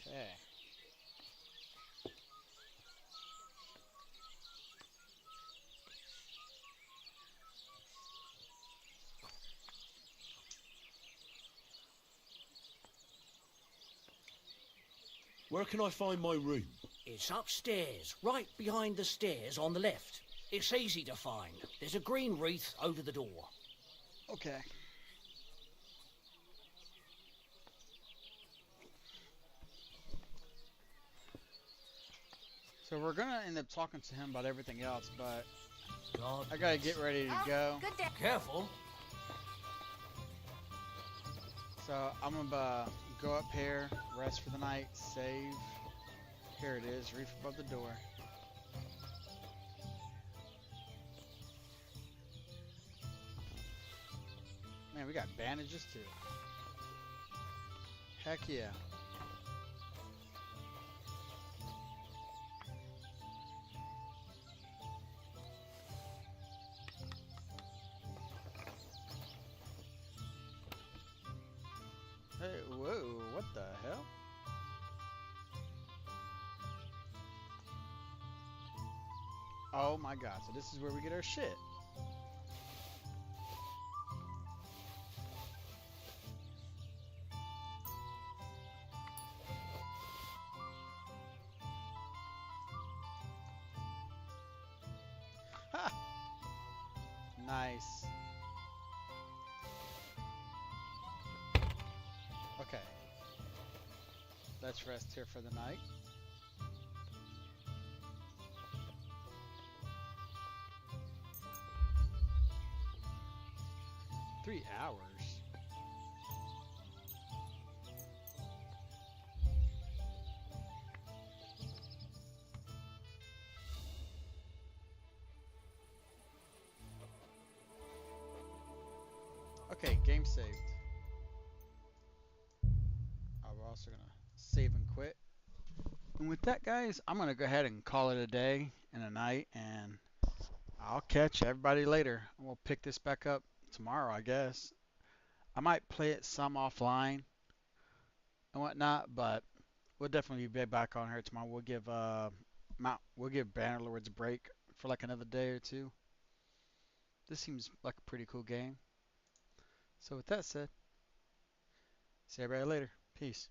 Okay. Where can I find my room? It's upstairs, right behind the stairs on the left. It's easy to find. There's a green wreath over the door. Okay. So we're gonna end up talking to him about everything else, but God I gotta get ready to go. Good day. Careful. So I'm gonna go up here, rest for the night, save. Here it is, reef above the door. Man, we got bandages too. Heck yeah. Hey, whoa, what the hell? Oh my god, so this is where we get our shit. Ha! Nice. Okay. Let's rest here for the night. $3 hours. game saved. I'm also gonna save and quit. And with that, guys, I'm gonna go ahead and call it a day and a night, and I'll catch everybody later. We'll pick this back up tomorrow, I guess. I might play it some offline and whatnot, but we'll definitely be back on here tomorrow. We'll give Bannerlords a break for like another day or two. This seems like a pretty cool game. So with that said, see everybody later. Peace.